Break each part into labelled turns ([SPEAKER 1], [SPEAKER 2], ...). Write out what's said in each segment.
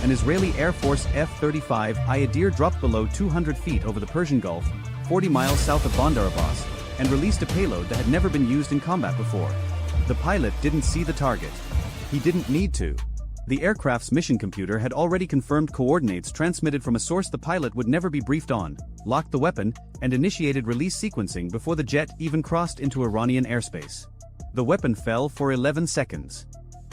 [SPEAKER 1] an Israeli Air Force F-35I dropped below 200 feet over the Persian Gulf, 40 miles south of Bandar Abbas, and released a payload that had never been used in combat before. The pilot didn't see the target. He didn't need to. The aircraft's mission computer had already confirmed coordinates transmitted from a source the pilot would never be briefed on, locked the weapon, and initiated release sequencing before the jet even crossed into Iranian airspace. The weapon fell for 11 seconds.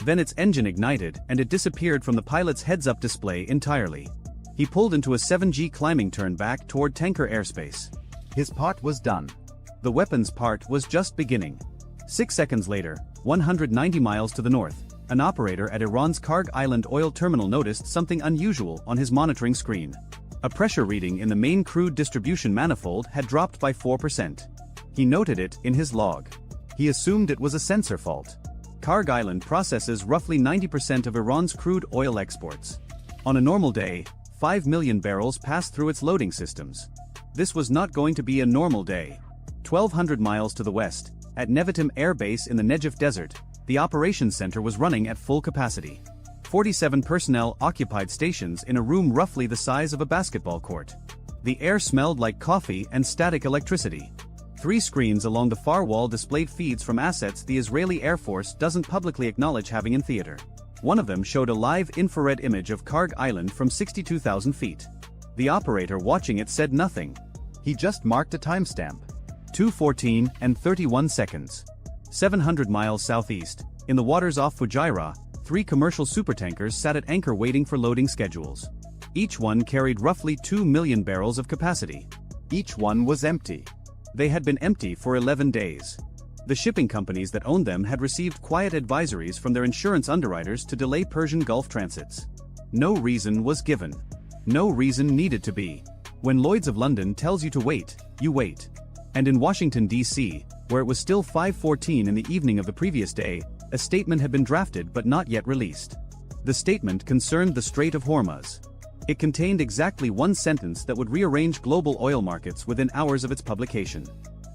[SPEAKER 1] Then its engine ignited and it disappeared from the pilot's heads-up display entirely. He pulled into a 7G climbing turn back toward tanker airspace. His part was done. The weapon's part was just beginning. 6 seconds later, 190 miles to the north, an operator at Iran's Karg Island oil terminal noticed something unusual on his monitoring screen. A pressure reading in the main crude distribution manifold had dropped by 4%. He noted it in his log. He assumed it was a sensor fault. Karg Island processes roughly 90% of Iran's crude oil exports. On a normal day, 5 million barrels pass through its loading systems. This was not going to be a normal day. 1,200 miles to the west, at Nevatim Air Base in the Negev Desert, the operations center was running at full capacity. 47 personnel occupied stations in a room roughly the size of a basketball court. The air smelled like coffee and static electricity. 3 screens along the far wall displayed feeds from assets the Israeli Air Force doesn't publicly acknowledge having in theater. One of them showed a live infrared image of Karg Island from 62,000 feet. The operator watching it said nothing. He just marked a timestamp. 2:14 and 31 seconds. 700 miles southeast, in the waters off Fujairah, 3 commercial supertankers sat at anchor waiting for loading schedules. Each one carried roughly 2 million barrels of capacity. Each one was empty. They had been empty for 11 days. The shipping companies that owned them had received quiet advisories from their insurance underwriters to delay Persian Gulf transits. No reason was given. No reason needed to be. When Lloyd's of London tells you to wait, you wait. And in Washington, D.C., where it was still 5:14 in the evening of the previous day, a statement had been drafted but not yet released. The statement concerned the Strait of Hormuz. It contained exactly one sentence that would rearrange global oil markets within hours of its publication.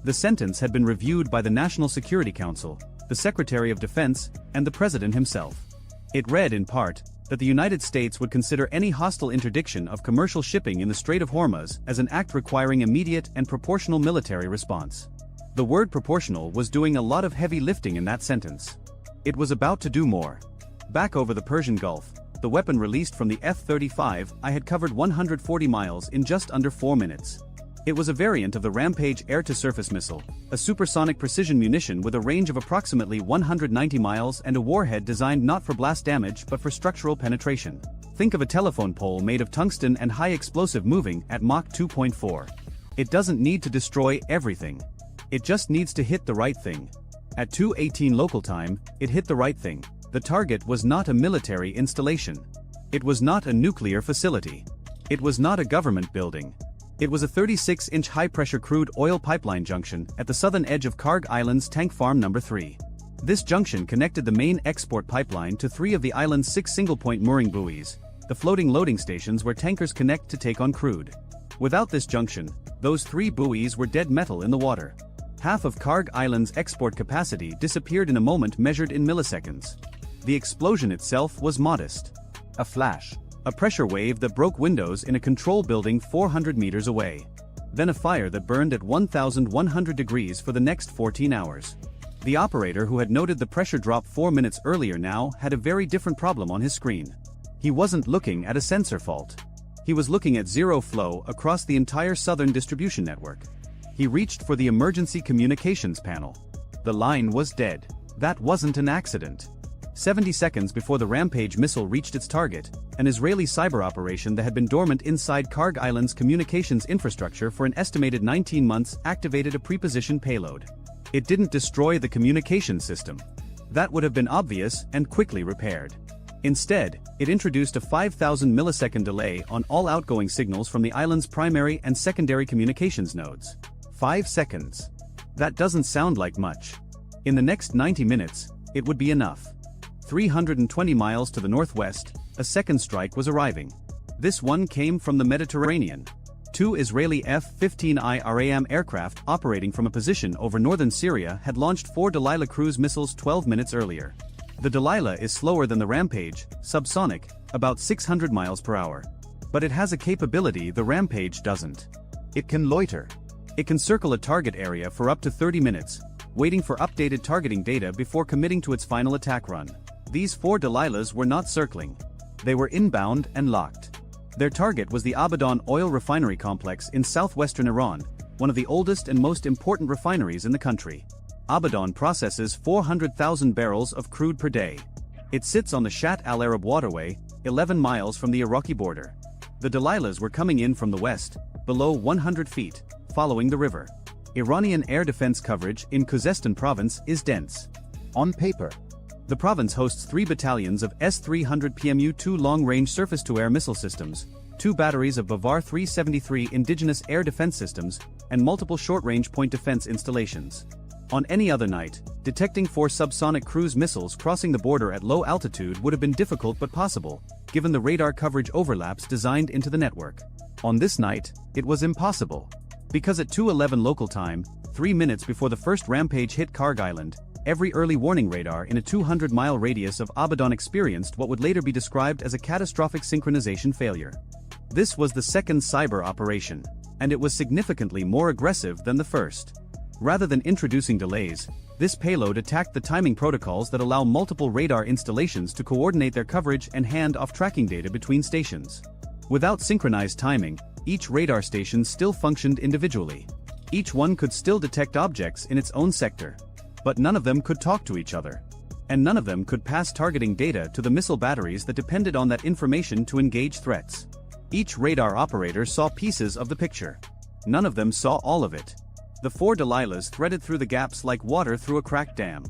[SPEAKER 1] The sentence had been reviewed by the National Security Council, the Secretary of Defense, and the President himself. It read in part that the United States would consider any hostile interdiction of commercial shipping in the Strait of Hormuz as an act requiring immediate and proportional military response. The word proportional was doing a lot of heavy lifting in that sentence. It was about to do more. Back over the Persian Gulf, the weapon released from the F-35I had covered 140 miles in just under 4 minutes. It was a variant of the Rampage air-to-surface missile, a supersonic precision munition with a range of approximately 190 miles and a warhead designed not for blast damage but for structural penetration. Think of a telephone pole made of tungsten and high explosive moving at Mach 2.4. It doesn't need to destroy everything. It just needs to hit the right thing. At 2:18 local time, it hit the right thing. The target was not a military installation. It was not a nuclear facility. It was not a government building. It was a 36-inch high-pressure crude oil pipeline junction at the southern edge of Karg Island's Tank Farm No. 3. This junction connected the main export pipeline to 3 of the island's 6 single-point mooring buoys, the floating loading stations where tankers connect to take on crude. Without this junction, those 3 buoys were dead metal in the water. Half of Karg Island's export capacity disappeared in a moment measured in milliseconds. The explosion itself was modest. A flash. A pressure wave that broke windows in a control building 400 meters away. Then a fire that burned at 1,100 degrees for the next 14 hours. The operator who had noted the pressure drop 4 minutes earlier now had a very different problem on his screen. He wasn't looking at a sensor fault. He was looking at zero flow across the entire southern distribution network. He reached for the emergency communications panel. The line was dead. That wasn't an accident. 70 seconds before the Rampage missile reached its target, an Israeli cyber operation that had been dormant inside Karg Island's communications infrastructure for an estimated 19 months activated a prepositioned payload. It didn't destroy the communication system. That would have been obvious and quickly repaired. Instead, it introduced a 5,000 millisecond delay on all outgoing signals from the island's primary and secondary communications nodes. 5 seconds. That doesn't sound like much. In the next 90 minutes, it would be enough. 320 miles to the northwest, a second strike was arriving. This one came from the Mediterranean. 2 Israeli F-15I RAM aircraft operating from a position over northern Syria had launched 4 Delilah cruise missiles 12 minutes earlier. The Delilah is slower than the Rampage, subsonic, about 600 miles per hour. But it has a capability the Rampage doesn't. It can loiter. It can circle a target area for up to 30 minutes, waiting for updated targeting data before committing to its final attack run. These 4 Delilahs were not circling. They were inbound and locked. Their target was the Abadan oil refinery complex in southwestern Iran, one of the oldest and most important refineries in the country. Abadan processes 400,000 barrels of crude per day. It sits on the Shatt al-Arab waterway, 11 miles from the Iraqi border. The Delilahs were coming in from the west, below 100 feet, following the river. Iranian air defense coverage in Khuzestan province is dense. On paper, the province hosts 3 battalions of S-300 PMU-2 long-range surface-to-air missile systems, 2 batteries of Bavar 373 indigenous air defense systems, and multiple short-range point defense installations. On any other night, detecting 4 subsonic cruise missiles crossing the border at low altitude would have been difficult but possible, given the radar coverage overlaps designed into the network. On this night, it was impossible. Because at 2:11 local time, 3 minutes before the first Rampage hit Karg Island, every early warning radar in a 200-mile radius of Abadan experienced what would later be described as a catastrophic synchronization failure. This was the second cyber operation, and it was significantly more aggressive than the first. Rather than introducing delays, this payload attacked the timing protocols that allow multiple radar installations to coordinate their coverage and hand off tracking data between stations. Without synchronized timing, each radar station still functioned individually. Each one could still detect objects in its own sector. But none of them could talk to each other. And none of them could pass targeting data to the missile batteries that depended on that information to engage threats. Each radar operator saw pieces of the picture. None of them saw all of it. The 4 Delilahs threaded through the gaps like water through a cracked dam.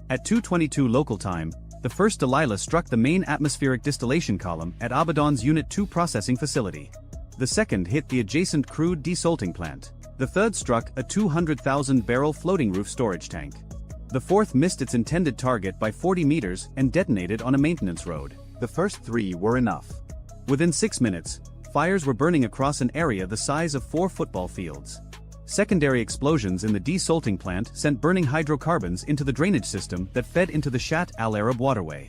[SPEAKER 1] At 2:22 local time, the first Delilah struck the main atmospheric distillation column at Abadan's Unit 2 processing facility. The second hit the adjacent crude desalting plant. The third struck a 200,000-barrel floating roof storage tank. The fourth missed its intended target by 40 meters and detonated on a maintenance road. The first 3 were enough. Within 6 minutes, fires were burning across an area the size of 4 football fields. Secondary explosions in the desalting plant sent burning hydrocarbons into the drainage system that fed into the Shatt al-Arab waterway.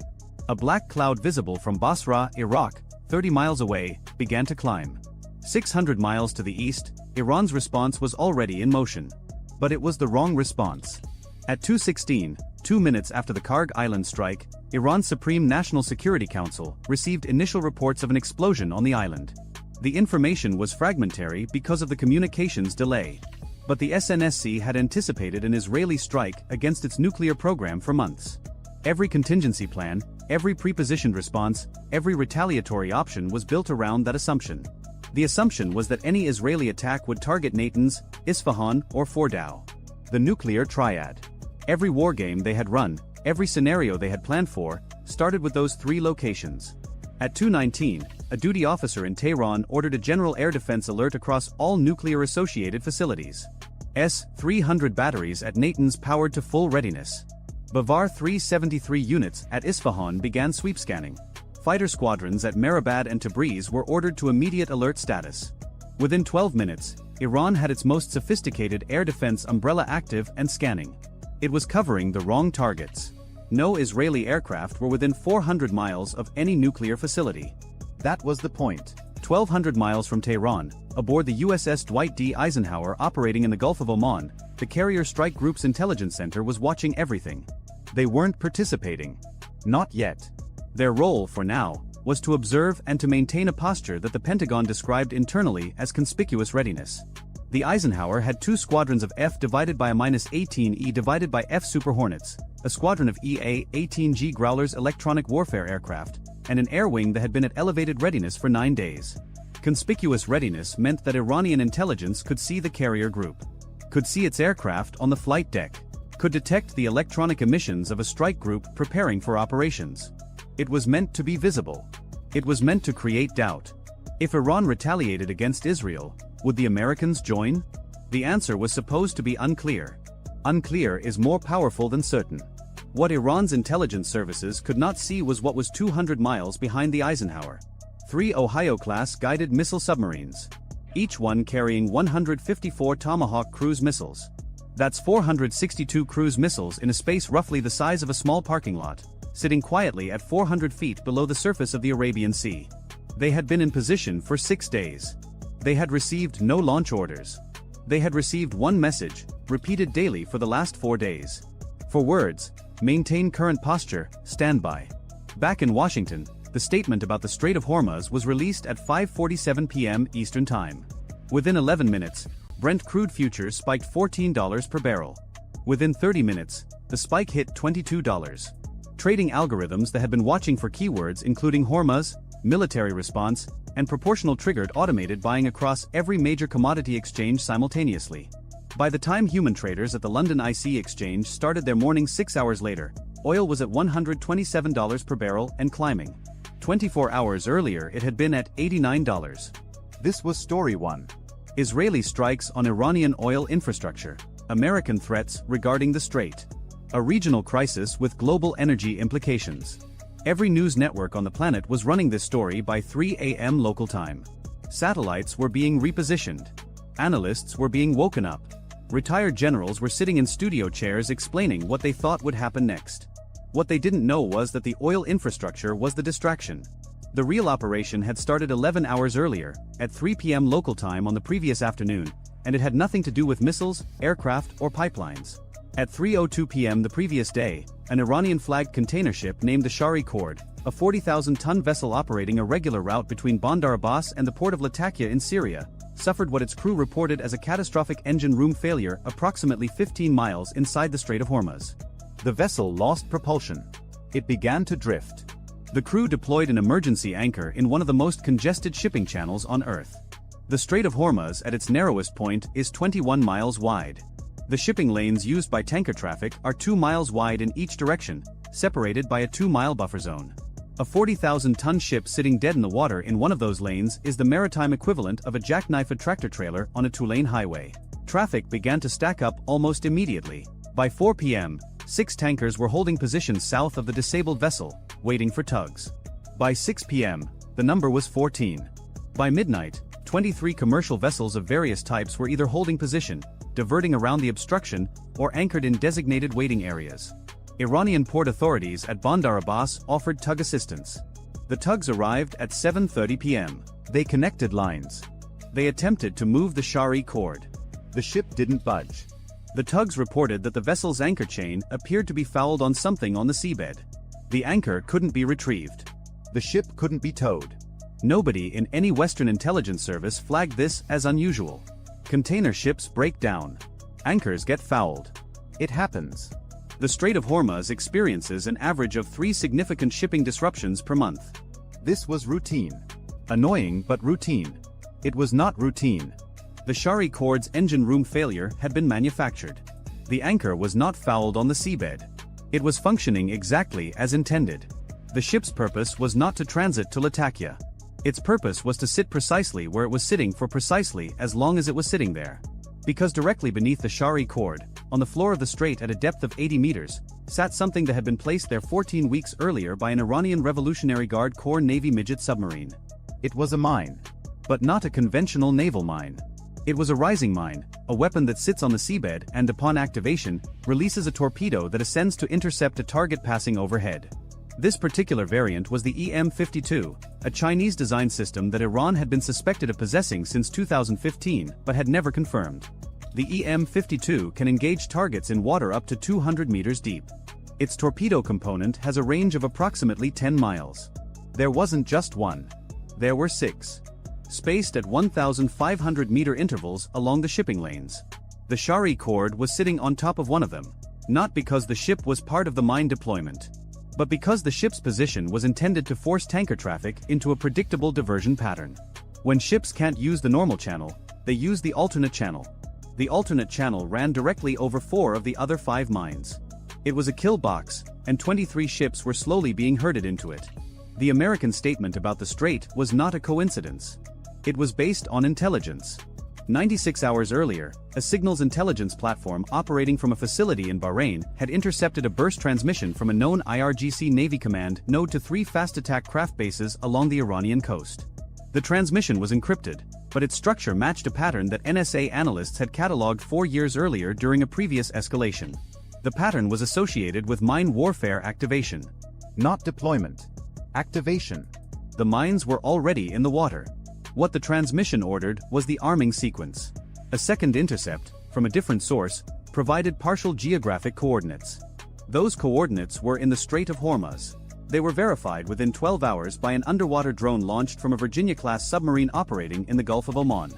[SPEAKER 1] A black cloud visible from Basra, Iraq, 30 miles away, began to climb. 600 miles to the east, Iran's response was already in motion. But it was the wrong response. At 2:16, 2 minutes after the Karg Island strike, Iran's Supreme National Security Council received initial reports of an explosion on the island. The information was fragmentary because of the communications delay. But the SNSC had anticipated an Israeli strike against its nuclear program for months. Every contingency plan, every prepositioned response, every retaliatory option was built around that assumption. The assumption was that any Israeli attack would target Natanz, Isfahan, or Fordow. The nuclear triad. Every wargame they had run, every scenario they had planned for, started with those 3 locations. At 2:19, a duty officer in Tehran ordered a general air defense alert across all nuclear-associated facilities. S-300 batteries at Natanz powered to full readiness. Bavar 373 units at Isfahan began sweep scanning. Fighter squadrons at Mehrabad and Tabriz were ordered to immediate alert status. Within 12 minutes, Iran had its most sophisticated air defense umbrella active and scanning. It was covering the wrong targets. No Israeli aircraft were within 400 miles of any nuclear facility. That was the point. 1,200 miles from Tehran, aboard the USS Dwight D. Eisenhower operating in the Gulf of Oman, the Carrier Strike Group's intelligence center was watching everything. They weren't participating. Not yet. Their role, for now, was to observe and to maintain a posture that the Pentagon described internally as conspicuous readiness. The Eisenhower had 2 squadrons of F divided by a -18E divided by F Super Hornets, a squadron of EA-18G Growlers electronic warfare aircraft, and an air wing that had been at elevated readiness for 9 days. Conspicuous readiness meant that Iranian intelligence could see the carrier group, could see its aircraft on the flight deck, could detect the electronic emissions of a strike group preparing for operations. It was meant to be visible. It was meant to create doubt. If Iran retaliated against Israel, would the Americans join? The answer was supposed to be unclear. Unclear is more powerful than certain. What Iran's intelligence services could not see was what was 200 miles behind the Eisenhower. 3 Ohio-class guided missile submarines. Each one carrying 154 Tomahawk cruise missiles. That's 462 cruise missiles in a space roughly the size of a small parking lot. sitting quietly at 400 feet below the surface of the Arabian Sea. They had been in position for 6 days. They had received no launch orders. They had received one message, repeated daily for the last 4 days. 4 words: maintain current posture, stand by. Back in Washington, the statement about the Strait of Hormuz was released at 5:47 p.m. Eastern Time. Within 11 minutes, Brent crude futures spiked $14 per barrel. Within 30 minutes, the spike hit $22. Trading algorithms that had been watching for keywords including Hormuz, military response, and proportional triggered automated buying across every major commodity exchange simultaneously. By the time human traders at the London IC exchange started their morning 6 hours later, oil was at $127 per barrel and climbing. 24 hours earlier it had been at $89.
[SPEAKER 2] This was Story 1.
[SPEAKER 1] Israeli strikes on Iranian oil infrastructure. American threats regarding the strait. A regional crisis with global energy implications. Every news network on the planet was running this story by 3 a.m. local time. Satellites were being repositioned. Analysts were being woken up. Retired generals were sitting in studio chairs explaining what they thought would happen next. What they didn't know was that the oil infrastructure was the distraction. The real operation had started 11 hours earlier, at 3 p.m. local time on the previous afternoon, and it had nothing to do with missiles, aircraft, or pipelines. At 3:02 p.m. the previous day, an Iranian-flagged container ship named the Shari Cord, a 40,000-ton vessel operating a regular route between Bandar Abbas and the port of Latakia in Syria, suffered what its crew reported as a catastrophic engine room failure approximately 15 miles inside the Strait of Hormuz.
[SPEAKER 2] The vessel lost propulsion. It began to drift.
[SPEAKER 1] The crew deployed an emergency anchor in one of the most congested shipping channels on Earth. The Strait of Hormuz at its narrowest point is 21 miles wide. The shipping lanes used by tanker traffic are 2 miles wide in each direction, separated by a 2-mile buffer zone. A 40,000-ton ship sitting dead in the water in one of those lanes is the maritime equivalent of a jackknifed tractor-trailer on a 2-lane highway. Traffic began to stack up almost immediately. By 4 p.m., 6 tankers were holding positions south of the disabled vessel, waiting for tugs. By 6 p.m., the number was 14. By midnight, 23 commercial vessels of various types were either holding position, diverting around the obstruction, or anchored in designated waiting areas. Iranian port authorities at Bandar Abbas offered tug assistance. The tugs arrived at 7:30 p.m. They connected lines. They attempted to move the Shari Cord.
[SPEAKER 2] The ship didn't budge.
[SPEAKER 1] The tugs reported that the vessel's anchor chain appeared to be fouled on something on the seabed. The anchor couldn't be retrieved.
[SPEAKER 2] The ship couldn't be towed.
[SPEAKER 1] Nobody in any Western intelligence service flagged this as unusual. Container ships break down. Anchors get fouled. It happens. The Strait of Hormuz experiences an average of 3 significant shipping disruptions per month.
[SPEAKER 2] This was routine. Annoying but routine. It was not routine. The Shari Cord's engine room failure had been manufactured. The anchor was not fouled on the seabed. It was functioning exactly as intended. The ship's purpose was not to transit to Latakia. Its purpose was to sit precisely where it was sitting for precisely as long as it was sitting there. Because directly beneath the Shari Cord, on the floor of the strait at a depth of 80 meters, sat something that had been placed there 14 weeks earlier by an Iranian Revolutionary Guard Corps Navy midget submarine. It was a mine.
[SPEAKER 1] But not a conventional naval mine. It was a rising mine, a weapon that sits on the seabed and upon activation, releases a torpedo that ascends to intercept a target passing overhead. This particular variant was the EM-52, a Chinese-designed system that Iran had been suspected of possessing since 2015 but had never confirmed. The EM-52 can engage targets in water up to 200 meters deep. Its torpedo component has a range of approximately 10 miles. There wasn't just one. There were 6. Spaced at 1,500-meter intervals along the shipping lanes. The Shari Cord was sitting on top of one of them, not because the ship was part of the mine deployment, but because the ship's position was intended to force tanker traffic into a predictable diversion pattern. When ships can't use the normal channel, they use the alternate channel. The alternate channel ran directly over 4 of the other 5 mines. It was a kill box, and 23 ships were slowly being herded into it. The American statement about the strait was not a coincidence. It was based on intelligence. 96 hours earlier, a signals intelligence platform operating from a facility in Bahrain had intercepted a burst transmission from a known IRGC Navy command node to 3 fast attack craft bases along the Iranian coast. The transmission was encrypted, but its structure matched a pattern that NSA analysts had catalogued 4 years earlier during a previous escalation. The pattern was associated with mine warfare activation.
[SPEAKER 2] Not deployment. Activation.
[SPEAKER 1] The mines were already in the water. What the transmission ordered was the arming sequence. A second intercept, from a different source, provided partial geographic coordinates. Those coordinates were in the Strait of Hormuz. They were verified within 12 hours by an underwater drone launched from a Virginia-class submarine operating in the Gulf of Oman.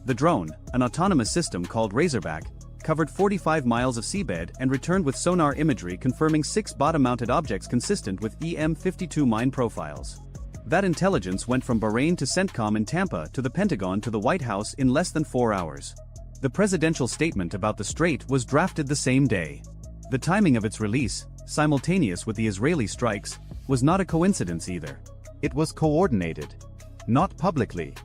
[SPEAKER 1] The drone, an autonomous system called Razorback, covered 45 miles of seabed and returned with sonar imagery confirming 6 bottom-mounted objects consistent with EM-52 mine profiles. That intelligence went from Bahrain to CENTCOM in Tampa to the Pentagon to the White House in less than 4 hours. The presidential statement about the strait was drafted the same day. The timing of its release, simultaneous with the Israeli strikes, was not a coincidence either.
[SPEAKER 2] It was coordinated. Not publicly.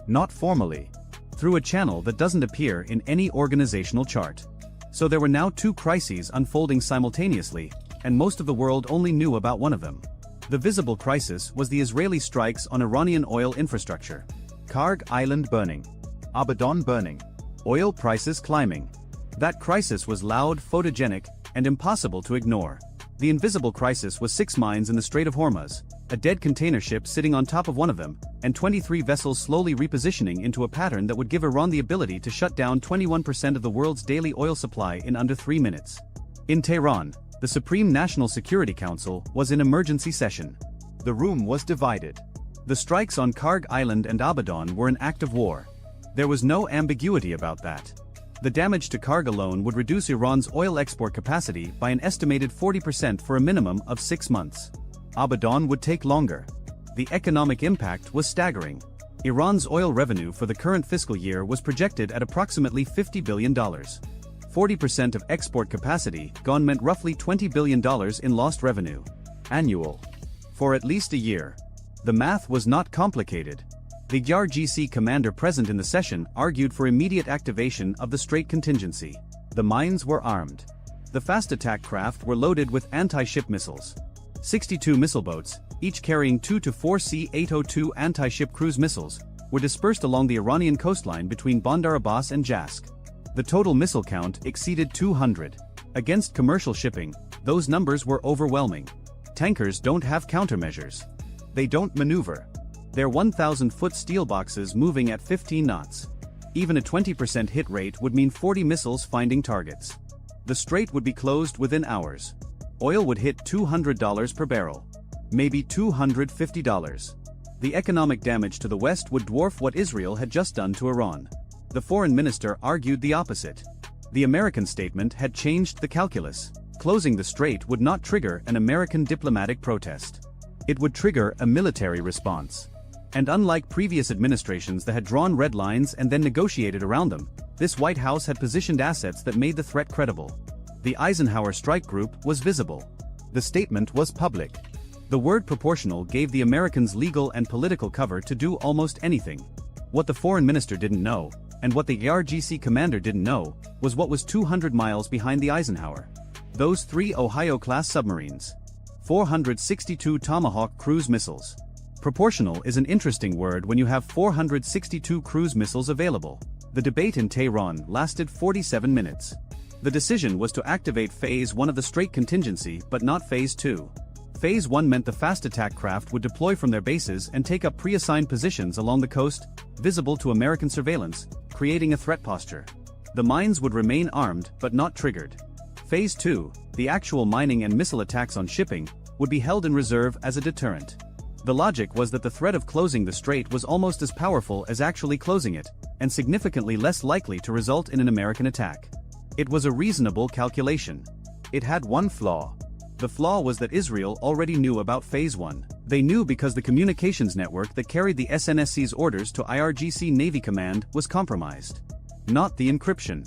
[SPEAKER 2] Not formally.
[SPEAKER 1] Through a channel that doesn't appear in any organizational chart. So there were now 2 crises unfolding simultaneously, and most of the world only knew about one of them. The visible crisis was the Israeli strikes on Iranian oil infrastructure.
[SPEAKER 2] Karg Island burning. Abadan burning.
[SPEAKER 1] Oil prices climbing. That crisis was loud, photogenic, and impossible to ignore. The invisible crisis was 6 mines in the Strait of Hormuz, a dead container ship sitting on top of one of them, and 23 vessels slowly repositioning into a pattern that would give Iran the ability to shut down 21% of the world's daily oil supply in under 3 minutes. In Tehran, the Supreme National Security Council was in emergency session.
[SPEAKER 2] The room was divided.
[SPEAKER 1] The strikes on Karg Island and Abadan were an act of war. There was no ambiguity about that. The damage to Karg alone would reduce Iran's oil export capacity by an estimated 40% for a minimum of 6 months. Abadan would take longer. The economic impact was staggering. Iran's oil revenue for the current fiscal year was projected at approximately $50 billion. 40% of export capacity gone meant roughly $20 billion in lost revenue. Annual. For at least a year. The math was not complicated. The YRGC commander present in the session argued for immediate activation of the Strait contingency. The mines were armed. The fast attack craft were loaded with anti-ship missiles. 62 missile boats, each carrying 2 to 4 C-802 anti-ship cruise missiles, were dispersed along the Iranian coastline between Bandar Abbas and Jask. The total missile count exceeded 200. Against commercial shipping, those numbers were overwhelming. Tankers don't have countermeasures. They don't maneuver. They're 1,000-foot steel boxes moving at 15 knots. Even a 20% hit rate would mean 40 missiles finding targets. The strait would be closed within hours. Oil would hit $200 per barrel. Maybe $250. The economic damage to the West would dwarf what Israel had just done to Iran. The foreign minister argued the opposite. The American statement had changed the calculus. Closing the strait would not trigger an American diplomatic protest. It would trigger a military response. And unlike previous administrations that had drawn red lines and then negotiated around them, this White House had positioned assets that made the threat credible. The Eisenhower Strike Group was visible. The statement was public. The word proportional gave the Americans legal and political cover to do almost anything. What the foreign minister didn't know, and what the RGC commander didn't know, was what was 200 miles behind the Eisenhower. Those 3 Ohio-class submarines. 462 Tomahawk cruise missiles. Proportional is an interesting word when you have 462 cruise missiles available. The debate in Tehran lasted 47 minutes. The decision was to activate Phase 1 of the Strait contingency but not Phase 2. Phase 1 meant the fast attack craft would deploy from their bases and take up pre-assigned positions along the coast, visible to American surveillance, creating a threat posture. The mines would remain armed but not triggered. Phase 2, the actual mining and missile attacks on shipping, would be held in reserve as a deterrent. The logic was that the threat of closing the strait was almost as powerful as actually closing it, and significantly less likely to result in an American attack. It was a reasonable calculation. It had one flaw. The flaw was that Israel already knew about Phase 1. They knew because the communications network that carried the SNSC's orders to IRGC Navy Command was compromised. Not the encryption.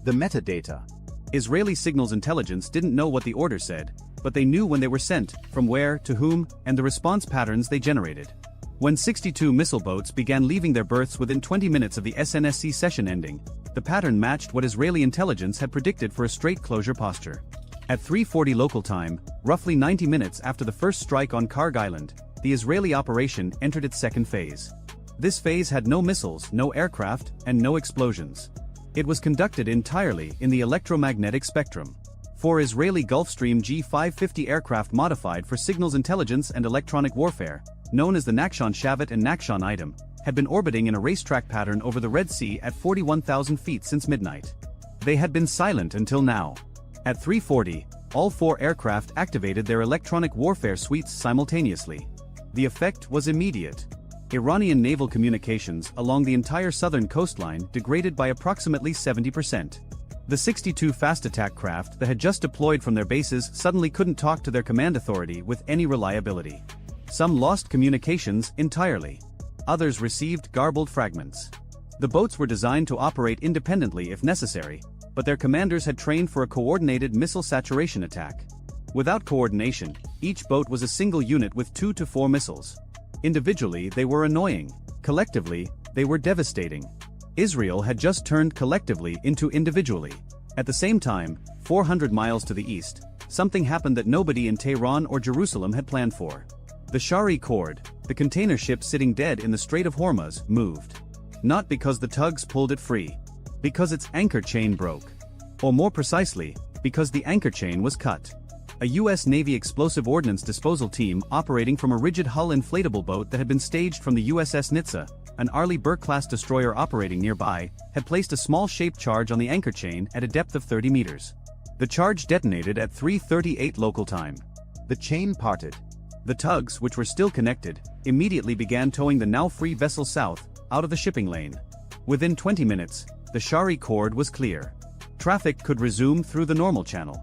[SPEAKER 1] The metadata. Israeli signals intelligence didn't know what the order said, but they knew when they were sent, from where, to whom, and the response patterns they generated. When 62 missile boats began leaving their berths within 20 minutes of the SNSC session ending, the pattern matched what Israeli intelligence had predicted for a strait closure posture. At 3:40 local time, roughly 90 minutes after the first strike on Karg Island, the Israeli operation entered its second phase. This phase had no missiles, no aircraft, and no explosions. It was conducted entirely in the electromagnetic spectrum. 4 Israeli Gulfstream G-550 aircraft modified for signals intelligence and electronic warfare, known as the Nakhon Shavat and Nakhon item, had been orbiting in a racetrack pattern over the Red Sea at 41,000 feet since midnight. They had been silent until now. At 3:40, all 4 aircraft activated their electronic warfare suites simultaneously. The effect was immediate. Iranian naval communications along the entire southern coastline degraded by approximately 70%. The 62 fast attack craft that had just deployed from their bases suddenly couldn't talk to their command authority with any reliability. Some lost communications entirely. Others received garbled fragments. The boats were designed to operate independently if necessary, but their commanders had trained for a coordinated missile saturation attack. Without coordination, each boat was a single unit with 2 to 4 missiles. Individually, they were annoying. Collectively, they were devastating. Israel had just turned collectively into individually. At the same time, 400 miles to the east, something happened that nobody in Tehran or Jerusalem had planned for. The Shari cord, the container ship sitting dead in the Strait of Hormuz, moved. Not because the tugs pulled it free. Because its anchor chain broke. Or more precisely, because the anchor chain was cut. A U.S. Navy explosive ordnance disposal team operating from a rigid hull inflatable boat that had been staged from the USS Nitsa, an Arleigh Burke-class destroyer operating nearby, had placed a small shaped charge on the anchor chain at a depth of 30 meters. The charge detonated at 3:38 local time. The chain parted. The tugs, which were still connected, immediately began towing the now-free vessel south, out of the shipping lane. Within 20 minutes, the Shari cord was clear. Traffic could resume through the normal channel.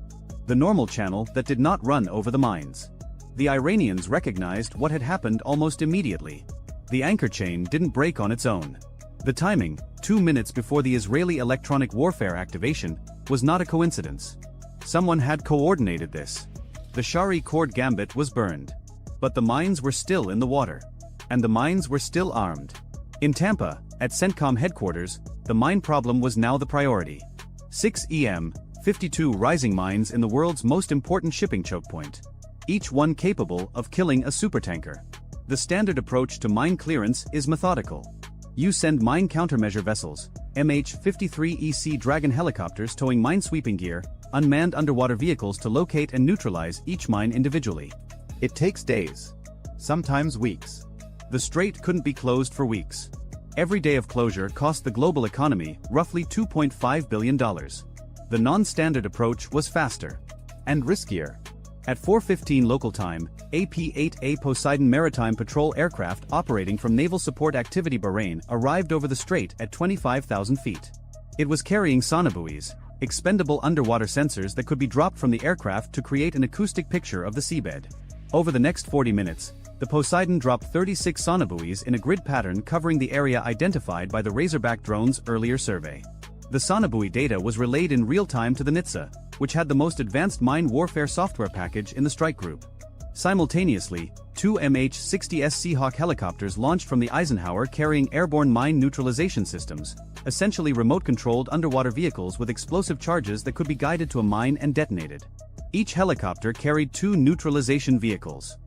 [SPEAKER 1] The normal channel that did not run over the mines. The Iranians recognized what had happened almost immediately. The anchor chain didn't break on its own. The timing, 2 minutes before the Israeli electronic warfare activation, was not a coincidence. Someone had coordinated this. The Shari cord gambit was burned. But the mines were still in the water. And the mines were still armed. In Tampa, at CENTCOM headquarters, the mine problem was now the priority. 6 EM, 52 rising mines in the world's most important shipping choke point. Each one capable of killing a supertanker. The standard approach to mine clearance is methodical. You send mine countermeasure vessels, MH-53EC Dragon helicopters towing minesweeping gear, unmanned underwater vehicles to locate and neutralize each mine individually. It takes days. Sometimes weeks. The strait couldn't be closed for weeks. Every day of closure cost the global economy roughly $2.5 billion. The non-standard approach was faster. And riskier. At 4:15 local time, AP-8A Poseidon maritime patrol aircraft operating from Naval Support Activity Bahrain arrived over the strait at 25,000 feet. It was carrying sonobuoys, expendable underwater sensors that could be dropped from the aircraft to create an acoustic picture of the seabed. Over the next 40 minutes, the Poseidon dropped 36 sonobuoys in a grid pattern covering the area identified by the Razorback drone's earlier survey. The sonobuoy data was relayed in real time to the Nitsa, which had the most advanced mine warfare software package in the strike group. Simultaneously, 2 MH-60S Seahawk helicopters launched from the Eisenhower carrying airborne mine neutralization systems, essentially remote-controlled underwater vehicles with explosive charges that could be guided to a mine and detonated. Each helicopter carried 2 neutralization vehicles.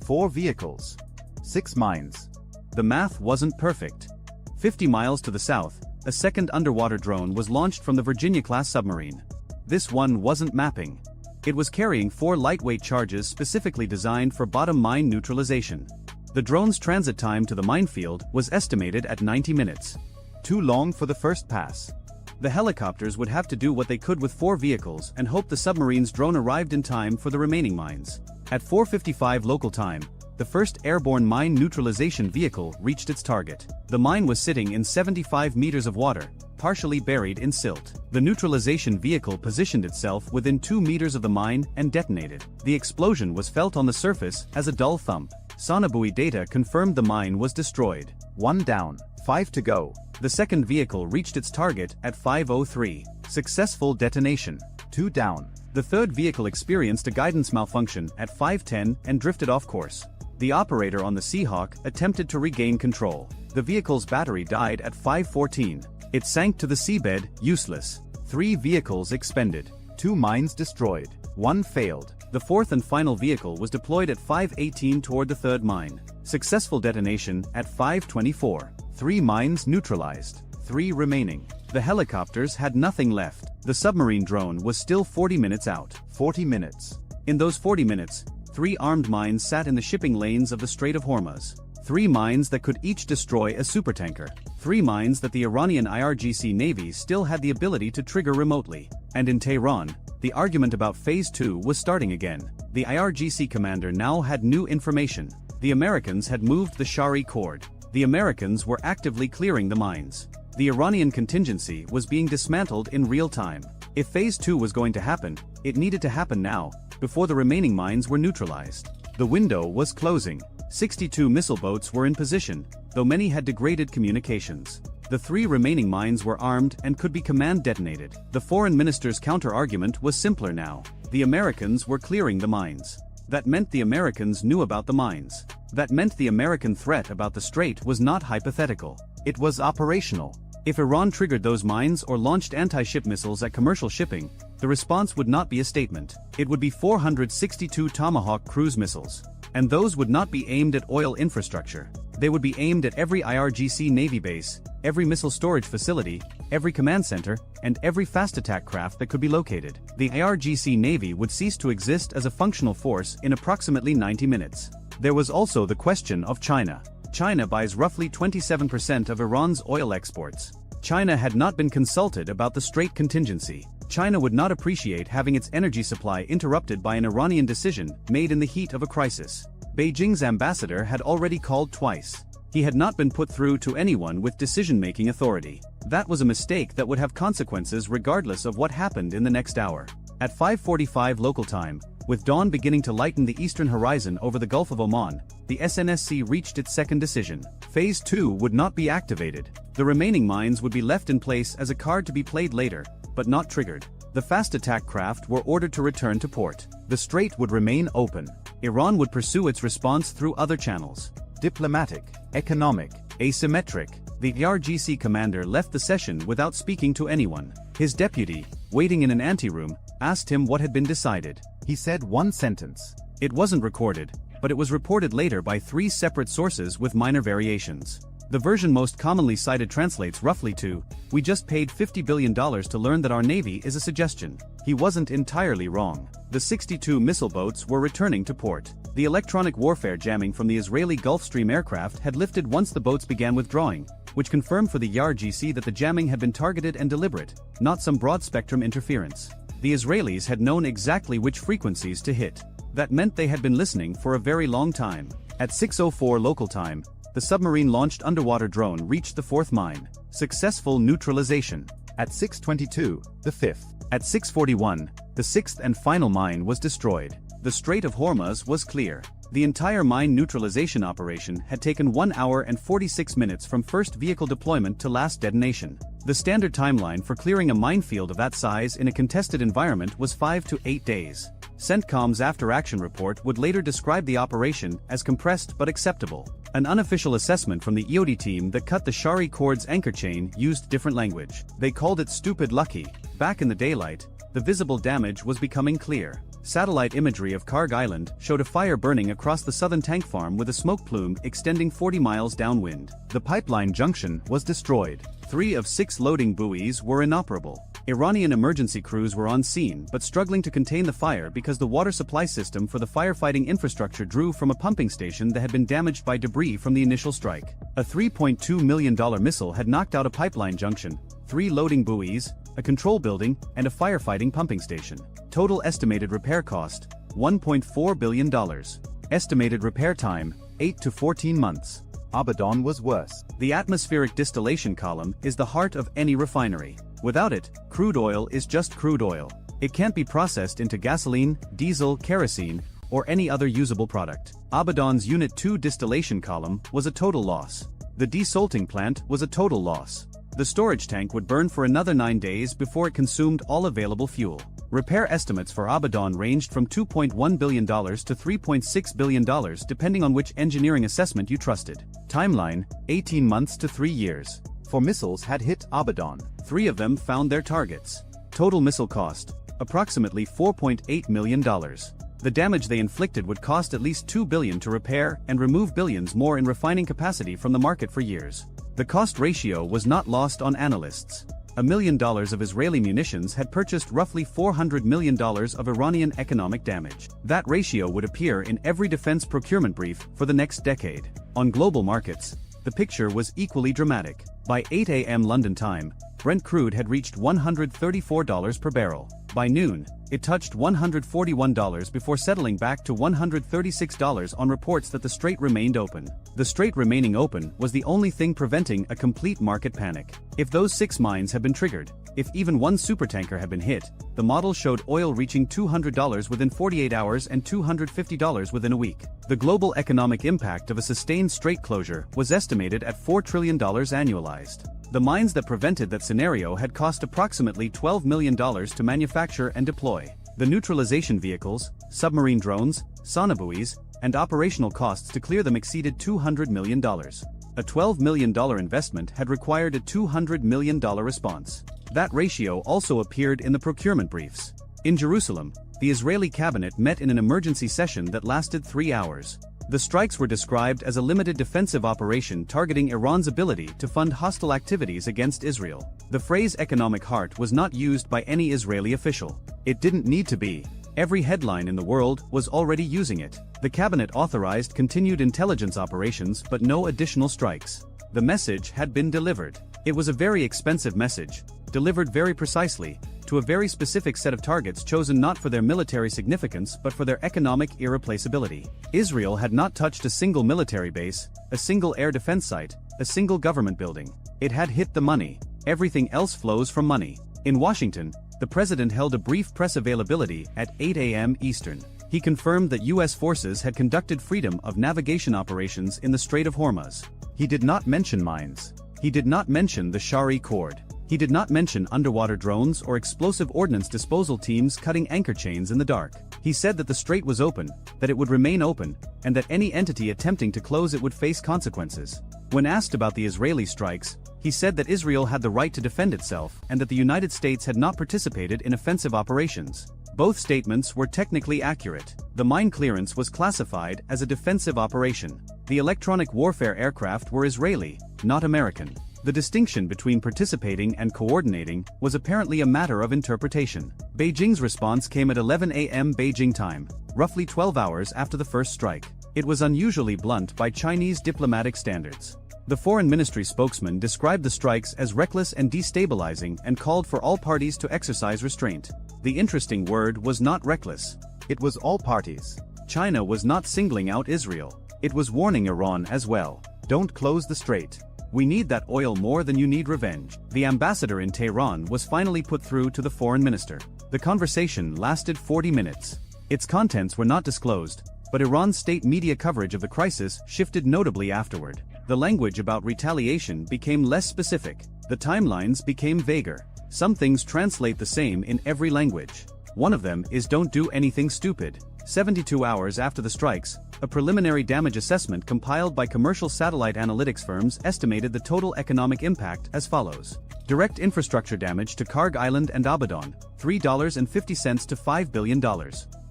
[SPEAKER 1] 4 vehicles. 6 mines. The math wasn't perfect. 50 miles to the south, a second underwater drone was launched from the Virginia-class submarine. This one wasn't mapping. It was carrying 4 lightweight charges specifically designed for bottom mine neutralization. The drone's transit time to the minefield was estimated at 90 minutes. Too long for the first pass. The helicopters would have to do what they could with 4 vehicles and hope the submarine's drone arrived in time for the remaining mines. At 4:55 local time, the first airborne mine neutralization vehicle reached its target. The mine was sitting in 75 meters of water, partially buried in silt. The neutralization vehicle positioned itself within 2 meters of the mine and detonated. The explosion was felt on the surface as a dull thump. Sonobuoy data confirmed the mine was destroyed. 1 down, 5 to go. The second vehicle reached its target at 5:03. Successful detonation. 2 down. The third vehicle experienced a guidance malfunction at 5:10 and drifted off course. The operator on the Seahawk attempted to regain control. The vehicle's battery died at 5:14. It sank to the seabed, useless. 3 vehicles expended. 2 mines destroyed. 1 failed. The fourth and final vehicle was deployed at 5:18 toward the third mine. Successful detonation at 5:24. 3 mines neutralized. 3 remaining. The helicopters had nothing left. The submarine drone was still 40 minutes out.
[SPEAKER 2] 40 minutes.
[SPEAKER 1] In those 40 minutes, 3 armed mines sat in the shipping lanes of the Strait of Hormuz. 3 mines that could each destroy a supertanker. 3 mines that the Iranian IRGC Navy still had the ability to trigger remotely. And in Tehran, the argument about Phase 2 was starting again. The IRGC commander now had new information. The Americans had moved the Shari cord. The Americans were actively clearing the mines. The Iranian contingency was being dismantled in real time. If Phase 2 was going to happen, it needed to happen now, before the remaining mines were neutralized. The window was closing. 62 missile boats were in position, though many had degraded communications. The 3 remaining mines were armed and could be command detonated. The foreign minister's counter-argument was simpler now. The Americans were clearing the mines. That meant the Americans knew about the mines. That meant the American threat about the strait was not hypothetical. It was operational. If Iran triggered those mines or launched anti-ship missiles at commercial shipping, the response would not be a statement. It would be 462 Tomahawk cruise missiles. And those would not be aimed at oil infrastructure. They would be aimed at every IRGC Navy base, every missile storage facility, every command center, and every fast attack craft that could be located. The IRGC Navy would cease to exist as a functional force in approximately 90 minutes. There was also the question of China. China buys roughly 27% of Iran's oil exports. China had not been consulted about the strait contingency. China would not appreciate having its energy supply interrupted by an Iranian decision made in the heat of a crisis. Beijing's ambassador had already called twice. He had not been put through to anyone with decision-making authority. That was a mistake that would have consequences regardless of what happened in the next hour. At 5:45 local time, with dawn beginning to lighten the eastern horizon over the Gulf of Oman, the SNSC reached its second decision. Phase 2 would not be activated. The remaining mines would be left in place as a card to be played later, but not triggered. The fast attack craft were ordered to return to port. The strait would remain open. Iran would pursue its response through other channels. Diplomatic, economic, asymmetric. The IRGC commander left the session without speaking to anyone. His deputy, waiting in an anteroom, asked him what had been decided. He said one sentence. It wasn't recorded, but it was reported later by 3 separate sources with minor variations. The version most commonly cited translates roughly to, "We just paid $50 billion to learn that our Navy is a suggestion." He wasn't entirely wrong. The 62 missile boats were returning to port. The electronic warfare jamming from the Israeli Gulfstream aircraft had lifted once the boats began withdrawing, which confirmed for the IRGC that the jamming had been targeted and deliberate, not some broad-spectrum interference. The Israelis had known exactly which frequencies to hit. That meant they had been listening for a very long time. At 6:04 local time, the submarine-launched underwater drone reached the 4th mine. Successful neutralization. At 6:22, the 5th. At 6:41, the 6th and final mine was destroyed. The Strait of Hormuz was clear. The entire mine neutralization operation had taken 1 hour and 46 minutes from first vehicle deployment to last detonation. The standard timeline for clearing a minefield of that size in a contested environment was 5 to 8 days. CENTCOM's after-action report would later describe the operation as compressed but acceptable. An unofficial assessment from the EOD team that cut the Shari cord's anchor chain used different language. They called it stupid lucky. Back in the daylight, the visible damage was becoming clear. Satellite imagery of Karg Island showed a fire burning across the southern tank farm with a smoke plume extending 40 miles downwind. The pipeline junction was destroyed. 3 of 6 loading buoys were inoperable. Iranian emergency crews were on scene but struggling to contain the fire because the water supply system for the firefighting infrastructure drew from a pumping station that had been damaged by debris from the initial strike. A $3.2 million missile had knocked out a pipeline junction, 3 loading buoys, a control building, and a firefighting pumping station. Total estimated repair cost, $1.4 billion. Estimated repair time, 8 to 14 months. Abadan was worse. The atmospheric distillation column is the heart of any refinery. Without it, crude oil is just crude oil. It can't be processed into gasoline, diesel, kerosene, or any other usable product. Abadan's Unit 2 distillation column was a total loss. The desalting plant was a total loss. The storage tank would burn for another 9 days before it consumed all available fuel. Repair estimates for Abadan ranged from $2.1 billion to $3.6 billion depending on which engineering assessment you trusted. Timeline, 18 months to 3 years. 4 missiles had hit Abadan. 3 of them found their targets. Total missile cost, approximately $4.8 million. The damage they inflicted would cost at least $2 billion to repair and remove billions more in refining capacity from the market for years. The cost ratio was not lost on analysts. $1 million of Israeli munitions had purchased roughly $400 million of Iranian economic damage. That ratio would appear in every defense procurement brief for the next decade. On global markets, the picture was equally dramatic. By 8 a.m. London time, Brent crude had reached $134 per barrel. By noon, it touched $141 before settling back to $136 on reports that the strait remained open. The strait remaining open was the only thing preventing a complete market panic. If those 6 mines had been triggered, if even one supertanker had been hit, the model showed oil reaching $200 within 48 hours and $250 within a week. The global economic impact of a sustained strait closure was estimated at $4 trillion annualized. The mines that prevented that scenario had cost approximately $12 million to manufacture and deploy. The neutralization vehicles, submarine drones, sonobuoys, and operational costs to clear them exceeded $200 million. A $12 million investment had required a $200 million response. That ratio also appeared in the procurement briefs. In Jerusalem, the Israeli cabinet met in an emergency session that lasted 3 hours. The strikes were described as a limited defensive operation targeting Iran's ability to fund hostile activities against Israel. The phrase economic heart was not used by any Israeli official. It didn't need to be. Every headline in the world was already using it. The cabinet authorized continued intelligence operations but no additional strikes. The message had been delivered. It was a very expensive message, delivered very precisely, to a very specific set of targets chosen not for their military significance but for their economic irreplaceability. Israel had not touched a single military base, a single air defense site, a single government building. It had hit the money. Everything else flows from money. In Washington, the president held a brief press availability at 8 a.m. Eastern. He confirmed that U.S. forces had conducted freedom of navigation operations in the Strait of Hormuz. He did not mention mines. He did not mention the Shari Cord. He did not mention underwater drones or explosive ordnance disposal teams cutting anchor chains in the dark. He said that the strait was open, that it would remain open, and that any entity attempting to close it would face consequences. When asked about the Israeli strikes, he said that Israel had the right to defend itself and that the United States had not participated in offensive operations. Both statements were technically accurate. The mine clearance was classified as a defensive operation. The electronic warfare aircraft were Israeli, not American. The distinction between participating and coordinating was apparently a matter of interpretation. Beijing's response came at 11 a.m. Beijing time, roughly 12 hours after the first strike. It was unusually blunt by Chinese diplomatic standards. The foreign ministry spokesman described the strikes as reckless and destabilizing and called for all parties to exercise restraint. The interesting word was not reckless. It was all parties. China was not singling out Israel. It was warning Iran as well. Don't close the strait. We need that oil more than you need revenge. The ambassador in Tehran was finally put through to the foreign minister. The conversation lasted 40 minutes. Its contents were not disclosed, but Iran's state media coverage of the crisis shifted notably afterward. The language about retaliation became less specific. The timelines became vaguer. Some things translate the same in every language. One of them is don't do anything stupid. 72 hours after the strikes, a preliminary damage assessment compiled by commercial satellite analytics firms estimated the total economic impact as follows. Direct infrastructure damage to Karg Island and Abadan, $3.50 to $5 billion.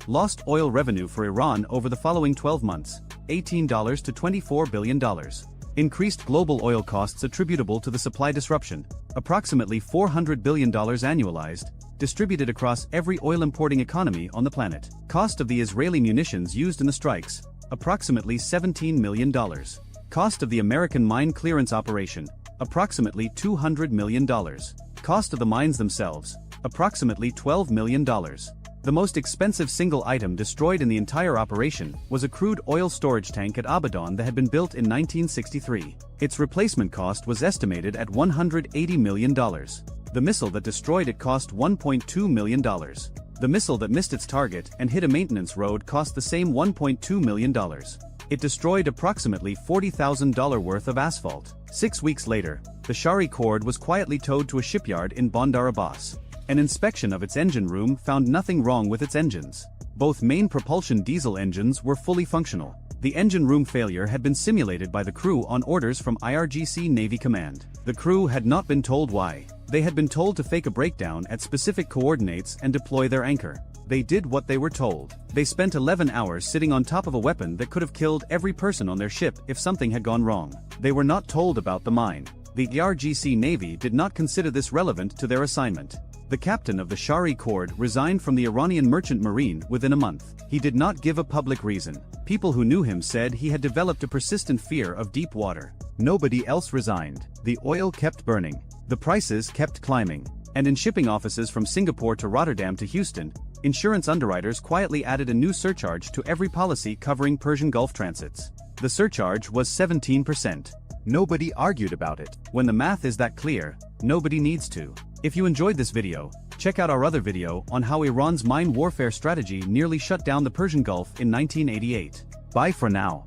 [SPEAKER 1] Lost oil revenue for Iran over the following 12 months, $18 to $24 billion. Increased global oil costs attributable to the supply disruption, approximately $400 billion annualized, distributed across every oil-importing economy on the planet. Cost of the Israeli munitions used in the strikes, approximately $17 million. Cost of the American mine clearance operation, approximately $200 million. Cost of the mines themselves, approximately $12 million. The most expensive single item destroyed in the entire operation was a crude oil storage tank at Abadan that had been built in 1963. Its replacement cost was estimated at $180 million. The missile that destroyed it cost $1.2 million. The missile that missed its target and hit a maintenance road cost the same $1.2 million. It destroyed approximately $40,000 worth of asphalt. 6 weeks later, the Shari Cord was quietly towed to a shipyard in Bandar Abbas. An inspection of its engine room found nothing wrong with its engines. Both main propulsion diesel engines were fully functional. The engine room failure had been simulated by the crew on orders from IRGC Navy Command. The crew had not been told why. They had been told to fake a breakdown at specific coordinates and deploy their anchor. They did what they were told. They spent 11 hours sitting on top of a weapon that could have killed every person on their ship if something had gone wrong. They were not told about the mine. The ERGC Navy did not consider this relevant to their assignment. The captain of the Shari Cord resigned from the Iranian merchant marine within a month. He did not give a public reason. People who knew him said he had developed a persistent fear of deep water. Nobody else resigned. The oil kept burning. The prices kept climbing. And in shipping offices from Singapore to Rotterdam to Houston, insurance underwriters quietly added a new surcharge to every policy covering Persian Gulf transits. The surcharge was 17%. Nobody argued about it. When the math is that clear, nobody needs to. If you enjoyed this video, check out our other video on how Iran's mine warfare strategy nearly shut down the Persian Gulf in 1988. Bye for now.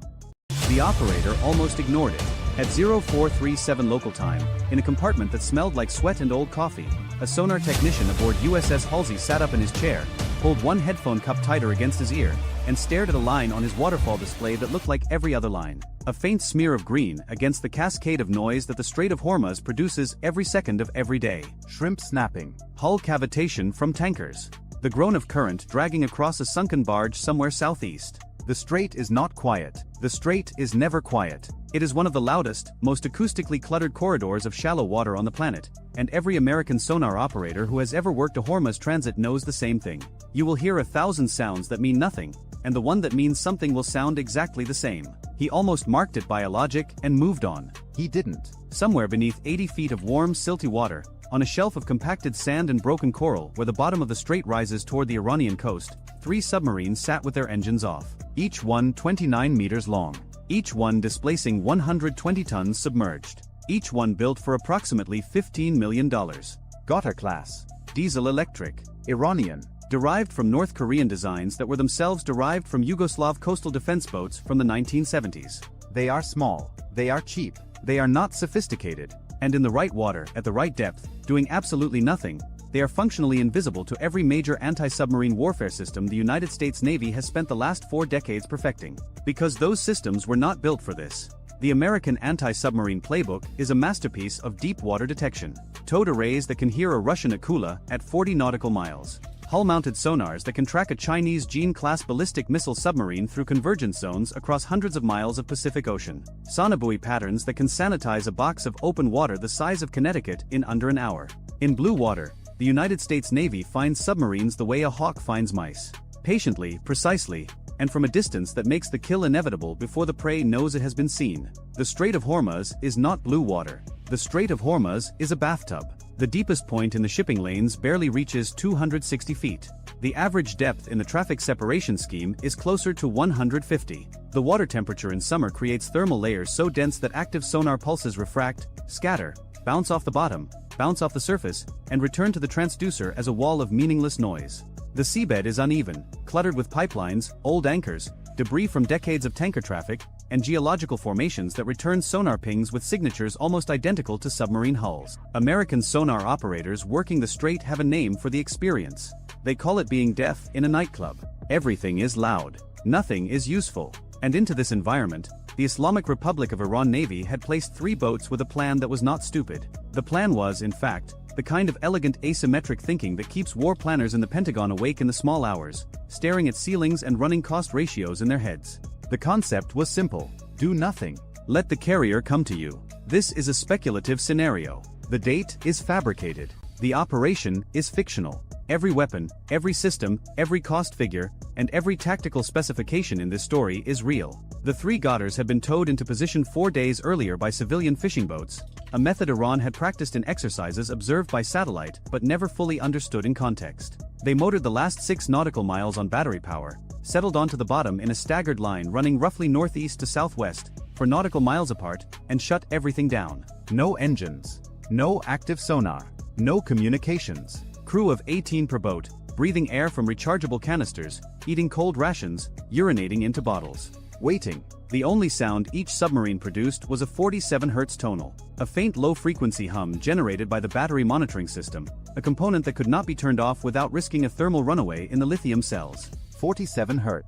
[SPEAKER 1] The operator almost ignored it. At 0437 local time, in a compartment that smelled like sweat and old coffee, a sonar technician aboard USS Halsey sat up in his chair, pulled one headphone cup tighter against his ear, and stared at a line on his waterfall display that looked like every other line. A faint smear of green against the cascade of noise that the Strait of Hormuz produces every second of every day. Shrimp snapping. Hull cavitation from tankers. The groan of current dragging across a sunken barge somewhere southeast. The strait is not quiet. The strait is never quiet. It is one of the loudest, most acoustically cluttered corridors of shallow water on the planet, and every American sonar operator who has ever worked a Hormuz transit knows the same thing. You will hear 1,000 sounds that mean nothing, and the one that means something will sound exactly the same. He almost marked it by a logic and moved on. He didn't. Somewhere beneath 80 feet of warm, silty water, on a shelf of compacted sand and broken coral where the bottom of the strait rises toward the Iranian coast, 3 submarines sat with their engines off. Each one 29 meters long. Each one displacing 120 tons submerged. Each one built for approximately $15 million. Gautar class. Diesel-electric. Iranian. Derived from North Korean designs that were themselves derived from Yugoslav coastal defense boats from the 1970s. They are small. They are cheap. They are not sophisticated. And in the right water, at the right depth, doing absolutely nothing, they are functionally invisible to every major anti-submarine warfare system the United States Navy has spent the last 4 decades perfecting. Because those systems were not built for this. The American anti-submarine playbook is a masterpiece of deep water detection. Towed arrays that can hear a Russian Akula at 40 nautical miles. Hull-mounted sonars that can track a Chinese Jean-class ballistic missile submarine through convergence zones across hundreds of miles of Pacific Ocean. Sonobuoy patterns that can sanitize a box of open water the size of Connecticut in under an hour. In blue water, the United States Navy finds submarines the way a hawk finds mice. Patiently, precisely, and from a distance that makes the kill inevitable before the prey knows it has been seen. The Strait of Hormuz is not blue water. The Strait of Hormuz is a bathtub. The deepest point in the shipping lanes barely reaches 260 feet. The average depth in the traffic separation scheme is closer to 150. The water temperature in summer creates thermal layers so dense that active sonar pulses refract, scatter, bounce off the bottom, bounce off the surface, and return to the transducer as a wall of meaningless noise. The seabed is uneven, cluttered with pipelines, old anchors, debris from decades of tanker traffic, and geological formations that return sonar pings with signatures almost identical to submarine hulls. American sonar operators working the strait have a name for the experience. They call it being deaf in a nightclub. Everything is loud. Nothing is useful. And into this environment, the Islamic Republic of Iran Navy had placed 3 boats with a plan that was not stupid. The plan was, in fact, the kind of elegant asymmetric thinking that keeps war planners in the Pentagon awake in the small hours, staring at ceilings and running cost ratios in their heads. The concept was simple. Do nothing. Let the carrier come to you. This is a speculative scenario. The date is fabricated. The operation is fictional. Every weapon, every system, every cost figure, and every tactical specification in this story is real. The 3 Gautars had been towed into position 4 days earlier by civilian fishing boats, a method Iran had practiced in exercises observed by satellite but never fully understood in context. They motored the last 6 nautical miles on battery power, settled onto the bottom in a staggered line running roughly northeast to southwest, 4 nautical miles apart, and shut everything down. No engines. No active sonar. No communications. Crew of 18 per boat, breathing air from rechargeable canisters, eating cold rations, urinating into bottles. Waiting. The only sound each submarine produced was a 47 Hz tonal, a faint low-frequency hum generated by the battery monitoring system, a component that could not be turned off without risking a thermal runaway in the lithium cells. 47 Hz.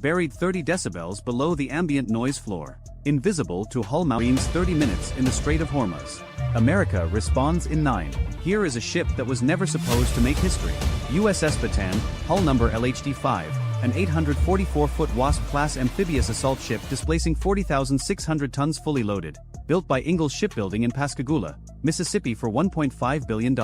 [SPEAKER 1] Buried 30 decibels below the ambient noise floor. Invisible to hull marines 30 minutes in the Strait of Hormuz. America responds in 9. Here is a ship that was never supposed to make history. USS Bataan, hull number LHD-5, an 844-foot Wasp-class amphibious assault ship displacing 40,600 tons fully loaded, built by Ingalls Shipbuilding in Pascagoula, Mississippi for $1.5 billion.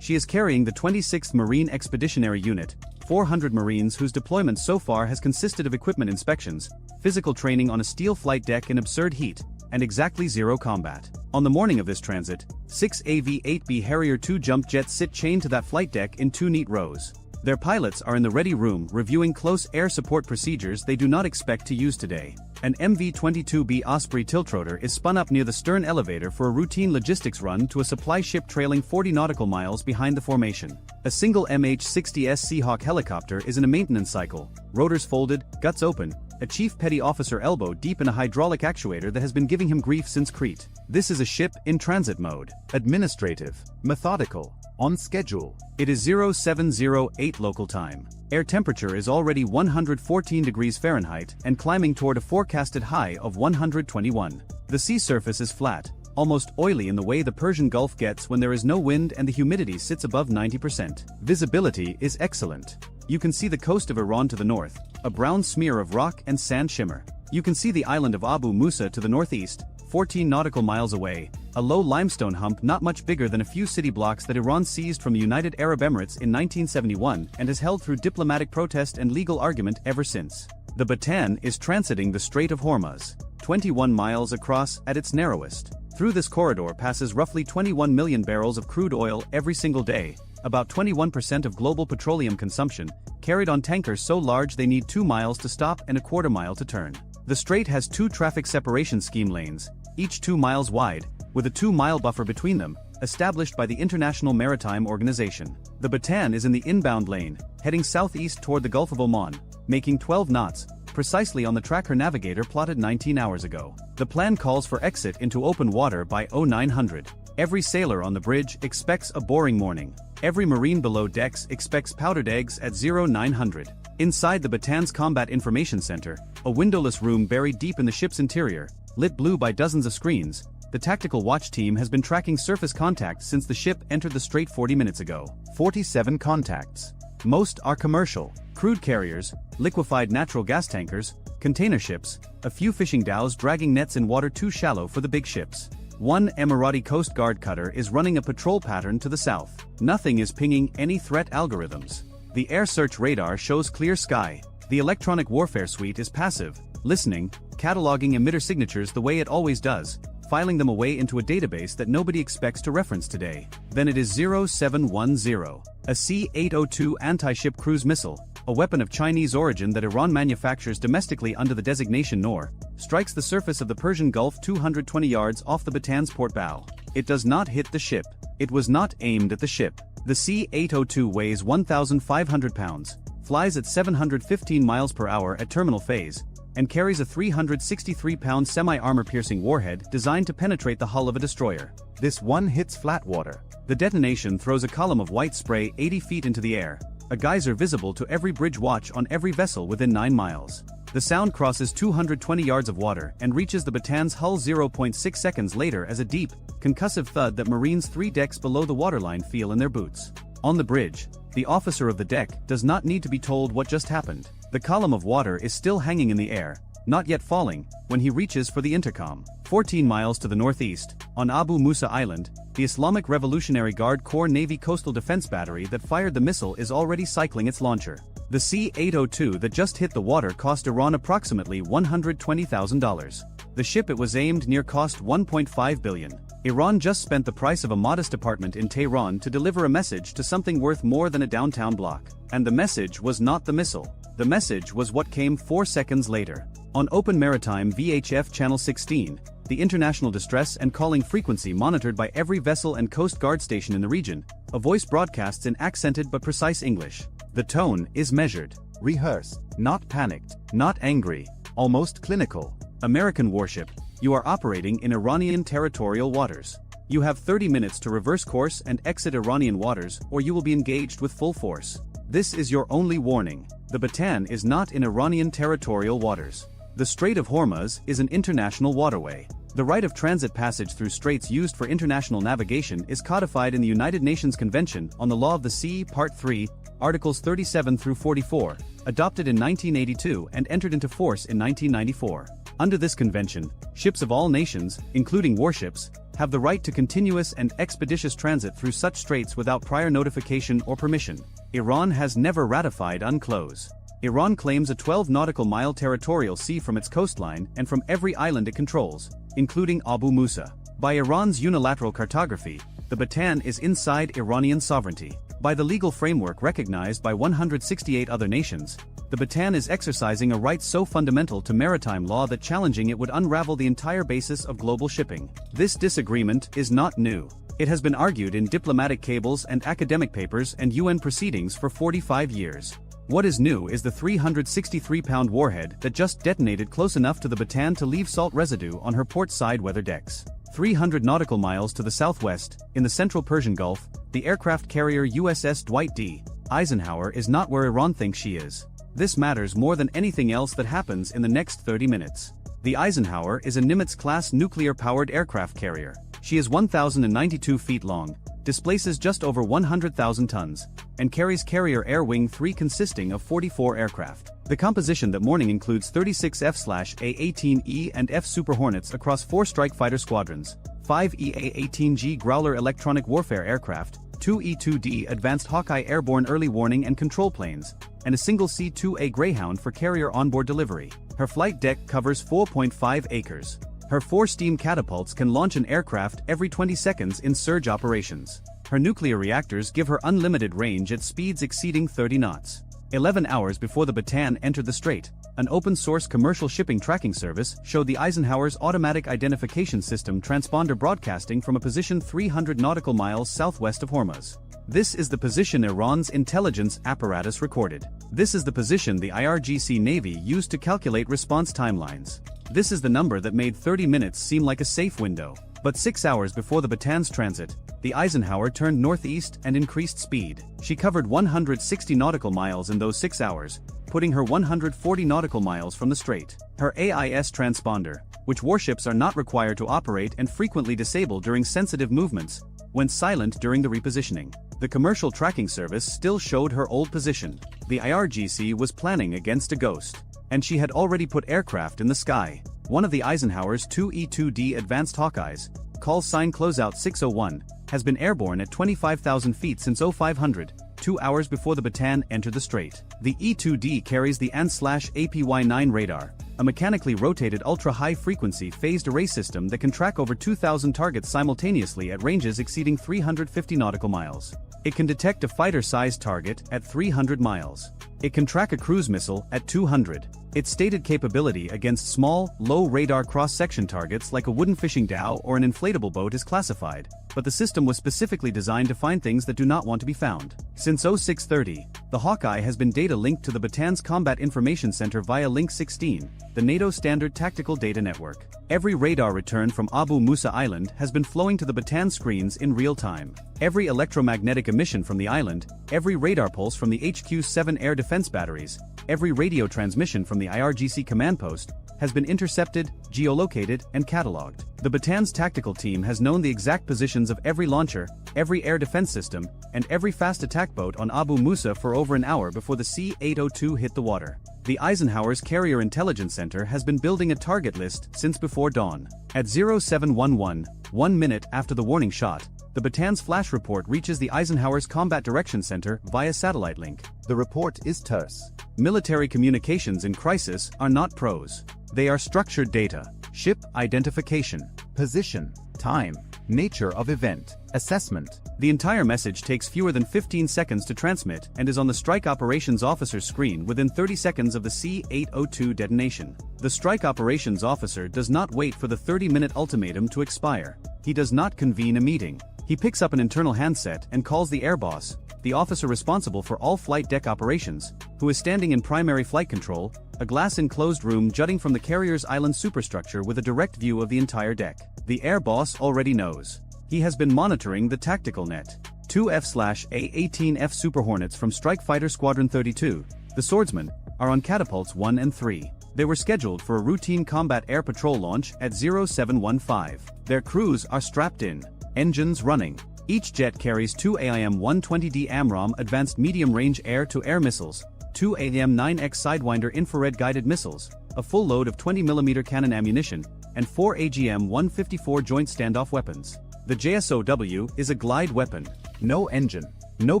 [SPEAKER 1] She is carrying the 26th Marine Expeditionary Unit, 400 Marines whose deployment so far has consisted of equipment inspections, physical training on a steel flight deck in absurd heat, and exactly zero combat. On the morning of this transit, 6 AV-8B Harrier II jump jets sit chained to that flight deck in 2 neat rows. Their pilots are in the ready room reviewing close air support procedures they do not expect to use today. An MV-22B Osprey tiltrotor is spun up near the stern elevator for a routine logistics run to a supply ship trailing 40 nautical miles behind the formation. A single MH-60S Seahawk helicopter is in a maintenance cycle, rotors folded, guts open, a chief petty officer elbow deep in a hydraulic actuator that has been giving him grief since Crete. This is a ship in transit mode. Administrative, methodical, on schedule. It is 0708 local time. Air temperature is already 114 degrees Fahrenheit and climbing toward a forecasted high of 121. The sea surface is flat, almost oily in the way the Persian Gulf gets when there is no wind and the humidity sits above 90%. Visibility is excellent. You can see the coast of Iran to the north, a brown smear of rock and sand shimmer. You can see the island of Abu Musa to the northeast, 14 nautical miles away, a low limestone hump not much bigger than a few city blocks that Iran seized from the United Arab Emirates in 1971 and has held through diplomatic protest and legal argument ever since. The Bataan is transiting the Strait of Hormuz, 21 miles across at its narrowest. Through this corridor passes roughly 21 million barrels of crude oil every single day, about 21% of global petroleum consumption, carried on tankers so large they need 2 miles to stop and a quarter mile to turn. The strait has 2 traffic separation scheme lanes, each 2 miles wide, with a 2-mile buffer between them, established by the International Maritime Organization. The Bataan is in the inbound lane, heading southeast toward the Gulf of Oman, making 12 knots, precisely on the track her navigator plotted 19 hours ago. The plan calls for exit into open water by 0900. Every sailor on the bridge expects a boring morning. Every Marine below decks expects powdered eggs at 0900. Inside the Bataan's Combat Information Center, a windowless room buried deep in the ship's interior, lit blue by dozens of screens, the tactical watch team has been tracking surface contacts since the ship entered the strait 40 minutes ago. 47 contacts. Most are commercial, crude carriers, liquefied natural gas tankers, container ships, a few fishing dhows dragging nets in water too shallow for the big ships. One Emirati Coast Guard cutter is running a patrol pattern to the south. Nothing is pinging any threat algorithms. The air search radar shows clear sky. The electronic warfare suite is passive, listening, cataloging emitter signatures the way it always does, filing them away into a database that nobody expects to reference today. Then it is 0710, a C-802 anti-ship cruise missile, a weapon of Chinese origin that Iran manufactures domestically under the designation NOR, strikes the surface of the Persian Gulf 220 yards off the Bataan's port bow. It does not hit the ship. It was not aimed at the ship. The C-802 weighs 1,500 pounds, flies at 715 miles per hour at terminal phase, and carries a 363-pound semi-armor-piercing warhead designed to penetrate the hull of a destroyer. This one hits flat water. The detonation throws a column of white spray 80 feet into the air, a geyser visible to every bridge watch on every vessel within 9 miles. The sound crosses 220 yards of water and reaches the Bataan's hull 0.6 seconds later as a deep, concussive thud that Marines 3 decks below the waterline feel in their boots. On the bridge, the officer of the deck does not need to be told what just happened. The column of water is still hanging in the air, not yet falling, when he reaches for the intercom. 14 miles to the northeast, on Abu Musa Island, the Islamic Revolutionary Guard Corps Navy Coastal Defense Battery that fired the missile is already cycling its launcher. The C-802 that just hit the water cost Iran approximately $120,000. The ship it was aimed near cost $1.5 billion. Iran just spent the price of a modest apartment in Tehran to deliver a message to something worth more than a downtown block. And the message was not the missile. The message was what came 4 seconds later. On Open Maritime VHF Channel 16, the international distress and calling frequency monitored by every vessel and Coast Guard station in the region, a voice broadcasts in accented but precise English. The tone is measured, rehearsed, not panicked, not angry, almost clinical. American warship, you are operating in Iranian territorial waters. You have 30 minutes to reverse course and exit Iranian waters, or you will be engaged with full force. This is your only warning. The Bataan is not in Iranian territorial waters. The Strait of Hormuz is an international waterway. The right of transit passage through straits used for international navigation is codified in the United Nations Convention on the Law of the Sea, Part 3, Articles 37 through 44, adopted in 1982 and entered into force in 1994. Under this convention, ships of all nations, including warships, have the right to continuous and expeditious transit through such straits without prior notification or permission. Iran has never ratified UNCLOS. Iran claims a 12 nautical mile territorial sea from its coastline and from every island it controls, including Abu Musa. By Iran's unilateral cartography, the Bataan is inside Iranian sovereignty. By the legal framework recognized by 168 other nations, the Bataan is exercising a right so fundamental to maritime law that challenging it would unravel the entire basis of global shipping. This disagreement is not new. It has been argued in diplomatic cables and academic papers and UN proceedings for 45 years. What is new is the 363-pound warhead that just detonated close enough to the Bataan to leave salt residue on her port side weather decks. 300 nautical miles to the southwest, in the central Persian Gulf, the aircraft carrier USS Dwight D. Eisenhower is not where Iran thinks she is. This matters more than anything else that happens in the next 30 minutes. The Eisenhower is a Nimitz-class nuclear-powered aircraft carrier. She is 1,092 feet long, displaces just over 100,000 tons, and carries Carrier Air Wing 3 consisting of 44 aircraft. The composition that morning includes 36 F/A-18E and F Super Hornets across 4 strike fighter squadrons, 5 EA-18G Growler electronic warfare aircraft, 2 E-2D Advanced Hawkeye airborne early warning and control planes, and a single C-2A Greyhound for carrier onboard delivery. Her flight deck covers 4.5 acres. Her 4 steam catapults can launch an aircraft every 20 seconds in surge operations. Her nuclear reactors give her unlimited range at speeds exceeding 30 knots. 11 hours before the Bataan entered the strait, an open-source commercial shipping tracking service showed the Eisenhower's automatic identification system transponder broadcasting from a position 300 nautical miles southwest of Hormuz. This is the position Iran's intelligence apparatus recorded. This is the position the IRGC Navy used to calculate response timelines. This is the number that made 30 minutes seem like a safe window. But 6 hours before the Bataan's transit, the Eisenhower turned northeast and increased speed. She covered 160 nautical miles in those 6 hours, putting her 140 nautical miles from the strait. Her AIS transponder, which warships are not required to operate and frequently disable during sensitive movements, went silent during the repositioning. The commercial tracking service still showed her old position. The IRGC was planning against a ghost, and she had already put aircraft in the sky. One of the Eisenhower's 2 E-2D Advanced Hawkeyes, call sign Closeout 601, has been airborne at 25,000 feet since 0500, 2 hours before the Bataan entered the strait. The E-2D carries the AN/APY-9 radar, a mechanically rotated ultra-high-frequency phased array system that can track over 2,000 targets simultaneously at ranges exceeding 350 nautical miles. It can detect a fighter-sized target at 300 miles. It can track a cruise missile at 200. Its stated capability against small, low-radar cross-section targets like a wooden fishing dhow or an inflatable boat is classified, but the system was specifically designed to find things that do not want to be found. Since 0630, the Hawkeye has been data linked to the Bataan's Combat Information Center via Link 16, the NATO Standard Tactical Data Network. Every radar return from Abu Musa Island has been flowing to the Bataan screens in real time. Every electromagnetic emission from the island, every radar pulse from the HQ-7 air defense batteries, every radio transmission from the IRGC command post, has been intercepted, geolocated, and catalogued. The Bataan's tactical team has known the exact positions of every launcher, every air defense system, and every fast attack boat on Abu Musa for over an hour before the C-802 hit the water. The Eisenhower's Carrier Intelligence Center has been building a target list since before dawn. At 0711, 1 minute after the warning shot, the Bataan's flash report reaches the Eisenhower's Combat Direction Center via satellite link.
[SPEAKER 2] The report is terse.
[SPEAKER 1] Military communications in crisis are not prose. They are structured data, ship identification,
[SPEAKER 2] Position, time, nature of event, assessment.
[SPEAKER 1] The entire message takes fewer than 15 seconds to transmit and is on the Strike Operations Officer's screen within 30 seconds of the C-802 detonation. The Strike Operations Officer does not wait for the 30-minute ultimatum to expire. He does not convene a meeting. He picks up an internal handset and calls the air boss, the officer responsible for all flight deck operations, who is standing in primary flight control, a glass-enclosed room jutting from the carrier's island superstructure with a direct view of the entire deck. The air boss already knows. He has been monitoring the tactical net. 2 F/A-18F Super Hornets from Strike Fighter Squadron 32, the Swordsman, are on catapults 1 and 3. They were scheduled for a routine combat air patrol launch at 0715. Their crews are strapped in, engines running. Each jet carries 2 AIM-120D AMRAAM advanced medium-range air-to-air missiles, 2 AIM-9X Sidewinder infrared guided missiles, a full load of 20mm cannon ammunition, and 4 AGM-154 joint standoff weapons. The JSOW is a glide weapon. No engine, no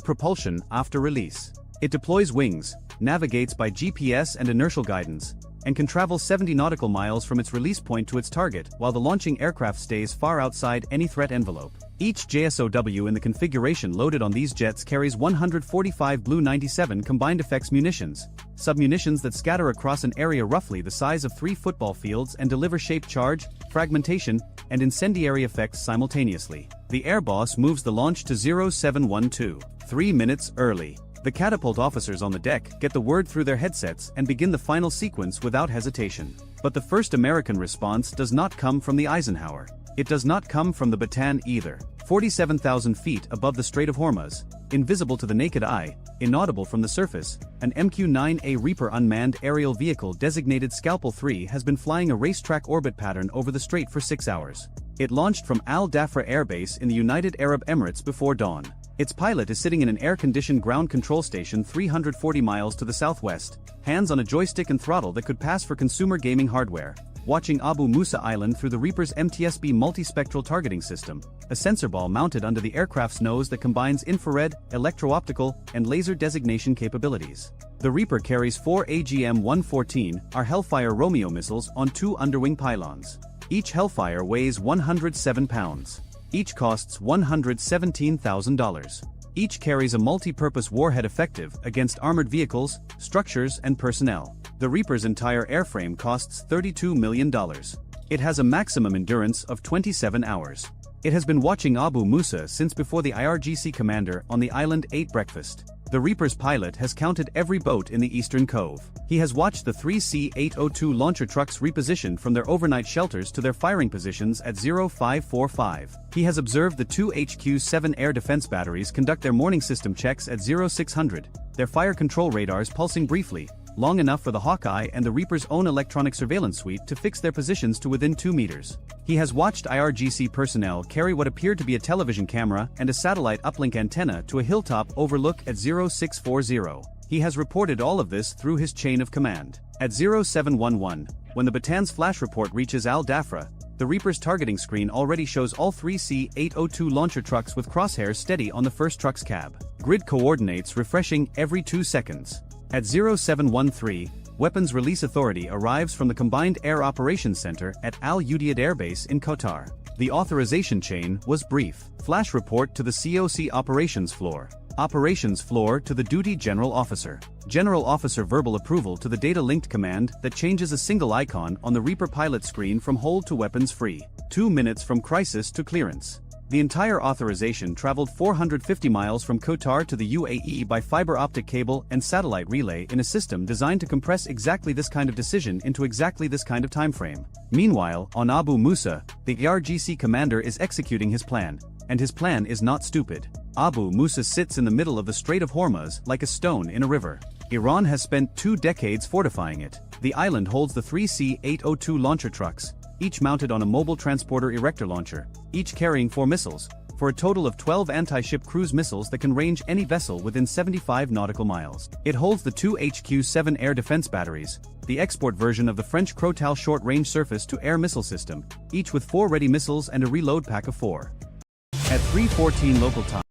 [SPEAKER 1] propulsion after release. It deploys wings, navigates by GPS and inertial guidance, and can travel 70 nautical miles from its release point to its target while the launching aircraft stays far outside any threat envelope. Each JSOW in the configuration loaded on these jets carries 145 Blue 97 combined effects munitions, submunitions that scatter across an area roughly the size of 3 football fields and deliver shape charge, fragmentation, and incendiary effects simultaneously. The Air Boss moves the launch to 0712, 3 minutes early. The catapult officers on the deck get the word through their headsets and begin the final sequence without hesitation. But the first American response does not come from the Eisenhower. It does not come from the Bataan either. 47,000 feet above the Strait of Hormuz, invisible to the naked eye, inaudible from the surface, an MQ-9A Reaper unmanned aerial vehicle designated Scalpel 3 has been flying a racetrack orbit pattern over the strait for 6 hours. It launched from Al Dhafra Air Base in the United Arab Emirates before dawn. Its pilot is sitting in an air-conditioned ground control station 340 miles to the southwest, hands on a joystick and throttle that could pass for consumer gaming hardware, watching Abu Musa Island through the Reaper's MTSB multispectral targeting system, a sensor ball mounted under the aircraft's nose that combines infrared, electro-optical, and laser designation capabilities. The Reaper carries 4 AGM-114, our Hellfire Romeo missiles on 2 underwing pylons. Each Hellfire weighs 107 pounds. Each costs $117,000. Each carries a multi-purpose warhead effective against armored vehicles, structures, and personnel. The Reaper's entire airframe costs $32 million. It has a maximum endurance of 27 hours. It has been watching Abu Musa since before the IRGC commander on the island ate breakfast. The Reaper's pilot has counted every boat in the Eastern Cove. He has watched the 3 C-802 launcher trucks repositioned from their overnight shelters to their firing positions at 0545. He has observed the 2 HQ-7 air defense batteries conduct their morning system checks at 0600, their fire control radars pulsing briefly, long enough for the Hawkeye and the Reaper's own electronic surveillance suite to fix their positions to within 2 meters. He has watched IRGC personnel carry what appeared to be a television camera and a satellite uplink antenna to a hilltop overlook at 0640. He has reported all of this through his chain of command. At 0711, when the Bataan's flash report reaches Al Dhafra, the Reaper's targeting screen already shows all 3 C-802 launcher trucks with crosshairs steady on the first truck's cab. Grid coordinates refreshing every 2 seconds. At 0713, Weapons Release Authority arrives from the Combined Air Operations Center at Al Udeid Air Base in Qatar. The authorization chain was brief. Flash report to the COC operations floor. Operations floor to the duty general officer. General officer verbal approval to the data-linked command that changes a single icon on the Reaper pilot screen from hold to weapons free. 2 minutes from crisis to clearance. The entire authorization traveled 450 miles from Qatar to the UAE by fiber optic cable and satellite relay in a system designed to compress exactly this kind of decision into exactly this kind of time frame. Meanwhile, on Abu Musa, the ARGC commander is executing his plan, and his plan is not stupid. Abu Musa sits in the middle of the Strait of Hormuz like a stone in a river. Iran has spent 2 decades fortifying it. The island holds the 3 C-802 launcher trucks, each mounted on a mobile transporter erector launcher, each carrying 4 missiles, for a total of 12 anti-ship cruise missiles that can range any vessel within 75 nautical miles. It holds the 2 HQ-7 air defense batteries, the export version of the French Crotal short-range surface-to-air missile system, each with 4 ready missiles and a reload pack of 4. At 3:14 local time,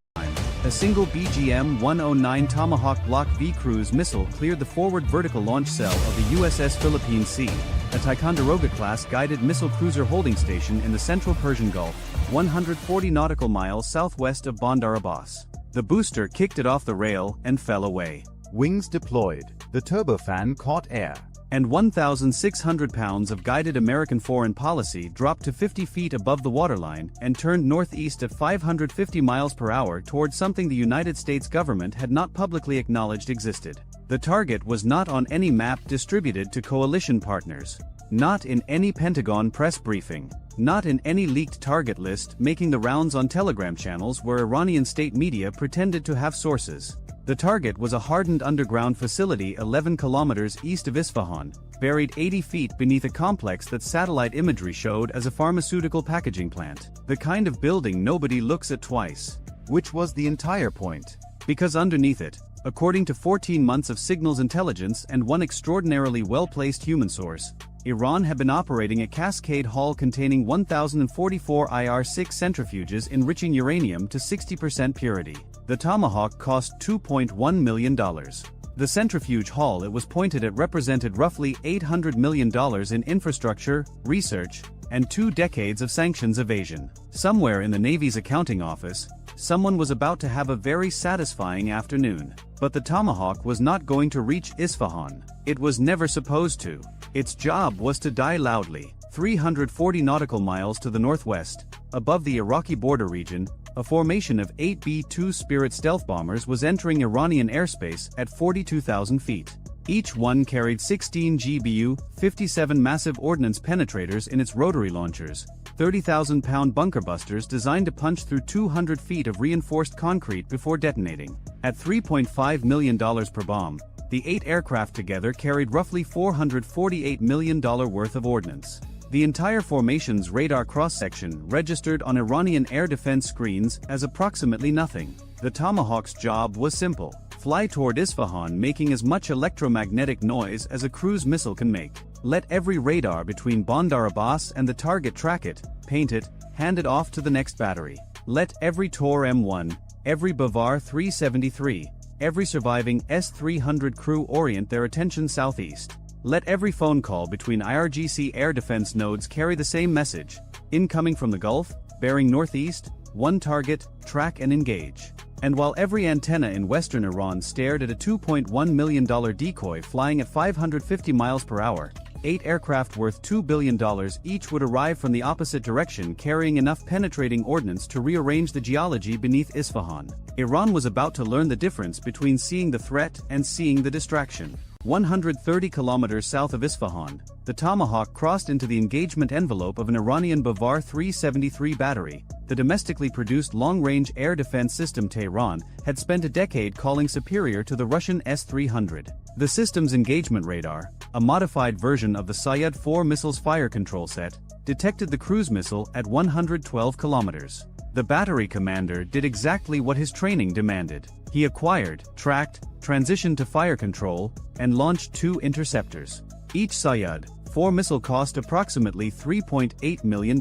[SPEAKER 1] a single BGM-109 Tomahawk Block V cruise missile cleared the forward vertical launch cell of the USS Philippine Sea, a Ticonderoga-class guided missile cruiser holding station in the central Persian Gulf, 140 nautical miles southwest of Bandar Abbas. The booster kicked it off the rail and fell away.
[SPEAKER 2] Wings deployed. The turbofan caught air.
[SPEAKER 1] And 1,600 pounds of guided American foreign policy dropped to 50 feet above the waterline and turned northeast at 550 miles per hour toward something the United States government had not publicly acknowledged existed. The target was not on any map distributed to coalition partners. Not in any Pentagon press briefing. Not in any leaked target list making the rounds on Telegram channels where Iranian state media pretended to have sources. The target was a hardened underground facility 11 kilometers east of Isfahan, buried 80 feet beneath a complex that satellite imagery showed as a pharmaceutical packaging plant. The kind of building nobody looks at twice.
[SPEAKER 2] Which was the entire point.
[SPEAKER 1] Because underneath it, According to 14 months of signals intelligence and one extraordinarily well-placed human source, Iran had been operating a Cascade Hall containing 1,044 IR-6 centrifuges enriching uranium to 60% purity. The Tomahawk cost $2.1 million. The centrifuge hall it was pointed at represented roughly $800 million in infrastructure, research, and 2 decades of sanctions evasion. Somewhere in the Navy's accounting office, someone was about to have a very satisfying afternoon. But the Tomahawk was not going to reach Isfahan. It was never supposed to. Its job was to die loudly. 340 nautical miles to the northwest, above the Iraqi border region, a formation of 8 B-2 Spirit stealth bombers was entering Iranian airspace at 42,000 feet. Each one carried 16 GBU, 57 massive ordnance penetrators in its rotary launchers, 30,000-pound bunker busters designed to punch through 200 feet of reinforced concrete before detonating. At $3.5 million per bomb, the 8 aircraft together carried roughly $448 million worth of ordnance. The entire formation's radar cross-section registered on Iranian air defense screens as approximately nothing. The Tomahawk's job was simple: fly toward Isfahan making as much electromagnetic noise as a cruise missile can make. Let every radar between Bandar Abbas and the target track it, paint it, hand it off to the next battery. Let every Tor M1, every Bavar 373, every surviving S-300 crew orient their attention southeast. Let every phone call between IRGC air defense nodes carry the same message: incoming from the Gulf, bearing northeast, one target, track and engage. And while every antenna in western Iran stared at a $2.1 million decoy flying at 550 miles per hour, 8 aircraft worth $2 billion each would arrive from the opposite direction carrying enough penetrating ordnance to rearrange the geology beneath Isfahan. Iran was about to learn the difference between seeing the threat and seeing the distraction. 130 kilometers south of Isfahan, the Tomahawk crossed into the engagement envelope of an Iranian Bavar 373 battery. The domestically produced long-range air defense system Tehran had spent a decade calling superior to the Russian S-300. The system's engagement radar, a modified version of the Sayyad-4 missile's fire control set, detected the cruise missile at 112 kilometers. The battery commander did exactly what his training demanded. He acquired, tracked, transitioned to fire control, and launched 2 interceptors. Each Sayyad-4 missile cost approximately $3.8 million.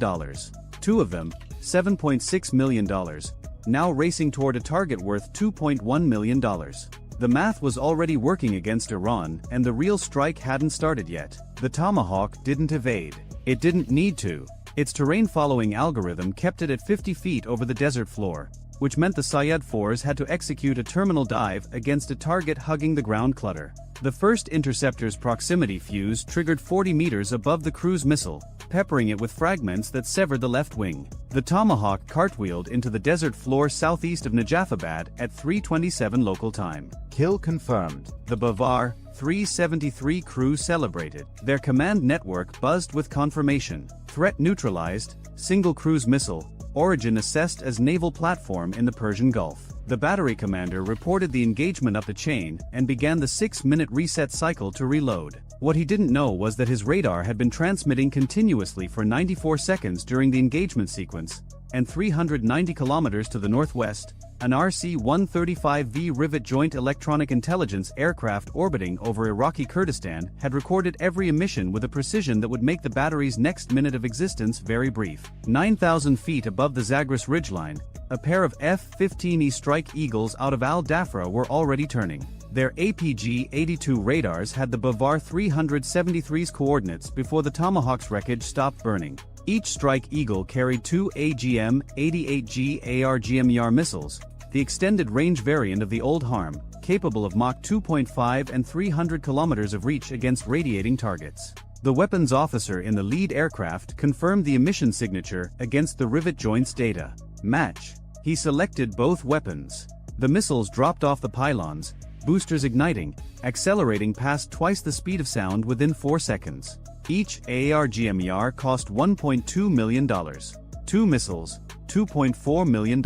[SPEAKER 1] 2 of them, $7.6 million, now racing toward a target worth $2.1 million. The math was already working against Iran, and the real strike hadn't started yet. The Tomahawk didn't evade. It didn't need to. Its terrain-following algorithm kept it at 50 feet over the desert floor, which meant the Sayyad-4s had to execute a terminal dive against a target hugging the ground clutter. The first interceptor's proximity fuse triggered 40 meters above the cruise missile, peppering it with fragments that severed the left wing. The Tomahawk cartwheeled into the desert floor southeast of Najafabad at 3:27 local time.
[SPEAKER 2] Kill confirmed.
[SPEAKER 1] The Bavar 373 crew celebrated. Their command network buzzed with confirmation. Threat neutralized, single cruise missile, origin assessed as naval platform in the Persian Gulf. The battery commander reported the engagement up the chain and began the 6-minute reset cycle to reload. What he didn't know was that his radar had been transmitting continuously for 94 seconds during the engagement sequence, and 390 kilometers to the northwest, an RC-135V Rivet Joint Electronic Intelligence aircraft orbiting over Iraqi Kurdistan had recorded every emission with a precision that would make the battery's next minute of existence very brief. 9,000 feet above the Zagros ridgeline, a pair of F-15E Strike Eagles out of Al Dafra were already turning. Their APG-82 radars had the Bavar 373's coordinates before the Tomahawk's wreckage stopped burning. Each Strike Eagle carried 2 AGM-88G ARGMER missiles, the extended range variant of the old HARM, capable of Mach 2.5 and 300 kilometers of reach against radiating targets. The weapons officer in the lead aircraft confirmed the emission signature against the rivet joint's data. Match. He selected both weapons. The missiles dropped off the pylons, boosters igniting, accelerating past twice the speed of sound within 4 seconds. Each ARGMER cost $1.2 million. 2 missiles, $2.4 million.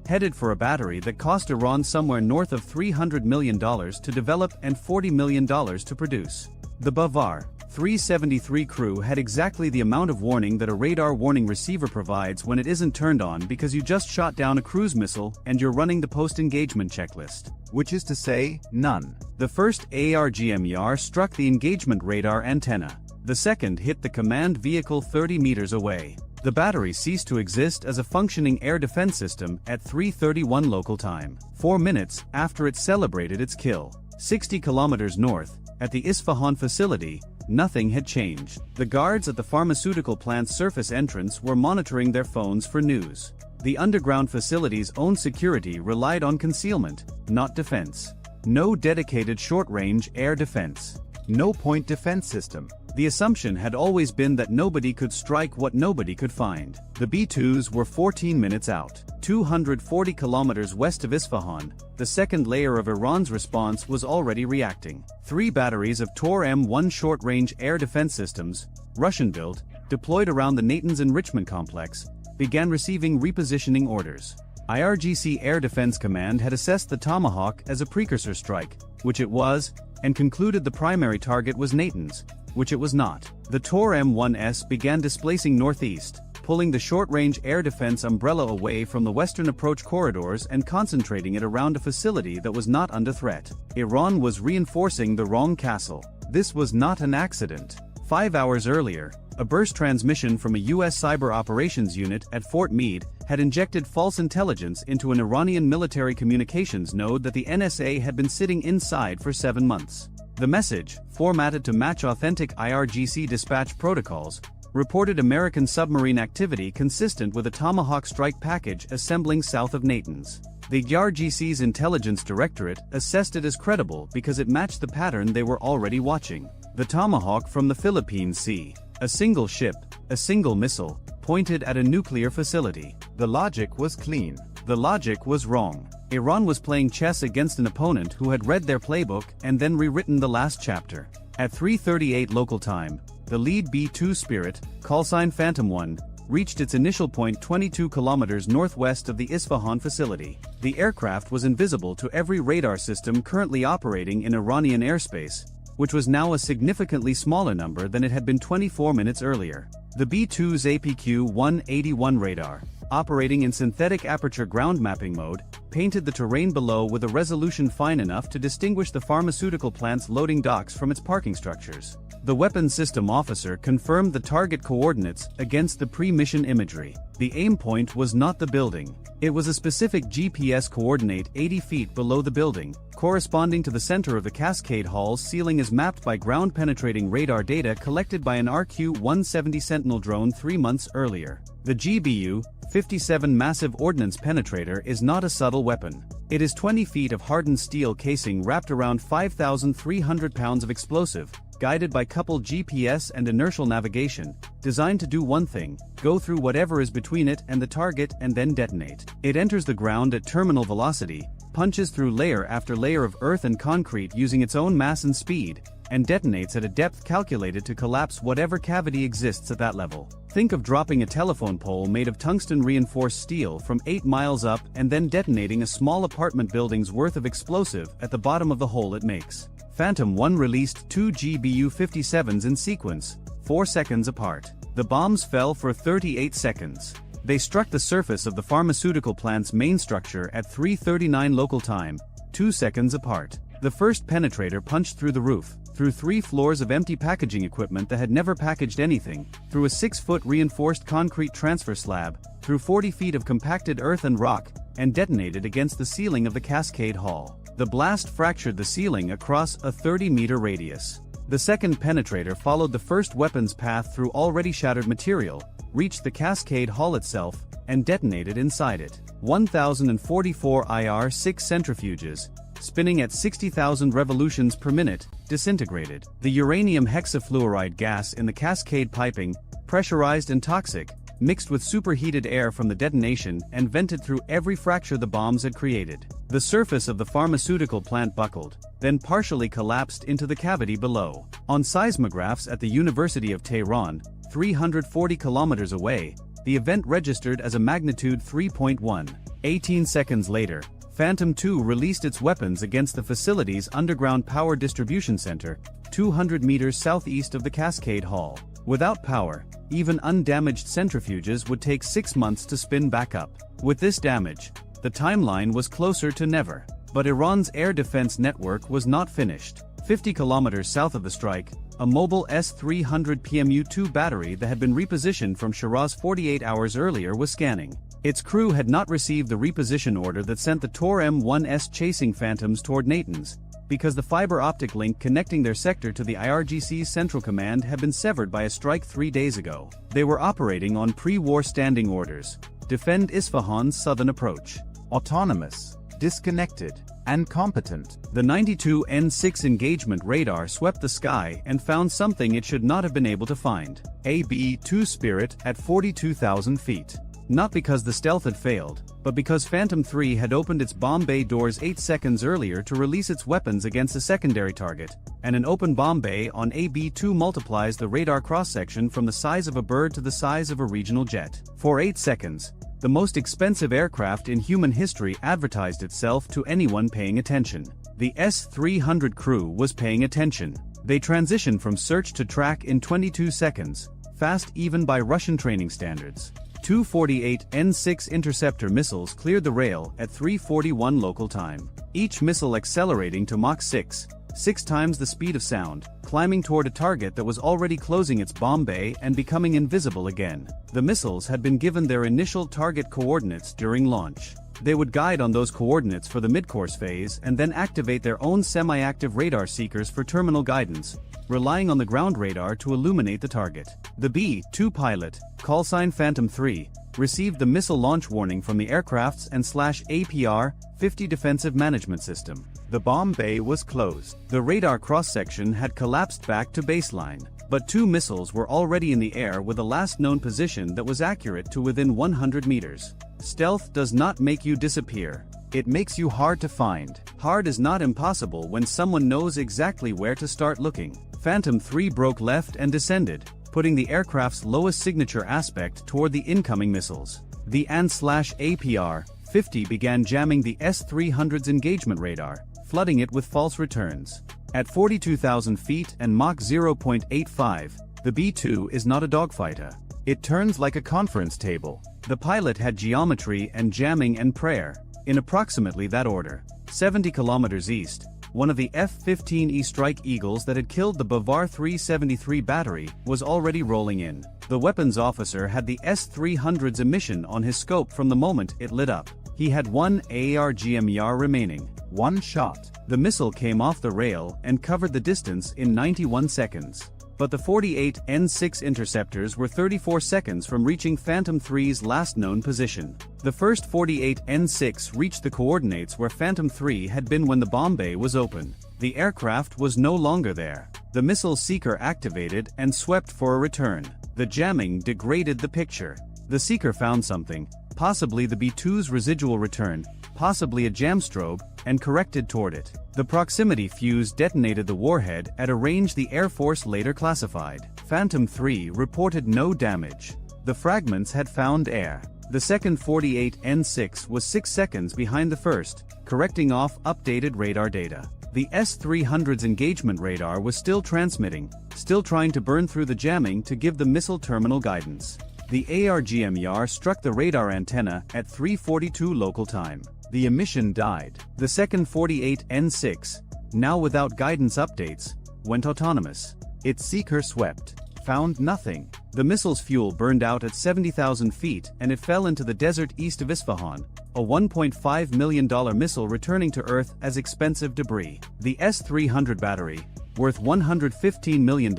[SPEAKER 1] Headed for a battery that cost Iran somewhere north of $300 million to develop and $40 million to produce. The Bavar 373 crew had exactly the amount of warning that a radar warning receiver provides when it isn't turned on because you just shot down a cruise missile and you're running the post-engagement checklist.
[SPEAKER 2] Which is to say, none.
[SPEAKER 1] The first ARGMER struck the engagement radar antenna. The second hit the command vehicle 30 meters away. The battery ceased to exist as a functioning air defense system at 3:31 local time, 4 minutes after it celebrated its kill. 60 kilometers north, at the Isfahan facility, nothing had changed. The guards at the pharmaceutical plant's surface entrance were monitoring their phones for news. The underground facility's own security relied on concealment, not defense. No dedicated short-range air defense.
[SPEAKER 2] No point defense system.
[SPEAKER 1] The assumption had always been that nobody could strike what nobody could find. The B-2s were 14 minutes out. 240 kilometers west of Isfahan, the second layer of Iran's response was already reacting. 3 batteries of Tor M1 short-range air defense systems, Russian-built, deployed around the Natanz enrichment complex, began receiving repositioning orders. IRGC Air Defense Command had assessed the Tomahawk as a precursor strike, which it was, and concluded the primary target was Natanz, which it was not. The Tor M1S began displacing northeast, pulling the short-range air defense umbrella away from the western approach corridors and concentrating it around a facility that was not under threat. Iran was reinforcing the wrong castle. This was not an accident. 5 hours earlier, a burst transmission from a U.S. cyber operations unit at Fort Meade had injected false intelligence into an Iranian military communications node that the NSA had been sitting inside for 7 months. The message, formatted to match authentic IRGC dispatch protocols, reported American submarine activity consistent with a Tomahawk strike package assembling south of Natanz. The IRGC's intelligence directorate assessed it as credible because it matched the pattern they were already watching. The Tomahawk from the Philippine Sea. A single ship, a single missile, pointed at a nuclear facility.
[SPEAKER 2] The logic was clean.
[SPEAKER 1] The logic was wrong. Iran was playing chess against an opponent who had read their playbook and then rewritten the last chapter. At 3:38 local time, the lead B-2 Spirit, callsign Phantom 1, reached its initial point 22 kilometers northwest of the Isfahan facility. The aircraft was invisible to every radar system currently operating in Iranian airspace, which was now a significantly smaller number than it had been 24 minutes earlier. The B-2's APQ-181 radar, operating in synthetic aperture ground mapping mode, painted the terrain below with a resolution fine enough to distinguish the pharmaceutical plant's loading docks from its parking structures. The weapons system officer confirmed the target coordinates against the pre-mission imagery. The aim point was not the building. It was a specific GPS coordinate 80 feet below the building, corresponding to the center of the Cascade Hall's ceiling as mapped by ground-penetrating radar data collected by an RQ-170 Sentinel drone 3 months earlier. The GBU-57 massive ordnance penetrator is not a subtle weapon. It is 20 feet of hardened steel casing wrapped around 5,300 pounds of explosive, guided by coupled GPS and inertial navigation, designed to do one thing: go through whatever is between it and the target and then detonate. It enters the ground at terminal velocity, punches through layer after layer of earth and concrete using its own mass and speed, and detonates at a depth calculated to collapse whatever cavity exists at that level. Think of dropping a telephone pole made of tungsten-reinforced steel from 8 miles up and then detonating a small apartment building's worth of explosive at the bottom of the hole it makes. Phantom 1 released 2 GBU-57s in sequence, 4 seconds apart. The bombs fell for 38 seconds. They struck the surface of the pharmaceutical plant's main structure at 3:39 local time, 2 seconds apart. The first penetrator punched through the roof, through 3 floors of empty packaging equipment that had never packaged anything, through a 6-foot reinforced concrete transfer slab, through 40 feet of compacted earth and rock, and detonated against the ceiling of the Cascade Hall. The blast fractured the ceiling across a 30-meter radius. The second penetrator followed the first weapon's path through already shattered material, reached the Cascade Hall itself, and detonated inside it. 1,044 IR-6 centrifuges, spinning at 60,000 revolutions per minute, disintegrated. The uranium hexafluoride gas in the Cascade piping, pressurized and toxic, mixed with superheated air from the detonation and vented through every fracture the bombs had created. The surface of the pharmaceutical plant buckled, then partially collapsed into the cavity below. On seismographs at the University of Tehran, 340 kilometers away, the event registered as a magnitude 3.1. 18 seconds later, Phantom 2 released its weapons against the facility's underground power distribution center, 200 meters southeast of the Cascade Hall. Without power, even undamaged centrifuges would take 6 months to spin back up. With this damage, the timeline was closer to never. But Iran's air defense network was not finished. 50 kilometers south of the strike, a mobile S-300 PMU-2 battery that had been repositioned from Shiraz 48 hours earlier was scanning. Its crew had not received the reposition order that sent the Tor M1S chasing Phantoms toward Natanz, because the fiber optic link connecting their sector to the IRGC's central command had been severed by a strike 3 days ago. They were operating on pre-war standing orders. Defend Isfahan's southern approach.
[SPEAKER 2] Autonomous, disconnected, and competent.
[SPEAKER 1] The 92 N6 engagement radar swept the sky and found something it should not have been able to find. A B-2 Spirit at 42,000 feet. Not because the stealth had failed, but because Phantom 3 had opened its bomb bay doors 8 seconds earlier to release its weapons against a secondary target, and an open bomb bay on AB-2 multiplies the radar cross-section from the size of a bird to the size of a regional jet. For 8 seconds, the most expensive aircraft in human history advertised itself to anyone paying attention. The S-300 crew was paying attention. They transitioned from search to track in 22 seconds, fast even by Russian training standards. 248 N6 interceptor missiles cleared the rail at 3:41 local time. Each missile accelerating to Mach 6, 6 times the speed of sound, climbing toward a target that was already closing its bomb bay and becoming invisible again. The missiles had been given their initial target coordinates during launch. They would guide on those coordinates for the mid-course phase and then activate their own semi-active radar seekers for terminal guidance, relying on the ground radar to illuminate the target. The B-2 pilot, callsign Phantom 3, received the missile launch warning from the aircraft's and APR-50 defensive management system.
[SPEAKER 2] The bomb bay was closed.
[SPEAKER 1] The radar cross-section had collapsed back to baseline, but 2 missiles were already in the air with a last known position that was accurate to within 100 meters. Stealth does not make you disappear.
[SPEAKER 2] It makes you hard to find.
[SPEAKER 1] Hard is not impossible when someone knows exactly where to start looking. Phantom 3 broke left and descended, putting the aircraft's lowest signature aspect toward the incoming missiles. The APR-50 began jamming the S-300's engagement radar, flooding it with false returns. At 42,000 feet and Mach 0.85, the B-2 is not a dogfighter.
[SPEAKER 2] It turns like a conference table.
[SPEAKER 1] The pilot had geometry and jamming and prayer, in approximately that order. 70 kilometers east, one of the F-15E Strike Eagles that had killed the Bavar 373 battery was already rolling in. The weapons officer had the S-300's emission on his scope from the moment it lit up. He had 1 ARGMER remaining.
[SPEAKER 2] 1 shot.
[SPEAKER 1] The missile came off the rail and covered the distance in 91 seconds. But the 48 N6 interceptors were 34 seconds from reaching Phantom 3's last known position. The first 48 N6 reached the coordinates where Phantom 3 had been when the bomb bay was open. The aircraft was no longer there. The missile seeker activated and swept for a return. The jamming degraded the picture. The seeker found something, possibly the B-2's residual return, possibly a jam strobe, and corrected toward it. The proximity fuse detonated the warhead at a range the Air Force later classified. Phantom 3 reported no damage. The fragments had found air. The second 48 N6 was 6 seconds behind the first, correcting off updated radar data. The S-300's engagement radar was still transmitting, still trying to burn through the jamming to give the missile terminal guidance. The ARGMER struck the radar antenna at 3:42 local time.
[SPEAKER 2] The emission died.
[SPEAKER 1] The second 48 N6, now without guidance updates, went autonomous.
[SPEAKER 2] Its seeker swept, found nothing.
[SPEAKER 1] The missile's fuel burned out at 70,000 feet and it fell into the desert east of Isfahan, a $1.5 million missile returning to Earth as expensive debris. The S-300 battery, worth $115 million,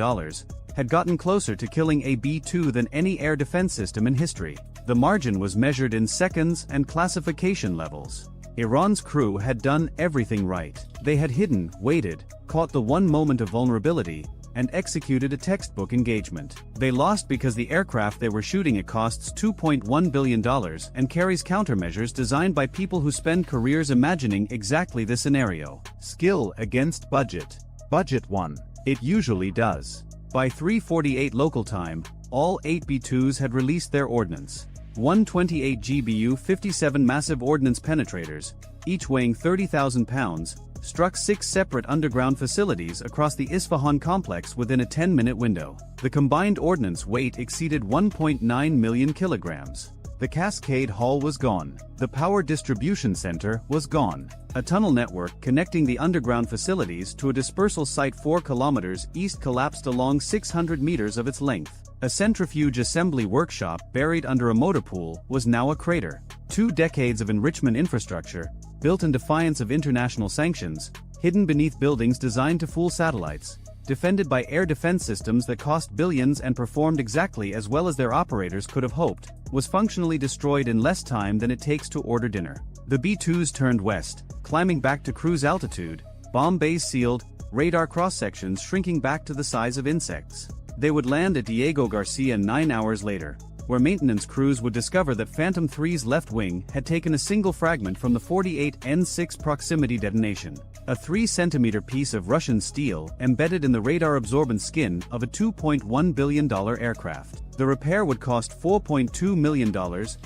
[SPEAKER 1] had gotten closer to killing a B-2 than any air defense system in history. The margin was measured in seconds and classification levels. Iran's crew had done everything right. They had hidden, waited, caught the one moment of vulnerability, and executed a textbook engagement. They lost because the aircraft they were shooting at costs $2.1 billion and carries countermeasures designed by people who spend careers imagining exactly this scenario.
[SPEAKER 2] Skill against budget. Budget won. It usually does.
[SPEAKER 1] By 3:48 local time, all 8 B-2s had released their ordnance. 128 GBU 57 massive ordnance penetrators, each weighing 30,000 pounds,
[SPEAKER 2] struck 6 separate underground facilities across the Isfahan complex within a 10-minute window. The combined ordnance weight exceeded 1.9 million kilograms. The Cascade Hall was gone. The power distribution center was gone. A tunnel network connecting the underground facilities to a dispersal site 4 kilometers east collapsed along 600 meters of its length. A centrifuge assembly workshop buried under a motor pool was now a crater. 2 decades of enrichment infrastructure, built in defiance of international sanctions, hidden beneath buildings designed to fool satellites, defended by air defense systems that cost billions and performed exactly as well as their operators could have hoped, was functionally destroyed in less time than it takes to order dinner. The B-2s turned west, climbing back to cruise altitude, bomb bays sealed, radar cross-sections shrinking back to the size of insects. They would land at Diego Garcia 9 hours later, where maintenance crews would discover that Phantom 3's left wing had taken a single fragment from the 48 N6 proximity detonation, a 3-centimeter piece of Russian steel embedded in the radar-absorbent skin of a $2.1 billion aircraft. The repair would cost $4.2 million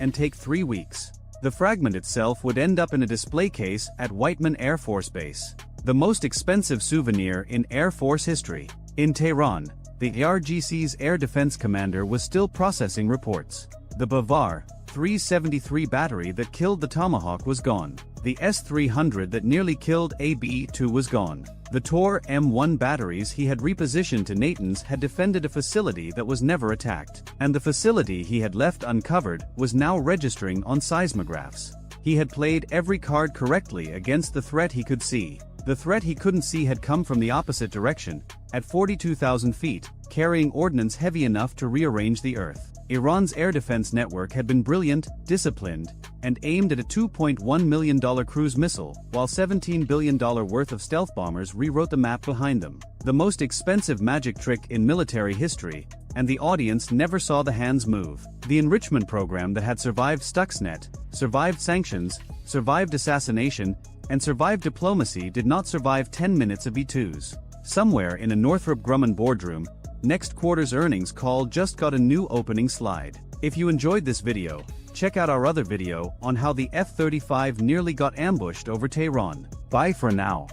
[SPEAKER 2] and take 3 weeks. The fragment itself would end up in a display case at Whiteman Air Force Base, the most expensive souvenir in Air Force history. In Tehran, the ARGC's air defense commander was still processing reports. The Bavar 373 battery that killed the Tomahawk was gone. The S-300 that nearly killed ABE-2 was gone. The Tor M1 batteries he had repositioned to Natanz had defended a facility that was never attacked, and the facility he had left uncovered was now registering on seismographs. He had played every card correctly against the threat he could see. The threat he couldn't see had come from the opposite direction, at 42,000 feet, carrying ordnance heavy enough to rearrange the Earth. Iran's air defense network had been brilliant, disciplined, and aimed at a $2.1 million cruise missile, while $17 billion worth of stealth bombers rewrote the map behind them. The most expensive magic trick in military history, and the audience never saw the hands move. The enrichment program that had survived Stuxnet, survived sanctions, survived assassination, and survived diplomacy did not survive 10 minutes of B-2s. Somewhere in a Northrop Grumman boardroom, next quarter's earnings call just got a new opening slide. If you enjoyed this video, check out our other video on how the F-35 nearly got ambushed over Tehran. Bye for now.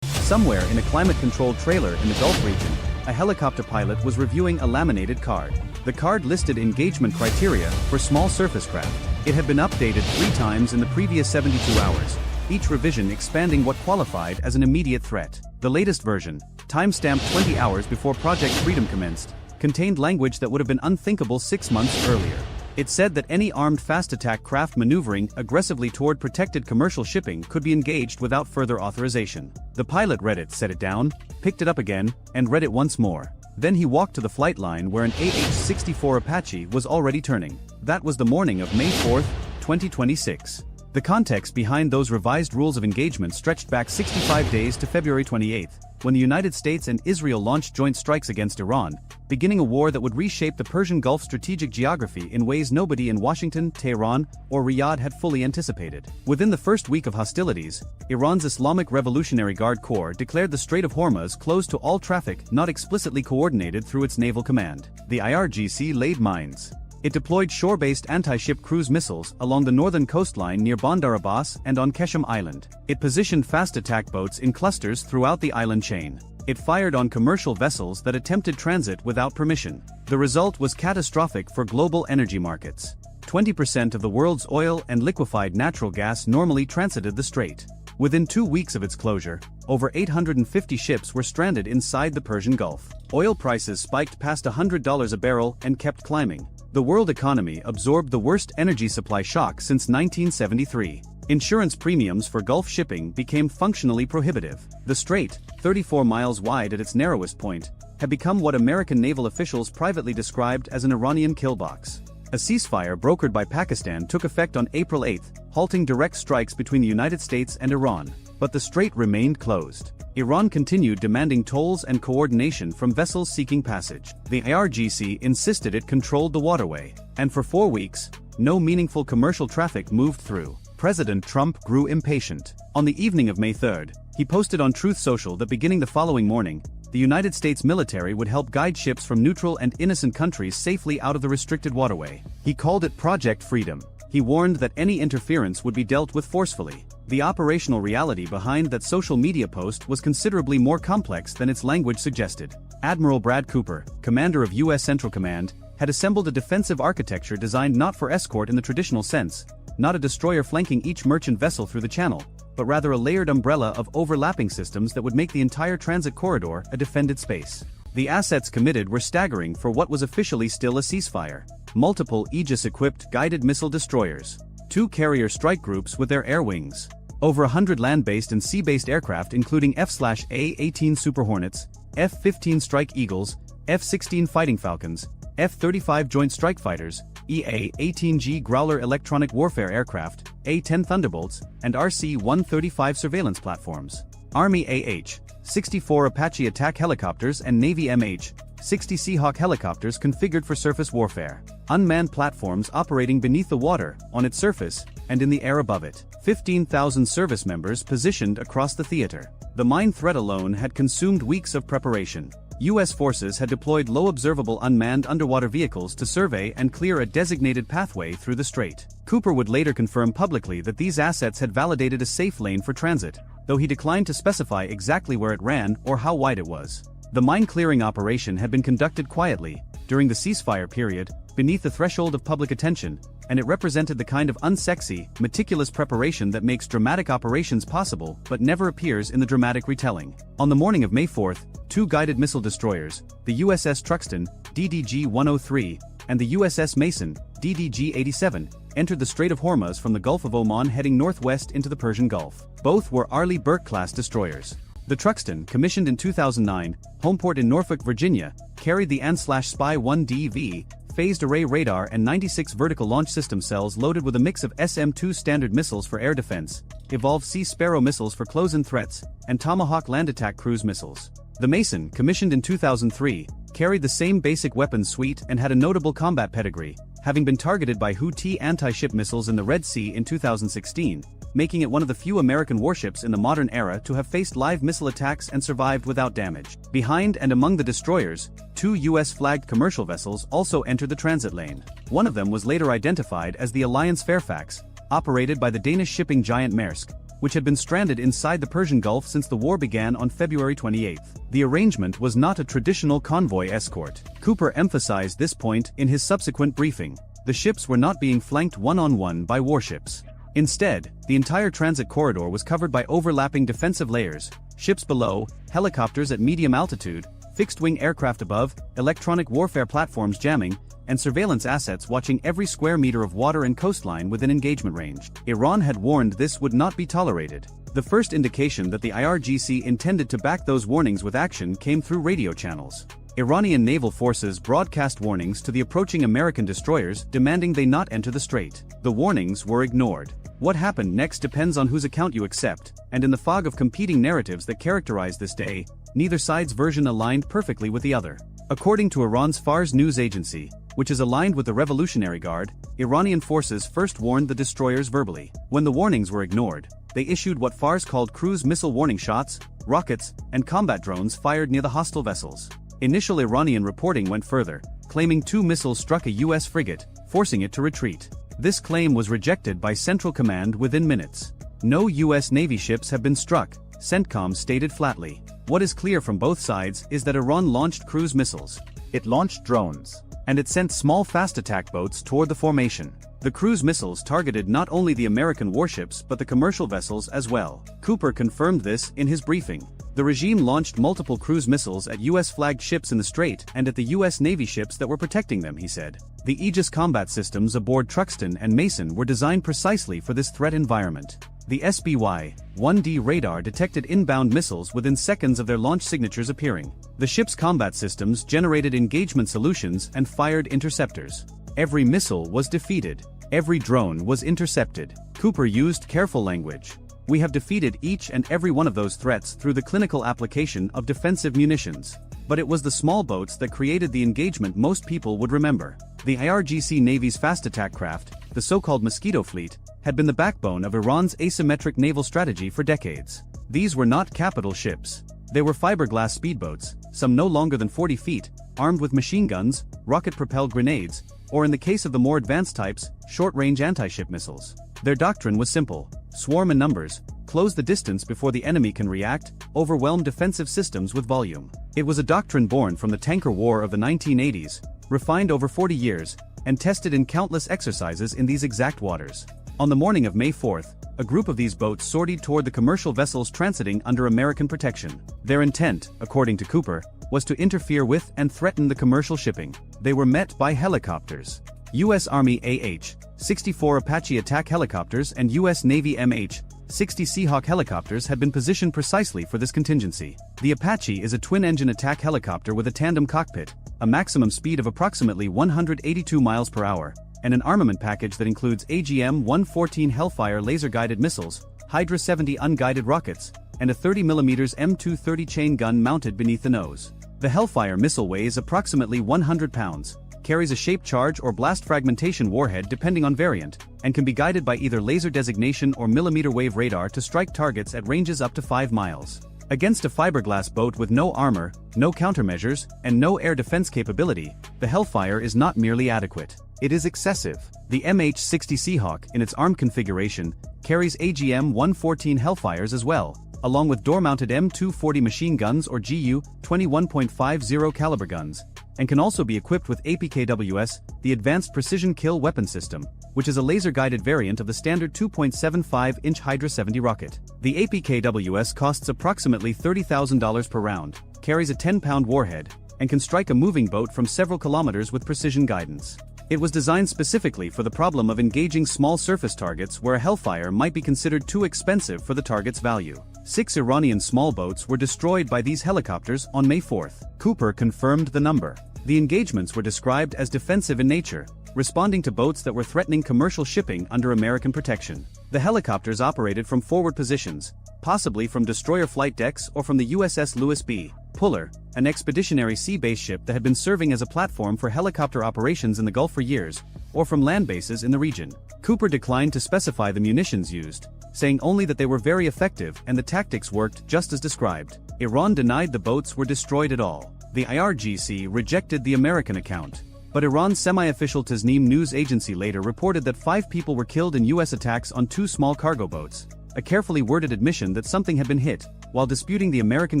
[SPEAKER 2] Somewhere in a climate-controlled trailer in the Gulf region, a helicopter pilot was reviewing a laminated card. The card listed engagement criteria for small surface craft. It had been updated 3 times in the previous 72 hours, each revision expanding what qualified as an immediate threat. The latest version, time-stamped 20 hours before Project Freedom commenced, contained language that would have been unthinkable 6 months earlier. It said that any armed fast-attack craft maneuvering aggressively toward protected commercial shipping could be engaged without further authorization. The pilot read it, set it down, picked it up again, and read it once more. Then he walked to the flight line where an AH-64 Apache was already turning. That was the morning of May 4, 2026. The context behind those revised rules of engagement stretched back 65 days to February 28, when the United States and Israel launched joint strikes against Iran, beginning a war that would reshape the Persian Gulf strategic geography in ways nobody in Washington, Tehran, or Riyadh had fully anticipated. Within the first week of hostilities, Iran's Islamic Revolutionary Guard Corps declared the Strait of Hormuz closed to all traffic not explicitly coordinated through its naval command. The IRGC laid mines. It deployed shore-based anti-ship cruise missiles along the northern coastline near Bandar Abbas and on Keshem Island. It positioned fast attack boats in clusters throughout the island chain. It fired on commercial vessels that attempted transit without permission. The result was catastrophic for global energy markets. 20% of the world's oil and liquefied natural gas normally transited the strait. Within 2 weeks of its closure, over 850 ships were stranded inside the Persian Gulf. Oil prices spiked past $100 a barrel and kept climbing. The world economy absorbed the worst energy supply shock since 1973. Insurance premiums for Gulf shipping became functionally prohibitive. The strait, 34 miles wide at its narrowest point, had become what American naval officials privately described as an Iranian killbox. A ceasefire brokered by Pakistan took effect on April 8, halting direct strikes between the United States and Iran, but the strait remained closed. Iran continued demanding tolls and coordination from vessels seeking passage. The IRGC insisted it controlled the waterway, and for 4 weeks, no meaningful commercial traffic moved through. President Trump grew impatient. On the evening of May 3, he posted on Truth Social that beginning the following morning, the United States military would help guide ships from neutral and innocent countries safely out of the restricted waterway. He called it Project Freedom.
[SPEAKER 1] He warned that any interference would be dealt with forcefully. The operational reality behind that social media post was considerably more complex than its language suggested. Admiral Brad Cooper, commander of U.S. Central Command, had assembled a defensive architecture designed not for escort in the traditional sense, not a destroyer flanking each merchant vessel through the channel, but rather a layered umbrella of overlapping systems that would make the entire transit corridor a defended space. The assets committed were staggering for what was officially still a ceasefire. Multiple Aegis-equipped guided missile destroyers, 2 carrier strike groups with their air wings, over 100 land-based and sea-based aircraft including F/A-18 Super Hornets, F-15 Strike Eagles, F-16 Fighting Falcons, F-35 Joint Strike Fighters, EA-18G Growler electronic warfare aircraft, A-10 Thunderbolts, and RC-135 surveillance platforms. Army AH-64 Apache attack helicopters and Navy MH-60 Seahawk helicopters configured for surface warfare. Unmanned platforms operating beneath the water, on its surface, and in the air above it. 15,000 service members positioned across the theater. The mine threat alone had consumed weeks of preparation. U.S. forces had deployed low observable unmanned underwater vehicles to survey and clear a designated pathway through the strait. Cooper would later confirm publicly that these assets had validated a safe lane for transit, though he declined to specify exactly where it ran or how wide it was. The mine-clearing operation had been conducted quietly, during the ceasefire period, beneath the threshold of public attention, and it represented the kind of unsexy, meticulous preparation that makes dramatic operations possible but never appears in the dramatic retelling. On the morning of May 4th, 2 guided missile destroyers, the USS Truxtun, DDG-103, and the USS Mason, DDG-87, entered the Strait of Hormuz from the Gulf of Oman heading northwest into the Persian Gulf. Both were Arleigh Burke-class destroyers. The Truxtun, commissioned in 2009, homeport in Norfolk, Virginia, carried the AN/Spy-1DV, phased array radar and 96 vertical launch system cells loaded with a mix of SM-2 standard missiles for air defense, Evolved Sea Sparrow missiles for close-in threats, and Tomahawk land attack cruise missiles. The Mason, commissioned in 2003, carried the same basic weapons suite and had a notable combat pedigree, having been targeted by Houthi anti-ship missiles in the Red Sea in 2016, making it one of the few American warships in the modern era to have faced live missile attacks and survived without damage. Behind and among the destroyers, 2 U.S.-flagged commercial vessels also entered the transit lane. One of them was later identified as the Alliance Fairfax, operated by the Danish shipping giant Maersk, which had been stranded inside the Persian Gulf since the war began on February 28. The arrangement was not a traditional convoy escort. Cooper emphasized this point in his subsequent briefing. The ships were not being flanked one-on-one by warships. Instead, the entire transit corridor was covered by overlapping defensive layers, ships below, helicopters at medium altitude, fixed-wing aircraft above, electronic warfare platforms jamming, and surveillance assets watching every square meter of water and coastline within engagement range. Iran had warned this would not be tolerated. The first indication that the IRGC intended to back those warnings with action came through radio channels. Iranian naval forces broadcast warnings to the approaching American destroyers demanding they not enter the strait. The warnings were ignored. What happened next depends on whose account you accept, and in the fog of competing narratives that characterize this day, neither side's version aligned perfectly with the other. According to Iran's Fars news agency, which is aligned with the Revolutionary Guard, Iranian forces first warned the destroyers verbally. When the warnings were ignored, they issued what Fars called cruise missile warning shots, rockets, and combat drones fired near the hostile vessels. Initial Iranian reporting went further, claiming 2 missiles struck a U.S. frigate, forcing it to retreat. This claim was rejected by Central Command within minutes. No U.S. Navy ships have been struck, CENTCOM stated flatly. What is clear from both sides is that Iran launched cruise missiles. It launched drones. And it sent small fast attack boats toward the formation. The cruise missiles targeted not only the American warships but the commercial vessels as well. Cooper confirmed this in his briefing. The regime launched multiple cruise missiles at U.S.-flagged ships in the strait and at the U.S. Navy ships that were protecting them, he said. The Aegis combat systems aboard Truxtun and Mason were designed precisely for this threat environment. The SBY-1D radar detected inbound missiles within seconds of their launch signatures appearing. The ship's combat systems generated engagement solutions and fired interceptors. Every missile was defeated. Every drone was intercepted. Cooper used careful language. We have defeated each and every one of those threats through the clinical application of defensive munitions. But it was the small boats that created the engagement most people would remember. The IRGC Navy's fast attack craft, the so-called Mosquito Fleet, had been the backbone of Iran's asymmetric naval strategy for decades. These were not capital ships. They were fiberglass speedboats, some no longer than 40 feet, armed with machine guns, rocket-propelled grenades, or in the case of the more advanced types, short-range anti-ship missiles. Their doctrine was simple: swarm in numbers, close the distance before the enemy can react, overwhelm defensive systems with volume. It was a doctrine born from the tanker war of the 1980s, refined over 40 years, and tested in countless exercises in these exact waters. On the morning of May 4th, a group of these boats sortied toward the commercial vessels transiting under American protection. Their intent, according to Cooper, was to interfere with and threaten the commercial shipping. They were met by helicopters. U.S. Army AH-64 Apache attack helicopters and U.S. Navy MH-60 Seahawk helicopters had been positioned precisely for this contingency. The Apache is a twin-engine attack helicopter with a tandem cockpit, a maximum speed of approximately 182 miles per hour, and an armament package that includes AGM-114 Hellfire laser-guided missiles, Hydra 70 unguided rockets, and a 30mm M230 chain gun mounted beneath the nose. The Hellfire missile weighs approximately 100 pounds, carries a shaped charge or blast fragmentation warhead depending on variant, and can be guided by either laser designation or millimeter wave radar to strike targets at ranges up to 5 miles. Against a fiberglass boat with no armor, no countermeasures, and no air defense capability, the Hellfire is not merely adequate. It is excessive. The MH-60 Seahawk, in its armed configuration, carries AGM-114 Hellfires as well, along with door-mounted M240 machine guns or GU 21.50 caliber guns, and can also be equipped with APKWS, the Advanced Precision Kill Weapon System, which is a laser-guided variant of the standard 2.75-inch Hydra 70 rocket. The APKWS costs approximately $30,000 per round, carries a 10-pound warhead, and can strike a moving boat from several kilometers with precision guidance. It was designed specifically for the problem of engaging small surface targets where a Hellfire might be considered too expensive for the target's value. 6 Iranian small boats were destroyed by these helicopters on May 4th. Cooper confirmed the number. The engagements were described as defensive in nature, responding to boats that were threatening commercial shipping under American protection. The helicopters operated from forward positions, possibly from destroyer flight decks or from the USS Lewis B. Puller, an expeditionary sea-based ship that had been serving as a platform for helicopter operations in the Gulf for years, or from land bases in the region. Cooper declined to specify the munitions used, saying only that they were very effective and the tactics worked just as described. Iran denied the boats were destroyed at all. The IRGC rejected the American account. But Iran's semi-official Tasnim news agency later reported that 5 people were killed in U.S. attacks on 2 small cargo boats, a carefully worded admission that something had been hit, while disputing the American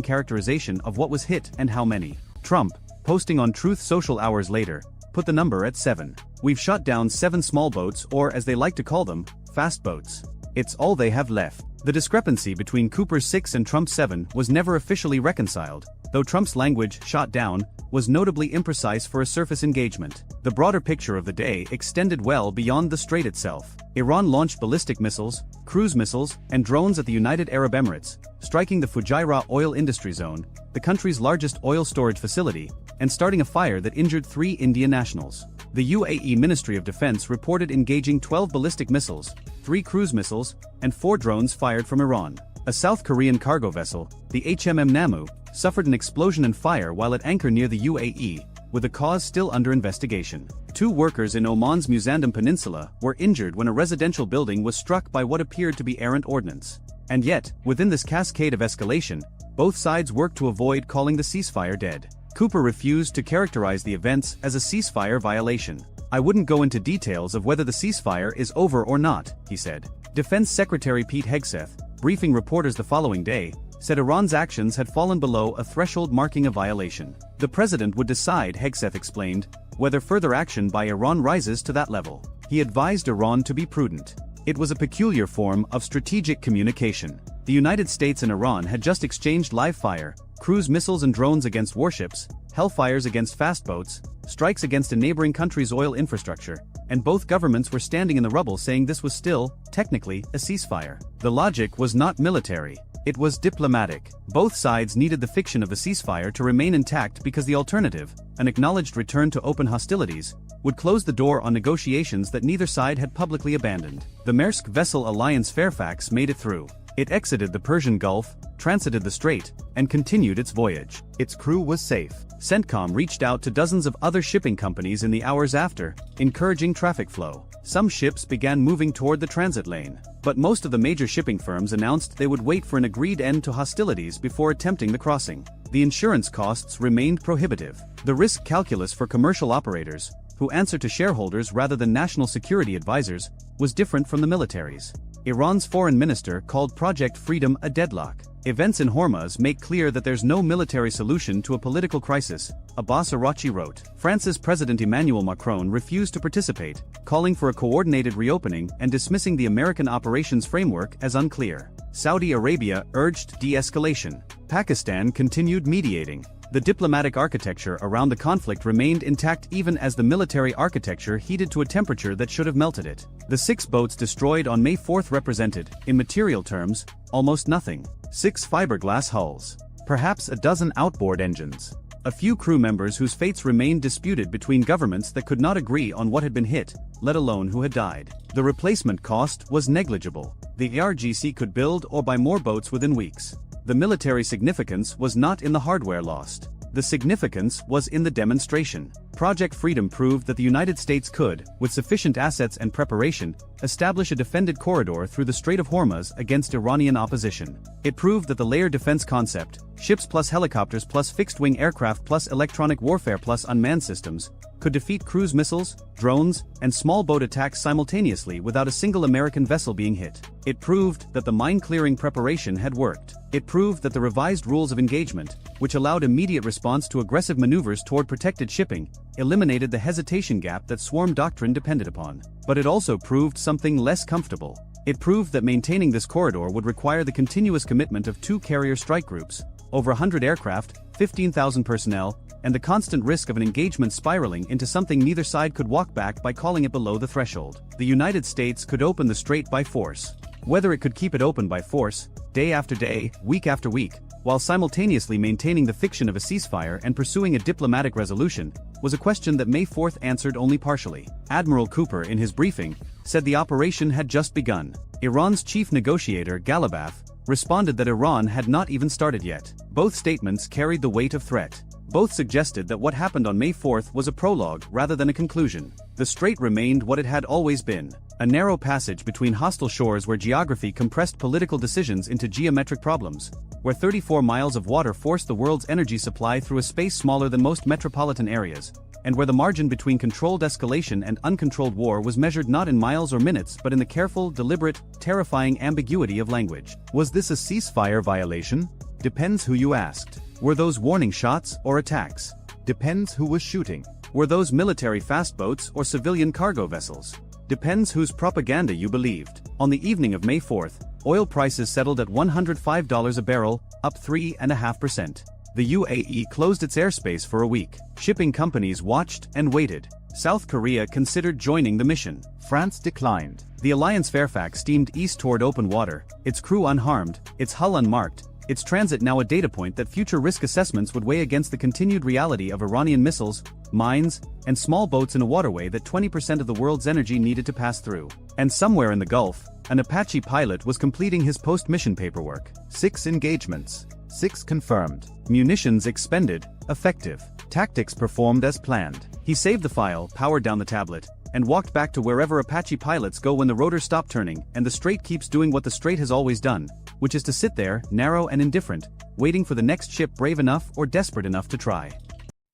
[SPEAKER 1] characterization of what was hit and how many. Trump, posting on Truth Social hours later, put the number at 7. We've shot down 7 small boats, or as they like to call them, fast boats. It's all they have left. The discrepancy between Cooper's 6 and Trump's 7 was never officially reconciled, though Trump's language, shot down, was notably imprecise for a surface engagement. The broader picture of the day extended well beyond the strait itself. Iran launched ballistic missiles, cruise missiles, and drones at the United Arab Emirates, striking the Fujairah oil industry zone, the country's largest oil storage facility, and starting a fire that injured 3 Indian nationals. The UAE Ministry of Defense reported engaging 12 ballistic missiles, 3 cruise missiles, and 4 drones fired from Iran. A South Korean cargo vessel, the HMM Namu, suffered an explosion and fire while at anchor near the UAE, with the cause still under investigation. 2 workers in Oman's Musandam Peninsula were injured when a residential building was struck by what appeared to be errant ordnance. And yet, within this cascade of escalation, both sides worked to avoid calling the ceasefire dead. Cooper refused to characterize the events as a ceasefire violation. "I wouldn't go into details of whether the ceasefire is over or not," he said. Defense Secretary Pete Hegseth, briefing reporters the following day, said Iran's actions had fallen below a threshold marking a violation. The president would decide, Hegseth explained, whether further action by Iran rises to that level. He advised Iran to be prudent. It was a peculiar form of strategic communication. The United States and Iran had just exchanged live fire, cruise missiles and drones against warships, hellfires against fast boats, strikes against a neighboring country's oil infrastructure, and both governments were standing in the rubble saying this was still, technically, a ceasefire. The logic was not military. It was diplomatic. Both sides needed the fiction of a ceasefire to remain intact because the alternative, an acknowledged return to open hostilities, would close the door on negotiations that neither side had publicly abandoned. The Maersk vessel Alliance Fairfax made it through. It exited the Persian Gulf, transited the strait, and continued its voyage. Its crew was safe. CENTCOM reached out to dozens of other shipping companies in the hours after, encouraging traffic flow. Some ships began moving toward the transit lane, but most of the major shipping firms announced they would wait for an agreed end to hostilities before attempting the crossing. The insurance costs remained prohibitive. The risk calculus for commercial operators, who answer to shareholders rather than national security advisors, was different from the military's. Iran's foreign minister called Project Freedom a deadlock. Events in Hormuz make clear that there's no military solution to a political crisis, Abbas Araghchi wrote. France's President Emmanuel Macron refused to participate, calling for a coordinated reopening and dismissing the American operations framework as unclear. Saudi Arabia urged de-escalation. Pakistan continued mediating. The diplomatic architecture around the conflict remained intact even as the military architecture heated to a temperature that should have melted it. The 6 boats destroyed on May 4 represented, in material terms, almost nothing. 6 fiberglass hulls. Perhaps a dozen outboard engines. A few crew members whose fates remained disputed between governments that could not agree on what had been hit, let alone who had died. The replacement cost was negligible. The ARGC could build or buy more boats within weeks. The military significance was not in the hardware lost. The significance was in the demonstration. Project Freedom proved that the United States could, with sufficient assets and preparation, establish a defended corridor through the Strait of Hormuz against Iranian opposition. It proved that the layered defense concept, ships plus helicopters plus fixed-wing aircraft plus electronic warfare plus unmanned systems, could defeat cruise missiles, drones, and small boat attacks simultaneously without a single American vessel being hit. It proved that the mine-clearing preparation had worked. It proved that the revised rules of engagement, which allowed immediate response to aggressive maneuvers toward protected shipping, eliminated the hesitation gap that swarm doctrine depended upon. But it also proved something less comfortable. It proved that maintaining this corridor would require the continuous commitment of 2 carrier strike groups, over 100 aircraft, 15,000 personnel, and the constant risk of an engagement spiraling into something neither side could walk back by calling it below the threshold. The United States could open the strait by force. Whether it could keep it open by force, day after day, week after week, while simultaneously maintaining the fiction of a ceasefire and pursuing a diplomatic resolution, was a question that May 4 answered only partially. Admiral Cooper in his briefing said the operation had just begun. Iran's chief negotiator Ghalibaf responded that Iran had not even started yet. Both statements carried the weight of threat. Both suggested that what happened on May 4 was a prologue rather than a conclusion. The strait remained what it had always been, a narrow passage between hostile shores where geography compressed political decisions into geometric problems, where 34 miles of water forced the world's energy supply through a space smaller than most metropolitan areas, and where the margin between controlled escalation and uncontrolled war was measured not in miles or minutes but in the careful, deliberate, terrifying ambiguity of language. Was this a ceasefire violation? Depends who you asked. Were those warning shots or attacks? Depends who was shooting. Were those military fast boats or civilian cargo vessels? Depends whose propaganda you believed. On the evening of May 4, oil prices settled at $105 a barrel, up 3.5%. The UAE closed its airspace for a week. Shipping companies watched and waited. South Korea considered joining the mission. France declined. The Alliance Fairfax steamed east toward open water, its crew unharmed, its hull unmarked, its transit now a data point that future risk assessments would weigh against the continued reality of Iranian missiles, mines, and small boats in a waterway that 20% of the world's energy needed to pass through. And somewhere in the Gulf, an Apache pilot was completing his post-mission paperwork. 6 engagements. 6 confirmed. Munitions expended, effective. Tactics performed as planned. He saved the file, powered down the tablet, and walked back to wherever Apache pilots go when the rotors stop turning and the strait keeps doing what the strait has always done, which is to sit there, narrow and indifferent, waiting for the next ship brave enough or desperate enough to try.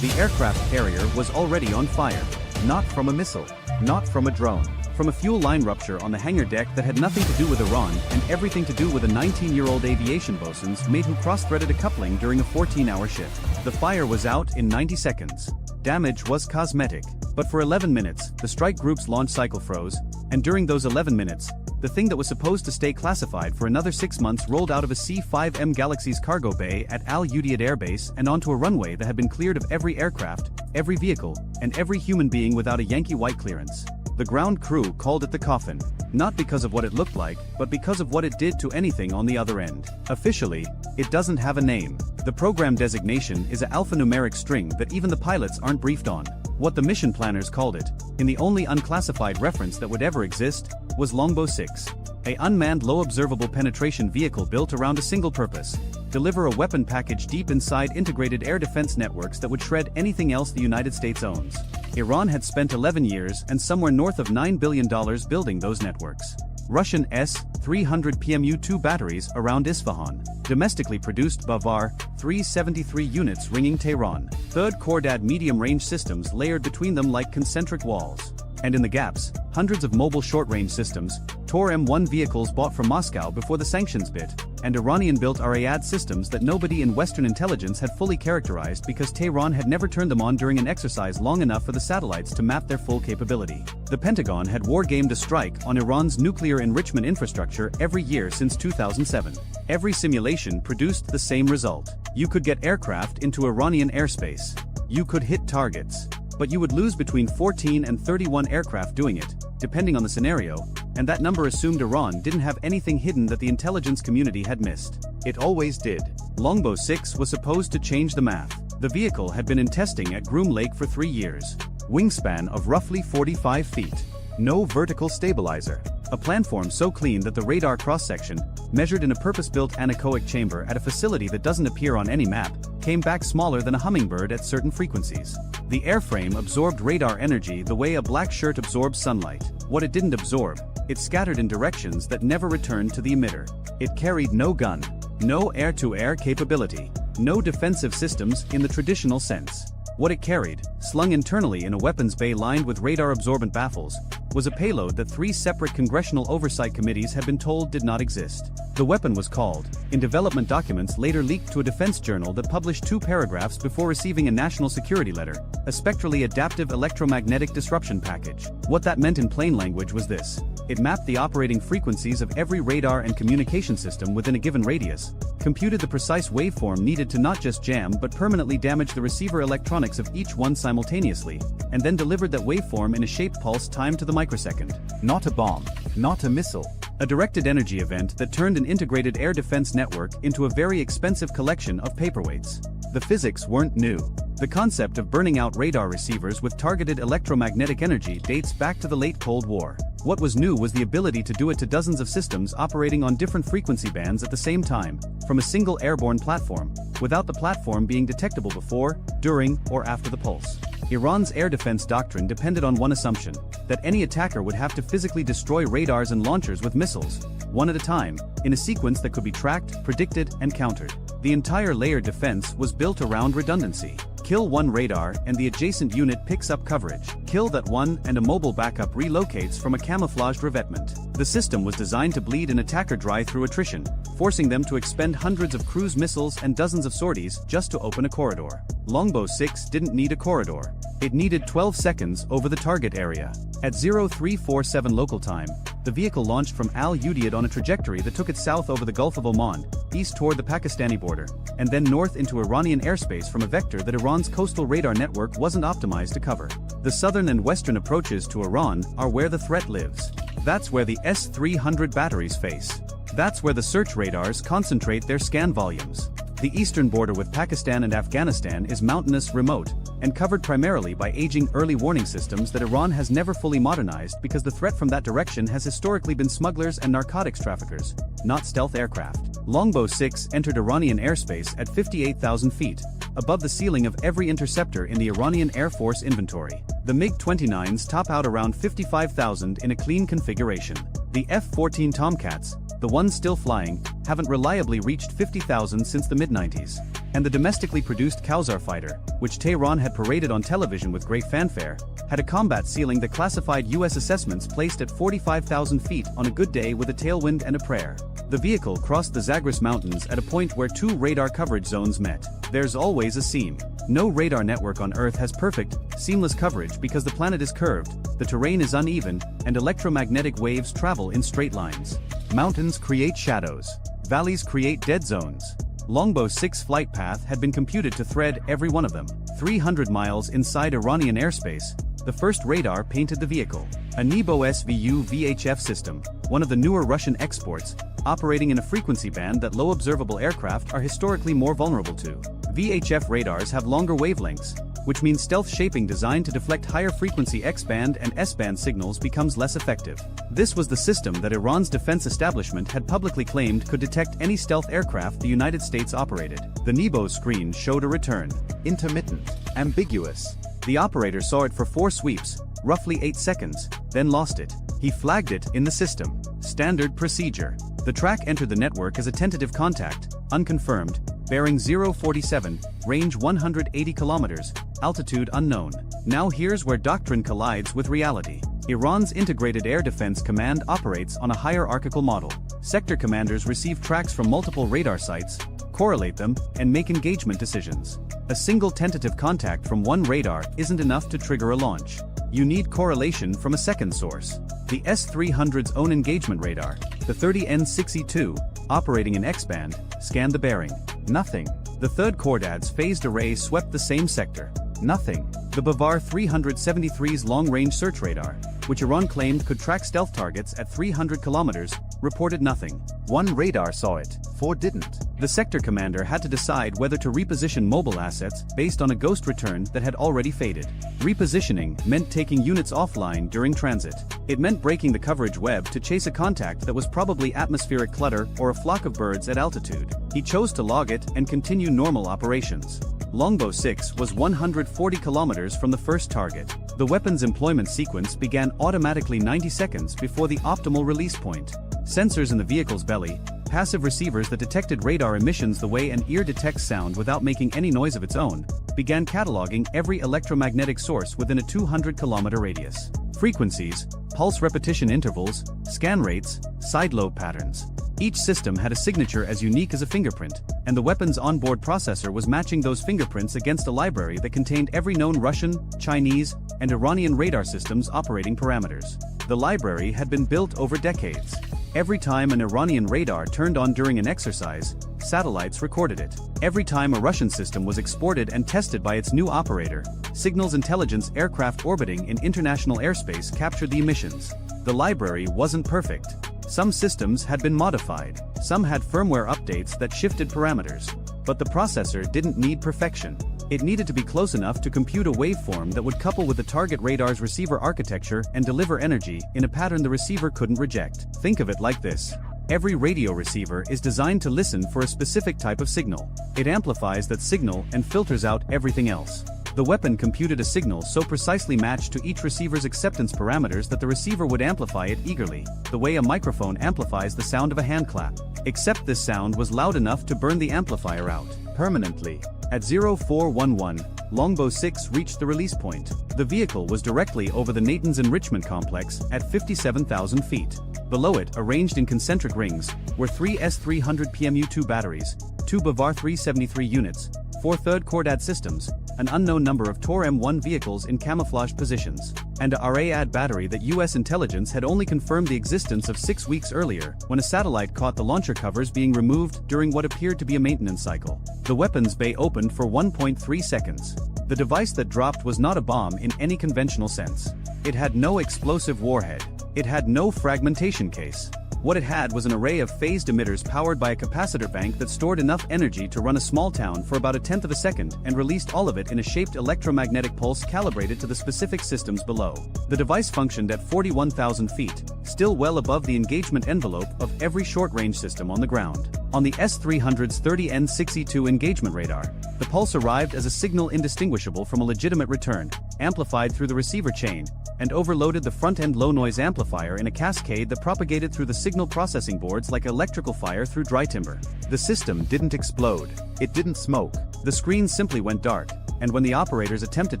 [SPEAKER 1] The aircraft carrier was already on fire. Not from a missile. Not from a drone. From a fuel line rupture on the hangar deck that had nothing to do with Iran and everything to do with a 19-year-old aviation bosun's mate who cross-threaded a coupling during a 14-hour shift. The fire was out in 90 seconds. Damage was cosmetic. But for 11 minutes, the strike group's launch cycle froze, and during those 11 minutes, the thing that was supposed to stay classified for another 6 months rolled out of a C-5M Galaxy's cargo bay at Al Udeid Air Base and onto a runway that had been cleared of every aircraft, every vehicle, and every human being without a Yankee White clearance. The ground crew called it the coffin, not because of what it looked like, but because of what it did to anything on the other end. Officially, it doesn't have a name. The program designation is an alphanumeric string that even the pilots aren't briefed on. What the mission planners called it, in the only unclassified reference that would ever exist, was Longbow 6. an unmanned low observable penetration vehicle built around a single purpose: deliver a weapon package deep inside integrated air defense networks that would shred anything else the United States owns. Iran had spent 11 years and somewhere north of $9 billion building those networks. Russian S-300 PMU-2 batteries around Isfahan. Domestically produced Bavar 373 units ringing Tehran. Third Khordad medium-range systems layered between them like concentric walls. And in the gaps, hundreds of mobile short-range systems, Tor M1 vehicles bought from Moscow before the sanctions bit, and Iranian-built Arayad systems that nobody in Western intelligence had fully characterized because Tehran had never turned them on during an exercise long enough for the satellites to map their full capability. The Pentagon had wargamed a strike on Iran's nuclear enrichment infrastructure every year since 2007. Every simulation produced the same result. You could get aircraft into Iranian airspace. You could hit targets. But you would lose between 14 and 31 aircraft doing it, depending on the scenario, and that number assumed Iran didn't have anything hidden that the intelligence community had missed. It always did. Longbow 6 was supposed to change the math. The vehicle had been in testing at Groom Lake for 3 years. Wingspan of roughly 45 feet. No vertical stabilizer. A planform so clean that the radar cross-section, measured in a purpose-built anechoic chamber at a facility that doesn't appear on any map, came back smaller than a hummingbird at certain frequencies. The airframe absorbed radar energy the way a black shirt absorbs sunlight. What it didn't absorb, it scattered in directions that never returned to the emitter. It carried no gun, no air-to-air capability, no defensive systems in the traditional sense. What it carried, slung internally in a weapons bay lined with radar-absorbent baffles, was a payload that 3 separate congressional oversight committees had been told did not exist. The weapon was called, in development documents later leaked to a defense journal that published 2 paragraphs before receiving a national security letter, a spectrally adaptive electromagnetic disruption package. What that meant in plain language was this: it mapped the operating frequencies of every radar and communication system within a given radius, computed the precise waveform needed to not just jam but permanently damage the receiver electronics of each one simultaneously, and then delivered that waveform in a shaped pulse timed to the microsecond. Not a bomb, not a missile. A directed energy event that turned an integrated air defense network into a very expensive collection of paperweights. The physics weren't new. The concept of burning out radar receivers with targeted electromagnetic energy dates back to the late Cold War. What was new was the ability to do it to dozens of systems operating on different frequency bands at the same time, from a single airborne platform, without the platform being detectable before, during, or after the pulse. Iran's air defense doctrine depended on one assumption: that any attacker would have to physically destroy radars and launchers with missiles, one at a time, in a sequence that could be tracked, predicted, and countered. The entire layered defense was built around redundancy. Kill one radar and the adjacent unit picks up coverage. Kill that one and a mobile backup relocates from a camouflaged revetment. The system was designed to bleed an attacker dry through attrition, forcing them to expend hundreds of cruise missiles and dozens of sorties just to open a corridor. Longbow 6 didn't need a corridor. It needed 12 seconds over the target area. At 0347 local time, the vehicle launched from Al Udeid on a trajectory that took it south over the Gulf of Oman, east toward the Pakistani border, and then north into Iranian airspace from a vector that Iran's coastal radar network wasn't optimized to cover. The southern and western approaches to Iran are where the threat lives. That's where the S-300 batteries face. That's where the search radars concentrate their scan volumes. The eastern border with Pakistan and Afghanistan is mountainous, remote, and covered primarily by aging early warning systems that Iran has never fully modernized because the threat from that direction has historically been smugglers and narcotics traffickers, not stealth aircraft. Longbow 6 entered Iranian airspace at 58,000 feet, above the ceiling of every interceptor in the Iranian Air Force inventory. The MiG-29s top out around 55,000 in a clean configuration. The F-14 Tomcats, the ones still flying, haven't reliably reached 50,000 since the mid-90s. And the domestically produced Kausar fighter, which Tehran had paraded on television with great fanfare, had a combat ceiling that classified U.S. assessments placed at 45,000 feet on a good day with a tailwind and a prayer. The vehicle crossed the Zagros Mountains at a point where 2 radar coverage zones met. There's always a seam. No radar network on Earth has perfect, seamless coverage because the planet is curved, the terrain is uneven, and electromagnetic waves travel in straight lines. Mountains create shadows. Valleys create dead zones. Longbow 6 flight path had been computed to thread every one of them. 300 miles inside Iranian airspace, the first radar painted the vehicle. A Nebo SVU VHF system, one of the newer Russian exports, operating in a frequency band that low observable aircraft are historically more vulnerable to. VHF radars have longer wavelengths, which means stealth shaping designed to deflect higher frequency X-band and S-band signals becomes less effective. This was the system that Iran's defense establishment had publicly claimed could detect any stealth aircraft the United States operated. The Nebo screen showed a return.
[SPEAKER 2] Intermittent. Ambiguous.
[SPEAKER 1] The operator saw it for 4 sweeps, roughly 8 seconds, then lost it. He flagged it in the system. Standard procedure. The track entered the network as a tentative contact, unconfirmed, bearing 047, range 180 kilometers, altitude unknown. Now here's where doctrine collides with reality. Iran's Integrated Air Defense Command operates on a hierarchical model. Sector commanders receive tracks from multiple radar sites, correlate them, and make engagement decisions. A single tentative contact from one radar isn't enough to trigger a launch. You need correlation from a second source. The S-300's own engagement radar, the 30N62, operating in X-band, scanned the bearing. Nothing. The third Cordad's phased array swept the same sector. Nothing. The Bavar 373's long-range search radar, which Iran claimed could track stealth targets at 300 kilometers, reported nothing.
[SPEAKER 2] 1 radar saw it, 4 didn't.
[SPEAKER 1] The sector commander had to decide whether to reposition mobile assets based on a ghost return that had already faded. Repositioning meant taking units offline during transit. It meant breaking the coverage web to chase a contact that was probably atmospheric clutter or a flock of birds at altitude. He chose to log it and continue normal operations. Longbow 6 was 140 kilometers from the first target. The weapon's employment sequence began automatically 90 seconds before the optimal release point. Sensors in the vehicle's belly, passive receivers that detected radar emissions the way an ear detects sound without making any noise of its own, began cataloging every electromagnetic source within a 200-kilometer radius. Frequencies, pulse repetition intervals, scan rates, side lobe patterns. Each system had a signature as unique as a fingerprint, and the weapon's onboard processor was matching those fingerprints against a library that contained every known Russian, Chinese, and Iranian radar system's operating parameters. The library had been built over decades. Every time an Iranian radar turned on during an exercise, satellites recorded it. Every time a Russian system was exported and tested by its new operator, signals intelligence aircraft orbiting in international airspace captured the emissions. The library wasn't perfect. Some systems had been modified, some had firmware updates that shifted parameters. But the processor didn't need perfection. It needed to be close enough to compute a waveform that would couple with the target radar's receiver architecture and deliver energy in a pattern the receiver couldn't reject. Think of it like this. Every radio receiver is designed to listen for a specific type of signal. It amplifies that signal and filters out everything else. The weapon computed a signal so precisely matched to each receiver's acceptance parameters that the receiver would amplify it eagerly, the way a microphone amplifies the sound of a hand clap. Except this sound was loud enough to burn the amplifier out permanently. At 0411, Longbow 6 reached the release point. The vehicle was directly over the Natanz enrichment complex at 57,000 feet. Below it, arranged in concentric rings, were 3 S-300 PMU-2 batteries, 2 Bavar 373 units, 4 third Cordad systems, an unknown number of Tor M1 vehicles in camouflaged positions, and a Rayad battery that U.S. intelligence had only confirmed the existence of 6 weeks earlier, when a satellite caught the launcher covers being removed during what appeared to be a maintenance cycle. The weapons bay opened for 1.3 seconds. The device that dropped was not a bomb in any conventional sense. It had no explosive warhead. It had no fragmentation case. What it had was an array of phased emitters powered by a capacitor bank that stored enough energy to run a small town for about 1/10 of a second and released all of it in a shaped electromagnetic pulse calibrated to the specific systems below. The device functioned at 41,000 feet, still well above the engagement envelope of every short-range system on the ground. On the S-300's 30N62 engagement radar, the pulse arrived as a signal indistinguishable from a legitimate return, amplified through the receiver chain, and overloaded the front-end low-noise amplifier in a cascade that propagated through the signal processing boards like electrical fire through dry timber. The system didn't explode. It didn't smoke. The screen simply went dark, and when the operators attempted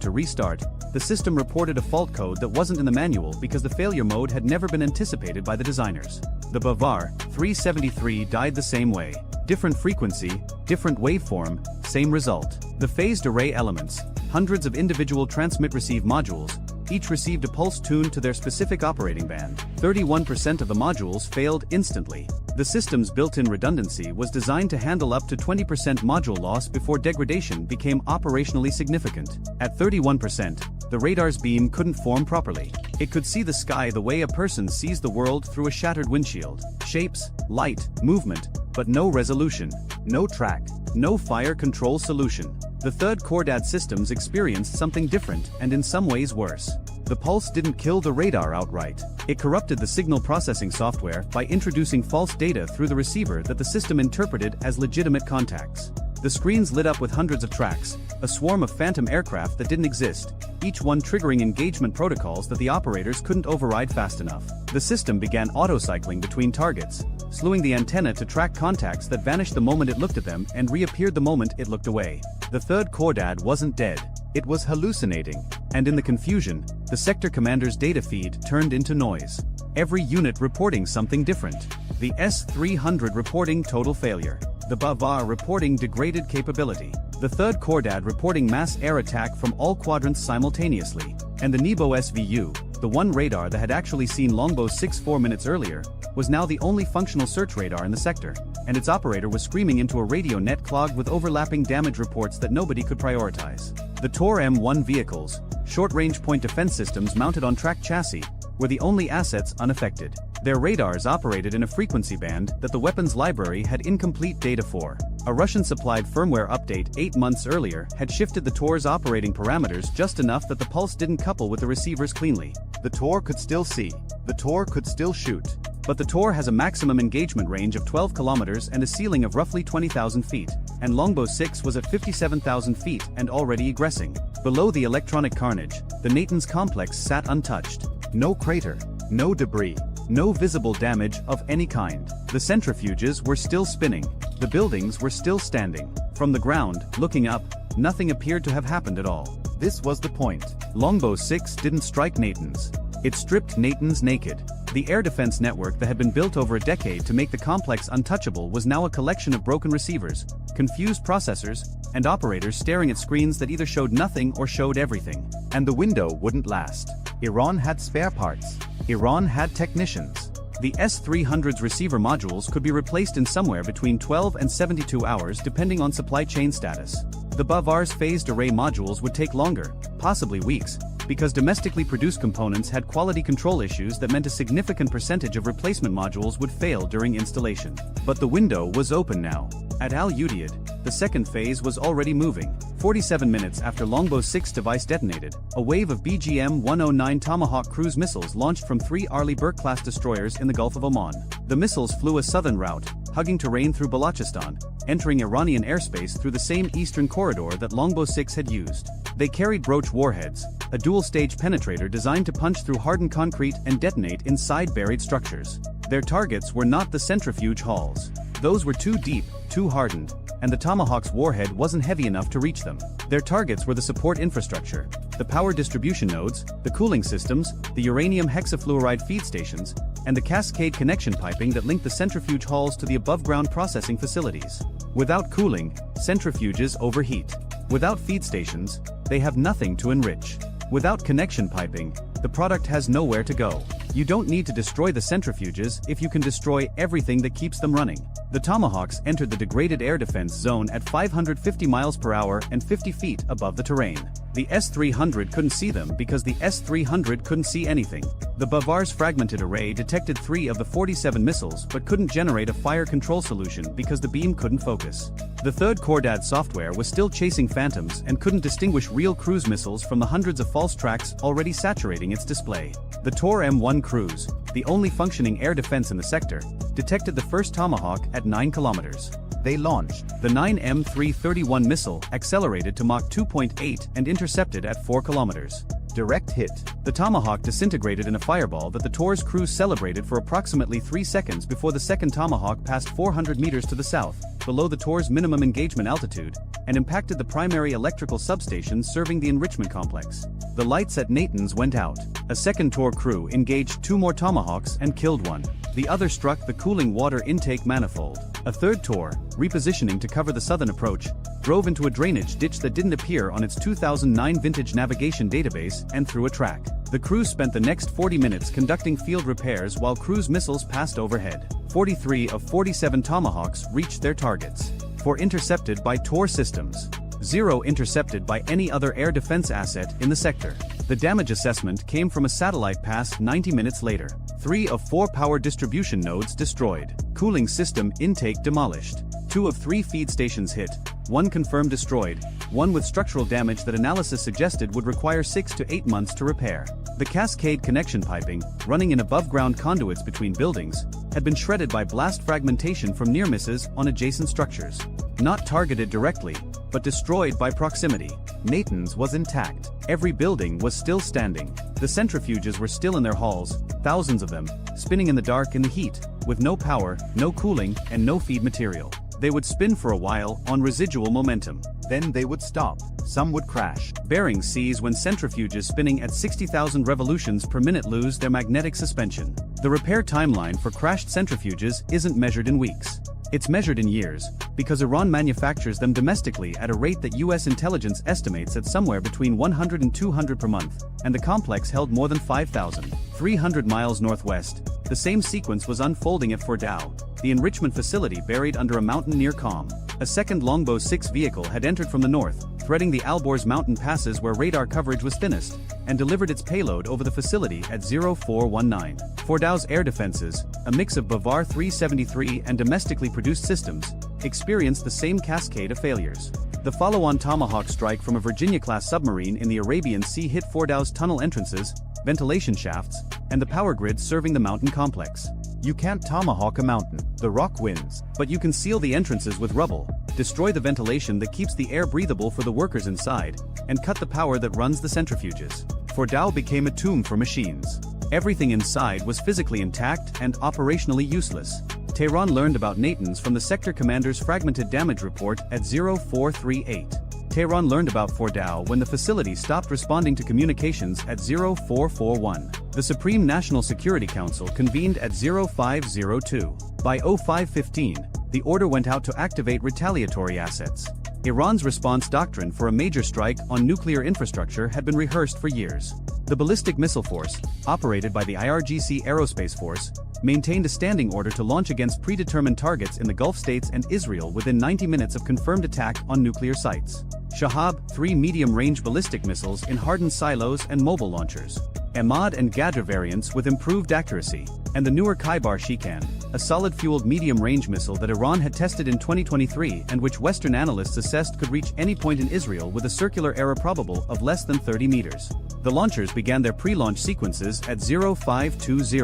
[SPEAKER 1] to restart, the system reported a fault code that wasn't in the manual because the failure mode had never been anticipated by the designers. The Bavar 373 died the same way. Different frequency, different waveform, same result. The phased array elements, hundreds of individual transmit-receive modules, each received a pulse tuned to their specific operating band. 31% of the modules failed instantly. The system's built-in redundancy was designed to handle up to 20% module loss before degradation became operationally significant. At 31%, the radar's beam couldn't form properly. It could see the sky the way a person sees the world through a shattered windshield. Shapes, light, movement, but no resolution, no track. No fire control solution. The third Cordad systems experienced something different and in some ways worse. The pulse didn't kill the radar outright. It corrupted the signal processing software by introducing false data through the receiver that the system interpreted as legitimate contacts. The screens lit up with hundreds of tracks, a swarm of phantom aircraft that didn't exist, each one triggering engagement protocols that the operators couldn't override fast enough. The system began auto-cycling between targets, slewing the antenna to track contacts that vanished the moment it looked at them and reappeared the moment it looked away. The third Cordad wasn't dead. It was hallucinating. And in the confusion, the sector commander's data feed turned into noise. Every unit reporting something different. The S-300 reporting total failure. The Bavar reporting degraded capability. The third Cordad reporting mass air attack from all quadrants simultaneously. And the Nebo SVU, the one radar that had actually seen Longbow 6 4 minutes earlier, was now the only functional search radar in the sector, and its operator was screaming into a radio net clogged with overlapping damage reports that nobody could prioritize. The Tor M1 vehicles, short-range point defense systems mounted on tracked chassis, were the only assets unaffected. Their radars operated in a frequency band that the weapons library had incomplete data for. A Russian-supplied firmware update 8 months earlier had shifted the Tor's operating parameters just enough that the pulse didn't couple with the receivers cleanly. The Tor could still see. The Tor could still shoot. But the Tor has a maximum engagement range of 12 kilometers and a ceiling of roughly 20,000 feet, and Longbow 6 was at 57,000 feet and already egressing. Below the electronic carnage, the Natan's complex sat untouched. No crater, no debris, no visible damage of any kind. The centrifuges were still spinning. The buildings were still standing. From the ground, looking up, nothing appeared to have happened at all. This was the point. Longbow 6 didn't strike Natan's. It stripped Natan's naked. The air defense network that had been built over a decade to make the complex untouchable was now a collection of broken receivers, confused processors, and operators staring at screens that either showed nothing or showed everything. And the window wouldn't last. Iran had spare parts. Iran had technicians. The S-300's receiver modules could be replaced in somewhere between 12 and 72 hours depending on supply chain status. The Bavar's phased array modules would take longer, possibly weeks, because domestically produced components had quality control issues that meant a significant percentage of replacement modules would fail during installation. But the window was open now. At Al Udeid, the second phase was already moving. 47 minutes after Longbow 6 device detonated, a wave of BGM-109 Tomahawk cruise missiles launched from 3 Arleigh Burke-class destroyers in the Gulf of Oman. The missiles flew a southern route, hugging terrain through Balochistan, entering Iranian airspace through the same eastern corridor that Longbow 6 had used. They carried Broach warheads, a dual-stage penetrator designed to punch through hardened concrete and detonate inside buried structures. Their targets were not the centrifuge halls. Those were too deep, too hardened, and the Tomahawk's warhead wasn't heavy enough to reach them. Their targets were the support infrastructure, the power distribution nodes, the cooling systems, the uranium hexafluoride feed stations, and the cascade connection piping that linked the centrifuge halls to the above-ground processing facilities. Without cooling, centrifuges overheat. Without feed stations, they have nothing to enrich. Without connection piping, the product has nowhere to go. You don't need to destroy the centrifuges if you can destroy everything that keeps them running. The Tomahawks entered the degraded air defense zone at 550 miles per hour and 50 feet above the terrain. The S-300 couldn't see them because the S-300 couldn't see anything. The Bavar's fragmented array detected 3 of the 47 missiles but couldn't generate a fire control solution because the beam couldn't focus. The third Cordad software was still chasing phantoms and couldn't distinguish real cruise missiles from the hundreds of false tracks already saturating its display. The Tor M1 cruise, the only functioning air defense in the sector, detected the first Tomahawk at 9 kilometers. They launched. The 9M331 missile accelerated to Mach 2.8 and intercepted at 4 kilometers. Direct hit. The Tomahawk disintegrated in a fireball that the Tor's crew celebrated for approximately 3 seconds before the second Tomahawk passed 400 meters to the south, below the Tor's minimum engagement altitude, and impacted the primary electrical substations serving the enrichment complex. The lights at Natan's went out. A second Tor crew engaged 2 more Tomahawks and killed one. The other struck the cooling water intake manifold. A third Tor, repositioning to cover the southern approach, drove into a drainage ditch that didn't appear on its 2009 vintage navigation database and through a track. The crew spent the next 40 minutes conducting field repairs while cruise missiles passed overhead. 43 of 47 Tomahawks reached their targets. 4 intercepted by Tor systems. 0 intercepted by any other air defense asset in the sector. The damage assessment came from a satellite pass 90 minutes later. 3 of 4 power distribution nodes destroyed. Cooling system intake demolished. 2 of 3 feed stations hit, 1 confirmed destroyed, 1 with structural damage that analysis suggested would require 6 to 8 months to repair. The cascade connection piping, running in above-ground conduits between buildings, had been shredded by blast fragmentation from near misses on adjacent structures. Not targeted directly, but destroyed by proximity. Natan's was intact. Every building was still standing. The centrifuges were still in their halls, thousands of them, spinning in the dark in the heat, with no power, no cooling, and no feed material. They would spin for a while on residual momentum. Then they would stop. Some would crash. Bearings seize when centrifuges spinning at 60,000 revolutions per minute lose their magnetic suspension. The repair timeline for crashed centrifuges isn't measured in weeks. It's measured in years, because Iran manufactures them domestically at a rate that US intelligence estimates at somewhere between 100 and 200 per month, and the complex held more than 5,300 miles northwest. The same sequence was unfolding at Fordow, the enrichment facility buried under a mountain near Qom. A second Longbow 6 vehicle had entered from the north, threading the Alborz mountain passes where radar coverage was thinnest, and delivered its payload over the facility at 0419. Fordow's air defenses, a mix of Bavar 373 and domestically produced systems, experienced the same cascade of failures. The follow-on Tomahawk strike from a Virginia-class submarine in the Arabian Sea hit Fordow's tunnel entrances, ventilation shafts, and the power grid serving the mountain complex. You can't tomahawk a mountain, the rock wins, but you can seal the entrances with rubble, destroy the ventilation that keeps the air breathable for the workers inside, and cut the power that runs the centrifuges. Fordow became a tomb for machines. Everything inside was physically intact and operationally useless. Tehran learned about Natan's from the sector commander's fragmented damage report at 0438. Tehran learned about Fordow when the facility stopped responding to communications at 0441. The Supreme National Security Council convened at 0502. By 0515, the order went out to activate retaliatory assets. Iran's response doctrine for a major strike on nuclear infrastructure had been rehearsed for years. The Ballistic Missile Force, operated by the IRGC Aerospace Force, maintained a standing order to launch against predetermined targets in the Gulf states and Israel within 90 minutes of confirmed attack on nuclear sites. Shahab, 3 medium-range ballistic missiles in hardened silos and mobile launchers. Ahmad and Gadra variants with improved accuracy, and the newer Khaibar Shikan, a solid-fueled medium-range missile that Iran had tested in 2023 and which Western analysts assessed could reach any point in Israel with a circular error probable of less than 30 meters. The launchers began their pre-launch sequences at 0520,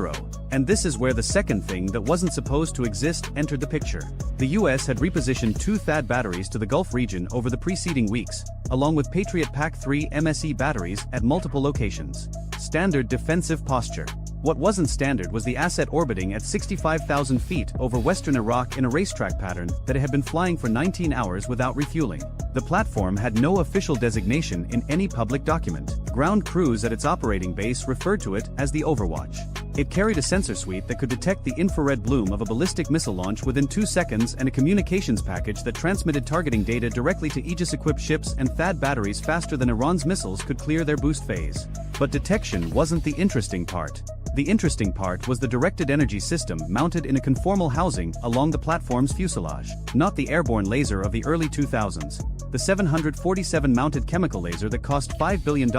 [SPEAKER 1] and this is where the second thing that wasn't supposed to exist entered the picture. The US had repositioned 2 THAAD batteries to the Gulf region over the preceding weeks, along with Patriot PAC-3 MSE batteries at multiple locations. Standard defensive posture. What wasn't standard was the asset orbiting at 65,000 feet over western Iraq in a racetrack pattern that it had been flying for 19 hours without refueling. The platform had no official designation in any public document. Ground crews at its operating base referred to it as the Overwatch. It carried a sensor suite that could detect the infrared bloom of a ballistic missile launch within 2 seconds and a communications package that transmitted targeting data directly to Aegis-equipped ships and THAAD batteries faster than Iran's missiles could clear their boost phase. But detection wasn't the interesting part. The interesting part was the directed energy system mounted in a conformal housing along the platform's fuselage, not the airborne laser of the early 2000s. The 747 mounted chemical laser that cost $5 billion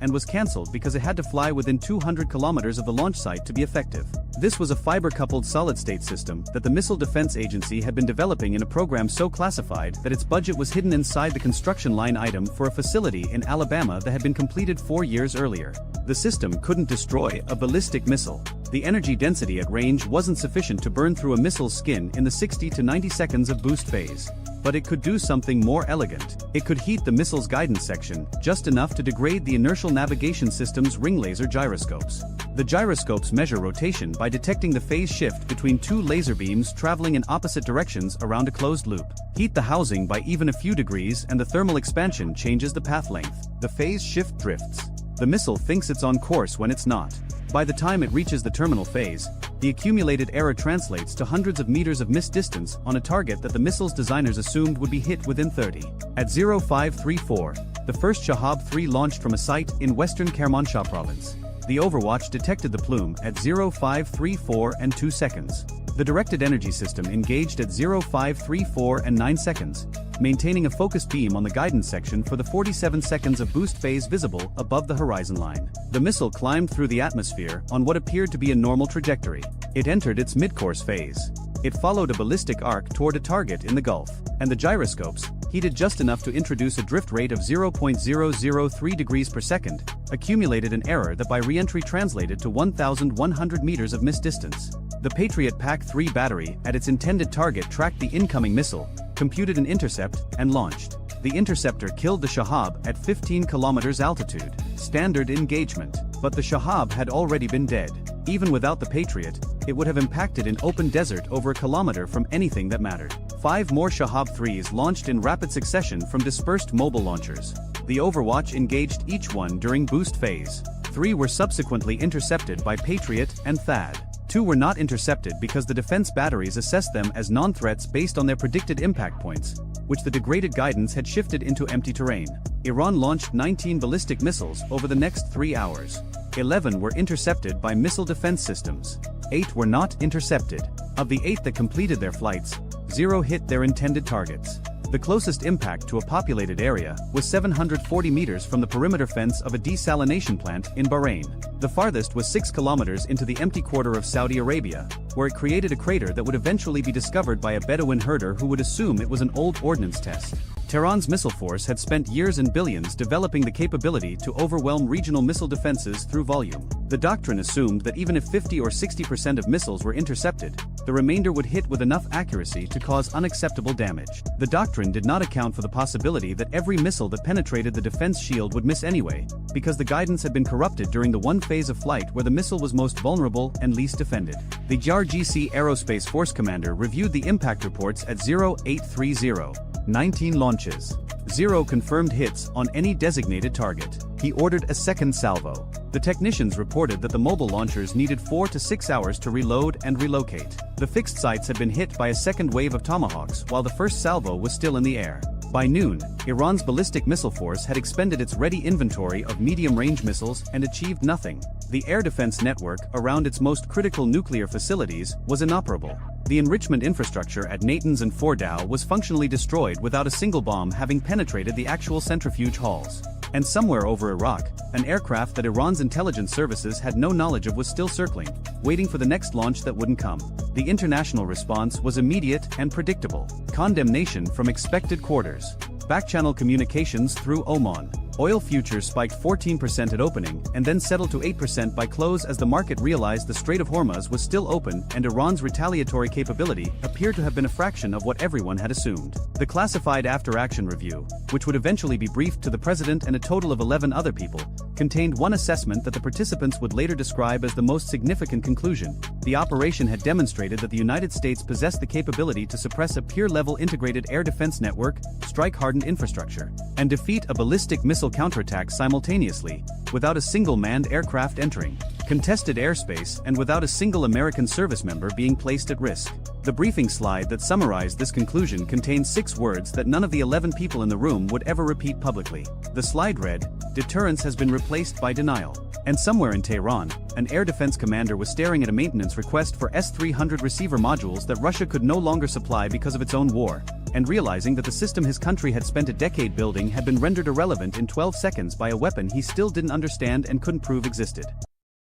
[SPEAKER 1] and was cancelled because it had to fly within 200 kilometers of the launch site to be effective. This was a fiber-coupled solid-state system that the Missile Defense Agency had been developing in a program so classified that its budget was hidden inside the construction line item for a facility in Alabama that had been completed 4 years earlier. The system couldn't destroy a ballistic missile. The energy density at range wasn't sufficient to burn through a missile's skin in the 60 to 90 seconds of boost phase. But it could do something more elegant. It could heat the missile's guidance section, just enough to degrade the inertial navigation system's ring laser gyroscopes. The gyroscopes measure rotation by detecting the phase shift between 2 laser beams traveling in opposite directions around a closed loop. Heat the housing by even a few degrees and the thermal expansion changes the path length. The phase shift drifts. The missile thinks it's on course when it's not. By the time it reaches the terminal phase, the accumulated error translates to hundreds of meters of missed distance on a target that the missile's designers assumed would be hit within 30. At 0534, the first Shahab 3 launched from a site in western Kermanshah province. The Overwatch detected the plume at 0534 and 2 seconds. The directed energy system engaged at 0534 and 9 seconds, maintaining a focused beam on the guidance section for the 47 seconds of boost phase visible above the horizon line. The missile climbed through the atmosphere on what appeared to be a normal trajectory. It entered its mid-course phase.
[SPEAKER 2] It followed a ballistic arc toward a target in the Gulf, and the gyroscopes, heated just enough to introduce a drift rate of 0.003 degrees per second, accumulated an error that by re-entry translated to 1,100 meters of missed distance. The Patriot PAC-3 battery at its intended target tracked the incoming missile, computed an intercept, and launched. The interceptor killed the Shahab at 15 kilometers altitude, standard engagement. But the Shahab had already been dead. Even without the Patriot, it would have impacted in open desert over a kilometer from anything that mattered. 5 more Shahab 3s launched in rapid succession from dispersed mobile launchers. The Overwatch engaged each one during boost phase. 3 were subsequently intercepted by Patriot and THAAD. 2 were not intercepted because the defense batteries assessed them as non-threats based on their predicted impact points, which the degraded guidance had shifted into empty terrain. Iran launched 19 ballistic missiles over the next 3 hours. 11 were intercepted by missile defense systems. 8 were not intercepted. Of the 8 that completed their flights, 0 hit their intended targets. The closest impact to a populated area was 740 meters from the perimeter fence of a desalination plant in Bahrain. The farthest was 6 kilometers into the empty quarter of Saudi Arabia, where it created a crater that would eventually be discovered by a Bedouin herder who would assume it was an old ordnance test. Tehran's missile force had spent years and billions developing the capability to overwhelm regional missile defenses through volume. The doctrine assumed that even if 50 or 60% of missiles were intercepted, the remainder would hit with enough accuracy to cause unacceptable damage. The doctrine did not account for the possibility that every missile that penetrated the defense shield would miss anyway, because the guidance had been corrupted during the one phase of flight where the missile was most vulnerable and least defended. The JAR-GC Aerospace Force Commander reviewed the impact reports at 0830. 19 launches. 0 confirmed hits on any designated target. He ordered a second salvo. The technicians reported that the mobile launchers needed 4 to 6 hours to reload and relocate. The fixed sites had been hit by a second wave of Tomahawks while the first salvo was still in the air. By noon, Iran's ballistic missile force had expended its ready inventory of medium-range missiles and achieved nothing. The air defense network around its most critical nuclear facilities was inoperable. The enrichment infrastructure at Natanz and Fordow was functionally destroyed without a single bomb having penetrated the actual centrifuge halls. And somewhere over Iraq, an aircraft that Iran's intelligence services had no knowledge of was still circling, waiting for the next launch that wouldn't come. The international response was immediate and predictable. Condemnation from expected quarters. Back-channel communications through Oman. Oil futures spiked 14% at opening and then settled to 8% by close as the market realized the Strait of Hormuz was still open and Iran's retaliatory capability appeared to have been a fraction of what everyone had assumed. The classified after-action review, which would eventually be briefed to the president and a total of 11 other people, contained one assessment that the participants would later describe as the most significant conclusion. The operation had demonstrated that the United States possessed the capability to suppress a peer-level integrated air defense network, strike-hardened infrastructure, and defeat a ballistic missile counterattack simultaneously, without a single manned aircraft entering contested airspace and without a single American service member being placed at risk. The briefing slide that summarized this conclusion contained 6 words that none of the 11 people in the room would ever repeat publicly. The slide read, "Deterrence has been replaced by denial." And somewhere in Tehran, an air defense commander was staring at a maintenance request for S-300 receiver modules that Russia could no longer supply because of its own war, and realizing that the system his country had spent a decade building had been rendered irrelevant in 12 seconds by a weapon he still didn't understand and couldn't prove existed.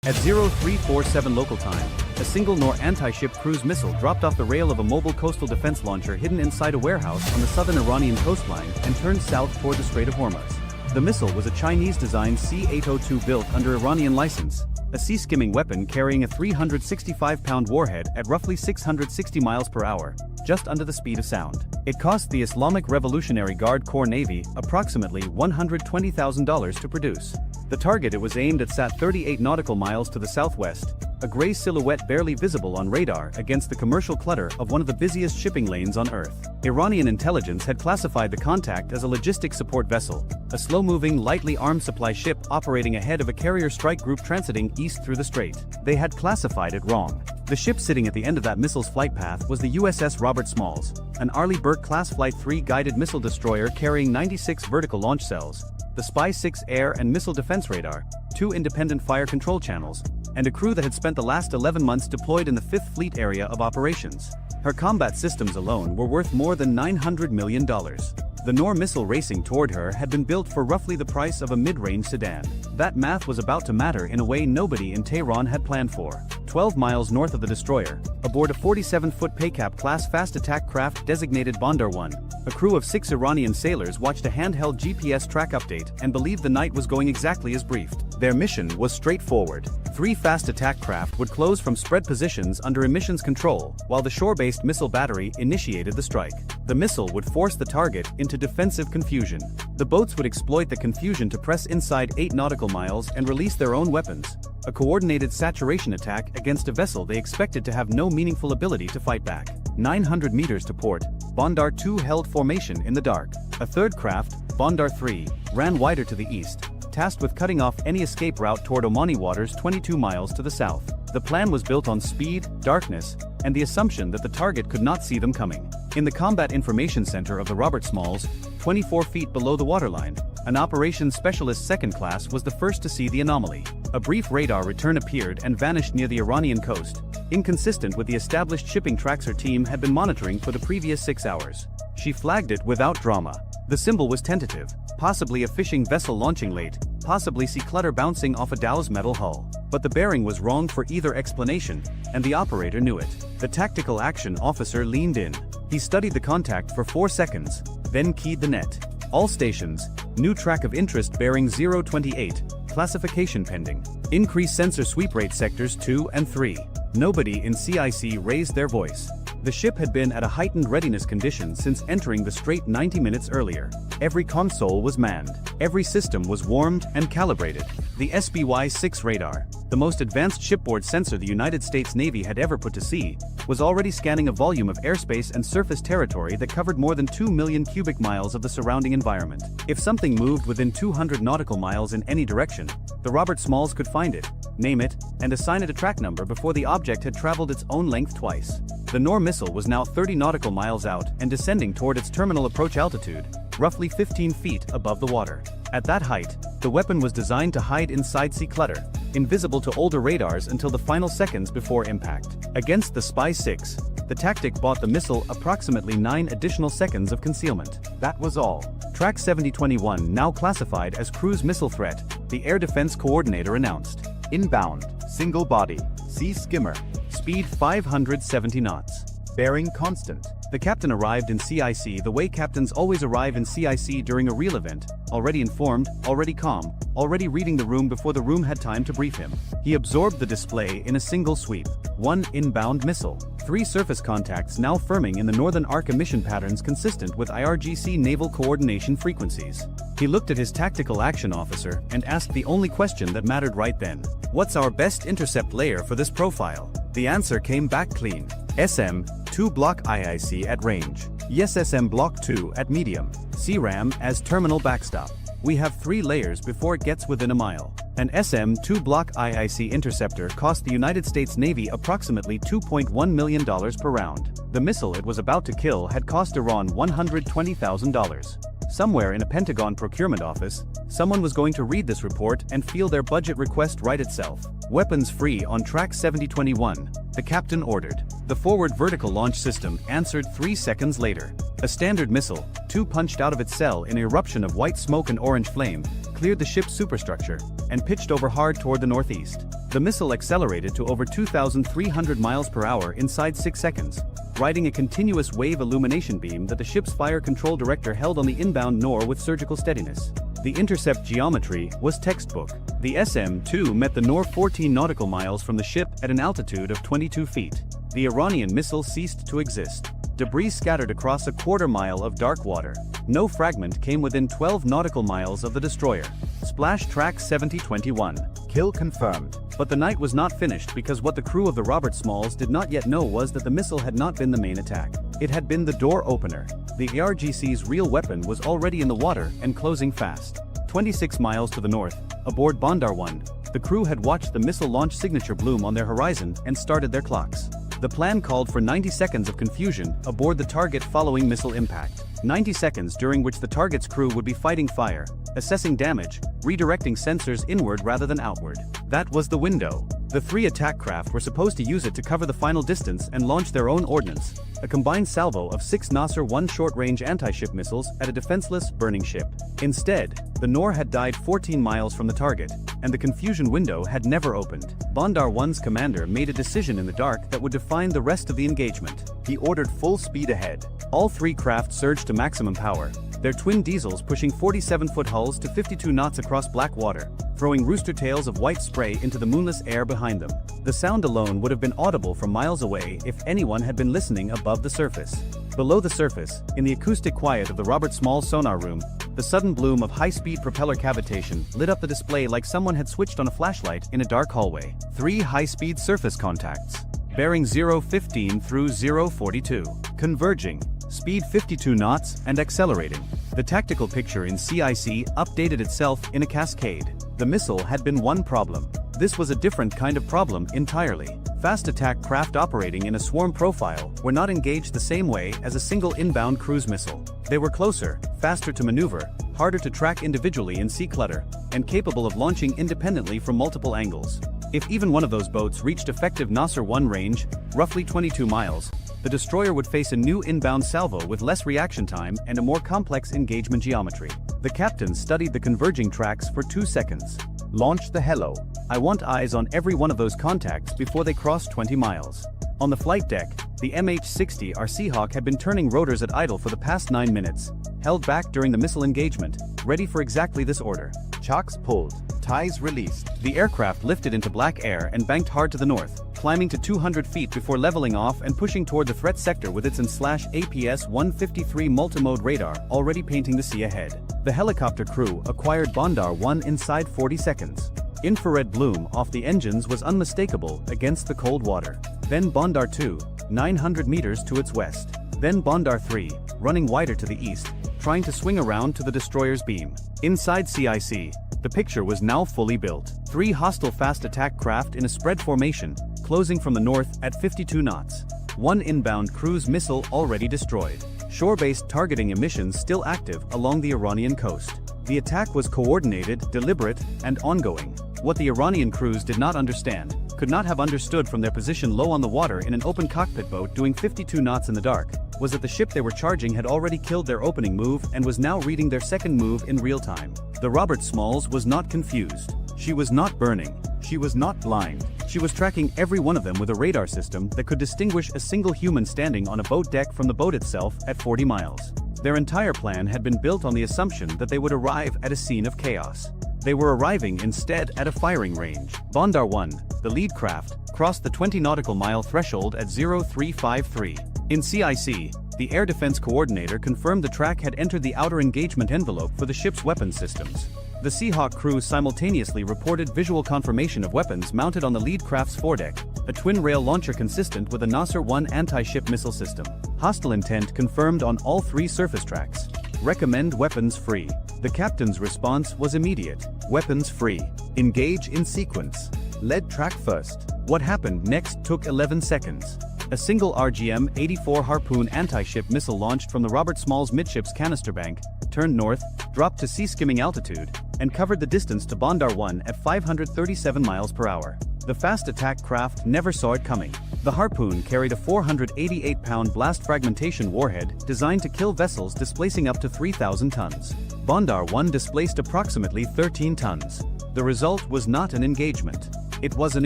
[SPEAKER 2] At 0347 local time, a single NOR anti-ship cruise missile dropped off the rail of a mobile coastal defense launcher hidden inside a warehouse on the southern Iranian coastline and turned south toward the Strait of Hormuz. The missile was a Chinese-designed C-802 built under Iranian license, a sea-skimming weapon carrying a 365-pound warhead at roughly 660 miles per hour, just under the speed of sound. It cost the Islamic Revolutionary Guard Corps Navy approximately $120,000 to produce. The target it was aimed at sat 38 nautical miles to the southwest, a gray silhouette barely visible on radar against the commercial clutter of one of the busiest shipping lanes on Earth. Iranian intelligence had classified the contact as a logistics support vessel, a slow-moving, lightly armed supply ship operating ahead of a carrier strike group transiting east through the strait. They had classified it wrong. The ship sitting at the end of that missile's flight path was the USS Robert Smalls, an Arleigh Burke-class Flight 3 guided missile destroyer carrying 96 vertical launch cells, the Spy-6 air and missile defense radar, 2 independent fire control channels, and a crew that had spent the last 11 months deployed in the 5th Fleet area of operations. Her combat systems alone were worth more than $900 million. The NOR missile racing toward her had been built for roughly the price of a mid-range sedan. That math was about to matter in a way nobody in Tehran had planned for.
[SPEAKER 1] 12 miles north of the destroyer, aboard a 47-foot Paycap class fast attack craft designated Bandar 1. A crew of 6 Iranian sailors watched a handheld GPS track update and believed the night was going exactly as briefed. Their mission was straightforward. 3 fast attack craft would close from spread positions under emissions control, while the shore-based missile battery initiated the strike. The missile would force the target into defensive confusion. The boats would exploit the confusion to press inside 8 nautical miles and release their own weapons. A coordinated saturation attack against a vessel they expected to have no meaningful ability to fight back. 900 meters to port, Bandar 2 held formation in the dark. A third craft, Bandar 3, ran wider to the east, tasked with cutting off any escape route toward Omani waters 22 miles to the south. The plan was built on speed, darkness, and the assumption that the target could not see them coming. In the Combat Information Center of the Robert Smalls, 24 feet below the waterline, an operations specialist second class was the first to see the anomaly. A brief radar return appeared and vanished near the Iranian coast, inconsistent with the established shipping tracks her team had been monitoring for the previous 6 hours. She flagged it without drama. The symbol was tentative, possibly a fishing vessel launching late, possibly sea clutter bouncing off a Dow's metal hull. But the bearing was wrong for either explanation, and the operator knew it. The tactical action officer leaned in. He studied the contact for 4 seconds, then keyed the net. All stations, new track of interest bearing 028, classification pending. Increase sensor sweep rate sectors 2 and 3. Nobody in CIC raised their voice. The ship had been at a heightened readiness condition since entering the Strait 90 minutes earlier. Every console was manned. Every system was warmed and calibrated. The SBY-6 radar, the most advanced shipboard sensor the United States Navy had ever put to sea, was already scanning a volume of airspace and surface territory that covered more than 2 million cubic miles of the surrounding environment. If something moved within 200 nautical miles in any direction, the Robert Smalls could find it, name it, and assign it a track number before the object had traveled its own length twice. The Nor missile was now 30 nautical miles out and descending toward its terminal approach altitude, roughly 15 feet above the water. At that height, the weapon was designed to hide inside sea clutter, invisible to older radars until the final seconds before impact. Against the Spy-6, the tactic bought the missile approximately 9 additional seconds of concealment. That was all. Track 7021, now classified as cruise missile threat, the Air Defense Coordinator announced. Inbound, single body, sea skimmer, speed 570 knots. Bearing constant. The captain arrived in CIC the way captains always arrive in CIC during a real event, already informed, already calm, already reading the room before the room had time to brief him. He absorbed the display in a single sweep. 1 inbound missile. 3 surface contacts now firming in the northern arc emission patterns consistent with IRGC naval coordination frequencies. He looked at his tactical action officer and asked the only question that mattered right then. What's our best intercept layer for this profile? The answer came back clean. SM-2 Block IIC at range. Yes, SM Block 2 at medium. CRAM as terminal backstop. We have 3 layers before it gets within a mile. An SM-2 Block IIC interceptor cost the United States Navy approximately $2.1 million per round. The missile it was about to kill had cost Iran $120,000. Somewhere in a Pentagon procurement office, someone was going to read this report and feel their budget request write itself. Weapons free on track 7021, the captain ordered. The forward vertical launch system answered 3 seconds later. A standard missile, 2 punched out of its cell in an eruption of white smoke and orange flame, cleared the ship's superstructure, and pitched over hard toward the northeast. The missile accelerated to over 2,300 miles per hour inside 6 seconds, riding a continuous wave illumination beam that the ship's fire control director held on the inbound Nor with surgical steadiness. The intercept geometry was textbook. The SM-2 met the Nor 14 nautical miles from the ship at an altitude of 22 feet. The Iranian missile ceased to exist. Debris scattered across a quarter mile of dark water. No fragment came within 12 nautical miles of the destroyer. Splash track 7021. Kill confirmed. But the night was not finished because what the crew of the Robert Smalls did not yet know was that the missile had not been the main attack. It had been the door opener. The ARGC's real weapon was already in the water and closing fast. 26 miles to the north, aboard Bandar 1, the crew had watched the missile launch signature bloom on their horizon and started their clocks. The plan called for 90 seconds of confusion aboard the target following missile impact. 90 seconds during which the target's crew would be fighting fire, assessing damage, redirecting sensors inward rather than outward. That was the window. The 3 attack craft were supposed to use it to cover the final distance and launch their own ordnance, a combined salvo of 6 Nasser 1 short-range anti-ship missiles at a defenseless, burning ship. Instead, the Nor had died 14 miles from the target, and the confusion window had never opened. Bandar 1's commander made a decision in the dark that would define the rest of the engagement. He ordered full speed ahead. All 3 craft surged to maximum power, their twin diesels pushing 47-foot hulls to 52 knots across black water, throwing rooster tails of white spray into the moonless air behind them. The sound alone would have been audible from miles away if anyone had been listening above the surface. Below the surface, in the acoustic quiet of the Robert Small sonar room, the sudden bloom of high-speed propeller cavitation lit up the display like someone had switched on a flashlight in a dark hallway. 3 high-speed surface contacts. Bearing 015 through 042. Converging. Speed 52 knots and accelerating. The tactical picture in CIC updated itself in a cascade. The missile had been one problem. This was a different kind of problem entirely. Fast attack craft operating in a swarm profile were not engaged the same way as a single inbound cruise missile. They were closer, faster to maneuver, harder to track individually in sea clutter, and capable of launching independently from multiple angles. If even one of those boats reached effective Nasser 1 range, roughly 22 miles, the destroyer would face a new inbound salvo with less reaction time and a more complex engagement geometry. The captain studied the converging tracks for 2 seconds. Launch the Hello. I want eyes on every one of those contacts before they cross 20 miles. On the flight deck, the MH-60R Seahawk had been turning rotors at idle for the past 9 minutes, held back during the missile engagement, ready for exactly this order. Chocks pulled, ties released. The aircraft lifted into black air and banked hard to the north, climbing to 200 feet before leveling off and pushing toward the threat sector with its APS-153 multimode radar already painting the sea ahead. The helicopter crew acquired Bandar 1 inside 40 seconds. Infrared bloom off the engines was unmistakable against the cold water. Then Bandar 2, 900 meters to its west. Then Bandar 3, running wider to the east, trying to swing around to the destroyer's beam. Inside CIC, the picture was now fully built. 3 hostile fast attack craft in a spread formation, closing from the north at 52 knots. 1 inbound cruise missile already destroyed. Shore-based targeting emissions still active along the Iranian coast. The attack was coordinated, deliberate, and ongoing. What the Iranian crews did not understand, could not have understood from their position low on the water in an open cockpit boat doing 52 knots in the dark, was that the ship they were charging had already killed their opening move and was now reading their second move in real time. The Robert Smalls was not confused. She was not burning. She was not blind. She was tracking every one of them with a radar system that could distinguish a single human standing on a boat deck from the boat itself at 40 miles. Their entire plan had been built on the assumption that they would arrive at a scene of chaos. They were arriving instead at a firing range. Bandar 1, the lead craft, crossed the 20 nautical mile threshold at 0353. In CIC, the Air Defense Coordinator confirmed the track had entered the outer engagement envelope for the ship's weapons systems. The Seahawk crew simultaneously reported visual confirmation of weapons mounted on the lead craft's foredeck, a twin-rail launcher consistent with a Nasser 1 anti-ship missile system. Hostile intent confirmed on all 3 surface tracks. Recommend weapons free. The captain's response was immediate. Weapons free. Engage in sequence. Lead track first. What happened next took 11 seconds. A single RGM-84 Harpoon anti-ship missile launched from the Robert Smalls midships canister bank, turned north, dropped to sea-skimming altitude, and covered the distance to Bandar 1 at 537 miles per hour. The fast attack craft never saw it coming. The Harpoon carried a 488-pound blast fragmentation warhead designed to kill vessels displacing up to 3,000 tons. Bandar 1 displaced approximately 13 tons. The result was not an engagement. It was an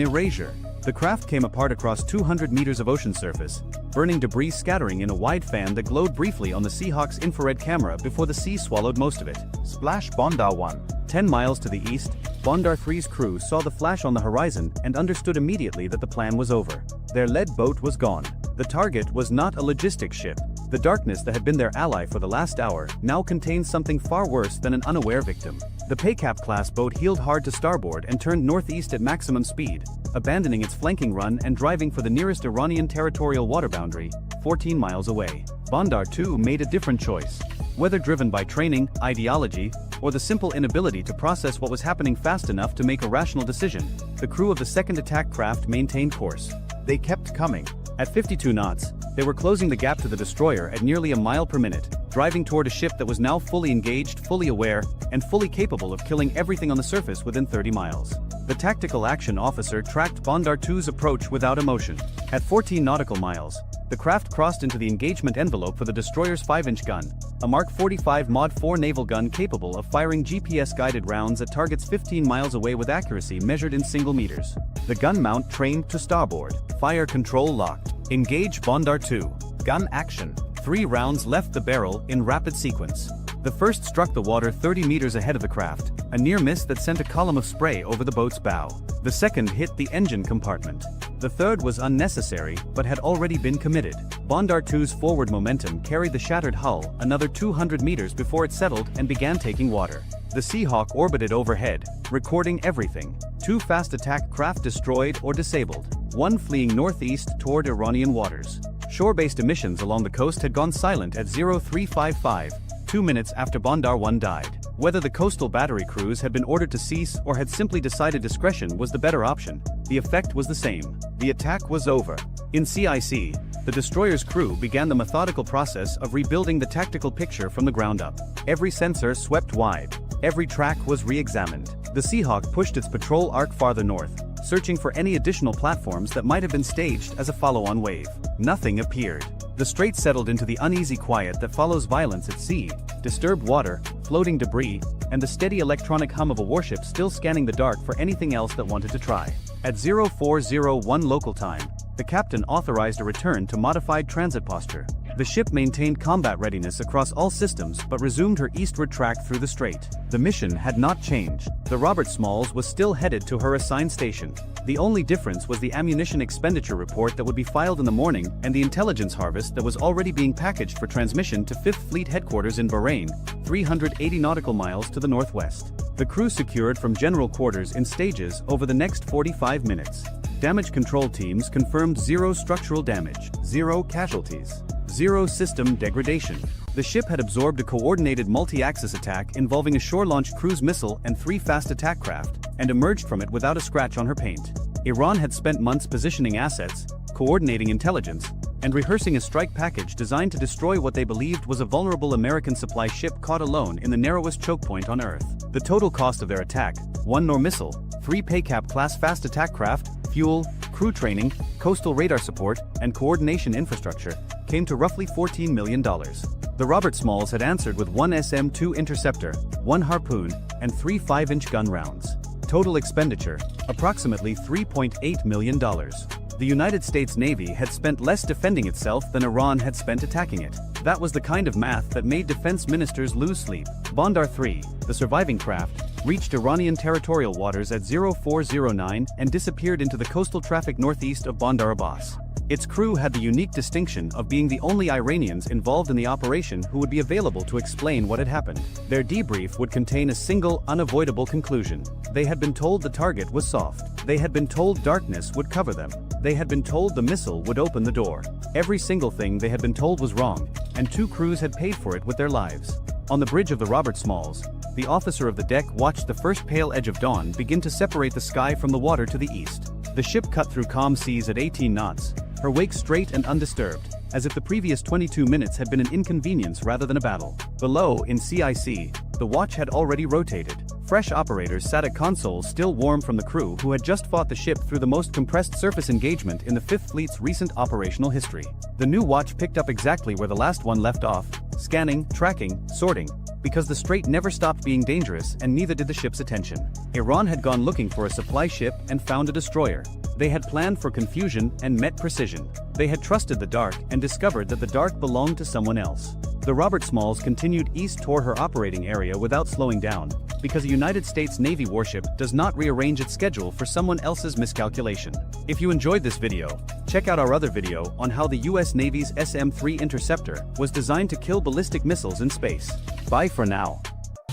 [SPEAKER 1] erasure. The craft came apart across 200 meters of ocean surface, burning debris scattering in a wide fan that glowed briefly on the Seahawk's infrared camera before the sea swallowed most of it. Splash Bandar 1. 10 miles to the east, Bandar 3's crew saw the flash on the horizon and understood immediately that the plan was over. Their lead boat was gone. The target was not a logistics ship. The darkness that had been their ally for the last hour now contained something far worse than an unaware victim. The Paycap-class boat heeled hard to starboard and turned northeast at maximum speed, abandoning its flanking run and driving for the nearest Iranian territorial water boundary, 14 miles away. Bandar 2 made a different choice. Whether driven by training, ideology, or the simple inability to process what was happening fast enough to make a rational decision, the crew of the second attack craft maintained course. They kept coming. At 52 knots, they were closing the gap to the destroyer at nearly a mile per minute, driving toward a ship that was now fully engaged, fully aware, and fully capable of killing everything on the surface within 30 miles. The tactical action officer tracked Bondar 2's approach without emotion. At 14 nautical miles, the craft crossed into the engagement envelope for the destroyer's 5-inch gun, a Mark 45 Mod 4 naval gun capable of firing GPS-guided rounds at targets 15 miles away with accuracy measured in single meters. The gun mount trained to starboard. Fire control locked. Engage Bondar 2. Gun action. 3 rounds left the barrel in rapid sequence. The first struck the water 30 meters ahead of the craft, a near miss that sent a column of spray over the boat's bow. The second hit the engine compartment. The third was unnecessary, but had already been committed. Bondar 2's forward momentum carried the shattered hull another 200 meters before it settled and began taking water. The Seahawk orbited overhead, recording everything. 2 fast attack craft destroyed or disabled, 1 fleeing northeast toward Iranian waters. Shore-based emissions along the coast had gone silent at 0355, 2 minutes after Bondar 1 died. Whether the coastal battery crews had been ordered to cease or had simply decided discretion was the better option, the effect was the same. The attack was over. In CIC, the destroyer's crew began the methodical process of rebuilding the tactical picture from the ground up. Every sensor swept wide. Every track was re-examined. The Seahawk pushed its patrol arc farther north, searching for any additional platforms that might have been staged as a follow-on wave. Nothing appeared. The strait settled into the uneasy quiet that follows violence at sea, disturbed water, floating debris, and the steady electronic hum of a warship still scanning the dark for anything else that wanted to try. At 0401 local time, the captain authorized a return to modified transit posture. The ship maintained combat readiness across all systems but resumed her eastward track through the strait. The mission had not changed. The Robert Smalls was still headed to her assigned station. The only difference was the ammunition expenditure report that would be filed in the morning and the intelligence harvest that was already being packaged for transmission to 5th Fleet headquarters in Bahrain, 380 nautical miles to the northwest. The crew secured from general quarters in stages over the next 45 minutes. Damage control teams confirmed 0 structural damage, 0 casualties, 0 system degradation. The ship had absorbed a coordinated multi-axis attack involving a shore-launched cruise missile and 3 fast attack craft, and emerged from it without a scratch on her paint. Iran had spent months positioning assets, coordinating intelligence, and rehearsing a strike package designed to destroy what they believed was a vulnerable American supply ship caught alone in the narrowest choke point on Earth. The total cost of their attack, 1 Nor missile, 3 PACAP-class fast attack craft, fuel, crew training, coastal radar support, and coordination infrastructure, came to roughly $14 million. The Robert Smalls had answered with 1 SM-2 interceptor, 1 harpoon, and 3 5-inch gun rounds. Total expenditure, approximately $3.8 million. The United States Navy had spent less defending itself than Iran had spent attacking it. That was the kind of math that made defense ministers lose sleep. Bondar 3, the surviving craft, reached Iranian territorial waters at 0409 and disappeared into the coastal traffic northeast of Bandar Abbas. Its crew had the unique distinction of being the only Iranians involved in the operation who would be available to explain what had happened. Their debrief would contain a single, unavoidable conclusion. They had been told the target was soft. They had been told darkness would cover them. They had been told the missile would open the door. Every single thing they had been told was wrong, and 2 crews had paid for it with their lives. On the bridge of the Robert Smalls, the officer of the deck watched the first pale edge of dawn begin to separate the sky from the water to the east. The ship cut through calm seas at 18 knots, her wake straight and undisturbed, as if the previous 22 minutes had been an inconvenience rather than a battle. Below, in CIC, the watch had already rotated. Fresh operators sat at consoles still warm from the crew who had just fought the ship through the most compressed surface engagement in the 5th Fleet's recent operational history. The new watch picked up exactly where the last one left off, scanning, tracking, sorting, because the strait never stopped being dangerous and neither did the ship's attention. Iran had gone looking for a supply ship and found a destroyer. They had planned for confusion and met precision. They had trusted the dark and discovered that the dark belonged to someone else. The Robert Smalls continued east toward her operating area without slowing down, because a United States Navy warship does not rearrange its schedule for someone else's miscalculation. If you enjoyed this video, check out our other video on how the US Navy's SM-3 interceptor was designed to kill ballistic missiles in space. Bye for now.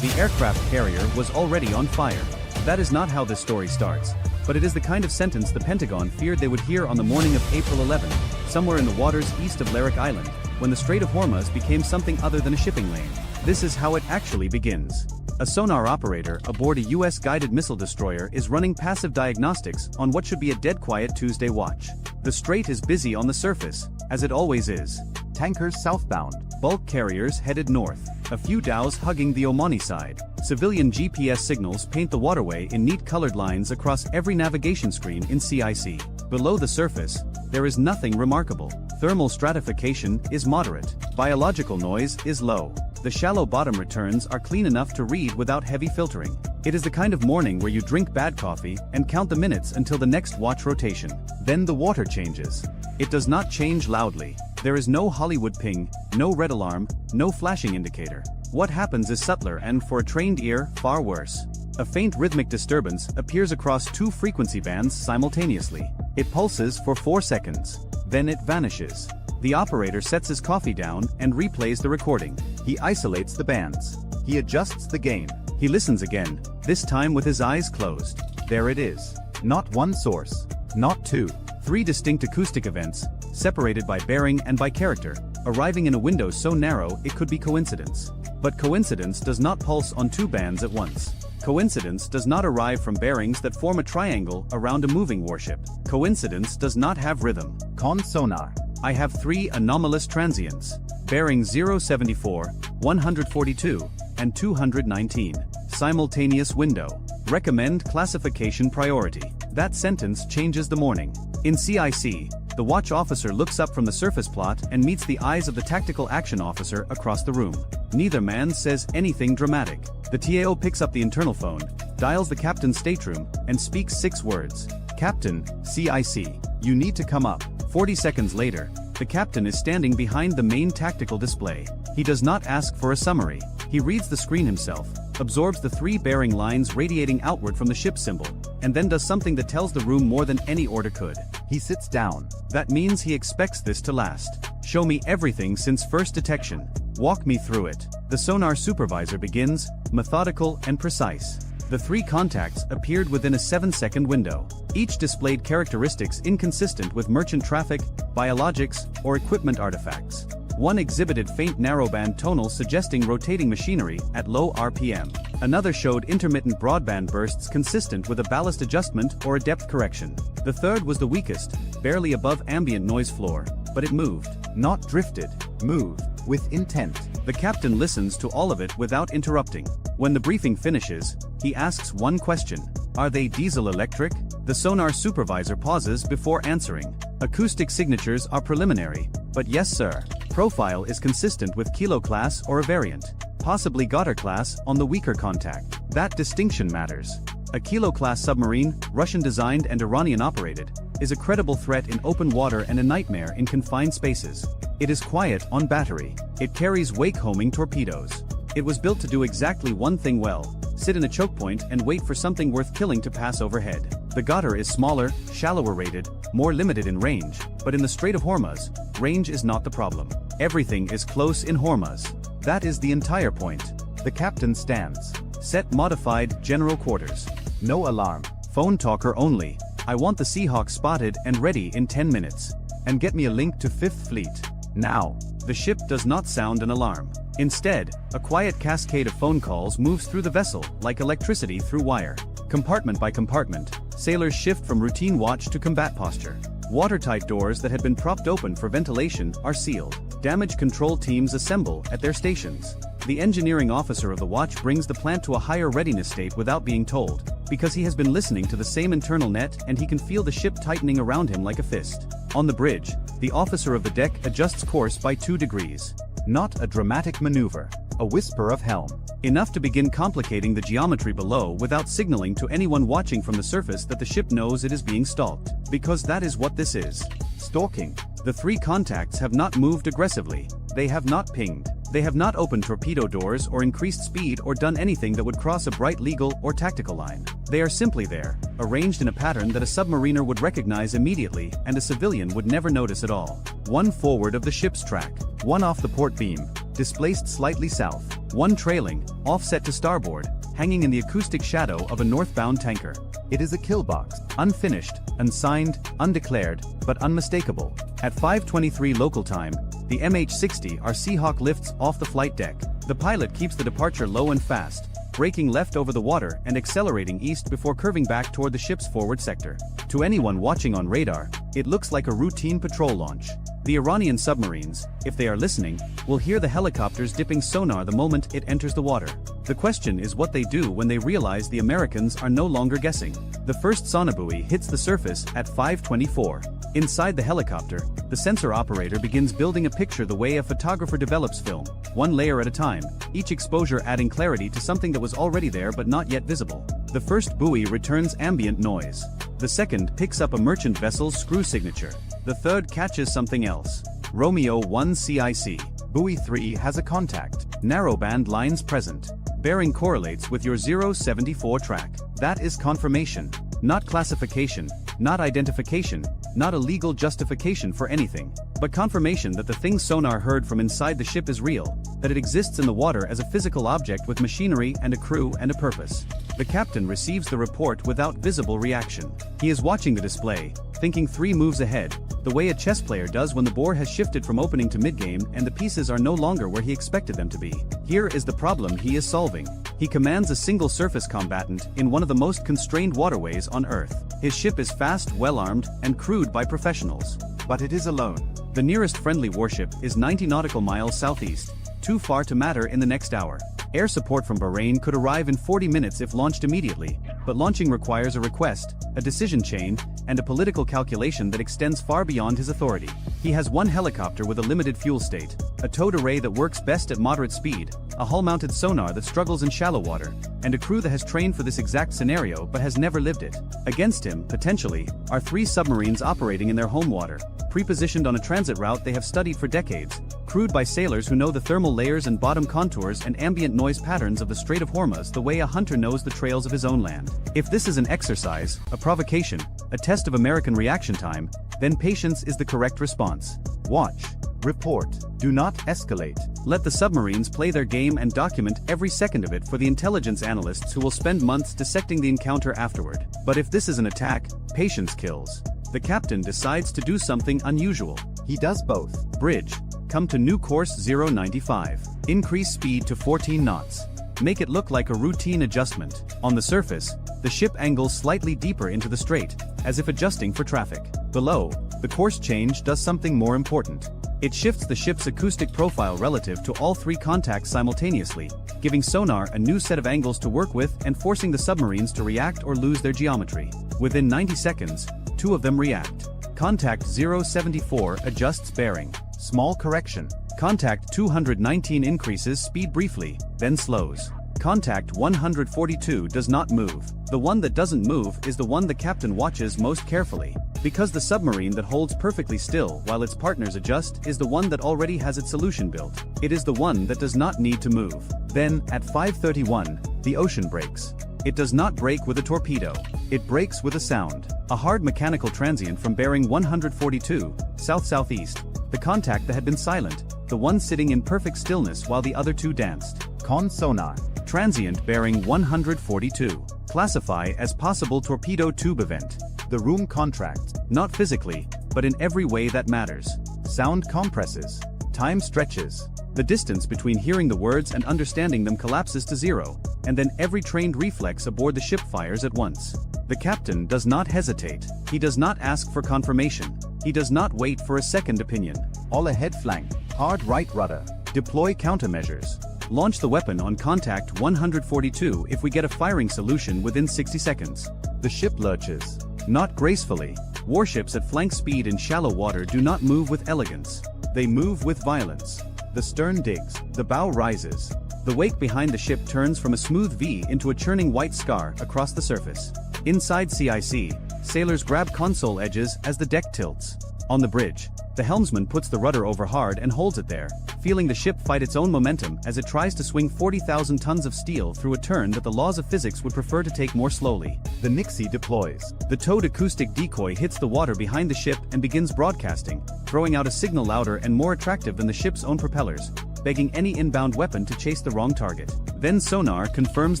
[SPEAKER 1] The aircraft carrier was already on fire. That is not how this story starts, but it is the kind of sentence the Pentagon feared they would hear on the morning of April 11, somewhere in the waters east of Larik Island, when the Strait of Hormuz became something other than a shipping lane. This is how it actually begins. A sonar operator aboard a US guided missile destroyer is running passive diagnostics on what should be a dead quiet Tuesday watch. The strait is busy on the surface, as it always is. Tankers southbound, bulk carriers headed north, a few dhows hugging the Omani side. Civilian GPS signals paint the waterway in neat colored lines across every navigation screen in CIC. Below the surface, there is nothing remarkable. Thermal stratification is moderate. Biological noise is low. The shallow bottom returns are clean enough to read without heavy filtering. It is the kind of morning where you drink bad coffee and count the minutes until the next watch rotation. Then the water changes. It does not change loudly. There is no Hollywood ping, no red alarm, no flashing indicator. What happens is subtler and, for a trained ear, far worse. A faint rhythmic disturbance appears across two frequency bands simultaneously. It pulses for 4 seconds. Then it vanishes. The operator sets his coffee down and replays the recording. He isolates the bands. He adjusts the gain. He listens again, this time with his eyes closed. There it is. Not one source. Not two. 3 distinct acoustic events, separated by bearing and by character, arriving in a window so narrow it could be coincidence. But coincidence does not pulse on 2 bands at once. Coincidence does not arrive from bearings that form a triangle around a moving warship. Coincidence does not have rhythm. Con sonar. I have 3 anomalous transients. Bearing 074, 142, and 219. Simultaneous window. Recommend classification priority. That sentence changes the morning. In CIC, the watch officer looks up from the surface plot and meets the eyes of the tactical action officer across the room. Neither man says anything dramatic. The TAO picks up the internal phone, dials the captain's stateroom, and speaks 6 words. Captain, CIC, you need to come up. 40 seconds later, the captain is standing behind the main tactical display. He does not ask for a summary. He reads the screen himself, absorbs the 3 bearing lines radiating outward from the ship symbol, and then does something that tells the room more than any order could. He sits down. That means he expects this to last. Show me everything since first detection. Walk me through it. The sonar supervisor begins, methodical and precise. The 3 contacts appeared within a 7-second window. Each displayed characteristics inconsistent with merchant traffic, biologics, or equipment artifacts. One exhibited faint narrowband tonal suggesting rotating machinery at low RPM. Another showed intermittent broadband bursts consistent with a ballast adjustment or a depth correction. The third was the weakest, barely above ambient noise floor, but it moved. Not drifted. Moved. With intent. The captain listens to all of it without interrupting. When the briefing finishes, he asks one question. Are they diesel-electric? The sonar supervisor pauses before answering. Acoustic signatures are preliminary, but yes sir. Profile is consistent with Kilo class or a variant. Possibly Goddard class on the weaker contact. That distinction matters. A Kilo class submarine, Russian-designed and Iranian-operated, is a credible threat in open water and a nightmare in confined spaces. It is quiet on battery. It carries wake-homing torpedoes. It was built to do exactly one thing well: sit in a choke point and wait for something worth killing to pass overhead. The Goddard is smaller, shallower rated, more limited in range, but in the Strait of Hormuz, range is not the problem. Everything is close in Hormuz. That is the entire point. The captain stands. Set modified, general quarters. No alarm. Phone talker only. I want the Seahawk spotted and ready in 10 minutes. And get me a link to 5th Fleet. Now. The ship does not sound an alarm. Instead, a quiet cascade of phone calls moves through the vessel like electricity through wire. Compartment by compartment, sailors shift from routine watch to combat posture. Watertight doors that had been propped open for ventilation are sealed. Damage control teams assemble at their stations. The engineering officer of the watch brings the plant to a higher readiness state without being told, because he has been listening to the same internal net and he can feel the ship tightening around him like a fist. On the bridge, the officer of the deck adjusts course by 2 degrees. Not a dramatic maneuver. A whisper of helm. Enough to begin complicating the geometry below without signaling to anyone watching from the surface that the ship knows it is being stalked. Because that is what this is. Stalking. The 3 contacts have not moved aggressively. They have not pinged. They have not opened torpedo doors or increased speed or done anything that would cross a bright legal or tactical line. They are simply there, arranged in a pattern that a submariner would recognize immediately and a civilian would never notice at all. One forward of the ship's track. One off the port beam, displaced slightly south. One trailing, offset to starboard, hanging in the acoustic shadow of a northbound tanker. It is a kill box, unfinished, unsigned, undeclared, but unmistakable. At 5:23 local time, the MH-60R Seahawk lifts off the flight deck. The pilot keeps the departure low and fast, braking left over the water and accelerating east before curving back toward the ship's forward sector. To anyone watching on radar, it looks like a routine patrol launch. The Iranian submarines, if they are listening, will hear the helicopters dipping sonar the moment it enters the water. The question is what they do when they realize the Americans are no longer guessing. The first sonobuoy hits the surface at 5:24. Inside the helicopter, the sensor operator begins building a picture the way a photographer develops film, one layer at a time, each exposure adding clarity to something that was already there but not yet visible. The first buoy returns ambient noise. The second picks up a merchant vessel's screw signature. The third catches something else. Romeo 1 CIC.
[SPEAKER 2] Buoy 3 has a contact.
[SPEAKER 1] Narrowband lines present. Bearing correlates with your 074 track. That is confirmation, not classification, not identification, not a legal justification for anything, but confirmation that the thing sonar heard from inside the ship is real, that it exists in the water as a physical object with machinery and a crew and a purpose. The captain receives the report without visible reaction. He is watching the display, thinking 3 moves ahead, the way a chess player does when the board has shifted from opening to mid-game and the pieces are no longer where he expected them to be. Here is the problem he is solving. He commands a single surface combatant in one of the most constrained waterways on Earth. His ship is fast, well-armed, and crewed by professionals.
[SPEAKER 2] But it is alone.
[SPEAKER 1] The nearest friendly warship is 90 nautical miles southeast, too far to matter in the next hour. Air support from Bahrain could arrive in 40 minutes if launched immediately, but launching requires a request, a decision chain, and a political calculation that extends far beyond his authority. He has one helicopter with a limited fuel state, a towed array that works best at moderate speed, a hull-mounted sonar that struggles in shallow water, and a crew that has trained for this exact scenario but has never lived it. Against him, potentially, are 3 submarines operating in their home water, pre-positioned on a transit route they have studied for decades, crewed by sailors who know the thermal layers and bottom contours and ambient noise patterns of the Strait of Hormuz the way a hunter knows the trails of his own land. If this is an exercise, a provocation, a test of American reaction time, then patience is the correct response.
[SPEAKER 2] Watch. Report. Do not escalate.
[SPEAKER 1] Let the submarines play their game and document every second of it for the intelligence analysts who will spend months dissecting the encounter afterward. But if this is an attack, patience kills. The captain decides to do something unusual.
[SPEAKER 2] He does both.
[SPEAKER 1] Bridge. Come to new course 095. Increase speed to 14 knots. Make it look like a routine adjustment. On the surface, the ship angles slightly deeper into the strait, as if adjusting for traffic. Below, the course change does something more important. It shifts the ship's acoustic profile relative to all 3 contacts simultaneously, giving sonar a new set of angles to work with and forcing the submarines to react or lose their geometry. Within 90 seconds, 2 of them react. Contact 074 adjusts bearing.
[SPEAKER 2] Small correction.
[SPEAKER 1] Contact 219 increases speed briefly, then slows. Contact 142 does not move. The one that doesn't move is the one the captain watches most carefully, because the submarine that holds perfectly still while its partners adjust is the one that already has its solution built. It is the one that does not need to move. Then, at 5:31, the ocean breaks. It does not break with a torpedo. It breaks with a sound. A hard mechanical transient from bearing 142, south-southeast. The contact that had been silent, the one sitting in perfect stillness while the other 2 danced.
[SPEAKER 2] Con sonar.
[SPEAKER 1] Transient bearing 142. Classify as possible torpedo tube event.
[SPEAKER 2] The room contracts.
[SPEAKER 1] Not physically, but in every way that matters.
[SPEAKER 2] Sound compresses. Time stretches.
[SPEAKER 1] The distance between hearing the words and understanding them collapses to 0, and then every trained reflex aboard the ship fires at once. The captain does not hesitate. He does not ask for confirmation. He does not wait for a second opinion.
[SPEAKER 2] All ahead flank. Hard right rudder.
[SPEAKER 1] Deploy countermeasures. Launch the weapon on contact 142 if we get a firing solution within 60 seconds.
[SPEAKER 2] The ship lurches.
[SPEAKER 1] Not gracefully. Warships at flank speed in shallow water do not move with elegance. They move with violence.
[SPEAKER 2] The stern digs.
[SPEAKER 1] The bow rises. The wake behind the ship turns from a smooth V into a churning white scar across the surface. Inside CIC, sailors grab console edges as the deck tilts. On the bridge, the helmsman puts the rudder over hard and holds it there, feeling the ship fight its own momentum as it tries to swing 40,000 tons of steel through a turn that the laws of physics would prefer to take more slowly.
[SPEAKER 2] The Nixie deploys.
[SPEAKER 1] The towed acoustic decoy hits the water behind the ship and begins broadcasting, throwing out a signal louder and more attractive than the ship's own propellers, begging any inbound weapon to chase the wrong target. Then sonar confirms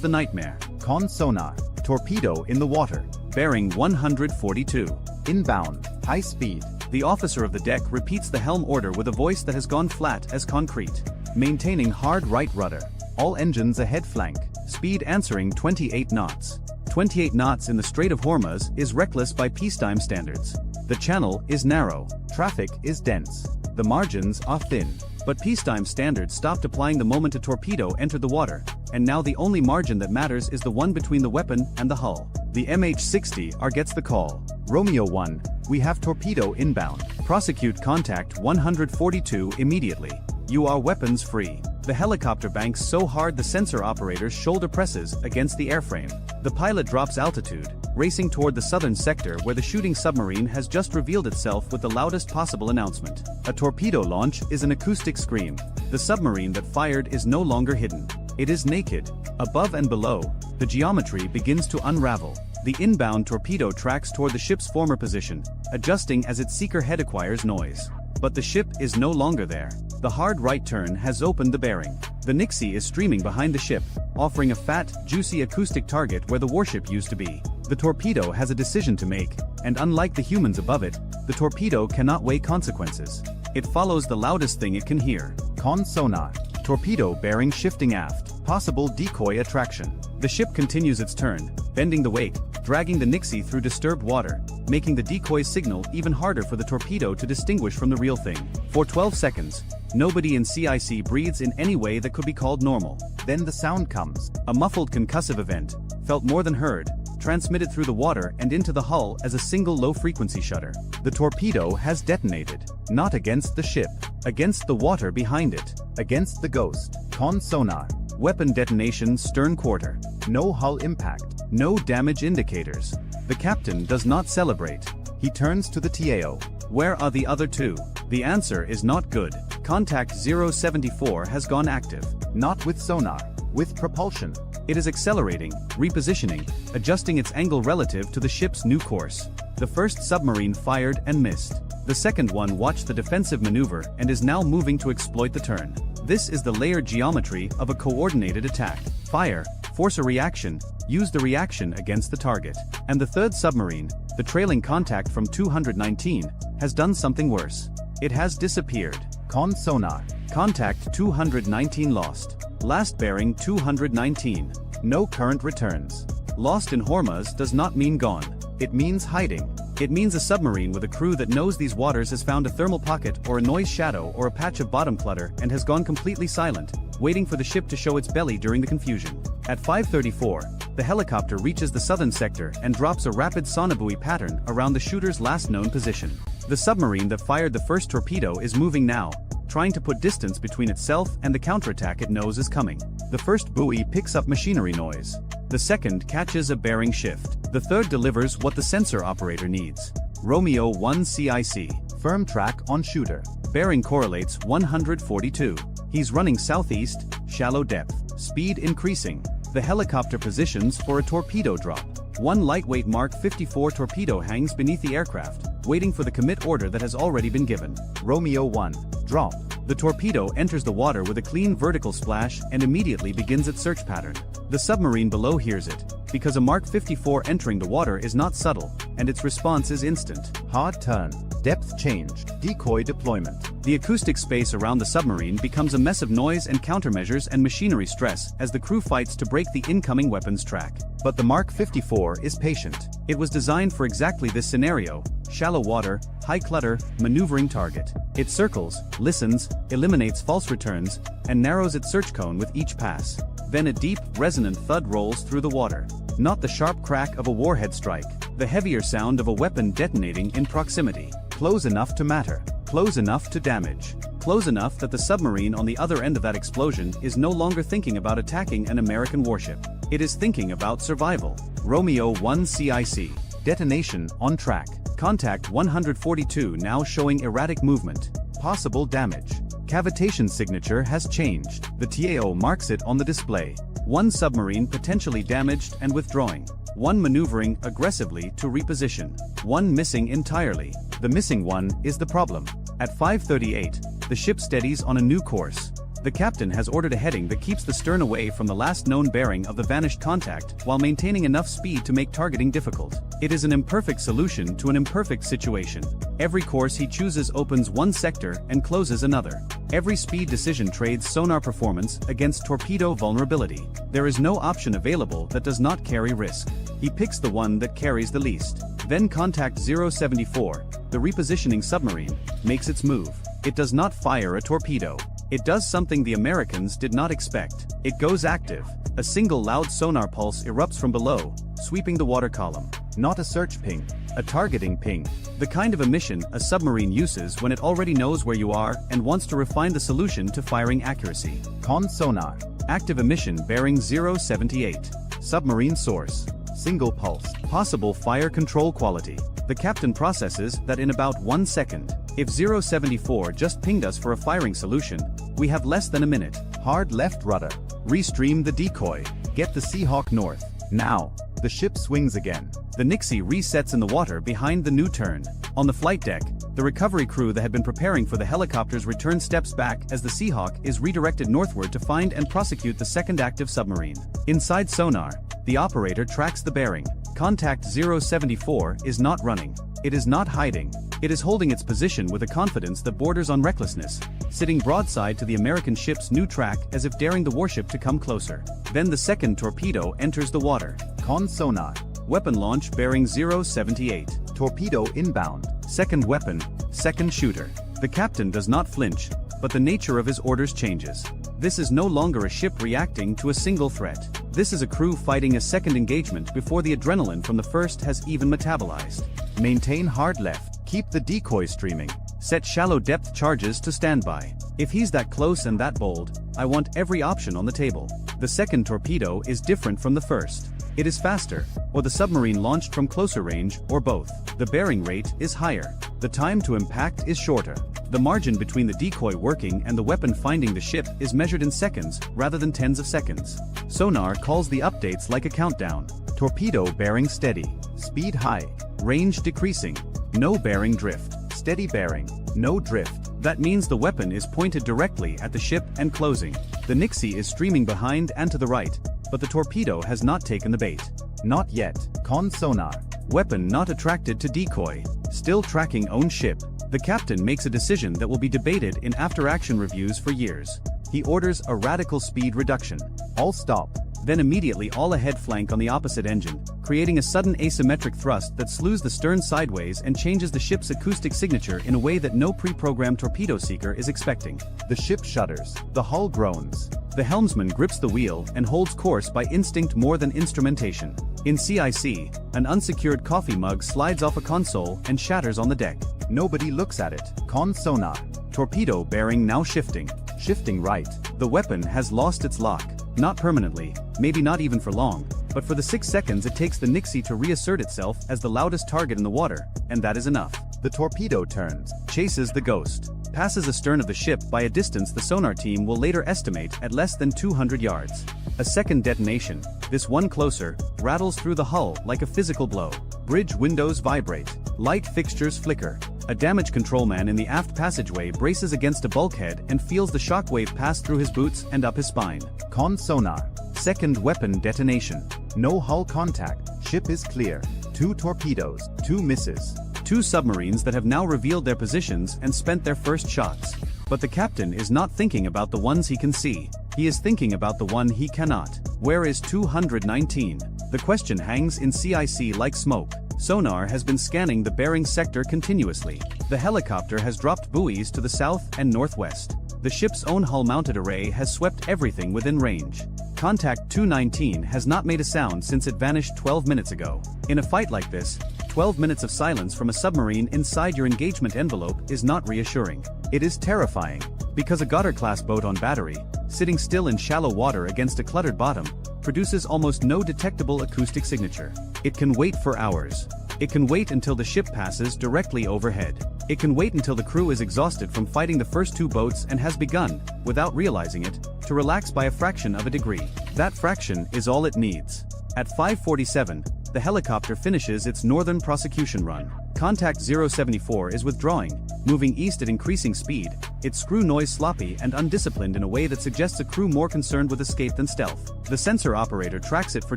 [SPEAKER 1] the nightmare.
[SPEAKER 2] Con sonar. Torpedo in the water.
[SPEAKER 1] Bearing 142.
[SPEAKER 2] Inbound. High speed.
[SPEAKER 1] The officer of the deck repeats the helm order with a voice that has gone flat as concrete. Maintaining hard right rudder. All engines ahead flank. Speed answering 28 knots. 28 knots in the Strait of Hormuz is reckless by peacetime standards. The channel is narrow.
[SPEAKER 2] Traffic is dense. The margins are thin. But peacetime standards stopped applying the moment a torpedo entered the water, and now the only margin that matters is the one between the weapon and the hull. The MH-60R gets the call. Romeo 1, we have torpedo inbound. Prosecute contact 142 immediately. You are weapons free. The helicopter banks so hard the sensor operator's shoulder presses against the airframe. The pilot drops altitude, racing toward the southern sector where the shooting submarine has just revealed itself with the loudest possible announcement. A torpedo launch is an acoustic scream. The submarine that fired is no longer hidden. It is naked. Above and below, the geometry begins to unravel. The inbound torpedo tracks toward the ship's former position, adjusting as its seeker head acquires noise. But the ship is no longer there. The hard right turn has opened the bearing. The Nixie is streaming behind the ship, offering a fat, juicy acoustic target where the warship used to be. The torpedo has a decision to make, and unlike the humans above it, the torpedo cannot weigh consequences. It follows the loudest thing it can hear. Con sonar. Torpedo bearing shifting aft. Possible decoy attraction. The ship continues its turn, bending the wake, dragging the Nixie through disturbed water, making the decoy signal even harder for the torpedo to distinguish from the real thing. For 12 seconds, nobody in CIC breathes in any way that could be called normal. Then the sound comes. A muffled concussive event, felt more than heard, transmitted through the water and into the hull as a single low-frequency shudder. The torpedo has detonated. Not against the ship. Against the water behind it. Against the ghost. Con sonar. Weapon detonation stern quarter. No hull impact. No damage indicators. The captain does not celebrate. He turns to the TAO. Where are the other two? The answer is not good. Contact 074 has gone active. Not with sonar. With propulsion. It is accelerating, repositioning, adjusting its angle relative to the ship's new course. The first submarine fired and missed. The second one watched the defensive maneuver and is now moving to exploit the turn. This is the layered geometry of a coordinated attack. Fire, force a reaction, use the reaction against the target. And the third submarine, the trailing contact from 219, has done something worse. It has disappeared. Con sonar. Contact 219 lost. Last bearing 219. No current returns. Lost in Hormuz does not mean gone. It means hiding. It means a submarine with a crew that knows these waters has found a thermal pocket or a noise shadow or a patch of bottom clutter and has gone completely silent, waiting for the ship to show its belly during the confusion. At 5:34, the helicopter reaches the southern sector and drops a rapid sonobuoy pattern around the shooter's last known position. The submarine that fired the first torpedo is moving now, trying to put distance between itself and the counterattack it knows is coming. The first buoy picks up machinery noise. The second catches a bearing shift. The third delivers what the sensor operator needs. Romeo 1 CIC. Firm track on shooter. Bearing correlates 142. He's running southeast, shallow depth. Speed increasing. The helicopter positions for a torpedo drop. One lightweight Mark 54 torpedo hangs beneath the aircraft, waiting for the commit order that has already been given. Romeo 1. Drop. The torpedo enters the water with a clean vertical splash and immediately begins its search pattern. The submarine below hears it, because a Mark 54 entering the water is not subtle, and its response is instant. Hard turn. Depth change. Decoy deployment. The acoustic space around the submarine becomes a mess of noise and countermeasures and machinery stress as the crew fights to break the incoming weapons track. But the Mark 54 is patient. It was designed for exactly this scenario: shallow water, high clutter, maneuvering target. It circles, listens, eliminates false returns, and narrows its search cone with each pass. Then a deep, resonant thud rolls through the water. Not the sharp crack of a warhead strike, the heavier sound of a weapon detonating in proximity. Close enough to matter. Close enough to damage. Close enough that the submarine on the other end of that explosion is no longer thinking about attacking an American warship. It is thinking about survival. Romeo 1 CIC. Detonation on track. Contact 142 now showing erratic movement. Possible damage. Cavitation signature has changed. The TAO marks it on the display. One submarine potentially damaged and withdrawing. One maneuvering aggressively to reposition. One missing entirely. The missing one is the problem. At 5:38, the ship steadies on a new course.
[SPEAKER 1] The captain has ordered a heading that keeps the stern away from the last known bearing of the vanished contact while maintaining enough speed to make targeting difficult. It is an imperfect solution to an imperfect situation. Every course he chooses opens one sector and closes another. Every speed decision trades sonar performance against torpedo vulnerability. There is no option available that does not carry risk. He picks the one that carries the least. Then contact 074, the repositioning submarine, makes its move. It does not fire a torpedo. It does something the Americans did not expect. It goes active. A single loud sonar pulse erupts from below, sweeping the water column. Not a search ping, a targeting ping. The kind of emission a submarine uses when it already knows where you are and wants to refine the solution to firing accuracy. Con sonar. Active emission bearing 078. Submarine source. Single pulse. Possible fire control quality. The captain processes that in about 1 second. If 074 just pinged us for a firing solution, we have less than a minute. Hard left rudder. Restream the decoy. Get the Seahawk north. Now. The ship swings again. The Nixie resets in the water behind the new turn. On the flight deck, the recovery crew that had been preparing for the helicopter's return steps back as the Seahawk is redirected northward to find and prosecute the second active submarine. Inside sonar, the operator tracks the bearing. Contact 074 is not running. It is not hiding. It is holding its position with a confidence that borders on recklessness, sitting broadside to the American ship's new track as if daring the warship to come closer. Then the second torpedo enters the water. Con sonar. Weapon launch bearing 078. Torpedo inbound. Second weapon, second shooter. The captain does not flinch, but the nature of his orders changes. This is no longer a ship reacting to a single threat. This is a crew fighting a second engagement before the adrenaline from the first has even metabolized. Maintain hard left. Keep the decoy streaming. Set shallow depth charges to standby. If he's that close and that bold, I want every option on the table. The second torpedo is different from the first. It is faster, or the submarine launched from closer range, or both. The bearing rate is higher. The time to impact is shorter. The margin between the decoy working and the weapon finding the ship is measured in seconds rather than tens of seconds. Sonar calls the updates like a countdown. Torpedo bearing steady. Speed high. Range decreasing. No bearing drift. Steady bearing. No drift. That means the weapon is pointed directly at the ship and closing. The Nixie is streaming behind and to the right, but the torpedo has not taken the bait. Not yet. Con sonar. Weapon not attracted to decoy. Still tracking own ship. The captain makes a decision that will be debated in after-action reviews for years. He orders a radical speed reduction. All stop. Then immediately all ahead flank on the opposite engine, creating a sudden asymmetric thrust that slews the stern sideways and changes the ship's acoustic signature in a way that no pre-programmed torpedo seeker is expecting. The ship shudders. The hull groans. The helmsman grips the wheel and holds course by instinct more than instrumentation. In CIC, an unsecured coffee mug slides off a console and shatters on the deck. Nobody looks at it. Con sonar. Torpedo bearing now shifting. Shifting right. The weapon has lost its lock. Not permanently, maybe not even for long, but for the 6 seconds it takes the Nixie to reassert itself as the loudest target in the water, and that is enough. The torpedo turns, chases the Ghost, passes astern of the ship by a distance the sonar team will later estimate at less than 200 yards. A second detonation, this one closer, rattles through the hull like a physical blow. Bridge windows vibrate. Light fixtures flicker. A damage control man in the aft passageway braces against a bulkhead and feels the shockwave pass through his boots and up his spine. Con sonar. Second weapon detonation. No hull contact. Ship is clear. 2 torpedoes. 2 misses. 2 submarines that have now revealed their positions and spent their first shots. But the captain is not thinking about the ones he can see. He is thinking about the one he cannot. Where is 219? The question hangs in CIC like smoke. Sonar has been scanning the bearing sector continuously. The helicopter has dropped buoys to the south and northwest. The ship's own hull-mounted array has swept everything within range. Contact 219 has not made a sound since it vanished 12 minutes ago. In a fight like this, 12 minutes of silence from a submarine inside your engagement envelope is not reassuring. It is terrifying, because a Goddard-class boat on battery, sitting still in shallow water against a cluttered bottom, produces almost no detectable acoustic signature. It can wait for hours. It can wait until the ship passes directly overhead. It can wait until the crew is exhausted from fighting the first 2 boats and has begun, without realizing it, to relax by a fraction of a degree. That fraction is all it needs. At 5:47, the helicopter finishes its northern prosecution run. Contact 074 is withdrawing, moving east at increasing speed, its screw noise sloppy and undisciplined in a way that suggests a crew more concerned with escape than stealth. The sensor operator tracks it for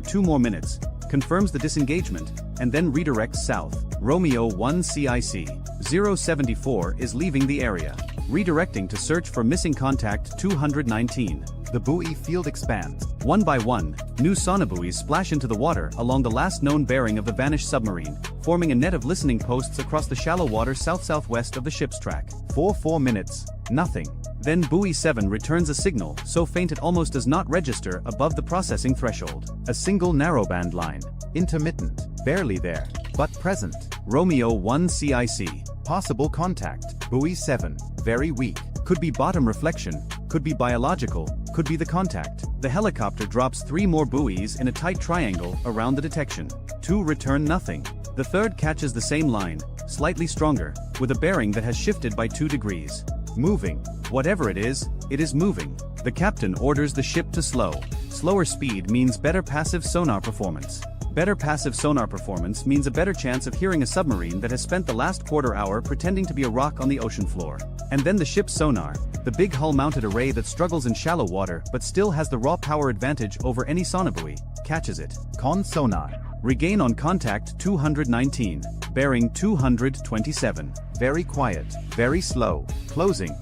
[SPEAKER 1] 2 more minutes, confirms the disengagement, and then redirects south. Romeo 1 CIC 074 is leaving the area, redirecting to search for missing contact 219.
[SPEAKER 2] The buoy field expands.
[SPEAKER 1] One by one, new sonobuoys splash into the water along the last known bearing of the vanished submarine, forming a net of listening posts across the shallow water south-southwest of the ship's track.
[SPEAKER 2] 4 minutes, nothing.
[SPEAKER 1] Then buoy 7 returns a signal so faint it almost does not register above the processing threshold.
[SPEAKER 2] A single narrowband line. Intermittent, barely there, but present.
[SPEAKER 1] Romeo 1 CIC.
[SPEAKER 2] Possible contact. Buoy 7, very weak.
[SPEAKER 1] Could be bottom reflection, could be biological, could be the contact. The helicopter drops 3 more buoys in a tight triangle around the detection. 2 return nothing. The third catches the same line, slightly stronger, with a bearing that has shifted by 2 degrees.
[SPEAKER 2] Moving.
[SPEAKER 1] Whatever it is moving. The captain orders the ship to slow. Slower speed means better passive sonar performance. Better passive sonar performance means a better chance of hearing a submarine that has spent the last quarter hour pretending to be a rock on the ocean floor. And then the ship's sonar, the big hull-mounted array that struggles in shallow water but still has the raw power advantage over any sonobuoy, catches it.
[SPEAKER 2] Con sonar.
[SPEAKER 1] Regain on contact 219, bearing 227.
[SPEAKER 2] Very quiet, very slow. Closing,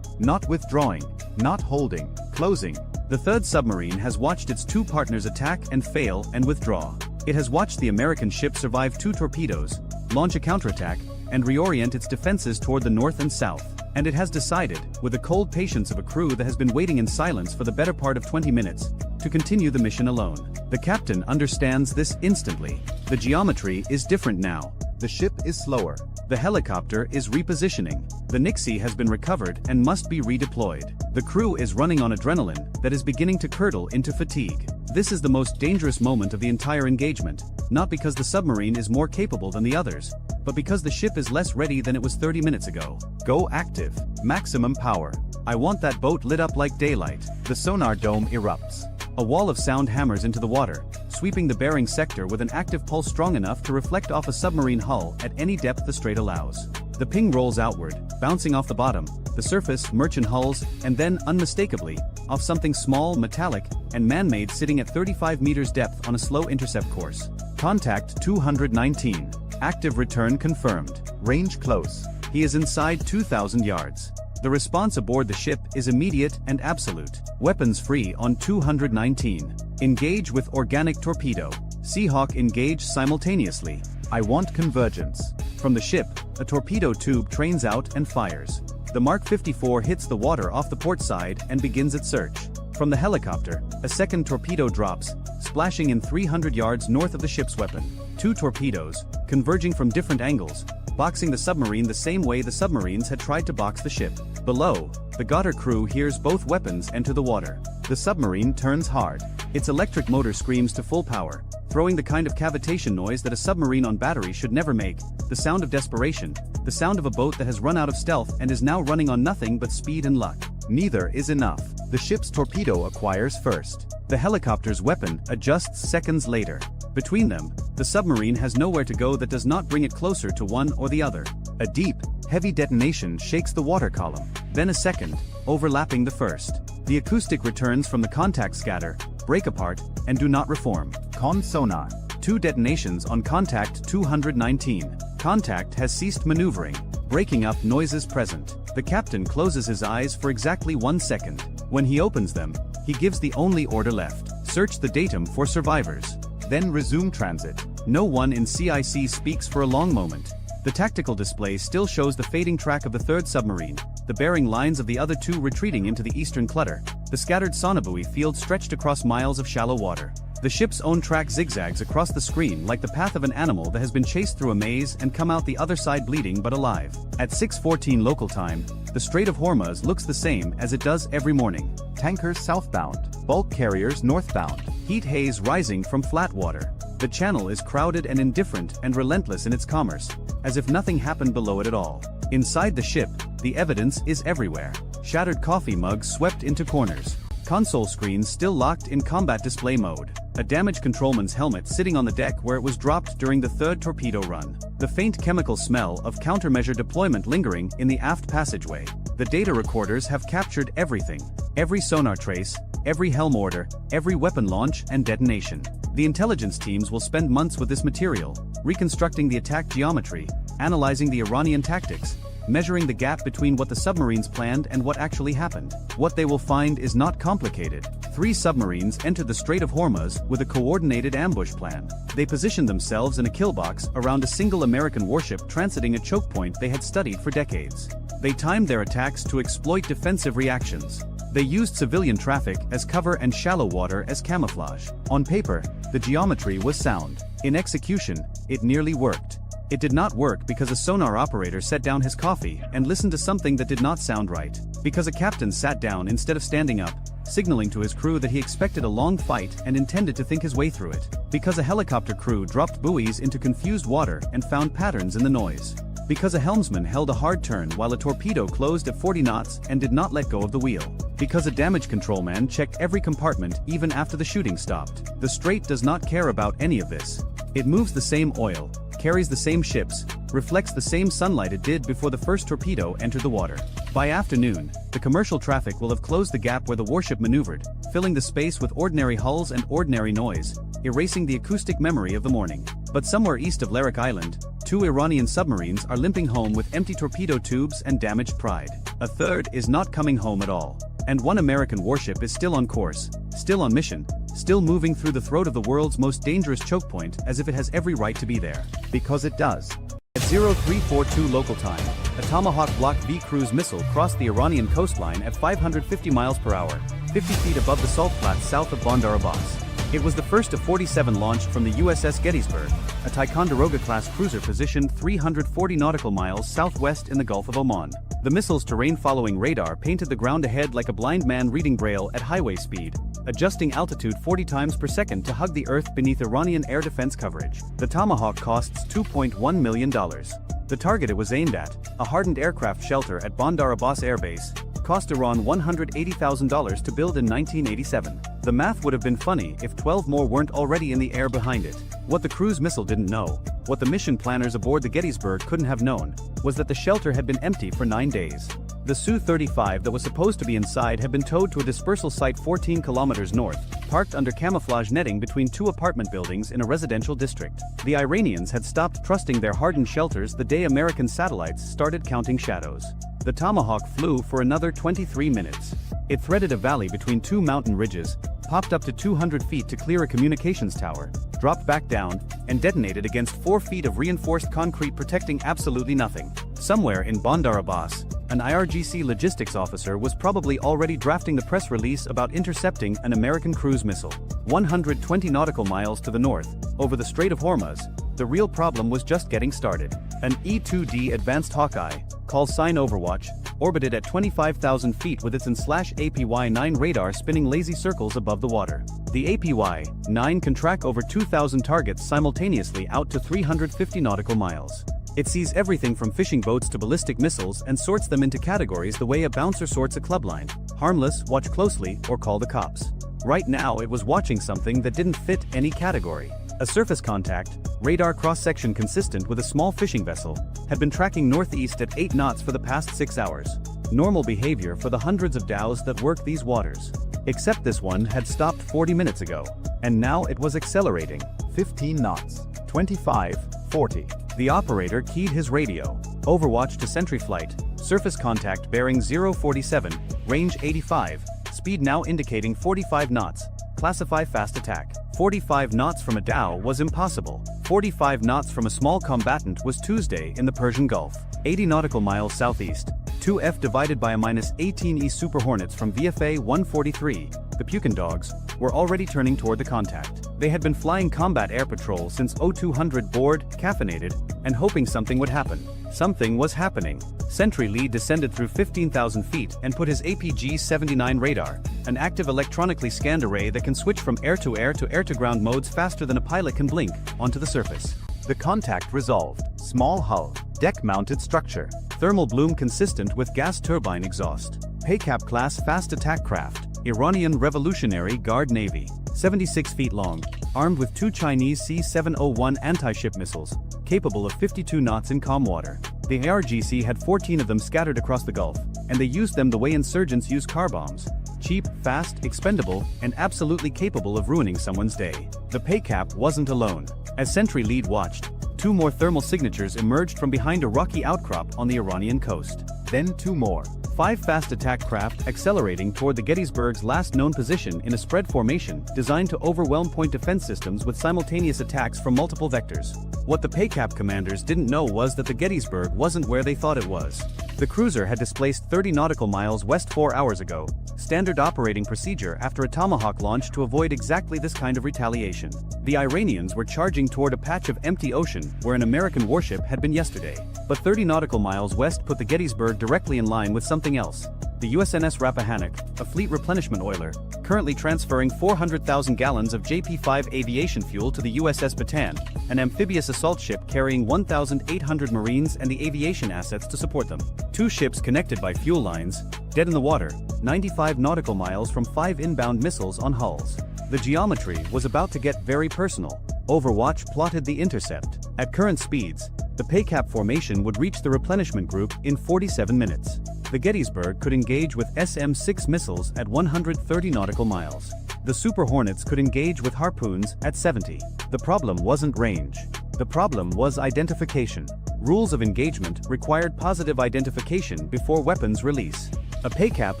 [SPEAKER 2] not withdrawing, not holding, closing.
[SPEAKER 1] The third submarine has watched its 2 partners attack and fail and withdraw. It has watched the American ship survive 2 torpedoes, launch a counterattack, and reorient its defenses toward the north and south. And it has decided, with the cold patience of a crew that has been waiting in silence for the better part of 20 minutes, to continue the mission alone. The captain understands this instantly. The geometry is different now.
[SPEAKER 2] The ship is slower.
[SPEAKER 1] The helicopter is repositioning. The Nixie has been recovered and must be redeployed. The crew is running on adrenaline that is beginning to curdle into fatigue. This is the most dangerous moment of the entire engagement, not because the submarine is more capable than the others, but because the ship is less ready than it was 30 minutes ago.
[SPEAKER 2] Go active. Maximum power.
[SPEAKER 1] I want that boat lit up like daylight.
[SPEAKER 2] The sonar dome erupts.
[SPEAKER 1] A wall of sound hammers into the water, sweeping the bearing sector with an active pulse strong enough to reflect off a submarine hull at any depth the strait allows. The ping rolls outward, bouncing off the bottom, the surface, merchant hulls, and then, unmistakably, off something small, metallic, and man-made sitting at 35 meters depth on a slow intercept course. Contact 219. Active return confirmed.
[SPEAKER 2] Range close.
[SPEAKER 1] He is inside 2,000 yards. The response aboard the ship is immediate and absolute. Weapons free on 219. Engage with organic torpedo. Seahawk engage simultaneously.
[SPEAKER 2] I want convergence.
[SPEAKER 1] From the ship, a torpedo tube trains out and fires. The Mark 54 hits the water off the port side and begins its search. From the helicopter, a second torpedo drops, splashing in 300 yards north of the ship's weapon. 2 torpedoes, converging from different angles, boxing the submarine the same way the submarines had tried to box the ship. Below, the Goddard crew hears both weapons enter the water. The submarine turns hard. Its electric motor screams to full power, throwing the kind of cavitation noise that a submarine on battery should never make, the sound of desperation, the sound of a boat that has run out of stealth and is now running on nothing but speed and luck.
[SPEAKER 2] Neither is enough. The ship's torpedo acquires first.
[SPEAKER 1] The helicopter's weapon adjusts seconds later. Between them, the submarine has nowhere to go that does not bring it closer to one or the other.
[SPEAKER 2] A deep, heavy detonation shakes the water column.
[SPEAKER 1] Then a second, overlapping the first. The acoustic returns from the contact scatter, break apart, and do not reform.
[SPEAKER 2] Con sonar.
[SPEAKER 1] 2 detonations on contact 219. Contact has ceased maneuvering, breaking up noises present. The captain closes his eyes for exactly 1 second. When he opens them, he gives the only order left. Search the datum for survivors.
[SPEAKER 2] Then resume transit.
[SPEAKER 1] No one in CIC speaks for a long moment. The tactical display still shows the fading track of the third submarine, the bearing lines of the other 2 retreating into the eastern clutter, the scattered sonobuoy field stretched across miles of shallow water. The ship's own track zigzags across the screen like the path of an animal that has been chased through a maze and come out the other side bleeding but alive. At 6:14 local time, the Strait of Hormuz looks the same as it does every morning.
[SPEAKER 2] Tankers southbound, bulk carriers northbound.
[SPEAKER 1] Heat haze rising from flat water. The channel is crowded and indifferent and relentless in its commerce, as if nothing happened below it at all. Inside the ship, the evidence is everywhere. Shattered coffee mugs swept into corners. Console screens still locked in combat display mode. A damaged controlman's helmet sitting on the deck where it was dropped during the third torpedo run. The faint chemical smell of countermeasure deployment lingering in the aft passageway. The data recorders have captured everything. Every sonar trace, every helm order, every weapon launch and detonation. The intelligence teams will spend months with this material, reconstructing the attack geometry, analyzing the Iranian tactics, measuring the gap between what the submarines planned and what actually happened. What they will find is not complicated. 3 submarines entered the Strait of Hormuz with a coordinated ambush plan. They positioned themselves in a kill box around a single American warship transiting a choke point they had studied for decades. They timed their attacks to exploit defensive reactions. They used civilian traffic as cover and shallow water as camouflage. On paper, the geometry was sound. In execution, it nearly worked. It did not work because a sonar operator set down his coffee and listened to something that did not sound right. Because a captain sat down instead of standing up, signaling to his crew that he expected a long fight and intended to think his way through it. Because a helicopter crew dropped buoys into confused water and found patterns in the noise. Because a helmsman held a hard turn while a torpedo closed at 40 knots and did not let go of the wheel. Because a damage controlman checked every compartment even after the shooting stopped. The Strait does not care about any of this. It moves the same oil, carries the same ships, reflects the same sunlight it did before the first torpedo entered the water. By afternoon, the commercial traffic will have closed the gap where the warship maneuvered, filling the space with ordinary hulls and ordinary noise, erasing the acoustic memory of the morning. But somewhere east of Larak Island, 2 Iranian submarines are limping home with empty torpedo tubes and damaged pride. A third is not coming home at all. And 1 American warship is still on course, still on mission, still moving through the throat of the world's most dangerous choke point as if it has every right to be there. Because it does. At 0342 local time, a Tomahawk Block V cruise missile crossed the Iranian coastline at 550 miles per hour, 50 feet above the salt flats south of Bandar Abbas. It was the first of 47 launched from the USS Gettysburg, a Ticonderoga-class cruiser positioned 340 nautical miles southwest in the Gulf of Oman. The missile's terrain-following radar painted the ground ahead like a blind man reading Braille at highway speed, adjusting altitude 40 times per second to hug the earth beneath Iranian air defense coverage. The Tomahawk costs $2.1 million. The target it was aimed at, a hardened aircraft shelter at Bandar Abbas Air Base, cost Iran $180,000 to build in 1987. The math would have been funny if 12 more weren't already in the air behind it. What the cruise missile didn't know, what the mission planners aboard the Gettysburg couldn't have known, was that the shelter had been empty for 9 days. The Su-35 that was supposed to be inside had been towed to a dispersal site 14 kilometers north, parked under camouflage netting between 2 apartment buildings in a residential district. The Iranians had stopped trusting their hardened shelters the day American satellites started counting shadows. The Tomahawk flew for another 23 minutes. It threaded a valley between 2 mountain ridges, popped up to 200 feet to clear a communications tower, dropped back down, and detonated against 4 feet of reinforced concrete protecting absolutely nothing. Somewhere in Bandar Abbas, an IRGC logistics officer was probably already drafting the press release about intercepting an American cruise missile. 120 nautical miles to the north, over the Strait of Hormuz, the real problem was just getting started. An E-2D Advanced Hawkeye, call sign Overwatch, orbited at 25,000 feet with its APY-9 radar spinning lazy circles above the water. The APY-9 can track over 2,000 targets simultaneously out to 350 nautical miles. It sees everything from fishing boats to ballistic missiles and sorts them into categories the way a bouncer sorts a club line: harmless, watch closely, or call the cops. Right now it was watching something that didn't fit any category. A surface contact, radar cross-section consistent with a small fishing vessel, had been tracking northeast at 8 knots for the past 6 hours. Normal behavior for the hundreds of dhows that work these waters. Except this one had stopped 40 minutes ago. And now it was accelerating. 15 knots. 25, 40. The operator keyed his radio. Overwatch to sentry flight. Surface contact bearing 047, range 85, speed now indicating 45 knots. Classify fast attack. 45 knots from a dhow was impossible. 45 knots from a small combatant was Tuesday in the Persian Gulf. 80 nautical miles southeast. 2F divided by a -18E Super Hornets from VFA 143, the Pukin Dogs, were already turning toward the contact. They had been flying combat air patrol since 0200 bored, caffeinated, and hoping something would happen. Something was happening. Sentry Lee descended through 15,000 feet and put his APG-79 radar, an active electronically scanned array that can switch from air-to-air to air-to-ground modes faster than a pilot can blink, onto the surface. The contact resolved. Small hull, deck-mounted structure, thermal bloom consistent with gas turbine exhaust. Paycap class fast attack craft, Iranian Revolutionary Guard Navy, 76 feet long, armed with 2 Chinese C-701 anti-ship missiles, capable of 52 knots in calm water. The ARGC had 14 of them scattered across the Gulf, and they used them the way insurgents use car bombs: cheap, fast, expendable, and absolutely capable of ruining someone's day. The pay cap wasn't alone. As Sentry Lead watched, 2 more thermal signatures emerged from behind a rocky outcrop on the Iranian coast. Then 2 more. 5 fast attack craft accelerating toward the Gettysburg's last known position in a spread formation designed to overwhelm point defense systems with simultaneous attacks from multiple vectors. What the pay cap commanders didn't know was that the Gettysburg wasn't where they thought it was. The cruiser had displaced 30 nautical miles west 4 hours ago, standard operating procedure after a Tomahawk launch to avoid exactly this kind of retaliation. The Iranians were charging toward a patch of empty ocean where an American warship had been yesterday. But 30 nautical miles west put the Gettysburg directly in line with something else. The USNS Rappahannock, a fleet replenishment oiler, currently transferring 400,000 gallons of JP-5 aviation fuel to the USS Bataan, an amphibious assault ship carrying 1,800 Marines and the aviation assets to support them. 2 ships connected by fuel lines, dead in the water, 95 nautical miles from 5 inbound missiles on hulls. The geometry was about to get very personal. Overwatch plotted the intercept. At current speeds, the pay cap formation would reach the replenishment group in 47 minutes. The Gettysburg could engage with SM-6 missiles at 130 nautical miles. The Super Hornets could engage with harpoons at 70. The problem wasn't range. The problem was identification. Rules of engagement required positive identification before weapons release. A pay cap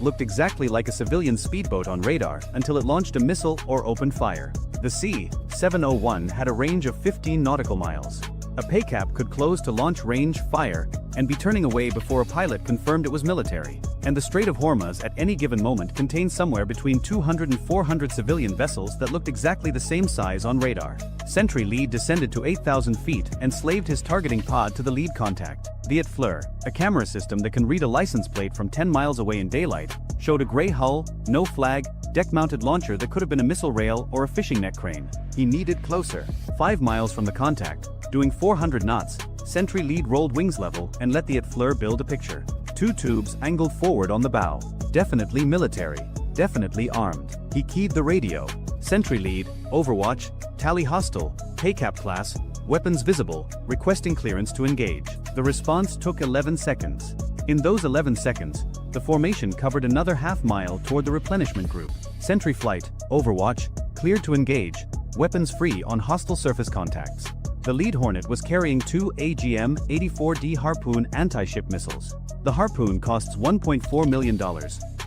[SPEAKER 1] looked exactly like a civilian speedboat on radar until it launched a missile or opened fire. The C-701 had a range of 15 nautical miles. A pay cap could close to launch range, fire, and be turning away before a pilot confirmed it was military. And the Strait of Hormuz at any given moment contained somewhere between 200 and 400 civilian vessels that looked exactly the same size on radar. Sentry Lead descended to 8,000 feet and slaved his targeting pod to the lead contact. The Fleur, a camera system that can read a license plate from 10 miles away in daylight, showed a gray hull, no flag, deck-mounted launcher that could have been a missile rail or a fishing net crane. He needed closer. 5 miles from the contact, doing 400 knots, Sentry Lead rolled wings level and let the Fleur build a picture. 2 tubes angled forward on the bow. Definitely military. Definitely armed. He keyed the radio. Sentry Lead, Overwatch, Tally Hostile, pay cap class, weapons visible, requesting clearance to engage. The response took 11 seconds. In those 11 seconds, the formation covered another half-mile toward the replenishment group. Sentry Flight, Overwatch, cleared to engage, weapons free on hostile surface contacts. The lead Hornet was carrying 2 AGM-84D Harpoon anti-ship missiles. The Harpoon costs $1.4 million,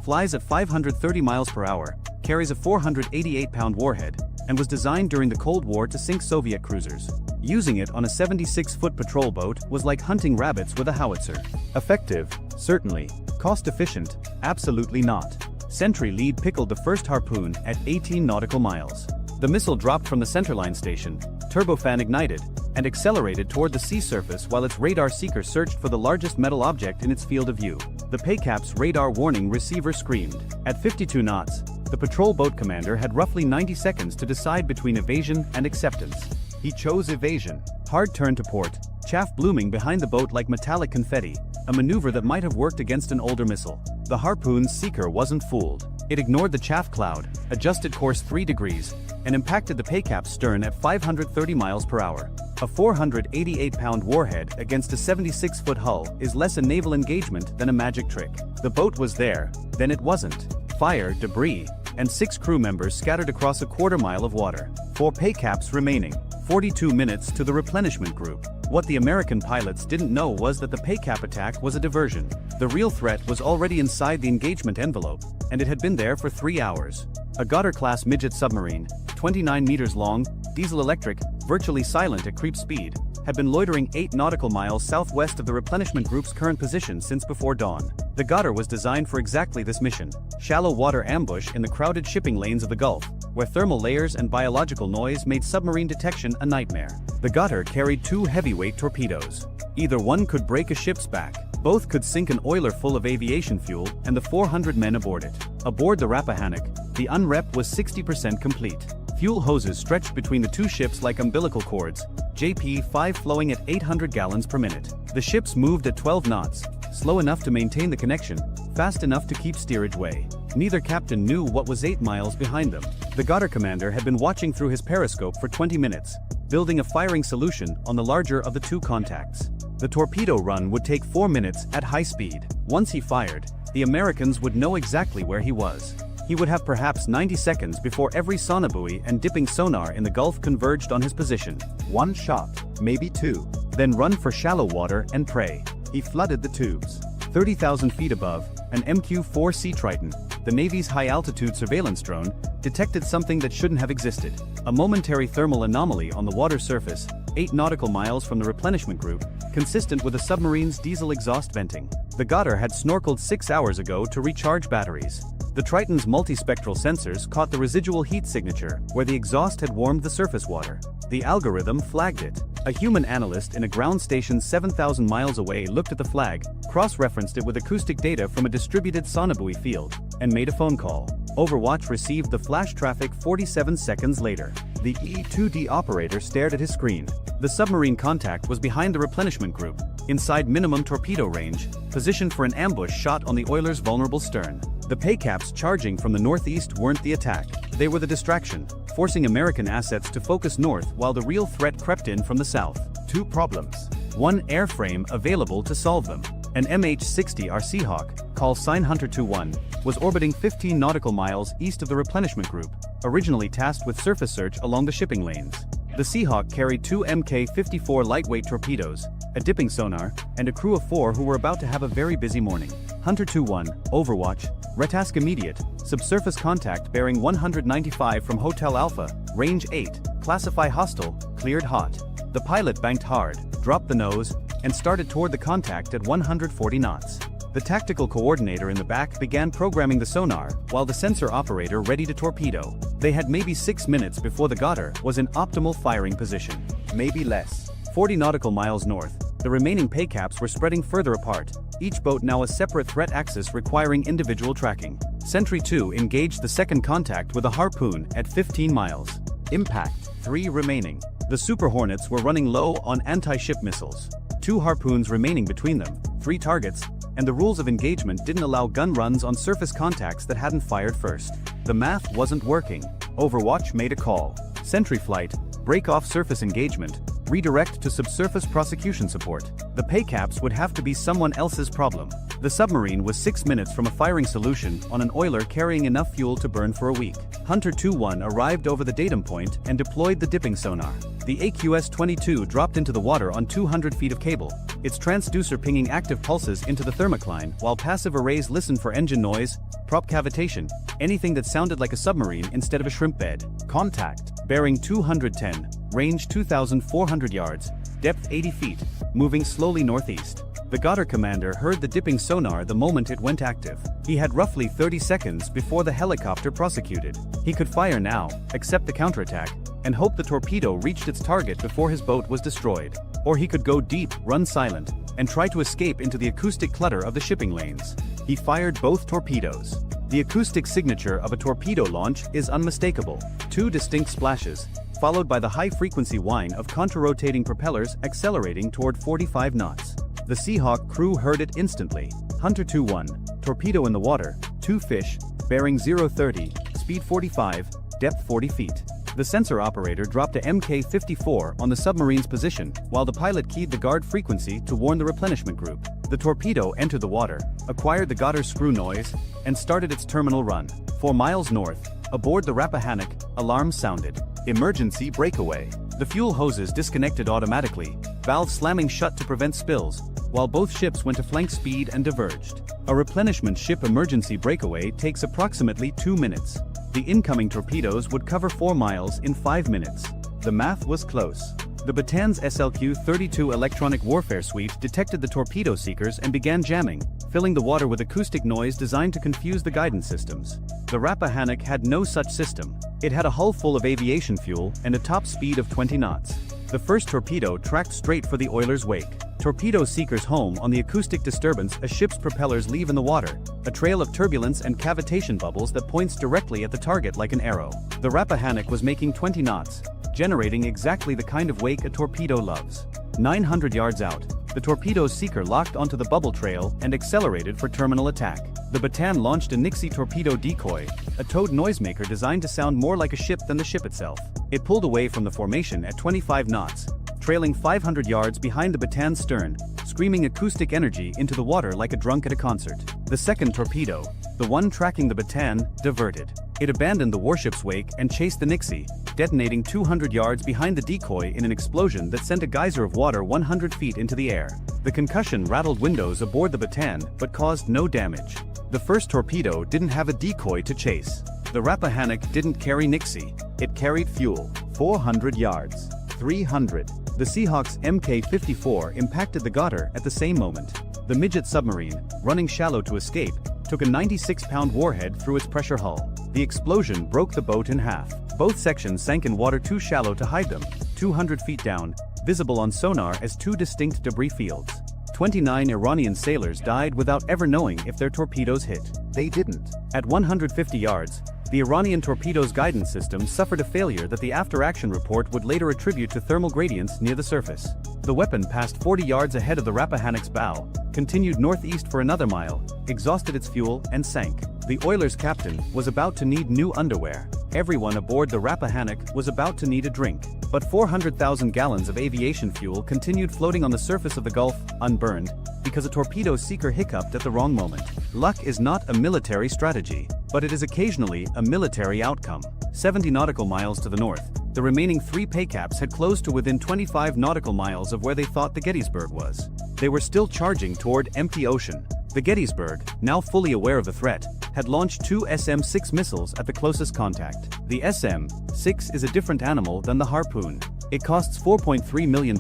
[SPEAKER 1] flies at 530 miles per hour, carries a 488-pound warhead, and was designed during the Cold War to sink Soviet cruisers. Using it on a 76-foot patrol boat was like hunting rabbits with a howitzer. Effective? Certainly. Cost-efficient? Absolutely not. Sentry Lead pickled the first Harpoon at 18 nautical miles. The missile dropped from the centerline station, turbofan ignited, and accelerated toward the sea surface while its radar seeker searched for the largest metal object in its field of view. The pay cap's radar warning receiver screamed. At 52 knots, the patrol boat commander had roughly 90 seconds to decide between evasion and acceptance. He chose evasion. Hard turn to port, chaff blooming behind the boat like metallic confetti, a maneuver that might have worked against an older missile. The Harpoon's seeker wasn't fooled. It ignored the chaff cloud, adjusted course 3 degrees, and impacted the pay cap's stern at 530 miles per hour. A 488-pound warhead against a 76-foot hull is less a naval engagement than a magic trick. The boat was there, then it wasn't. Fire, debris, and 6 crew members scattered across a quarter-mile of water. 4 pay caps remaining. 42 minutes to the replenishment group. What the American pilots didn't know was that the pay cap attack was a diversion. The real threat was already inside the engagement envelope, and it had been there for 3 hours. A Goddard-class midget submarine, 29 meters long, diesel-electric, virtually silent at creep speed, had been loitering 8 nautical miles southwest of the replenishment group's current position since before dawn. The Goddard was designed for exactly this mission: shallow water ambush in the crowded shipping lanes of the Gulf, where thermal layers and biological noise made submarine detection a nightmare. The Goddard carried 2 heavyweight torpedoes. Either one could break a ship's back, both could sink an oiler full of aviation fuel and the 400 men aboard it. Aboard the Rappahannock, the unrep was 60% complete. Fuel hoses stretched between the 2 ships like umbilical cords, JP-5 flowing at 800 gallons per minute. The ships moved at 12 knots, slow enough to maintain the connection, fast enough to keep steerage way. Neither captain knew what was 8 miles behind them. The Goddard commander had been watching through his periscope for 20 minutes, building a firing solution on the larger of the two contacts. The torpedo run would take 4 minutes at high speed. Once he fired, the Americans would know exactly where he was. He would have perhaps 90 seconds before every sonobuoy and dipping sonar in the Gulf converged on his position.
[SPEAKER 2] One shot, maybe two.
[SPEAKER 1] Then run for shallow water and pray.
[SPEAKER 2] He flooded the tubes.
[SPEAKER 1] 30,000 feet above, an MQ-4 Sea Triton, the Navy's high-altitude surveillance drone, detected something that shouldn't have existed. A momentary thermal anomaly on the water surface, 8 nautical miles from the replenishment group, consistent with a submarine's diesel exhaust venting. The Goddard had snorkeled 6 hours ago to recharge batteries. The Triton's multispectral sensors caught the residual heat signature where the exhaust had warmed the surface water. The algorithm flagged it. A human analyst in a ground station 7,000 miles away looked at the flag, cross-referenced it with acoustic data from a distributed sonobuoy field, and made a phone call. Overwatch received the flash traffic 47 seconds later.
[SPEAKER 2] The E-2D operator stared at his screen.
[SPEAKER 1] The submarine contact was behind the replenishment group, inside minimum torpedo range, positioned for an ambush shot on the oiler's vulnerable stern. The paycaps charging from the northeast weren't the attack. They were the distraction, forcing American assets to focus north while the real threat crept in from the south.
[SPEAKER 2] 2 problems.
[SPEAKER 1] 1 airframe available to solve them. An MH-60R Seahawk, call sign Hunter 21, was orbiting 15 nautical miles east of the replenishment group, originally tasked with surface search along the shipping lanes. The Seahawk carried 2 Mk-54 lightweight torpedoes, a dipping sonar, and a crew of 4 who were about to have a very busy morning. Hunter 21, Overwatch, retask immediate, subsurface contact bearing 195 from Hotel Alpha, range 8, classify hostile, cleared hot. The pilot banked hard, dropped the nose, and started toward the contact at 140 knots. The tactical coordinator in the back began programming the sonar, while the sensor operator readied a torpedo. They had maybe 6 minutes before the Goddard was in optimal firing position.
[SPEAKER 2] Maybe less.
[SPEAKER 1] 40 nautical miles north, the remaining paycaps were spreading further apart, each boat now a separate threat axis requiring individual tracking. Sentry 2 engaged the second contact with a harpoon at 15 miles.
[SPEAKER 2] Impact. 3 remaining.
[SPEAKER 1] The Super Hornets were running low on anti-ship missiles. 2 harpoons remaining between them, 3 targets, and the rules of engagement didn't allow gun runs on surface contacts that hadn't fired first. The math wasn't working. Overwatch made a call. Sentry flight, break off surface engagement, redirect to subsurface prosecution support. The paycaps would have to be someone else's problem. The submarine was 6 minutes from a firing solution on an oiler carrying enough fuel to burn for a week. Hunter 21 arrived over the datum point and deployed the dipping sonar. The AQS-22 dropped into the water on 200 feet of cable, its transducer pinging active pulses into the thermocline while passive arrays listened for engine noise, prop cavitation, anything that sounded like a submarine instead of a shrimp bed.
[SPEAKER 2] Contact.
[SPEAKER 1] Bearing 210, range 2,400 yards, depth 80 feet, moving slowly northeast. The Goddard commander heard the dipping sonar the moment it went active. He had roughly 30 seconds before the helicopter prosecuted. He could fire now, accept the counterattack, and hope the torpedo reached its target before his boat was destroyed. Or he could go deep, run silent, and try to escape into the acoustic clutter of the shipping lanes. He fired both torpedoes. The acoustic signature of a torpedo launch is unmistakable. 2 distinct splashes, followed by the high-frequency whine of contra-rotating propellers accelerating toward 45 knots. The Seahawk crew heard it instantly. Hunter 21, torpedo in the water, 2 fish, bearing 030, speed 45, depth 40 feet. The sensor operator dropped a Mk-54 on the submarine's position, while the pilot keyed the guard frequency to warn the replenishment group. The torpedo entered the water, acquired the Goddard screw noise, and started its terminal run. 4 miles north, aboard the Rappahannock, alarm sounded. Emergency breakaway. The fuel hoses disconnected automatically, valves slamming shut to prevent spills, while both ships went to flank speed and diverged. A replenishment ship emergency breakaway takes approximately 2 minutes. The incoming torpedoes would cover 4 miles in 5 minutes. The math was close. The Batan's SLQ-32 electronic warfare suite detected the torpedo seekers and began jamming, filling the water with acoustic noise designed to confuse the guidance systems. The Rappahannock had no such system. It had a hull full of aviation fuel and a top speed of 20 knots. The first torpedo tracked straight for the oiler's wake. Torpedo seekers home on the acoustic disturbance a ship's propellers leave in the water, a trail of turbulence and cavitation bubbles that points directly at the target like an arrow. The Rappahannock was making 20 knots, generating exactly the kind of wake a torpedo loves. 900 yards out, the torpedo's seeker locked onto the bubble trail and accelerated for terminal attack. The Bataan launched a Nixie torpedo decoy, a towed noisemaker designed to sound more like a ship than the ship itself. It pulled away from the formation at 25 knots, trailing 500 yards behind the Bataan's stern, screaming acoustic energy into the water like a drunk at a concert. The second torpedo, the one tracking the Bataan, diverted. It abandoned the warship's wake and chased the Nixie, detonating 200 yards behind the decoy in an explosion that sent a geyser of water 100 feet into the air. The concussion rattled windows aboard the Bataan but caused no damage. The first torpedo didn't have a decoy to chase. The Rappahannock didn't carry Nixie. It carried fuel. 400 yards. 300. The Seahawk's Mk-54 impacted the Goddard at the same moment. The midget submarine, running shallow to escape, took a 96-pound warhead through its pressure hull. The explosion broke the boat in half. Both sections sank in water too shallow to hide them, 200 feet down, visible on sonar as two distinct debris fields. 29 Iranian sailors died without ever knowing if their torpedoes hit. They didn't. At 150 yards, the Iranian torpedo's guidance system suffered a failure that the after-action report would later attribute to thermal gradients near the surface. The weapon passed 40 yards ahead of the Rappahannock's bow, continued northeast for another mile, exhausted its fuel, and sank. The oiler's captain was about to need new underwear. Everyone aboard the Rappahannock was about to need a drink. But 400,000 gallons of aviation fuel continued floating on the surface of the Gulf, unburned, because a torpedo seeker hiccuped at the wrong moment. Luck is not a military strategy, but it is occasionally a military outcome. 70 nautical miles to the north, the remaining three paycaps had closed to within 25 nautical miles of where they thought the Gettysburg was. They were still charging toward empty ocean. The Gettysburg, now fully aware of the threat, had launched two SM-6 missiles at the closest contact. The SM-6 is a different animal than the Harpoon. It costs $4.3 million,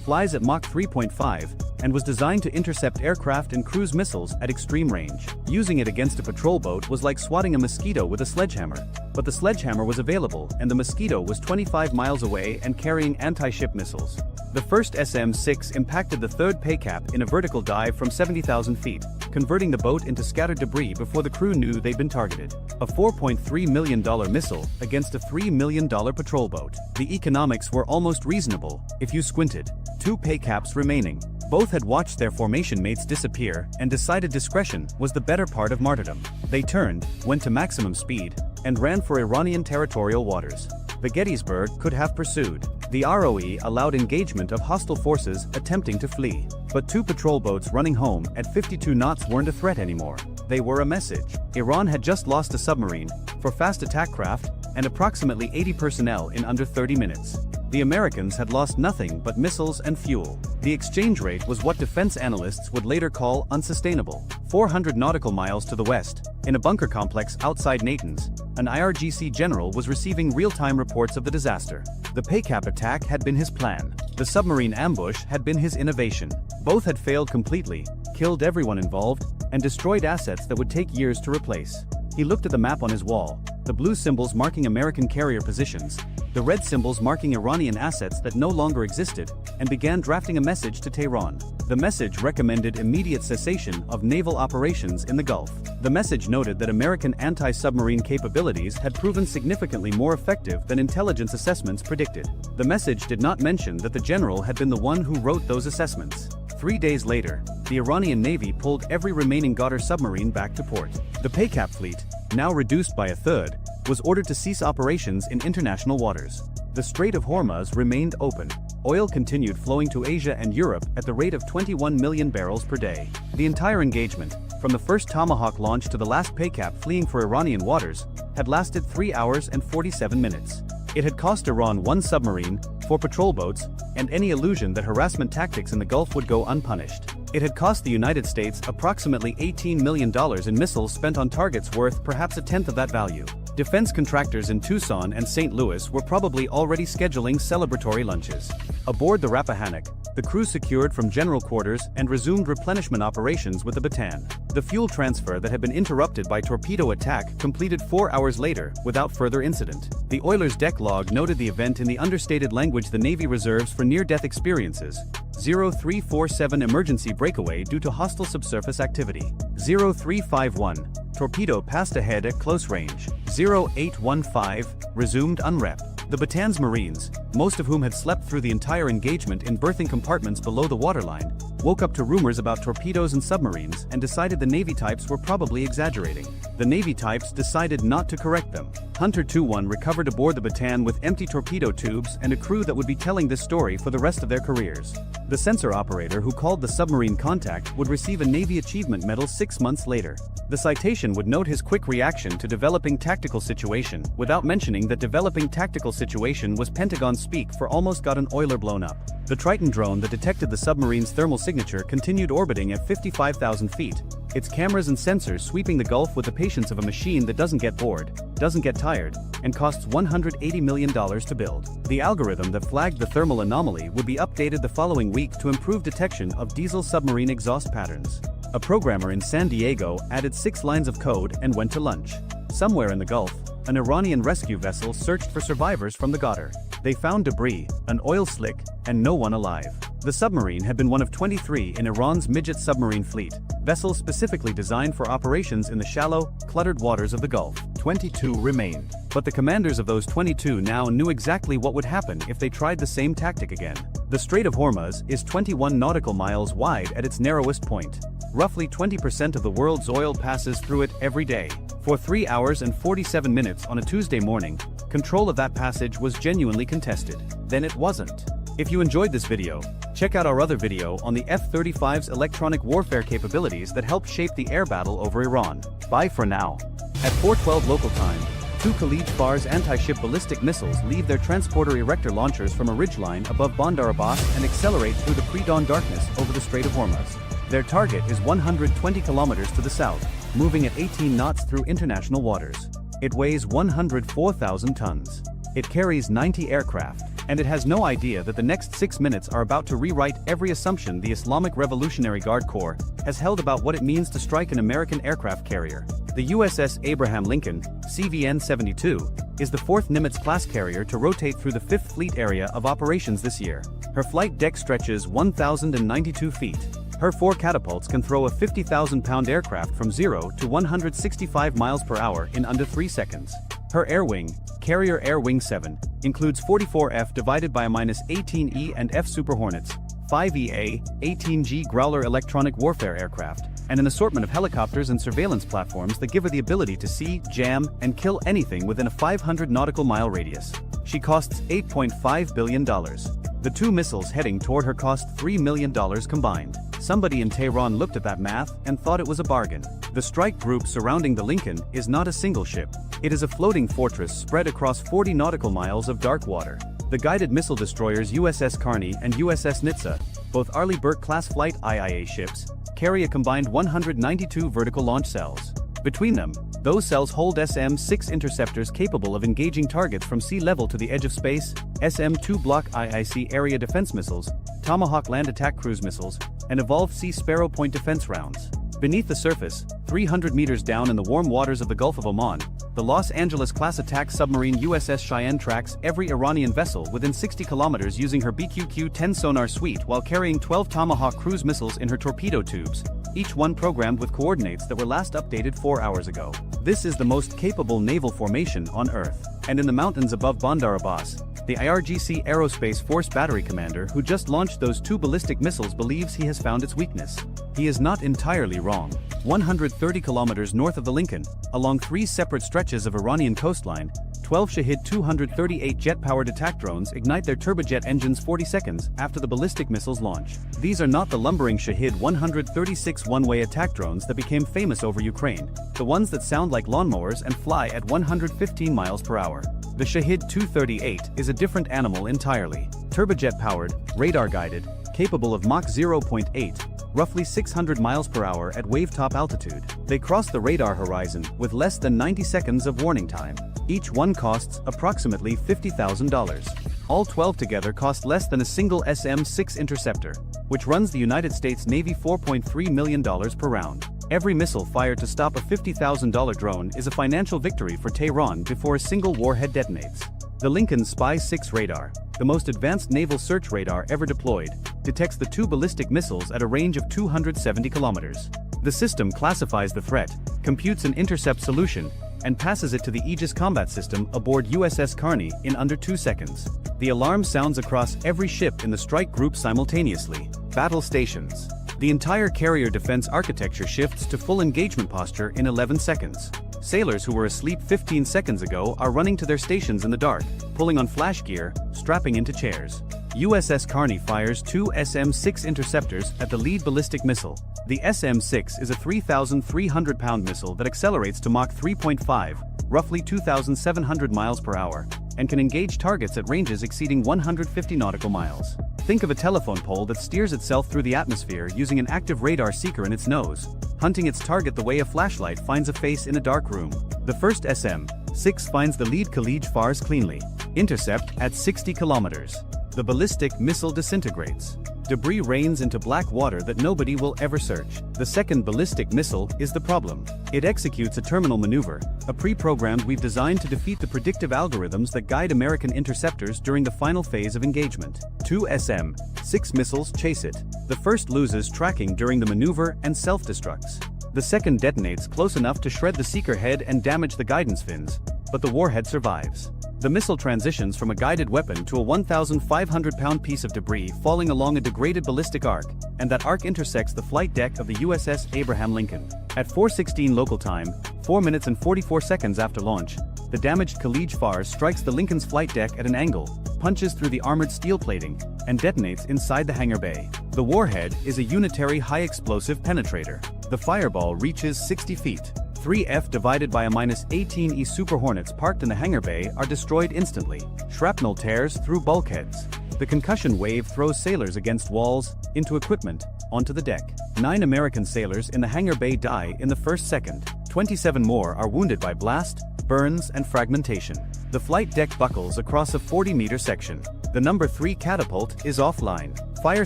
[SPEAKER 1] flies at Mach 3.5, and was designed to intercept aircraft and cruise missiles at extreme range. Using it against a patrol boat was like swatting a mosquito with a sledgehammer. But the sledgehammer was available and the mosquito was 25 miles away and carrying anti-ship missiles. The first SM-6 impacted the third paycap in a vertical dive from 70,000 feet, converting the boat into scattered debris before the crew knew they'd been targeted. A $4.3 million missile against a $3 million patrol boat. The economics were almost reasonable, if you squinted. Two paycaps remaining. Both had watched their formation mates disappear and decided discretion was the better part of martyrdom. They turned, went to maximum speed, and ran for Iranian territorial waters. The Gettysburg could have pursued. The ROE allowed engagement of hostile forces attempting to flee. But two patrol boats running home at 52 knots weren't a threat anymore. They were a message. Iran had just lost a submarine, for fast attack craft, and approximately 80 personnel in under 30 minutes. The Americans had lost nothing but missiles and fuel. The exchange rate was what defense analysts would later call unsustainable. 400 nautical miles to the west, in a bunker complex outside Natanz, an IRGC general was receiving real-time reports of the disaster. The paycap attack had been his plan. The submarine ambush had been his innovation. Both had failed completely, killed everyone involved, and destroyed assets that would take years to replace. He looked at the map on his wall, the blue symbols marking American carrier positions, the red symbols marking Iranian assets that no longer existed, and began drafting a message to Tehran. The message recommended immediate cessation of naval operations in the Gulf. The message noted that American anti-submarine capabilities had proven significantly more effective than intelligence assessments predicted. The message did not mention that the general had been the one who wrote those assessments. 3 days later, the Iranian Navy pulled every remaining Goddard submarine back to port. The paycap fleet, now reduced by a third, was ordered to cease operations in international waters. The Strait of Hormuz remained open. Oil continued flowing to Asia and Europe at the rate of 21 million barrels per day. The entire engagement, from the first Tomahawk launch to the last paycap fleeing for Iranian waters, had lasted 3 hours and 47 minutes. It had cost Iran one submarine, 4 patrol boats, and any illusion that harassment tactics in the Gulf would go unpunished. It had cost the United States approximately $18 million in missiles spent on targets worth perhaps a tenth of that value. Defense contractors in Tucson and St. Louis were probably already scheduling celebratory lunches. Aboard the Rappahannock, the crew secured from general quarters and resumed replenishment operations with the Bataan. The fuel transfer that had been interrupted by torpedo attack completed 4 hours later without further incident. The oiler's deck log noted the event in the understated language the Navy reserves for near-death experiences. 0347 emergency breakaway due to hostile subsurface activity. 0351 torpedo passed ahead at close range. 0815 resumed unrep. The Batan's Marines, most of whom had slept through the entire engagement in berthing compartments below the waterline, woke up to rumors about torpedoes and submarines and decided the Navy types were probably exaggerating. The Navy types decided not to correct them. Hunter 2-1 recovered aboard the Batan with empty torpedo tubes and a crew that would be telling this story for the rest of their careers. The sensor operator who called the submarine contact would receive a Navy Achievement Medal 6 months later. The citation would note his quick reaction to developing tactical situation, without mentioning that developing tactical situation was Pentagon speak for almost got an oiler blown up. The Triton drone that detected the submarine's thermal signature continued orbiting at 55,000 feet, its cameras and sensors sweeping the Gulf with the patience of a machine that doesn't get bored, doesn't get tired, and costs $180 million to build. The algorithm that flagged the thermal anomaly would be updated the following week to improve detection of diesel submarine exhaust patterns. A programmer in San Diego added 6 lines of code and went to lunch. Somewhere in the Gulf, an Iranian rescue vessel searched for survivors from the Qatar. They found debris, an oil slick, and no one alive. The submarine had been one of 23 in Iran's midget submarine fleet, vessels specifically designed for operations in the shallow, cluttered waters of the Gulf. 22 remained. But the commanders of those 22 now knew exactly what would happen if they tried the same tactic again. The Strait of Hormuz is 21 nautical miles wide at its narrowest point. Roughly 20% of the world's oil passes through it every day. For 3 hours and 47 minutes on a Tuesday morning, control of that passage was genuinely contested. Then it wasn't. If you enjoyed this video, check out our other video on the F-35's electronic warfare capabilities that helped shape the air battle over Iran. Bye for now. At 4:12 local time, 2 Khalij-Fars anti-ship ballistic missiles leave their transporter erector launchers from a ridgeline above Bandar Abbas and accelerate through the pre-dawn darkness over the Strait of Hormuz. Their target is 120 kilometers to the south, moving at 18 knots through international waters. It weighs 104,000 tons. It carries 90 aircraft, and it has no idea that the next 6 minutes are about to rewrite every assumption the Islamic Revolutionary Guard Corps has held about what it means to strike an American aircraft carrier. The USS Abraham Lincoln, CVN-72, is the 4th Nimitz-class carrier to rotate through the 5th Fleet area of operations this year. Her flight deck stretches 1,092 feet. Her 4 catapults can throw a 50,000-pound aircraft from 0 to 165 miles per hour in under 3 seconds. Her air wing, Carrier Air Wing 7, includes 44F divided by a -18E and F Super Hornets, 5EA, 18G Growler electronic warfare aircraft, and an assortment of helicopters and surveillance platforms that give her the ability to see, jam, and kill anything within a 500 nautical mile radius. She costs $8.5 billion. The 2 missiles heading toward her cost $3 million combined. Somebody in Tehran looked at that math and thought it was a bargain. The strike group surrounding the Lincoln is not a single ship. It is a floating fortress spread across 40 nautical miles of dark water. The guided missile destroyers USS Carney and USS Nitsa, both Arleigh Burke-class flight IIA ships, carry a combined 192 vertical launch cells. Between them, those cells hold SM-6 interceptors capable of engaging targets from sea level to the edge of space, SM-2 Block IIC area defense missiles, Tomahawk land attack cruise missiles, and Evolved Sea Sparrow point defense rounds. Beneath the surface, 300 meters down in the warm waters of the Gulf of Oman, the Los Angeles-class attack submarine USS Cheyenne tracks every Iranian vessel within 60 kilometers using her BQQ-10 sonar suite while carrying 12 Tomahawk cruise missiles in her torpedo tubes, each one programmed with coordinates that were last updated 4 hours ago. This is the most capable naval formation on Earth. And in the mountains above Bandar Abbas, the IRGC Aerospace Force Battery Commander who just launched those 2 ballistic missiles believes he has found its weakness. He is not entirely wrong. 130 kilometers north of the Lincoln, along 3 separate stretches of Iranian coastline, 12 Shahed 238 jet-powered attack drones ignite their turbojet engines 40 seconds after the ballistic missiles launch. These are not the lumbering Shahed 136 one-way attack drones that became famous over Ukraine, the ones that sound like lawnmowers and fly at 115 miles per hour. The Shahed 238 is a different animal entirely. Turbojet-powered, radar-guided, capable of Mach 0.8, roughly 600 miles per hour at wave-top altitude. They cross the radar horizon with less than 90 seconds of warning time. Each one costs approximately $50,000. All 12 together cost less than a single SM-6 interceptor, which runs the United States Navy $4.3 million per round. Every missile fired to stop a $50,000 drone is a financial victory for Tehran before a single warhead detonates. The Lincoln Spy-6 radar, the most advanced naval search radar ever deployed, detects the 2 ballistic missiles at a range of 270 kilometers. The system classifies the threat, computes an intercept solution, and passes it to the Aegis combat system aboard USS Carney in under 2 seconds. The alarm sounds across every ship in the strike group simultaneously. Battle stations. The entire carrier defense architecture shifts to full engagement posture in 11 seconds. Sailors who were asleep 15 seconds ago are running to their stations in the dark, pulling on flash gear, strapping into chairs. USS Carney fires 2 SM-6 interceptors at the lead ballistic missile. The SM-6 is a 3,300-pound missile that accelerates to Mach 3.5, roughly 2,700 miles per hour, and can engage targets at ranges exceeding 150 nautical miles. Think of a telephone pole that steers itself through the atmosphere using an active radar seeker in its nose, hunting its target the way a flashlight finds a face in a dark room. The first SM-6 finds the lead Khalij Fars cleanly. Intercept at 60 kilometers. The ballistic missile disintegrates. Debris rains into black water that nobody will ever search. The second ballistic missile is the problem. It executes a terminal maneuver, a pre-programmed we've designed to defeat the predictive algorithms that guide American interceptors during the final phase of engagement. 2 SM-6 missiles chase it. The first loses tracking during the maneuver and self-destructs. The second detonates close enough to shred the seeker head and damage the guidance fins, but the warhead survives. The missile transitions from a guided weapon to a 1,500-pound piece of debris falling along a degraded ballistic arc, and that arc intersects the flight deck of the USS Abraham Lincoln. At 4:16 local time, 4 minutes and 44 seconds after launch, the damaged Khalij Fars strikes the Lincoln's flight deck at an angle, punches through the armored steel plating, and detonates inside the hangar bay. The warhead is a unitary high-explosive penetrator. The fireball reaches 60 feet. 3F divided by a -18E Super Hornets parked in the hangar bay are destroyed instantly. Shrapnel tears through bulkheads. The concussion wave throws sailors against walls, into equipment, onto the deck. 9 American sailors in the hangar bay die in the first second. 27 more are wounded by blast, burns, and fragmentation. The flight deck buckles across a 40-meter section. The number 3 catapult is offline. Fire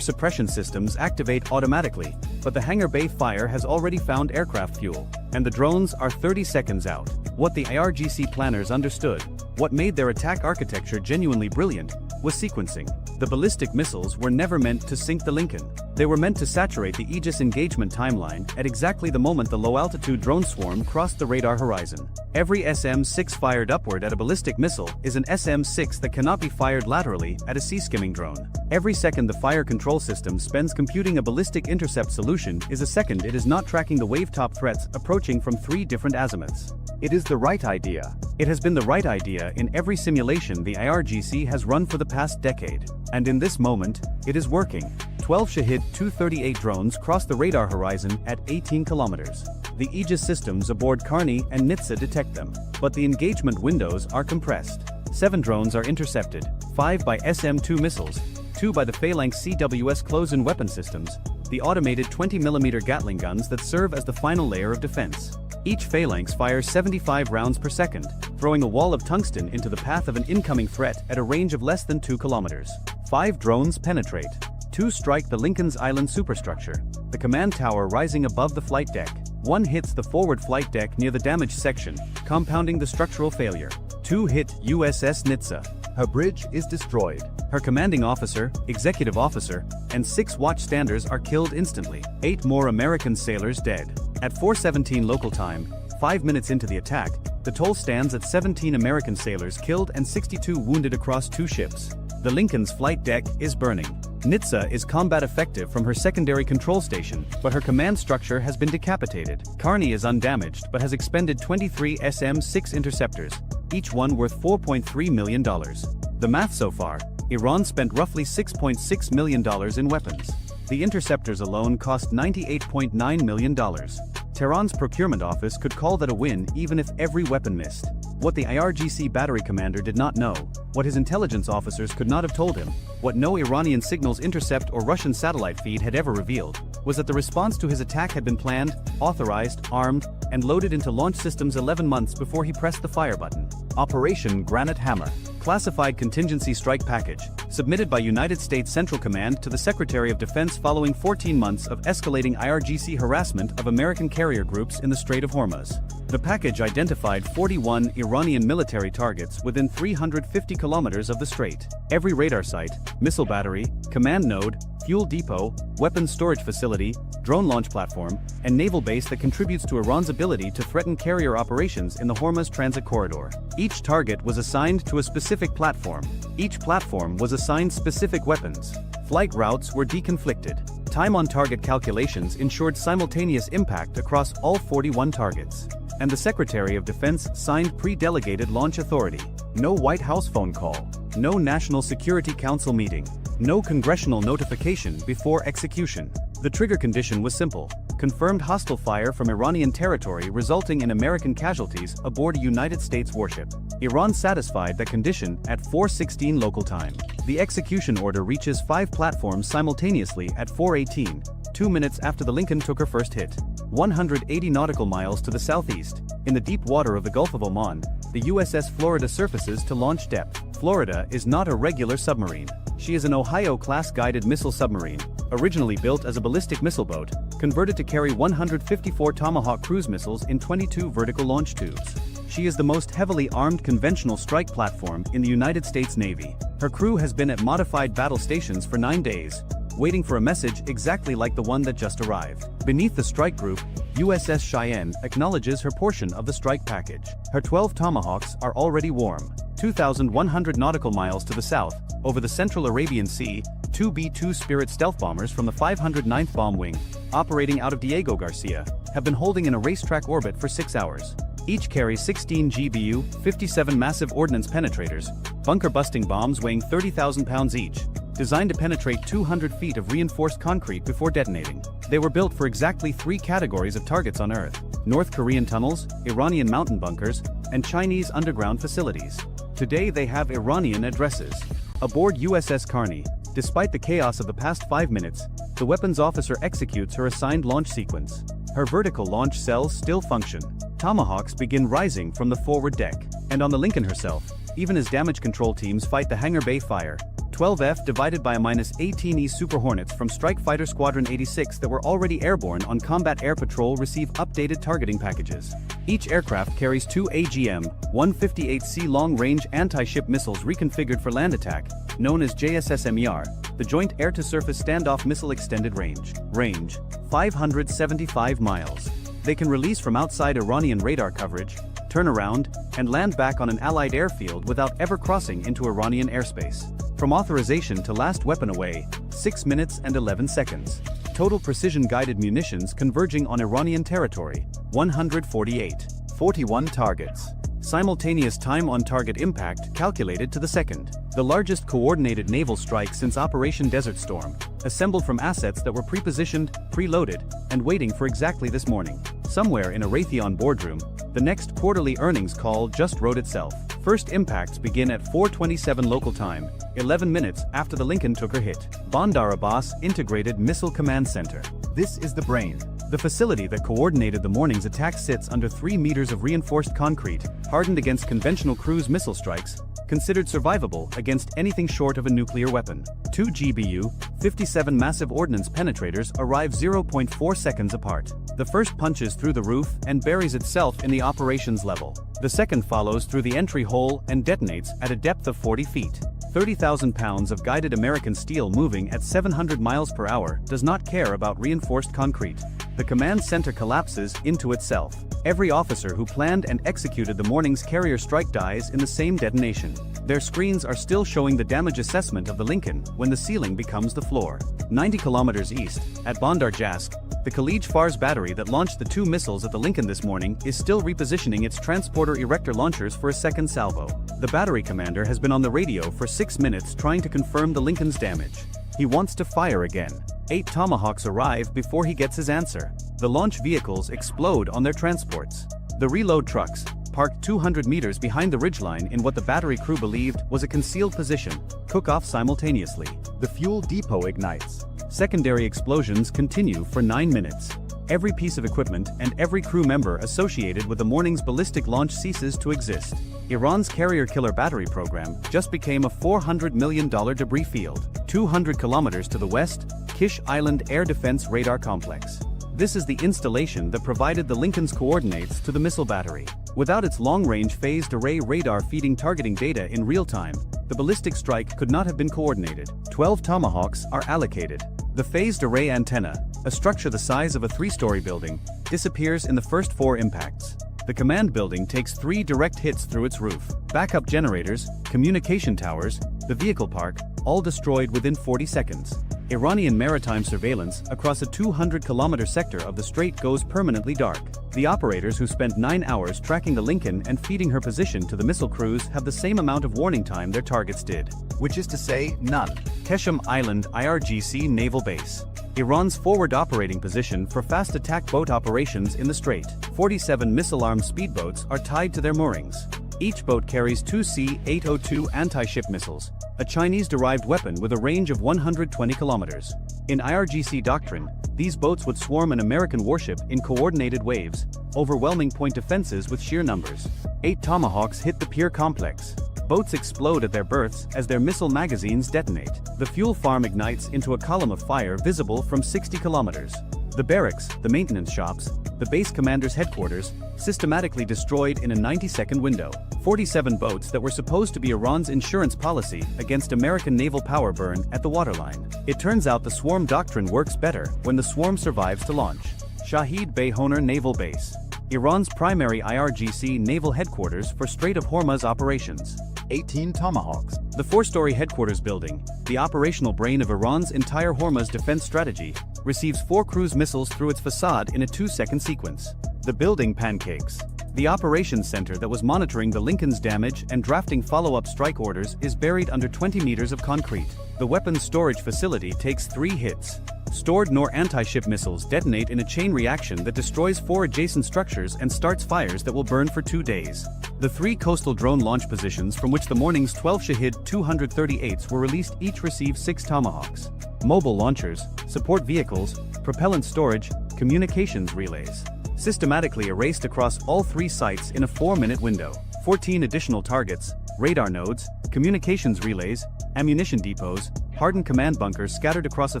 [SPEAKER 1] suppression systems activate automatically, but the hangar bay fire has already found aircraft fuel, and the drones are 30 seconds out. What the IRGC planners understood, what made their attack architecture genuinely brilliant, was sequencing. The ballistic missiles were never meant to sink the Lincoln. They were meant to saturate the Aegis engagement timeline at exactly the moment the low-altitude drone swarm crossed the radar horizon. Every SM-6 fired upward at a ballistic missile is an SM-6 that cannot be fired laterally at a sea-skimming drone. Every second the fire control system spends computing a ballistic intercept solution is a second it is not tracking the wave-top threats approaching from 3 different azimuths. It is the right idea. It has been the right idea in every simulation the IRGC has run for the past decade. And in this moment, it is working. 12 Shahid 238 drones cross the radar horizon at 18 kilometers. The Aegis systems aboard Carney and Nitsa detect them, but the engagement windows are compressed. 7 drones are intercepted, 5 by SM-2 missiles, 2 by the Phalanx CWS close-in weapon systems, the automated 20mm Gatling guns that serve as the final layer of defense. Each Phalanx fires 75 rounds per second, throwing a wall of tungsten into the path of an incoming threat at a range of less than 2 kilometers. 5 drones penetrate. 2 strike the Lincoln's Island superstructure, the command tower rising above the flight deck. 1 hits the forward flight deck near the damaged section, compounding the structural failure. 2 hit USS Nitsa. Her bridge is destroyed. Her commanding officer, executive officer, and 6 watchstanders are killed instantly. 8 more American sailors dead. At 4:17 local time, 5 minutes into the attack, the toll stands at 17 American sailors killed and 62 wounded across 2 ships. The Lincoln's flight deck is burning. Nitsa is combat effective from her secondary control station, but her command structure has been decapitated. Carney is undamaged but has expended 23 SM-6 interceptors, each one worth $4.3 million. The math so far: Iran spent roughly $6.6 million in weapons. The interceptors alone cost $98.9 million. Tehran's procurement office could call that a win even if every weapon missed. What the IRGC battery commander did not know, what his intelligence officers could not have told him, what no Iranian signals intercept or Russian satellite feed had ever revealed, was that the response to his attack had been planned, authorized, armed, and loaded into launch systems 11 months before he pressed the fire button. Operation Granite Hammer. Classified contingency strike package, submitted by United States Central Command to the Secretary of Defense following 14 months of escalating IRGC harassment of American carrier groups in the Strait of Hormuz. The package identified 41 Iranian military targets within 350 kilometers of the strait. Every radar site, missile battery, command node, fuel depot, weapons storage facility, drone launch platform, and naval base that contributes to Iran's ability to threaten carrier operations in the Hormuz transit corridor. Each target was assigned to a specific platform. Each platform was assigned specific weapons. Flight routes were deconflicted. Time on target calculations ensured simultaneous impact across all 41 targets. And the Secretary of Defense signed pre-delegated launch authority. No White House phone call. No National Security Council meeting. No congressional notification before execution. The trigger condition was simple: confirmed hostile fire from Iranian territory resulting in American casualties aboard a United States warship. Iran satisfied that condition at 4:16 local time. The execution order reaches 5 platforms simultaneously at 4:18, 2 minutes after the Lincoln took her first hit. 180 nautical miles to the southeast, in the deep water of the Gulf of Oman, the USS Florida surfaces to launch depth. Florida is not a regular submarine. She is an Ohio-class guided missile submarine, originally built as a ballistic missile boat, converted to carry 154 Tomahawk cruise missiles in 22 vertical launch tubes. She is the most heavily armed conventional strike platform in the United States Navy. Her crew has been at modified battle stations for 9 days, waiting for a message exactly like the one that just arrived. Beneath the strike group, USS Cheyenne acknowledges her portion of the strike package. Her 12 Tomahawks are already warm. 2,100 nautical miles to the south, over the central Arabian Sea, 2 B-2 Spirit stealth bombers from the 509th Bomb Wing, operating out of Diego Garcia, have been holding in a racetrack orbit for 6 hours. Each carries 16 GBU, 57 massive ordnance penetrators, bunker-busting bombs weighing 30,000 pounds each, designed to penetrate 200 feet of reinforced concrete before detonating. They were built for exactly 3 categories of targets on Earth: North Korean tunnels, Iranian mountain bunkers, and Chinese underground facilities. Today they have Iranian addresses. Aboard USS Carney, despite the chaos of the past 5 minutes, the weapons officer executes her assigned launch sequence. Her vertical launch cells still function. Tomahawks begin rising from the forward deck. And on the Lincoln herself, even as damage control teams fight the hangar bay fire, 12F divided by a -18E Super Hornets from Strike Fighter Squadron 86 that were already airborne on Combat Air Patrol receive updated targeting packages. Each aircraft carries 2 AGM-158C long-range anti-ship missiles reconfigured for land attack, known as JSSMER, the Joint Air-to-Surface Standoff Missile Extended Range. Range: 575 miles. They can release from outside Iranian radar coverage, turn around, and land back on an Allied airfield without ever crossing into Iranian airspace. From authorization to last weapon away, 6 minutes and 11 seconds. Total precision-guided munitions converging on Iranian territory, 148. 41 targets. Simultaneous time on target impact calculated to the second. The largest coordinated naval strike since Operation Desert Storm, assembled from assets that were pre-positioned, preloaded, and waiting for exactly this morning. Somewhere in a Raytheon boardroom, the next quarterly earnings call just wrote itself. First impacts begin at 4:27 local time, 11 minutes after the Lincoln took her hit. Bandar Abbas Integrated Missile Command Center. This is the brain. The facility that coordinated the morning's attack sits under 3 meters of reinforced concrete, hardened against conventional cruise missile strikes, considered survivable against anything short of a nuclear weapon. 2 GBU, 57 massive ordnance penetrators arrive 0.4 seconds apart. The first punches through the roof and buries itself in the operations level. The second follows through the entry hole and detonates at a depth of 40 feet. 30,000 pounds of guided American steel moving at 700 miles per hour does not care about reinforced concrete. The command center collapses into itself. Every officer who planned and executed the morning's carrier strike dies in the same detonation. Their screens are still showing the damage assessment of the Lincoln when the ceiling becomes the floor. 90 kilometers east, at Bandar Jask, the Khalij Fars battery that launched the 2 missiles at the Lincoln this morning is still repositioning its transporter erector launchers for a second salvo. The battery commander has been on the radio for 6 minutes trying to confirm the Lincoln's damage. He wants to fire again. 8 Tomahawks arrive before he gets his answer. The launch vehicles explode on their transports. The reload trucks, parked 200 meters behind the ridgeline in what the battery crew believed was a concealed position, cook off simultaneously. The fuel depot ignites. Secondary explosions continue for 9 minutes. Every piece of equipment and every crew member associated with the morning's ballistic launch ceases to exist. Iran's carrier killer battery program just became a $400 million debris field. 200 kilometers to the west, Kish Island Air Defense Radar Complex. This is the installation that provided the Lincoln's coordinates to the missile battery. Without its long-range phased array radar feeding targeting data in real time, the ballistic strike could not have been coordinated. 12 Tomahawks are allocated. The phased array antenna, a structure the size of a 3-story building, disappears in the first 4 impacts. The command building takes 3 direct hits through its roof. Backup generators, communication towers, the vehicle park, all destroyed within 40 seconds. Iranian maritime surveillance across a 200-kilometer sector of the strait goes permanently dark. The operators who spent 9 hours tracking the Lincoln and feeding her position to the missile crews have the same amount of warning time their targets did.
[SPEAKER 2] Which is to say, none.
[SPEAKER 1] Keshem Island IRGC Naval Base. Iran's forward operating position for fast attack boat operations in the strait. 47 missile-armed speedboats are tied to their moorings. Each boat carries 2 C-802 anti-ship missiles, a Chinese-derived weapon with a range of 120 kilometers. In IRGC doctrine, these boats would swarm an American warship in coordinated waves, overwhelming point defenses with sheer numbers. 8 Tomahawks hit the pier complex. Boats explode at their berths as their missile magazines detonate. The fuel farm ignites into a column of fire visible from 60 kilometers. The barracks, the maintenance shops, the base commander's headquarters, systematically destroyed in a 90-second window. 47 boats that were supposed to be Iran's insurance policy against American naval power burn at the waterline. It turns out the swarm doctrine works better when the swarm survives to launch. Shahid Bayhoner Naval Base. Iran's primary IRGC naval headquarters for Strait of Hormuz operations.
[SPEAKER 2] 18 Tomahawks.
[SPEAKER 1] The 4-story headquarters building, the operational brain of Iran's entire Hormuz defense strategy, receives 4 cruise missiles through its facade in a 2-second sequence. The building pancakes. The operations center that was monitoring the Lincoln's damage and drafting follow-up strike orders is buried under 20 meters of concrete. The weapons storage facility takes 3 hits. Stored NOR anti-ship missiles detonate in a chain reaction that destroys 4 adjacent structures and starts fires that will burn for 2 days. The 3 coastal drone launch positions from which the morning's 12 Shahid 238s were released each receive 6 Tomahawks. Mobile launchers, support vehicles, propellant storage, communications relays. Systematically erased across all 3 sites in a 4-minute window. 14 additional targets, radar nodes, communications relays, ammunition depots, hardened command bunkers scattered across a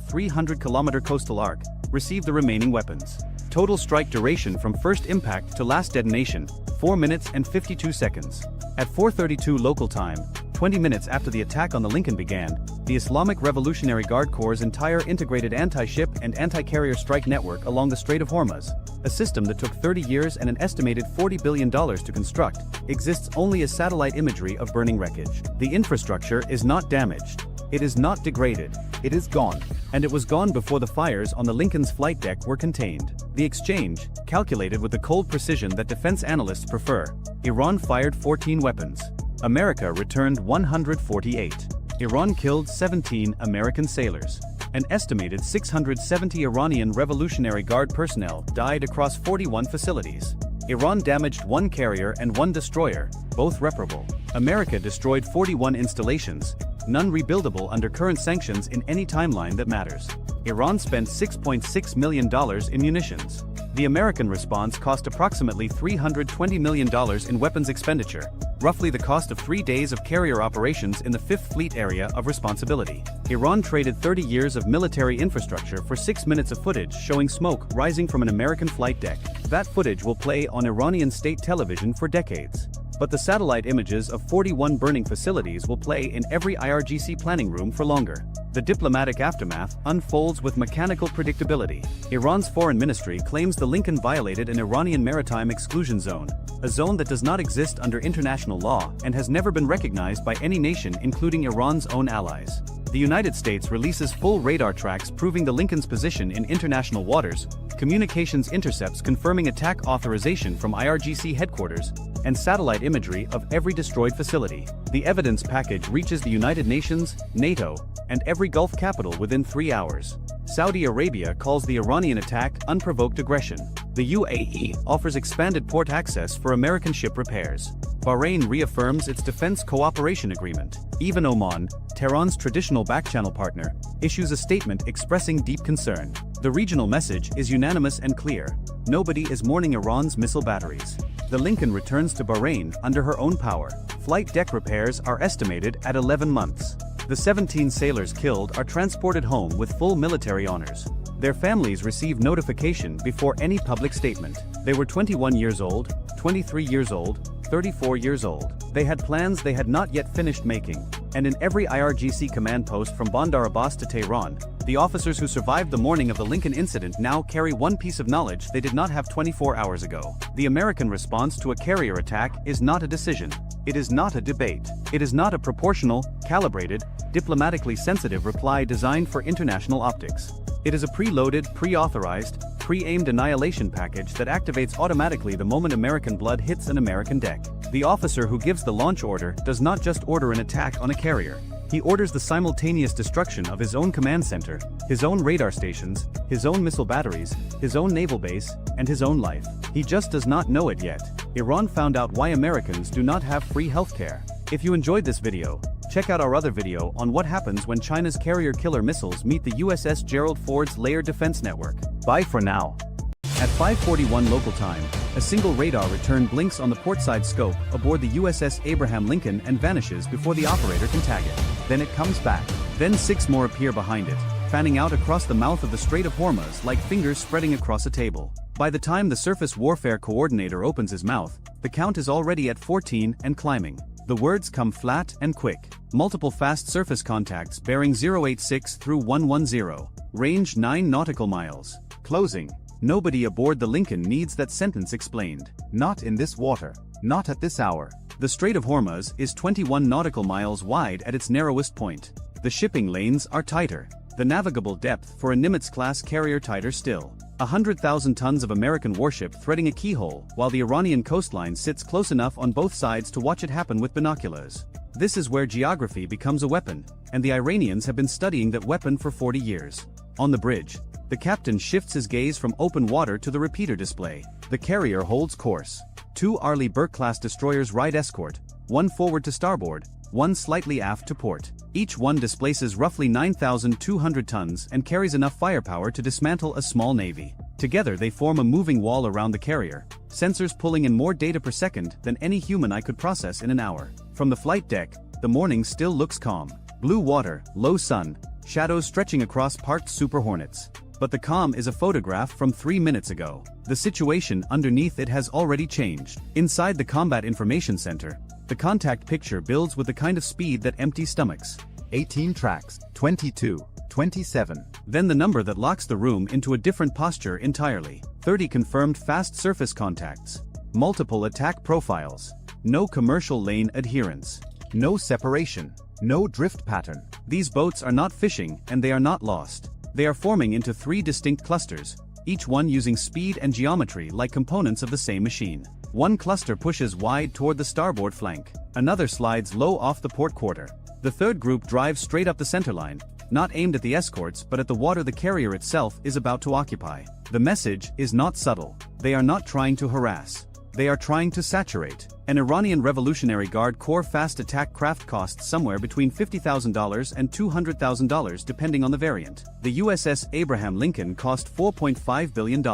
[SPEAKER 1] 300-kilometer coastal arc, received the remaining weapons. Total strike duration from first impact to last detonation, 4 minutes and 52 seconds. At 4:32 local time, 20 minutes after the attack on the Lincoln began, the Islamic Revolutionary Guard Corps' entire integrated anti-ship and anti-carrier strike network along the Strait of Hormuz, a system that took 30 years and an estimated $40 billion to construct, exists only as satellite imagery of burning wreckage. The infrastructure is not damaged. It is not degraded.
[SPEAKER 2] It is gone.
[SPEAKER 1] And it was gone before the fires on the Lincoln's flight deck were contained. The exchange, calculated with the cold precision that defense analysts prefer. Iran fired 14 weapons. America returned 148. Iran killed 17 American sailors. An estimated 670 Iranian Revolutionary Guard personnel died across 41 facilities. Iran damaged 1 carrier and 1 destroyer, both reparable. America destroyed 41 installations, none rebuildable under current sanctions in any timeline that matters. Iran spent $6.6 million in munitions. The American response cost approximately $320 million in weapons expenditure, roughly the cost of 3 days of carrier operations in the 5th Fleet area of responsibility. Iran traded 30 years of military infrastructure for 6 minutes of footage showing smoke rising from an American flight deck. That footage will play on Iranian state television for decades. But the satellite images of 41 burning facilities will play in every IRGC planning room for longer. The diplomatic aftermath unfolds with mechanical predictability. Iran's foreign ministry claims the Lincoln violated an Iranian maritime exclusion zone, a zone that does not exist under international law and has never been recognized by any nation including Iran's own allies. The United States releases full radar tracks proving the Lincoln's position in international waters, communications intercepts confirming attack authorization from IRGC headquarters, and satellite imagery of every destroyed facility. The evidence package reaches the United Nations, NATO, and every Gulf capital within 3 hours. Saudi Arabia calls the Iranian attack unprovoked aggression. The UAE offers expanded port access for American ship repairs. Bahrain reaffirms its defense cooperation agreement. Even Oman, Tehran's traditional back-channel partner, issues a statement expressing deep concern. The regional message is unanimous and clear. Nobody is mourning Iran's missile batteries. The Lincoln returns to Bahrain under her own power. Flight deck repairs are estimated at 11 months. The 17 sailors killed are transported home with full military honors. Their families received notification before any public statement. They were 21 years old, 23 years old, 34 years old. They had plans they had not yet finished making. And in every IRGC command post from Bandar Abbas to Tehran, the officers who survived the morning of the Lincoln incident now carry one piece of knowledge they did not have 24 hours ago. The American response to a carrier attack is not a decision. It is not a debate. It is not a proportional, calibrated, diplomatically sensitive reply designed for international optics. It is a preloaded, pre-authorized, pre-aimed annihilation package that activates automatically the moment American blood hits an American deck. The officer who gives the launch order does not just order an attack on a carrier. He orders the simultaneous destruction of his own command center, his own radar stations, his own missile batteries, his own naval base, and his own life. He just does not know it yet. Iran found out why Americans do not have free healthcare. If you enjoyed this video, check out our other video on what happens when China's carrier killer missiles meet the USS Gerald R's layered defense network. Bye for now. At 5:41 local time, a single radar return blinks on the portside scope aboard the USS Abraham Lincoln and vanishes before the operator can tag it. Then it comes back. Then 6 more appear behind it, fanning out across the mouth of the Strait of Hormuz like fingers spreading across a table. By the time the surface warfare coordinator opens his mouth, the count is already at 14 and climbing. The words come flat and quick. Multiple fast surface contacts bearing 086 through 110. Range 9 nautical miles. Closing. Nobody aboard the Lincoln needs that sentence explained. Not in this water. Not at this hour. The Strait of Hormuz is 21 nautical miles wide at its narrowest point. The shipping lanes are tighter. The navigable depth for a Nimitz-class carrier tighter still. 100,000 tons of American warship threading a keyhole while the Iranian coastline sits close enough on both sides to watch it happen with binoculars. This is where geography becomes a weapon, and the Iranians have been studying that weapon for 40 years. On the bridge, the captain shifts his gaze from open water to the repeater display. The carrier holds course. 2 Arleigh Burke-class destroyers ride escort, one forward to starboard, one slightly aft to port. Each one displaces roughly 9,200 tons and carries enough firepower to dismantle a small navy. Together they form a moving wall around the carrier, sensors pulling in more data per second than any human eye could process in an hour. From the flight deck, the morning still looks calm. Blue water, low sun, shadows stretching across parked Super Hornets. But the calm is a photograph from 3 minutes ago. The situation underneath it has already changed. Inside the Combat Information Center, the contact picture builds with the kind of speed that empties stomachs. 18 tracks, 22, 27. Then the number that locks the room into a different posture entirely. 30 confirmed fast surface contacts. Multiple attack profiles. No commercial lane adherence. No separation. No drift pattern. These boats are not fishing and they are not lost. They are forming into 3 distinct clusters, each one using speed and geometry like components of the same machine. One cluster pushes wide toward the starboard flank. Another slides low off the port quarter. The third group drives straight up the centerline, not aimed at the escorts but at the water the carrier itself is about to occupy. The message is not subtle. They are not trying to harass. They are trying to saturate. An Iranian Revolutionary Guard Corps fast attack craft costs somewhere between $50,000 and $200,000 depending on the variant. The USS Abraham Lincoln cost $4.5 billion.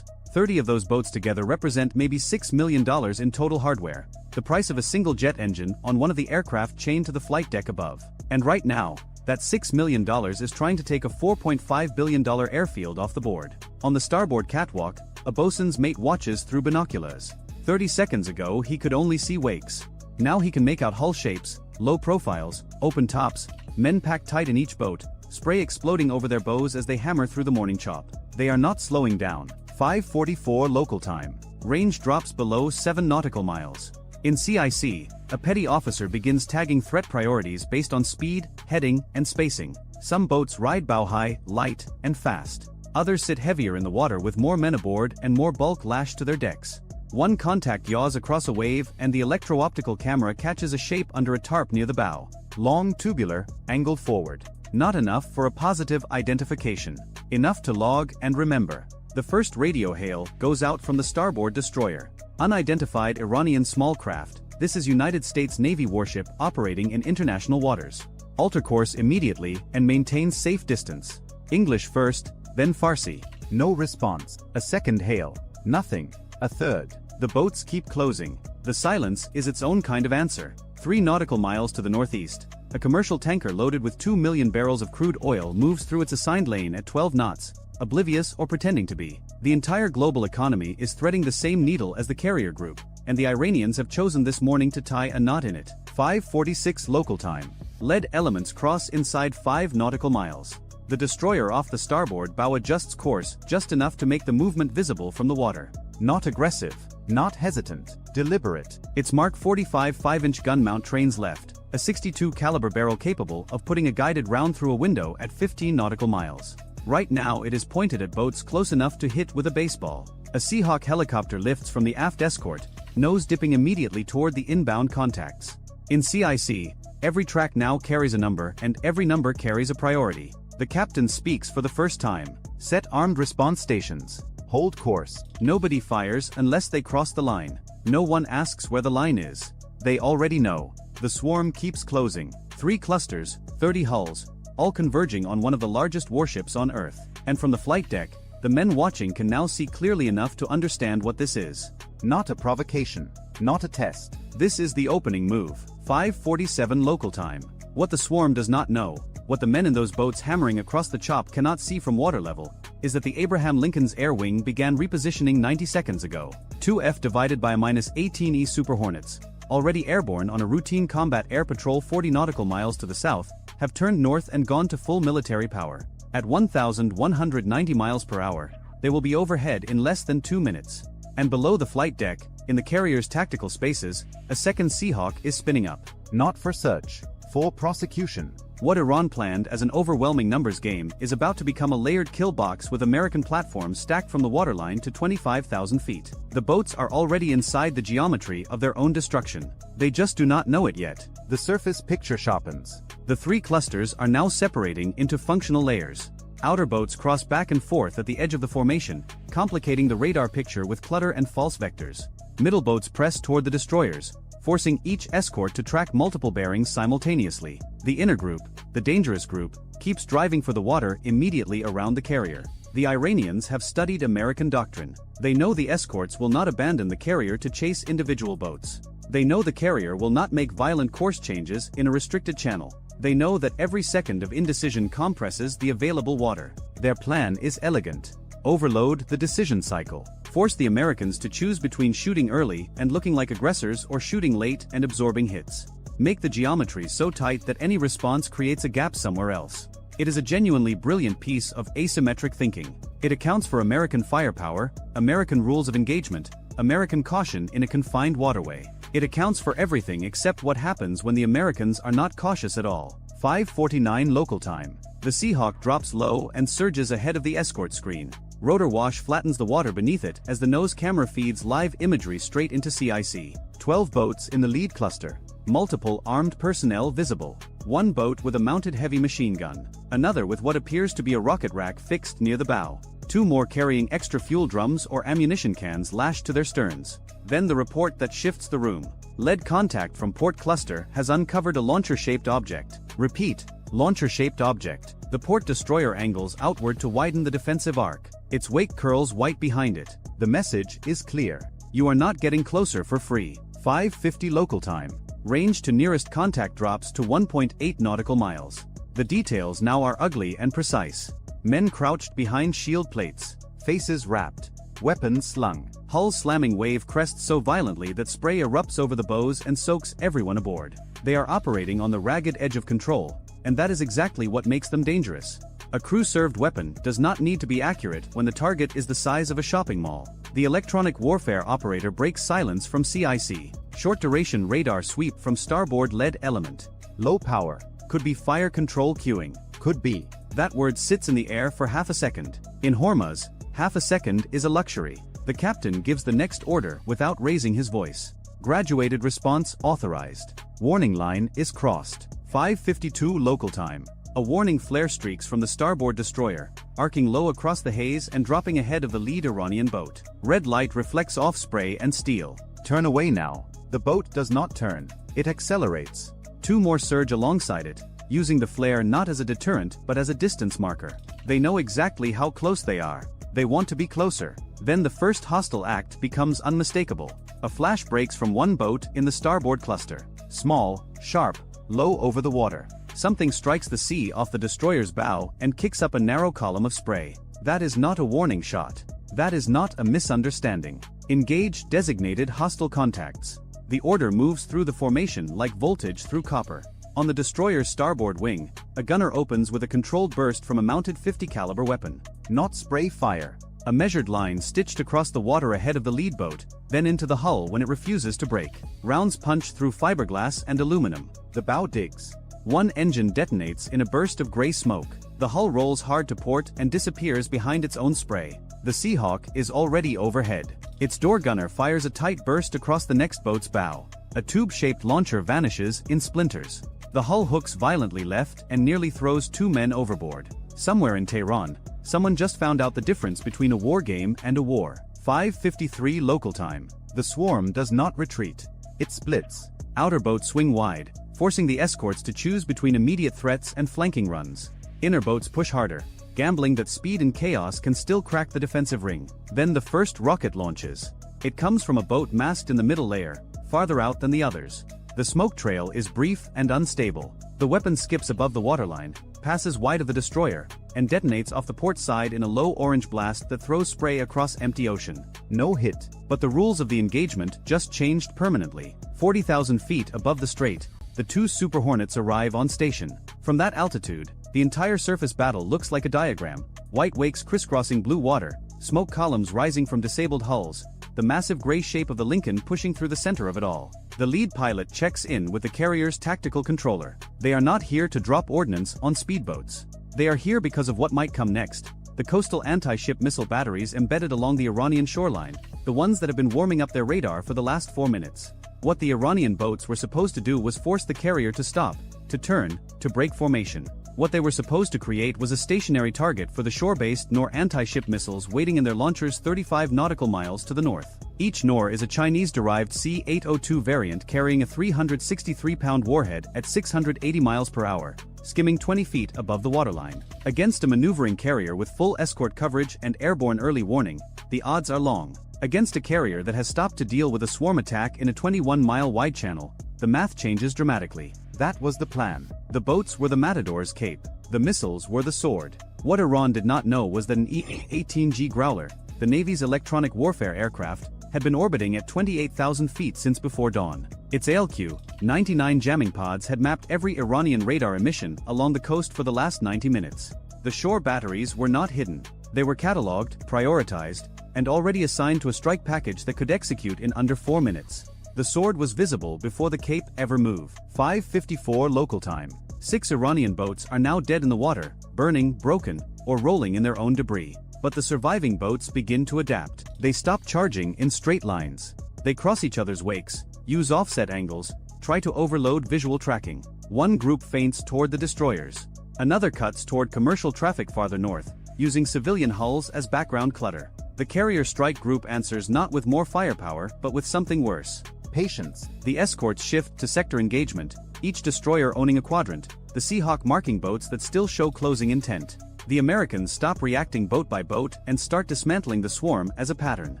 [SPEAKER 1] 30 of those boats together represent maybe $6 million in total hardware, the price of a single jet engine on one of the aircraft chained to the flight deck above. And right now, that $6 million is trying to take a $4.5 billion airfield off the board. On the starboard catwalk, a bosun's mate watches through binoculars. 30 seconds ago he could only see wakes. Now he can make out hull shapes, low profiles, open tops, men packed tight in each boat, spray exploding over their bows as they hammer through the morning chop. They are not slowing down. 5:44 local time. Range drops below 7 nautical miles. In CIC, a petty officer begins tagging threat priorities based on speed, heading, and spacing. Some boats ride bow high, light, and fast. Others sit heavier in the water with more men aboard and more bulk lashed to their decks. One contact yaws across a wave and the electro-optical camera catches a shape under a tarp near the bow. Long, tubular, angled forward. Not enough for a positive identification. Enough to log and remember. The first radio hail goes out from the starboard destroyer. Unidentified Iranian small craft. This is United States Navy warship operating in international waters. Alter course immediately and maintain safe distance. English first, then Farsi. No response. A second hail. Nothing. A third. The boats keep closing. The silence is its own kind of answer. 3 nautical miles to the northeast, a commercial tanker loaded with 2 million barrels of crude oil moves through its assigned lane at 12 knots, oblivious or pretending to be. The entire global economy is threading the same needle as the carrier group, and the Iranians have chosen this morning to tie a knot in it. 5:46 local time. Lead elements cross inside 5 nautical miles. The destroyer off the starboard bow adjusts course just enough to make the movement visible from the water.
[SPEAKER 2] Not aggressive, not hesitant, deliberate.
[SPEAKER 1] Its Mark 45 5-inch gun mount trains left, a 62 caliber barrel capable of putting a guided round through a window at 15 nautical miles. Right now it is pointed at boats close enough to hit with a baseball. A Seahawk helicopter lifts from the aft escort, nose dipping immediately toward the inbound contacts. In CIC, every track now carries a number and every number carries a priority. The captain speaks for the first time.
[SPEAKER 2] Set armed response stations. Hold course.
[SPEAKER 1] Nobody fires unless they cross the line. No one asks where the line is. They already know. The swarm keeps closing. 3 clusters, 30 hulls, all converging on one of the largest warships on Earth. And from the flight deck, the men watching can now see clearly enough to understand what this is.
[SPEAKER 2] Not a provocation. Not a test.
[SPEAKER 1] This is the opening move. 5:47 local time. What the swarm does not know, what the men in those boats hammering across the chop cannot see from water level, is that the Abraham Lincoln's air wing began repositioning 90 seconds ago. 2F divided by a -18E Super Hornets, already airborne on a routine combat air patrol 40 nautical miles to the south, have turned north and gone to full military power. At 1,190 miles per hour, they will be overhead in less than 2 minutes. And below the flight deck, in the carrier's tactical spaces, a second Seahawk is spinning up.
[SPEAKER 2] Not for search, for prosecution.
[SPEAKER 1] What Iran planned as an overwhelming numbers game is about to become a layered kill box with American platforms stacked from the waterline to 25,000 feet. The boats are already inside the geometry of their own destruction. They just do not know it yet.
[SPEAKER 2] The surface picture sharpens.
[SPEAKER 1] The 3 clusters are now separating into functional layers. Outer boats cross back and forth at the edge of the formation, complicating the radar picture with clutter and false vectors. Middle boats press toward the destroyers, forcing each escort to track multiple bearings simultaneously. The inner group, the dangerous group, keeps driving for the water immediately around the carrier. The Iranians have studied American doctrine. They know the escorts will not abandon the carrier to chase individual boats. They know the carrier will not make violent course changes in a restricted channel. They know that every second of indecision compresses the available water. Their plan is elegant. Overload the decision cycle. Force the Americans to choose between shooting early and looking like aggressors or shooting late and absorbing hits. Make the geometry so tight that any response creates a gap somewhere else. It is a genuinely brilliant piece of asymmetric thinking. It accounts for American firepower, American rules of engagement, American caution in a confined waterway. It accounts for everything except what happens when the Americans are not cautious at all. 5:49 local time. The Seahawk drops low and surges ahead of the escort screen. Rotor wash flattens the water beneath it as the nose camera feeds live imagery straight into CIC. 12 boats in the lead cluster. Multiple armed personnel visible. 1 boat with a mounted heavy machine gun. Another with what appears to be a rocket rack fixed near the bow. 2 more carrying extra fuel drums or ammunition cans lashed to their sterns. Then the report that shifts the room. Lead contact from port cluster has uncovered a launcher-shaped object. Repeat, launcher-shaped object. The port destroyer angles outward to widen the defensive arc. Its wake curls white behind it. The message is clear. You are not getting closer for free. 5:50 local time. Range to nearest contact drops to 1.8 nautical miles. The details now are ugly and precise. Men crouched behind shield plates. Faces wrapped. Weapons slung. Hulls slamming wave crests so violently that spray erupts over the bows and soaks everyone aboard. They are operating on the ragged edge of control, and that is exactly what makes them dangerous. A crew-served weapon does not need to be accurate when the target is the size of a shopping mall. The electronic warfare operator breaks silence from CIC. Short-duration radar sweep from starboard lead element.
[SPEAKER 2] Low power.
[SPEAKER 1] Could be fire control queuing.
[SPEAKER 2] Could be.
[SPEAKER 1] That word sits in the air for half a second. In Hormuz, half a second is a luxury. The captain gives the next order without raising his voice. Graduated response authorized. Warning line is crossed. 5:52 local time. A warning flare streaks from the starboard destroyer, arcing low across the haze and dropping ahead of the lead Iranian boat. Red light reflects off spray and steel.
[SPEAKER 2] Turn away now. The boat does not turn. It accelerates.
[SPEAKER 1] 2 more surge alongside it, using the flare not as a deterrent but as a distance marker. They know exactly how close they are. They want to be closer. Then the first hostile act becomes unmistakable. A flash breaks from 1 boat in the starboard cluster.
[SPEAKER 2] Small, sharp, low over the water. Something strikes the sea off the destroyer's bow and kicks up a narrow column of spray. That is not a warning shot. That is not a misunderstanding. Engage designated hostile contacts. The order moves through the formation like voltage through copper. On the destroyer's starboard wing, a gunner opens with a controlled burst from a mounted 50 caliber weapon. Not spray fire. A measured line stitched across the water ahead of the lead boat, then into the hull when it refuses to break. Rounds punch through fiberglass and aluminum. The bow digs. One engine detonates in a burst of gray smoke. The hull rolls hard to port and disappears behind its own spray. The Seahawk is already overhead. Its door gunner fires a tight burst across the next boat's bow. A tube-shaped launcher vanishes in splinters. The hull hooks violently left and nearly throws 2 men overboard. Somewhere in Tehran, someone just found out the difference between a war game and a war. 5:53 local time. The swarm does not retreat. It splits. Outer boats swing wide, forcing the escorts to choose between immediate threats and flanking runs. Inner boats push harder, gambling that speed and chaos can still crack the defensive ring. Then the first rocket launches. It comes from a boat masked in the middle layer, farther out than the others. The smoke trail is brief and unstable. The weapon skips above the waterline, passes wide of the destroyer, and detonates off the port side in a low orange blast that throws spray across empty ocean. No hit. But the rules of the engagement just changed permanently. 40,000 feet above the strait, the 2 Super Hornets arrive on station. From that altitude, the entire surface battle looks like a diagram. White wakes crisscrossing blue water, smoke columns rising from disabled hulls, the massive gray shape of the Lincoln pushing through the center of it all. The lead pilot checks in with the carrier's tactical controller. They are not here to drop ordnance on speedboats. They are here because of what might come next. The coastal anti-ship missile batteries embedded along the Iranian shoreline, the ones that have been warming up their radar for the last 4 minutes. What the Iranian boats were supposed to do was force the carrier to stop, to turn, to break formation. What they were supposed to create was a stationary target for the shore-based NOR anti-ship missiles waiting in their launchers 35 nautical miles to the north. Each NOR is a Chinese-derived C-802 variant carrying a 363-pound warhead at 680 miles per hour, skimming 20 feet above the waterline. Against a maneuvering carrier with full escort coverage and airborne early warning, the odds are long. Against a carrier that has stopped to deal with a swarm attack in a 21-mile wide channel, the math changes dramatically. That was the plan. The boats were the Matador's cape. The missiles were the sword. What Iran did not know was that an E-18G Growler, the Navy's electronic warfare aircraft, had been orbiting at 28,000 feet since before dawn. Its ALQ-99 jamming pods had mapped every Iranian radar emission along the coast for the last 90 minutes. The shore batteries were not hidden. They were catalogued, prioritized, and already assigned to a strike package that could execute in under 4 minutes. The sword was visible before the cape ever moved. 5:54 local time. 6 Iranian boats are now dead in the water, burning, broken, or rolling in their own debris. But the surviving boats begin to adapt. They stop charging in straight lines. They cross each other's wakes, use offset angles, try to overload visual tracking. One group feints toward the destroyers. Another cuts toward commercial traffic farther north, using civilian hulls as background clutter. The carrier strike group answers not with more firepower but with something worse. Patience. The escorts shift to sector engagement, each destroyer owning a quadrant, the Seahawk marking boats that still show closing intent. The Americans stop reacting boat by boat and start dismantling the swarm as a pattern.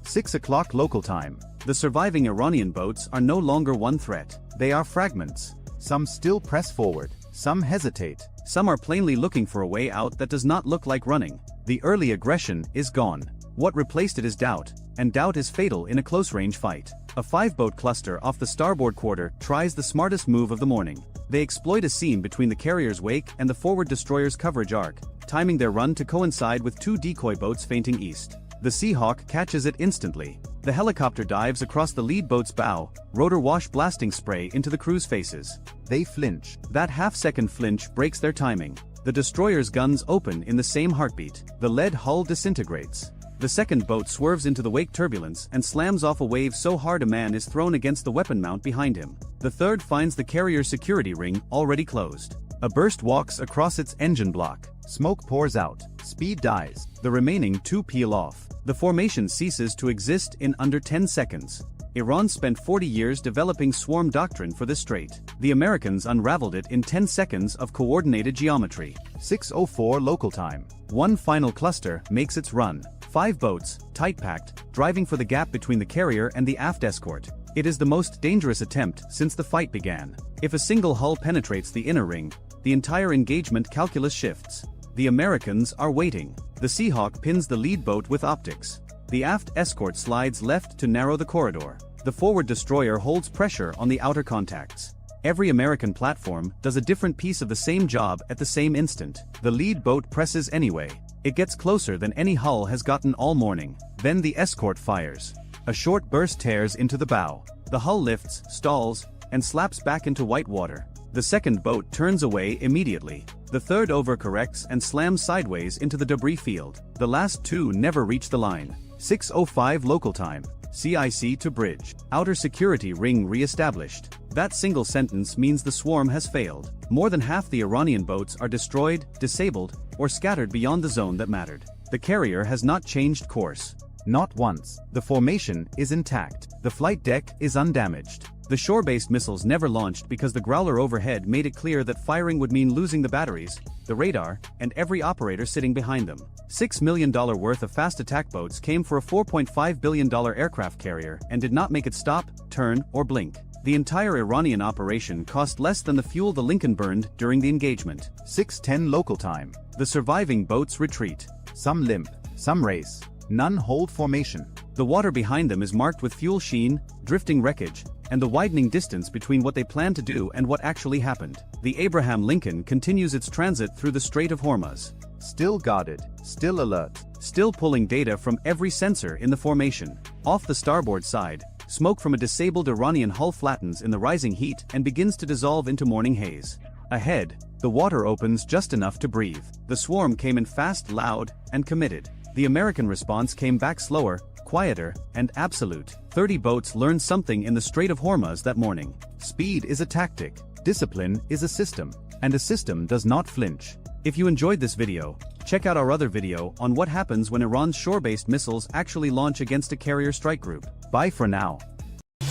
[SPEAKER 2] 6 o'clock local time. The surviving Iranian boats are no longer one threat. They are fragments. Some still press forward. Some hesitate. Some are plainly looking for a way out that does not look like running. The early aggression is gone. What replaced it is doubt, and doubt is fatal in a close-range fight. A 5-boat cluster off the starboard quarter tries the smartest move of the morning. They exploit a seam between the carrier's wake and the forward destroyer's coverage arc, timing their run to coincide with 2 decoy boats feinting east. The Seahawk catches it instantly. The helicopter dives across the lead boat's bow, rotor wash blasting spray into the crew's faces. They flinch. That half-second flinch breaks their timing. The destroyer's guns open in the same heartbeat. The lead hull disintegrates. The second boat swerves into the wake turbulence and slams off a wave so hard a man is thrown against the weapon mount behind him. The third finds the carrier's security ring already closed. A burst walks across its engine block. Smoke pours out. Speed dies. The remaining 2 peel off. The formation ceases to exist in under 10 seconds. Iran spent 40 years developing swarm doctrine for this strait. The Americans unraveled it in 10 seconds of coordinated geometry. 6:04 local time. One final cluster makes its run. 5 boats, tight-packed, driving for the gap between the carrier and the aft escort.
[SPEAKER 1] It is the most dangerous attempt since the fight began. If a single hull penetrates the inner ring, the entire engagement calculus shifts. The Americans are waiting. The Seahawk pins the lead boat with optics. The aft escort slides left to narrow the corridor. The forward destroyer holds pressure on the outer contacts. Every American platform does a different piece of the same job at the same instant. The lead boat presses anyway. It gets closer than any hull has gotten all morning. Then the escort fires. A short burst tears into the bow. The hull lifts, stalls, and slaps back into white water. The second boat turns away immediately. The third overcorrects and slams sideways into the debris field. The last two never reach the line. 6:05 local time. CIC to bridge. Outer security ring re-established. That single sentence means the swarm has failed. More than half the Iranian boats are destroyed, disabled, or scattered beyond the zone that mattered. The carrier has not changed course. Not once. The formation is intact. The flight deck is undamaged. The shore-based missiles never launched because the Growler overhead made it clear that firing would mean losing the batteries, the radar, and every operator sitting behind them. $6 million worth of fast attack boats came for a $4.5 billion aircraft carrier and did not make it stop, turn, or blink. The entire Iranian operation cost less than the fuel the Lincoln burned during the engagement. 6:10 local time. The surviving boats retreat. Some limp, some race. None hold formation. The water behind them is marked with fuel sheen, drifting wreckage, and the widening distance between what they planned to do and what actually happened. The Abraham Lincoln continues its transit through the Strait of Hormuz. Still guarded, still alert, still pulling data from every sensor in the formation. Off the starboard side, smoke from a disabled Iranian hull flattens in the rising heat and begins to dissolve into morning haze. Ahead, the water opens just enough to breathe. The swarm came in fast, loud, and committed. The American response came back slower, quieter, and absolute. 30 boats learned something in the Strait of Hormuz that morning. Speed is a tactic, discipline is a system, and a system does not flinch. If you enjoyed this video, check out our other video on what happens when Iran's shore-based missiles actually launch against a carrier strike group. Bye for now.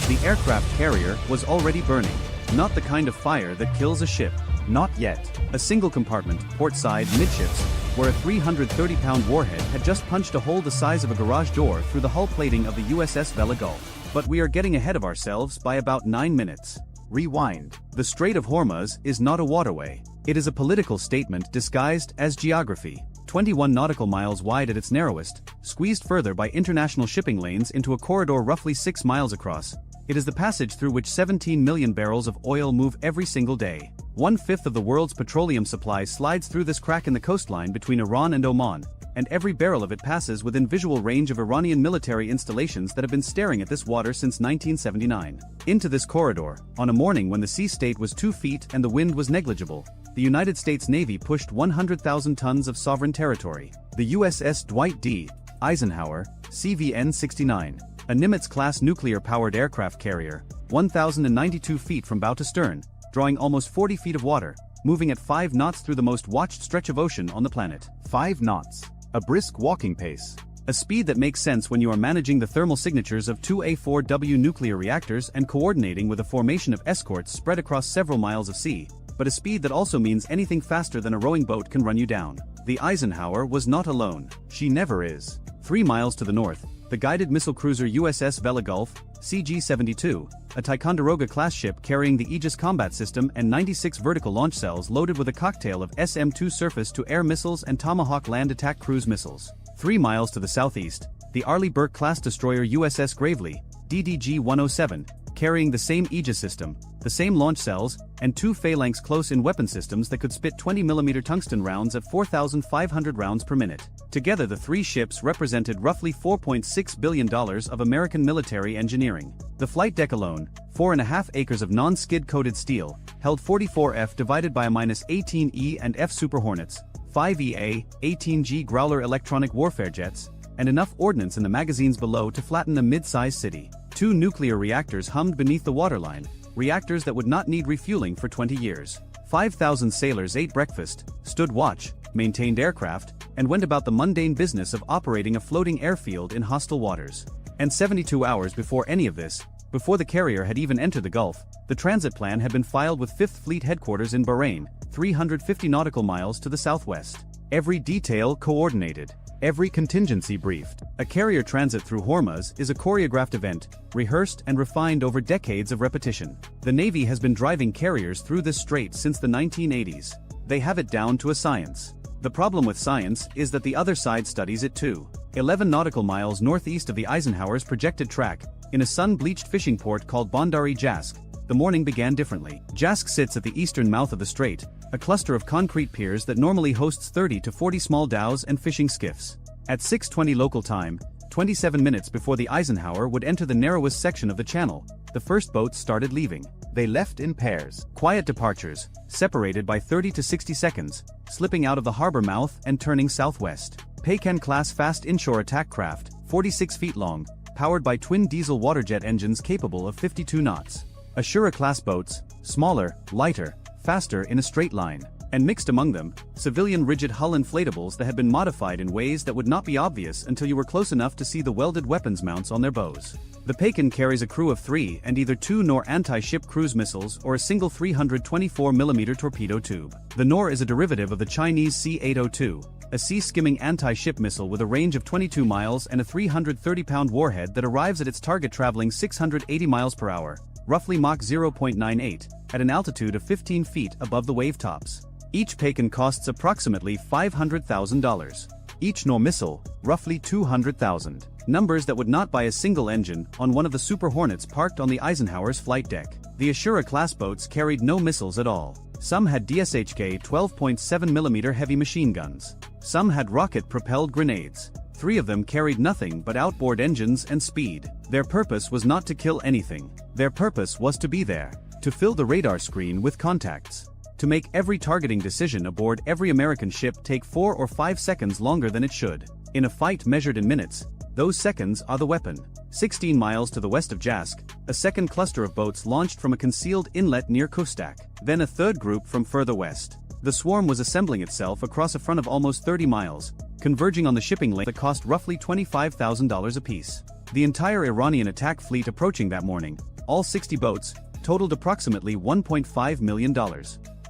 [SPEAKER 1] The aircraft carrier was already burning. Not the kind of fire that kills a ship. Not yet. A single compartment, port side, midships, where a 330-pound warhead had just punched a hole the size of a garage door through the hull plating of the USS Vela Gulf. But we are getting ahead of ourselves by about 9 minutes. Rewind. The Strait of Hormuz is not a waterway. It is a political statement disguised as geography. 21 nautical miles wide at its narrowest, squeezed further by international shipping lanes into a corridor roughly 6 miles across. It is the passage through which 17 million barrels of oil move every single day. 1/5 of the world's petroleum supply slides through this crack in the coastline between Iran and Oman, and every barrel of it passes within visual range of Iranian military installations that have been staring at this water since 1979. Into this corridor, on a morning when the sea state was 2 feet and the wind was negligible, the United States Navy pushed 100,000 tons of sovereign territory. The USS Dwight D. Eisenhower, CVN-69, a Nimitz-class nuclear-powered aircraft carrier, 1,092 feet from bow to stern, drawing almost 40 feet of water, moving at 5 knots through the most watched stretch of ocean on the planet. 5 knots. A brisk walking pace. A speed that makes sense when you are managing the thermal signatures of 2 A4W nuclear reactors and coordinating with a formation of escorts spread across several miles of sea, but a speed that also means anything faster than a rowing boat can run you down. The Eisenhower was not alone. She never is. 3 miles to the north, the guided missile cruiser USS Vela Gulf, CG-72, a Ticonderoga-class ship carrying the Aegis combat system and 96 vertical launch cells loaded with a cocktail of SM-2 surface-to-air missiles and Tomahawk land attack cruise missiles. 3 miles to the southeast, the Arleigh Burke-class destroyer USS Gravely, DDG-107, carrying the same Aegis system, the same launch cells, and 2 phalanx close-in weapon systems that could spit 20mm tungsten rounds at 4,500 rounds per minute. Together the 3 ships represented roughly $4.6 billion of American military engineering. The flight deck alone, 4.5 acres of non-skid coated steel, held 44 F divided by a -18 E and F Super Hornets, 5 EA, 18G Growler electronic warfare jets, and enough ordnance in the magazines below to flatten a mid-sized city. 2 nuclear reactors hummed beneath the waterline, reactors that would not need refueling for 20 years. 5,000 sailors ate breakfast, stood watch, maintained aircraft, and went about the mundane business of operating a floating airfield in hostile waters. And 72 hours before any of this, before the carrier had even entered the Gulf, the transit plan had been filed with 5th Fleet headquarters in Bahrain, 350 nautical miles to the southwest. Every detail coordinated.
[SPEAKER 2] Every contingency briefed. A carrier transit through Hormuz is a choreographed event, rehearsed and refined over decades of repetition. The Navy has been driving carriers through this strait since the 1980s. They have it down to a science. The problem with science is that the other side studies it too. 11 nautical miles northeast of the Eisenhower's projected track, in a sun-bleached fishing port called Bandar-e-Jask, the morning began differently. Jask sits at the eastern mouth of the strait, a cluster of concrete piers that normally hosts 30 to 40 small dhows and fishing skiffs. At 6:20 local time, 27 minutes before the Eisenhower would enter the narrowest section of the channel, the first boats started leaving. They left in pairs. Quiet departures, separated by 30 to 60 seconds, slipping out of the harbor mouth and turning southwest. Pecan-class fast inshore attack craft, 46 feet long, powered by twin diesel waterjet engines capable of 52 knots. Ashura-class boats, smaller, lighter, faster in a straight line. And mixed among them, civilian rigid hull inflatables that had been modified in ways that would not be obvious until you were close enough to see the welded weapons mounts on their bows. The Pecan carries a crew of 3 and either 2 Nor anti-ship cruise missiles or a single 324mm torpedo tube. The Nor is a derivative of the Chinese C-802, a sea-skimming anti-ship missile with a range of 22 miles and a 330-pound warhead that arrives at its target traveling 680 miles per hour, roughly Mach 0.98, at an altitude of 15 feet above the wave tops. Each Pecan costs approximately $500,000. Each Nor missile, roughly $200,000. Numbers that would not buy a single engine on one of the Super Hornets parked on the Eisenhower's flight deck. The Ashura-class boats carried no missiles at all. Some had DSHK 12.7mm heavy machine guns. Some had rocket-propelled grenades. 3 of them carried nothing but outboard engines and speed. Their purpose was not to kill anything. Their purpose was to be there, to fill the radar screen with contacts. To make every targeting decision aboard every American ship take 4 or 5 seconds longer than it should. In a fight measured in minutes, those seconds are the weapon. 16 miles to the west of Jask, a second cluster of boats launched from a concealed inlet near Kustak, then a third group from further west. The swarm was assembling itself across a front of almost 30 miles, converging on the shipping lane that cost roughly $25,000 apiece. The entire Iranian attack fleet approaching that morning, all 60 boats, totaled approximately $1.5 million.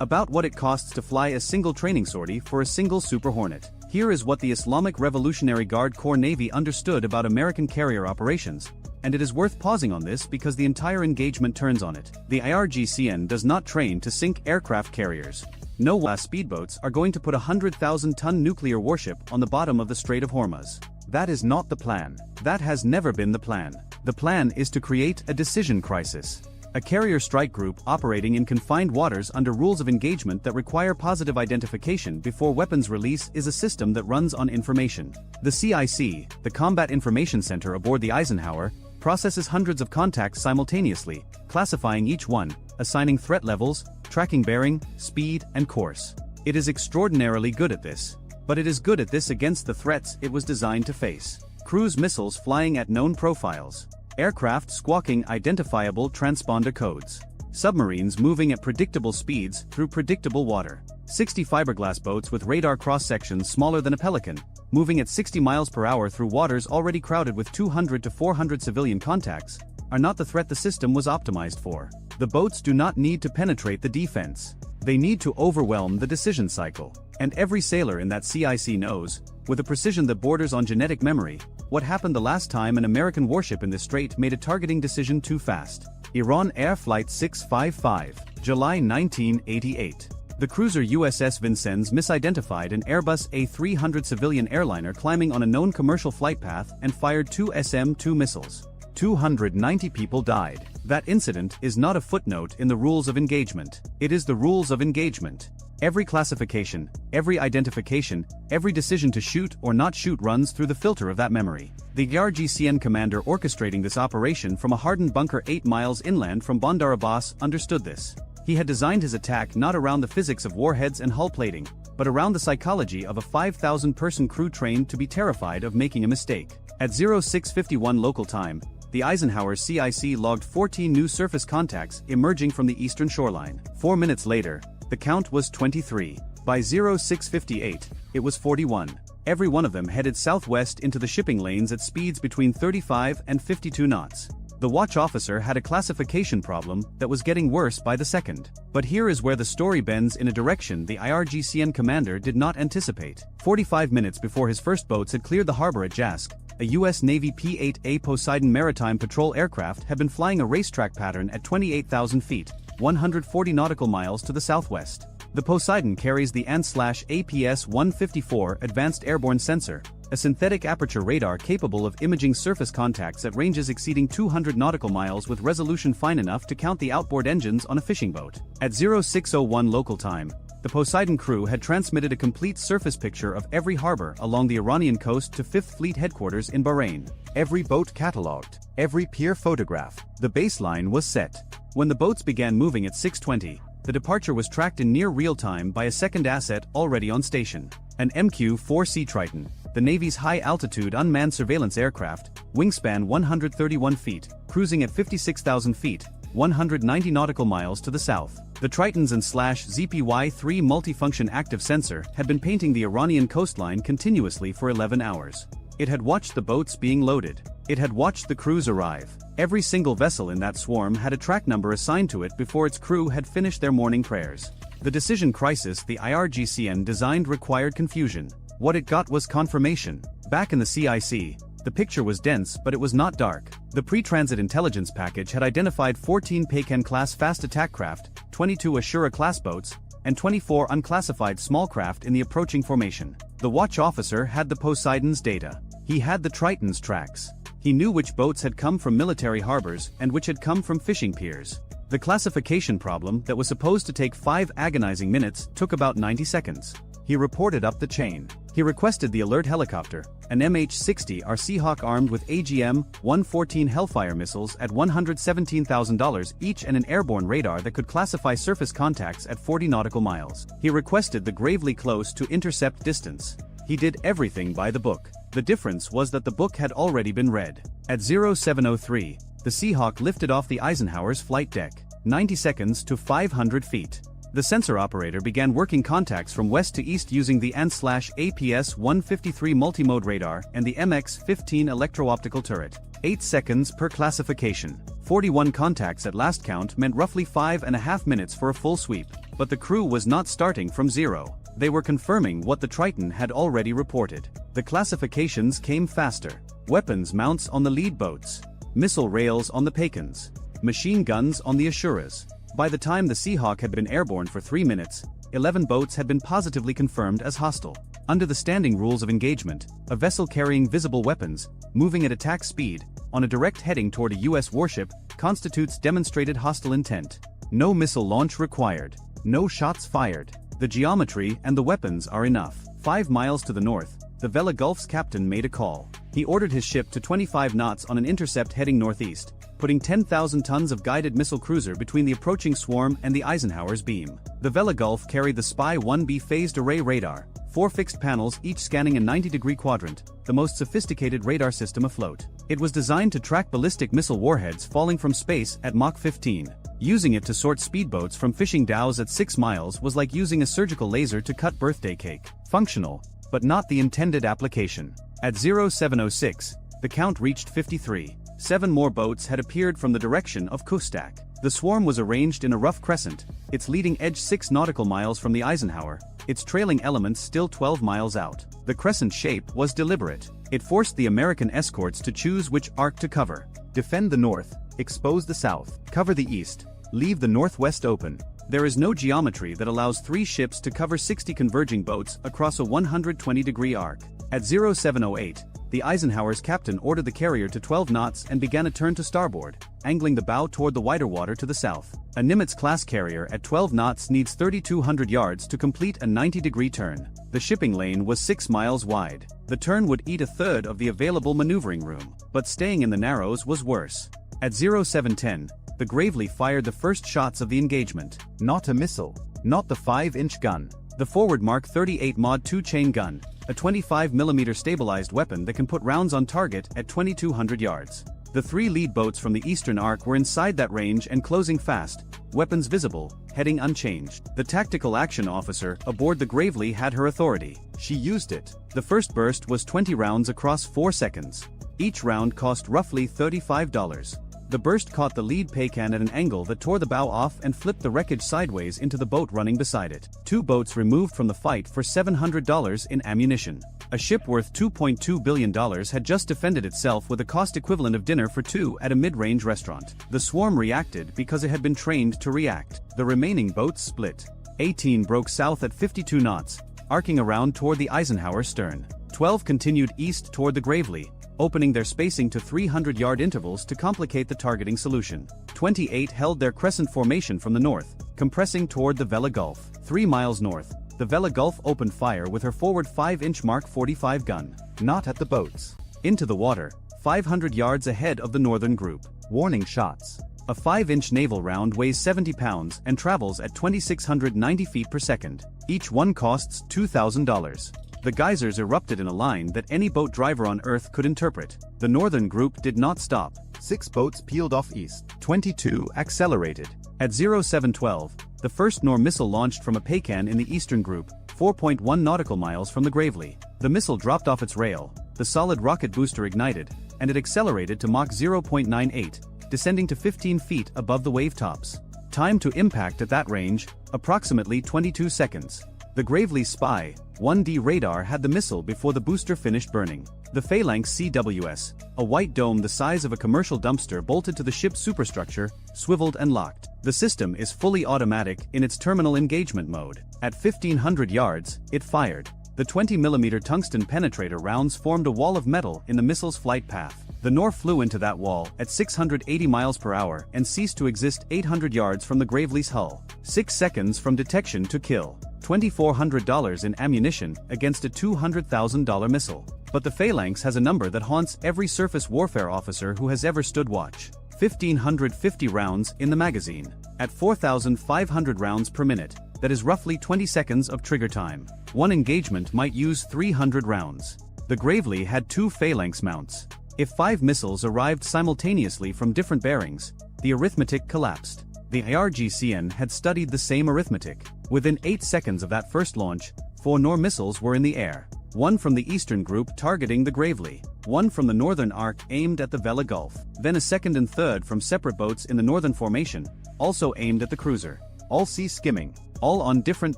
[SPEAKER 2] About what it costs to fly a single training sortie for a single Super Hornet. Here is what the Islamic Revolutionary Guard Corps Navy understood about American carrier operations, and it is worth pausing on this because the entire engagement turns on it. The IRGCN does not train to sink aircraft carriers. No speedboats are going to put a 100,000-ton nuclear warship on the bottom of the Strait of Hormuz. That is not the plan. That has never been the plan. The plan is to create a decision crisis. A carrier strike group operating in confined waters under rules of engagement that require positive identification before weapons release is a system that runs on information. The CIC, the Combat Information Center aboard the Eisenhower, processes hundreds of contacts simultaneously, classifying each one, assigning threat levels, tracking bearing, speed, and course. It is extraordinarily good at this. But it is good at this against the threats it was designed to face. Cruise missiles flying at known profiles. Aircraft squawking identifiable transponder codes. Submarines moving at predictable speeds through predictable water. 60 fiberglass boats with radar cross-sections smaller than a pelican, moving at 60 miles per hour through waters already crowded with 200 to 400 civilian contacts, are not the threat the system was optimized for. The boats do not need to penetrate the defense. They need to overwhelm the decision cycle. And every sailor in that CIC knows, with a precision that borders on genetic memory, what happened the last time an American warship in this strait made a targeting decision too fast. Iran Air Flight 655, July 1988. The cruiser USS Vincennes misidentified an Airbus A300 civilian airliner climbing on a known commercial flight path and fired 2 SM-2 missiles. 290 people died. That incident is not a footnote in the rules of engagement. It is the rules of engagement. Every classification, every identification, every decision to shoot or not shoot runs through the filter of that memory. The RGCN commander orchestrating this operation from a hardened bunker 8 miles inland from Bandar Abbas understood this. He had designed his attack not around the physics of warheads and hull plating, but around the psychology of a 5,000-person crew trained to be terrified of making a mistake. At 0651 local time, the Eisenhower CIC logged 14 new surface contacts emerging from the eastern shoreline. 4 minutes later, the count was 23. By 0658, it was 41. Every one of them headed southwest into the shipping lanes at speeds between 35 and 52 knots.
[SPEAKER 1] The watch officer had a classification problem that was getting worse by the second. But here is where the story bends in a direction the IRGCN commander did not anticipate. 45 minutes before his first boats had cleared the harbor at Jask, a U.S. Navy P-8A Poseidon maritime patrol aircraft had been flying a racetrack pattern at 28,000 feet, 140 nautical miles to the southwest. The Poseidon carries the ANS/APS-154 Advanced Airborne Sensor, a synthetic aperture radar capable of imaging surface contacts at ranges exceeding 200 nautical miles with resolution fine enough to count the outboard engines on a fishing boat. At 0601 local time, the Poseidon crew had transmitted a complete surface picture of every harbor along the Iranian coast to 5th Fleet headquarters in Bahrain.
[SPEAKER 2] Every boat catalogued, every pier photographed. The baseline was set.
[SPEAKER 1] When the boats began moving at 6:20, the departure was tracked in near real time by a second asset already on station. An MQ-4C Triton, the Navy's high-altitude unmanned surveillance aircraft, wingspan 131 feet, cruising at 56,000 feet, 190 nautical miles to the south. The Tritons and ZPY-3 multifunction active sensor had been painting the Iranian coastline continuously for 11 hours. It had watched the boats being loaded. It had watched the crews arrive. Every single vessel in that swarm had a track number assigned to it before its crew had finished their morning prayers. The decision crisis the IRGCN designed required confusion. What it got was confirmation. Back in the CIC, the picture was dense but it was not dark. The pre-transit intelligence package had identified 14 Peiken-class fast attack craft, 22 Ashura-class boats, and 24 unclassified small craft in the approaching formation. The watch officer had the Poseidon's data. He had the Triton's tracks. He knew which boats had come from military harbors and which had come from fishing piers. The classification problem that was supposed to take 5 agonizing minutes took about 90 seconds. He reported up the chain. He requested the alert helicopter, an MH-60R Seahawk armed with AGM-114 Hellfire missiles at $117,000 each and an airborne radar that could classify surface contacts at 40 nautical miles. He requested the Gravely Close to intercept distance. He did everything by the book. The difference was that the book had already been read. At 0703, the Seahawk lifted off the Eisenhower's flight deck, 90 seconds to 500 feet. The sensor operator began working contacts from west to east using the ANS/APS-153 multimode radar and the MX-15 electro-optical turret. 8 seconds per classification. 41 contacts at last count meant roughly 5.5 minutes for a full sweep. But the crew was not starting from zero. They were confirming what the Triton had already reported. The classifications came faster. Weapons mounts on the lead boats. Missile rails on the Peikens. Machine guns on the Ashuras. By the time the Seahawk had been airborne for 3 minutes, 11 boats had been positively confirmed as hostile. Under the standing rules of engagement, a vessel carrying visible weapons, moving at attack speed, on a direct heading toward a U.S. warship, constitutes demonstrated hostile intent. No missile launch required. No shots fired. The geometry and the weapons are enough. 5 miles to the north, the Vela Gulf's captain made a call. He ordered his ship to 25 knots on an intercept heading northeast, putting 10,000 tons of guided missile cruiser between the approaching swarm and the Eisenhower's beam. The Vela Gulf carried the Spy-1B phased array radar, 4 fixed panels each scanning a 90-degree quadrant, the most sophisticated radar system afloat. It was designed to track ballistic missile warheads falling from space at Mach 15. Using it to sort speedboats from fishing dhows at 6 miles was like using a surgical laser to cut birthday cake. Functional, but not the intended application. At 0706, the count reached 53. 7 more boats had appeared from the direction of Kustak. The swarm was arranged in a rough crescent, its leading edge 6 nautical miles from the Eisenhower, its trailing elements still 12 miles out. The crescent shape was deliberate. It forced the American escorts to choose which arc to cover. Defend the north, expose the south, cover the east, leave the northwest open. There is no geometry that allows 3 ships to cover 60 converging boats across a 120-degree arc. At 0708, the Eisenhower's captain ordered the carrier to 12 knots and began a turn to starboard, angling the bow toward the wider water to the south. A Nimitz-class carrier at 12 knots needs 3,200 yards to complete a 90-degree turn. The shipping lane was 6 miles wide. The turn would eat a third of the available maneuvering room, but staying in the narrows was worse. At 0710, the Gravely fired the first shots of the engagement. Not a missile. Not the 5-inch gun. The forward Mark 38 Mod 2 chain gun, a 25mm stabilized weapon that can put rounds on target at 2,200 yards. The 3 lead boats from the eastern arc were inside that range and closing fast, weapons visible, heading unchanged. The tactical action officer aboard the Gravely had her authority. She used it. The first burst was 20 rounds across 4 seconds. Each round cost roughly $35. The burst caught the lead paycan at an angle that tore the bow off and flipped the wreckage sideways into the boat running beside it. 2 boats removed from the fight for $700 in ammunition. A ship worth $2.2 billion had just defended itself with a cost equivalent of dinner for 2 at a mid-range restaurant. The swarm reacted because it had been trained to react. The remaining boats split. 18 broke south at 52 knots, arcing around toward the Eisenhower stern. 12 continued east toward the Gravely, opening their spacing to 300-yard intervals to complicate the targeting solution. 28 held their crescent formation from the north, compressing toward the Vela Gulf. 3 miles north, the Vela Gulf opened fire with her forward 5-inch Mark 45 gun.
[SPEAKER 2] Not at the boats.
[SPEAKER 1] Into the water, 500 yards ahead of the northern group.
[SPEAKER 2] Warning shots.
[SPEAKER 1] A 5-inch naval round weighs 70 pounds and travels at 2,690 feet per second. Each one costs $2,000. The geysers erupted in a line that any boat driver on Earth could interpret. The northern group did not stop.
[SPEAKER 2] 6 boats peeled off east.
[SPEAKER 1] 22 accelerated. At 0712, the first Nor missile launched from a paycan in the eastern group, 4.1 nautical miles from the Gravely. The missile dropped off its rail, the solid rocket booster ignited, and it accelerated to Mach 0.98, descending to 15 feet above the wave tops. Time to impact at that range, approximately 22 seconds. The Gravely Spy 1D radar had the missile before the booster finished burning. The Phalanx CWS, a white dome the size of a commercial dumpster bolted to the ship's superstructure, swiveled and locked. The system is fully automatic in its terminal engagement mode. At 1,500 yards, it fired. The 20mm tungsten penetrator rounds formed a wall of metal in the missile's flight path. The Nor flew into that wall at 680 miles per hour and ceased to exist 800 yards from the Gravely's hull. 6 seconds from detection to kill. $2,400 in ammunition against a $200,000 missile. But the Phalanx has a number that haunts every surface warfare officer who has ever stood watch. 1,550 rounds in the magazine. At 4,500 rounds per minute, that is roughly 20 seconds of trigger time. One engagement might use 300 rounds. The Gravely had 2 Phalanx mounts. If 5 missiles arrived simultaneously from different bearings, the arithmetic collapsed. The IRGCN had studied the same arithmetic. Within 8 seconds of that first launch, 4 Nor missiles were in the air. 1 from the eastern group targeting the Gravely, 1 from the northern arc aimed at the Vela Gulf, then a second and third from separate boats in the northern formation, also aimed at the cruiser. All sea skimming, all on different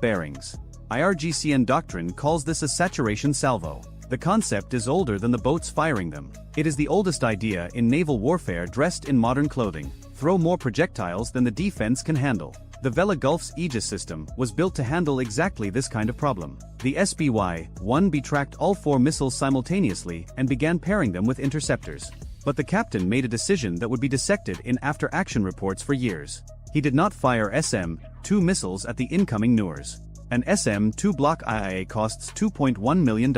[SPEAKER 1] bearings. IRGCN doctrine calls this a saturation salvo. The concept is older than the boats firing them. It is the oldest idea in naval warfare dressed in modern clothing. Throw more projectiles than the defense can handle. The Vela Gulf's Aegis system was built to handle exactly this kind of problem. The SBY-1B tracked all 4 missiles simultaneously and began pairing them with interceptors. But the captain made a decision that would be dissected in after-action reports for years. He did not fire SM-2 missiles at the incoming Nors. An SM-2 Block IA costs $2.1 million.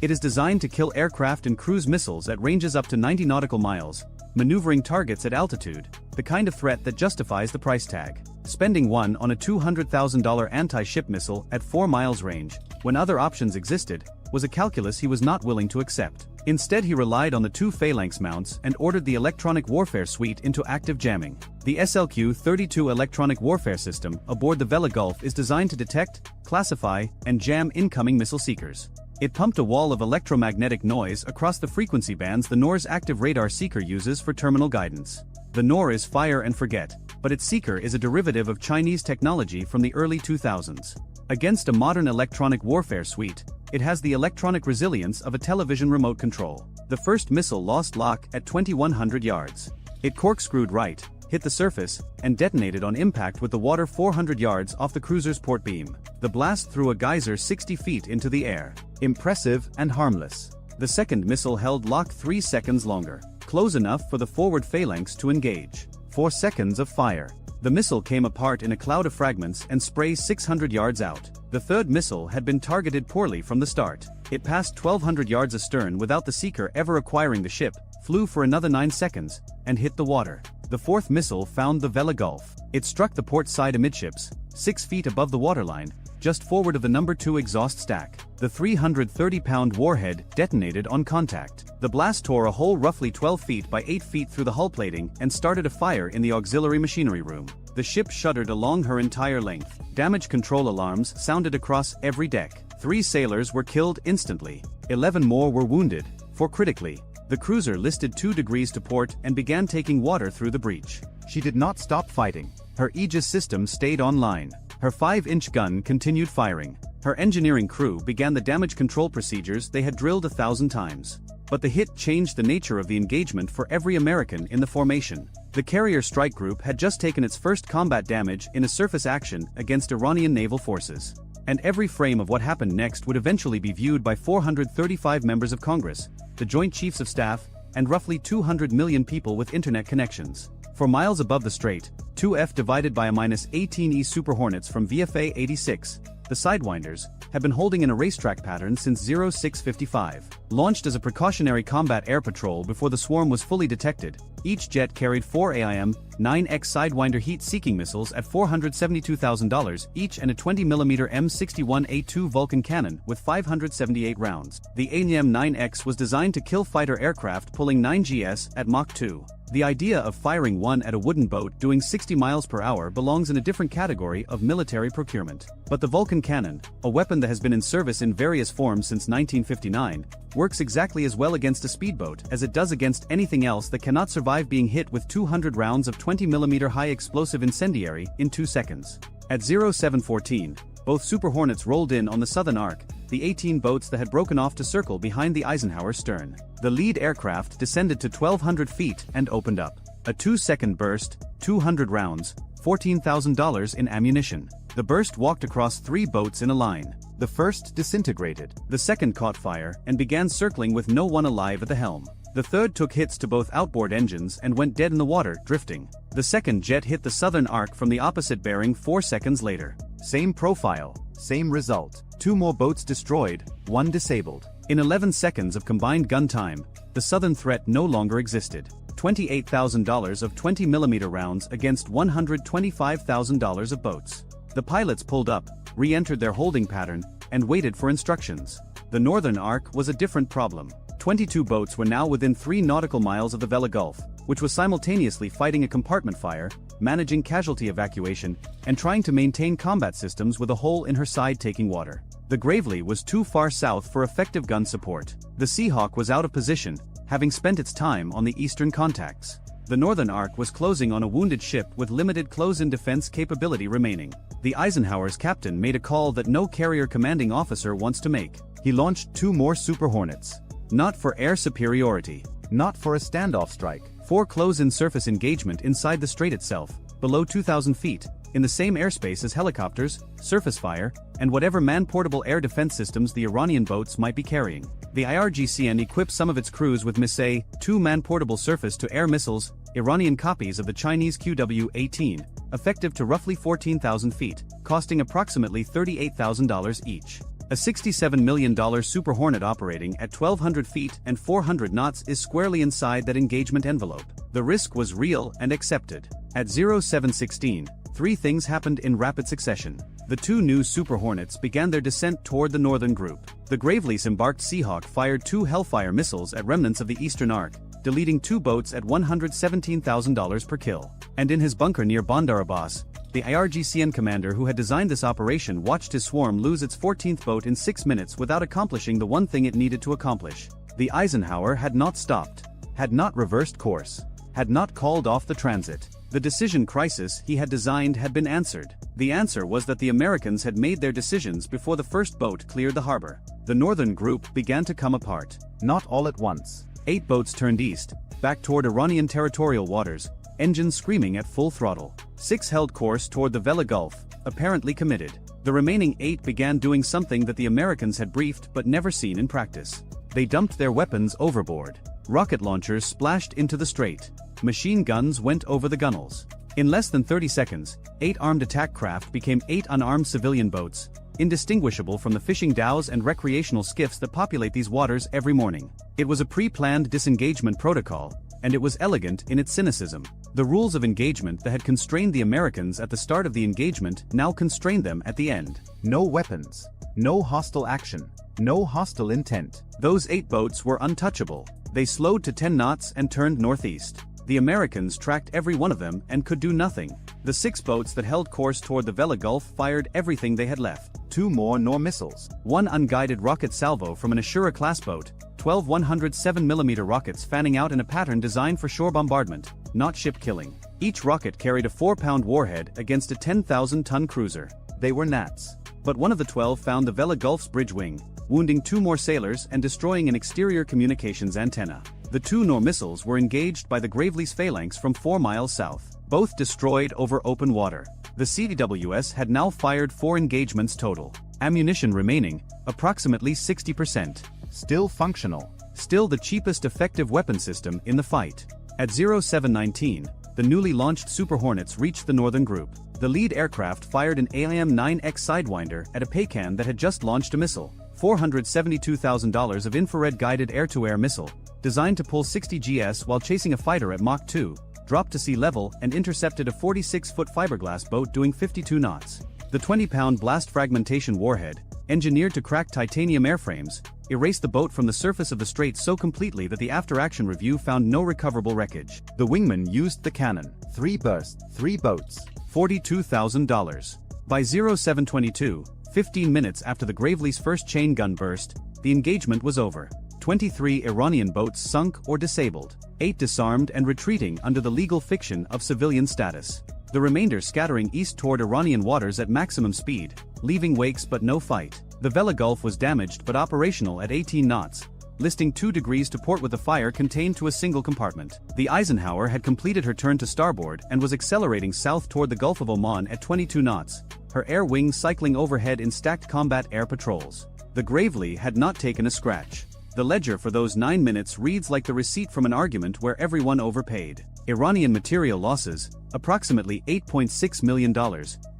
[SPEAKER 1] It is designed to kill aircraft and cruise missiles at ranges up to 90 nautical miles, maneuvering targets at altitude, the kind of threat that justifies the price tag. Spending one on a $200,000 anti-ship missile at 4 miles range, when other options existed, was a calculus he was not willing to accept. Instead, he relied on the 2 Phalanx mounts and ordered the electronic warfare suite into active jamming. The SLQ-32 electronic warfare system aboard the Vela Gulf is designed to detect, classify, and jam incoming missile seekers. It pumped a wall of electromagnetic noise across the frequency bands the Nor's active radar seeker uses for terminal guidance. The Nor is fire and forget, but its seeker is a derivative of Chinese technology from the early 2000s. Against a modern electronic warfare suite, it has the electronic resilience of a television remote control. The first missile lost lock at 2,100 yards. It corkscrewed right, hit the surface, and detonated on impact with the water 400 yards off the cruiser's port beam. The blast threw a geyser 60 feet into the air. Impressive and harmless. The second missile held lock 3 seconds longer, close enough for the forward Phalanx to engage. 4 seconds of fire. The missile came apart in a cloud of fragments and spray 600 yards out. The third missile had been targeted poorly from the start. It passed 1,200 yards astern without the seeker ever acquiring the ship, flew for another 9 seconds, and hit the water. The fourth missile found the Vela Gulf. It struck the port side amidships, 6 feet above the waterline, just forward of the number 2 exhaust stack. The 330-pound warhead detonated on contact. The blast tore a hole roughly 12 feet by 8 feet through the hull plating and started a fire in the auxiliary machinery room. The ship shuddered along her entire length. Damage control alarms sounded across every deck. 3 sailors were killed instantly. 11 more were wounded, for critically. The The cruiser listed 2 degrees to port and began taking water through the breach.
[SPEAKER 2] She did not stop fighting. Her Aegis system stayed online. Her 5-inch gun continued firing. Her engineering crew began the damage control procedures they had drilled 1,000 times. But the hit changed the nature of the engagement for every American in the formation. The carrier strike group had just taken its first combat damage in a surface action against Iranian naval forces. And every frame of what happened next would eventually be viewed by 435 members of Congress, the Joint Chiefs of Staff, and roughly 200 million people with internet connections. For miles above the strait, 2F divided by a -18E Super Hornets from VFA 86, the Sidewinders, had been holding in a racetrack pattern since 0655. Launched as a precautionary combat air patrol before the swarm was fully detected, each jet carried 4 AIM-9X Sidewinder heat-seeking missiles at $472,000 each and a 20mm M61A2 Vulcan cannon with 578 rounds. The AIM-9X was designed to kill fighter aircraft pulling 9GS at Mach 2. The idea of firing one at a wooden boat doing 60 miles per hour belongs in a different category of military procurement. But the Vulcan cannon, a weapon that has been in service in various forms since 1959, works exactly as well against a speedboat as it does against anything else that cannot survive being hit with 200 rounds of 20mm high explosive incendiary in 2 seconds. At 0714, both Super Hornets rolled in on the southern arc, the 18 boats that had broken off to circle behind the Eisenhower stern. The lead aircraft descended to 1,200 feet and opened up. A 2-second burst, 200 rounds, $14,000 in ammunition. The burst walked across 3 boats in a line. The first disintegrated. The second caught fire and began circling with no one alive at the helm. The third took hits to both outboard engines and went dead in the water, drifting. The second jet hit the southern arc from the opposite bearing 4 seconds later. Same profile, same result. 2 more boats destroyed, 1 disabled. In 11 seconds of combined gun time, the southern threat no longer existed. $28,000 of 20mm rounds against $125,000 of boats. The pilots pulled up, re-entered their holding pattern, and waited for instructions. The northern arc was a different problem. 22 boats were now within 3 nautical miles of the Vela Gulf, which was simultaneously fighting a compartment fire, managing casualty evacuation, and trying to maintain combat systems with a hole in her side taking water. The Gravely was too far south for effective gun support. The Seahawk was out of position, having spent its time on the eastern contacts. The northern arc was closing on a wounded ship with limited close-in defense capability remaining. The Eisenhower's captain made a call that no carrier commanding officer wants to make. He launched 2 more Super Hornets. Not for air superiority. Not for a standoff strike. For close-in surface engagement inside the strait itself, below 2,000 feet, in the same airspace as helicopters, surface fire, and whatever man-portable air defense systems the Iranian boats might be carrying. The IRGCN equipped some of its crews with Missile, 2 man-portable surface-to-air missiles, Iranian copies of the Chinese QW-18, effective to roughly 14,000 feet, costing approximately $38,000 each. A $67 million Super Hornet operating at 1,200 feet and 400 knots is squarely inside that engagement envelope. The risk was real and accepted. At 0716, 3 things happened in rapid succession. The 2 new Super Hornets began their descent toward the northern group. The Gravely's embarked Seahawk fired 2 Hellfire missiles at remnants of the eastern arc, deleting 2 boats at $117,000 per kill. And in his bunker near Bandar Abbas, the IRGCN commander who had designed this operation watched his swarm lose its 14th boat in 6 minutes without accomplishing the one thing it needed to accomplish. The Eisenhower had not stopped, had not reversed course, had not called off the transit. The decision crisis he had designed had been answered. The answer was that the Americans had made their decisions before the first boat cleared the harbor. The northern group began to come apart. Not all at once. 8 boats turned east, back toward Iranian territorial waters, engines screaming at full throttle. 6 held course toward the Vela Gulf, apparently committed. The remaining 8 began doing something that the Americans had briefed but never seen in practice. They dumped their weapons overboard. Rocket launchers splashed into the strait. Machine guns went over the gunnels. In less than 30 seconds, 8 armed attack craft became 8 unarmed civilian boats, indistinguishable from the fishing dhows and recreational skiffs that populate these waters every morning. It was a pre-planned disengagement protocol, and it was elegant in its cynicism. The rules of engagement that had constrained the Americans at the start of the engagement now constrained them at the end. No weapons. No hostile action. No hostile intent. Those 8 boats were untouchable. They slowed to 10 knots and turned northeast. The Americans tracked every one of them and could do nothing. The 6 boats that held course toward the Vela Gulf fired everything they had left. 2 more Nor missiles. 1 unguided rocket salvo from an Ashura-class boat,
[SPEAKER 1] 12 107mm rockets fanning out in a pattern designed for shore bombardment, not ship killing. Each rocket carried a 4-pound warhead against a 10,000-ton cruiser. They were gnats. But one of the 12 found the Vella Gulf's bridge wing, wounding 2 more sailors and destroying an exterior communications antenna. The 2 Nor missiles were engaged by the Gravely's phalanx from 4 miles south, both destroyed over open water. The CDWS had now fired 4 engagements total. Ammunition remaining, approximately 60%.
[SPEAKER 2] Still functional.
[SPEAKER 1] Still the cheapest effective weapon system in the fight. At 0719, the newly launched Super Hornets reached the northern group. The lead aircraft fired an AIM-9X Sidewinder at a Paycan that had just launched a missile, $472,000 of infrared-guided air-to-air missile, designed to pull 60 GS while chasing a fighter at Mach 2, dropped to sea level and intercepted a 46-foot fiberglass boat doing 52 knots. The 20-pound blast fragmentation warhead, engineered to crack titanium airframes, erased the boat from the surface of the strait so completely that the after-action review found no recoverable wreckage. The wingman used the cannon.
[SPEAKER 2] 3 bursts, 3 boats.
[SPEAKER 1] $42,000. By 0722, 15 minutes after the Gravely's first chain gun burst, the engagement was over. 23 Iranian boats sunk or disabled, 8 disarmed and retreating under the legal fiction of civilian status. The remainder scattering east toward Iranian waters at maximum speed, leaving wakes but no fight. The Vella Gulf was damaged but operational at 18 knots, listing 2 degrees to port with the fire contained to a single compartment. The Eisenhower had completed her turn to starboard and was accelerating south toward the Gulf of Oman at 22 knots, her air wings cycling overhead in stacked combat air patrols. The Gravely had not taken a scratch. The ledger for those 9 minutes reads like the receipt from an argument where everyone overpaid. Iranian material losses, approximately $8.6 million,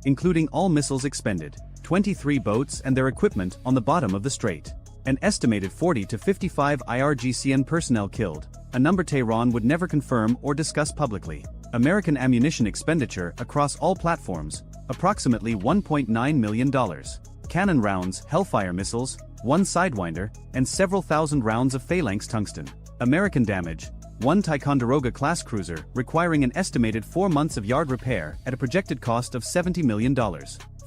[SPEAKER 1] including all missiles expended, 23 boats and their equipment on the bottom of the strait. An estimated 40 to 55 IRGCN personnel killed, a number Tehran would never confirm or discuss publicly. American ammunition expenditure across all platforms, approximately $1.9 million. Cannon rounds, Hellfire missiles, 1 Sidewinder, and several thousand rounds of phalanx tungsten. American damage, 1 Ticonderoga-class cruiser requiring an estimated 4 months of yard repair at a projected cost of $70 million.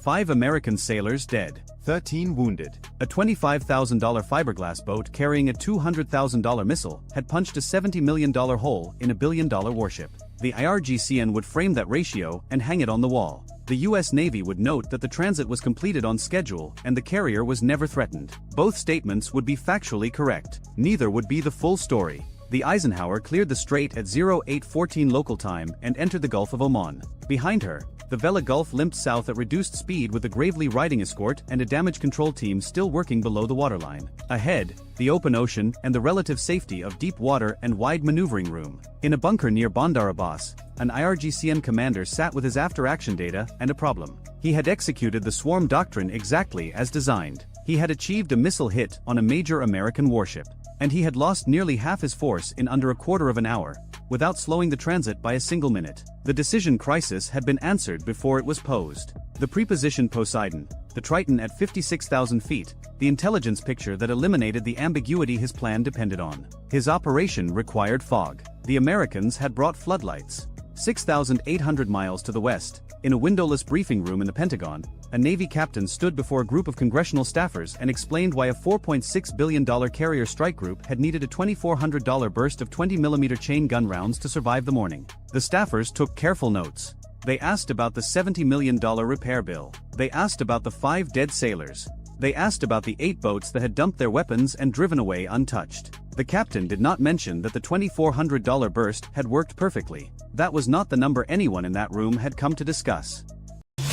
[SPEAKER 1] 5 American sailors dead.
[SPEAKER 2] 13 wounded.
[SPEAKER 1] A $25,000 fiberglass boat carrying a $200,000 missile had punched a $70 million hole in a billion-dollar warship. The IRGCN would frame that ratio and hang it on the wall. The U.S. Navy would note that the transit was completed on schedule and the carrier was never threatened. Both statements would be factually correct. Neither would be the full story. The Eisenhower cleared the strait at 0814 local time and entered the Gulf of Oman. Behind her, the Vella Gulf limped south at reduced speed with the Gravely riding escort and a damage control team still working below the waterline. Ahead, the open ocean and the relative safety of deep water and wide maneuvering room. In a bunker near Bandar Abbas, an IRGCN commander sat with his after-action data and a problem. He had executed the swarm doctrine exactly as designed. He had achieved a missile hit on a major American warship. And he had lost nearly half his force in under a quarter of an hour, without slowing the transit by a single minute. The decision crisis had been answered before it was posed. The prepositioned Poseidon, the Triton at 56,000 feet, the intelligence picture that eliminated the ambiguity his plan depended on. His operation required fog. The Americans had brought floodlights. 6,800 miles to the west, in a windowless briefing room in the Pentagon, a Navy captain stood before a group of congressional staffers and explained why a $4.6 billion carrier strike group had needed a $2,400 burst of 20mm chain gun rounds to survive the morning. The staffers took careful notes. They asked about the $70 million repair bill. They asked about the 5 dead sailors. They asked about the 8 boats that had dumped their weapons and driven away untouched. The captain did not mention that the $2,400 burst had worked perfectly. That was not the number anyone in that room had come to discuss.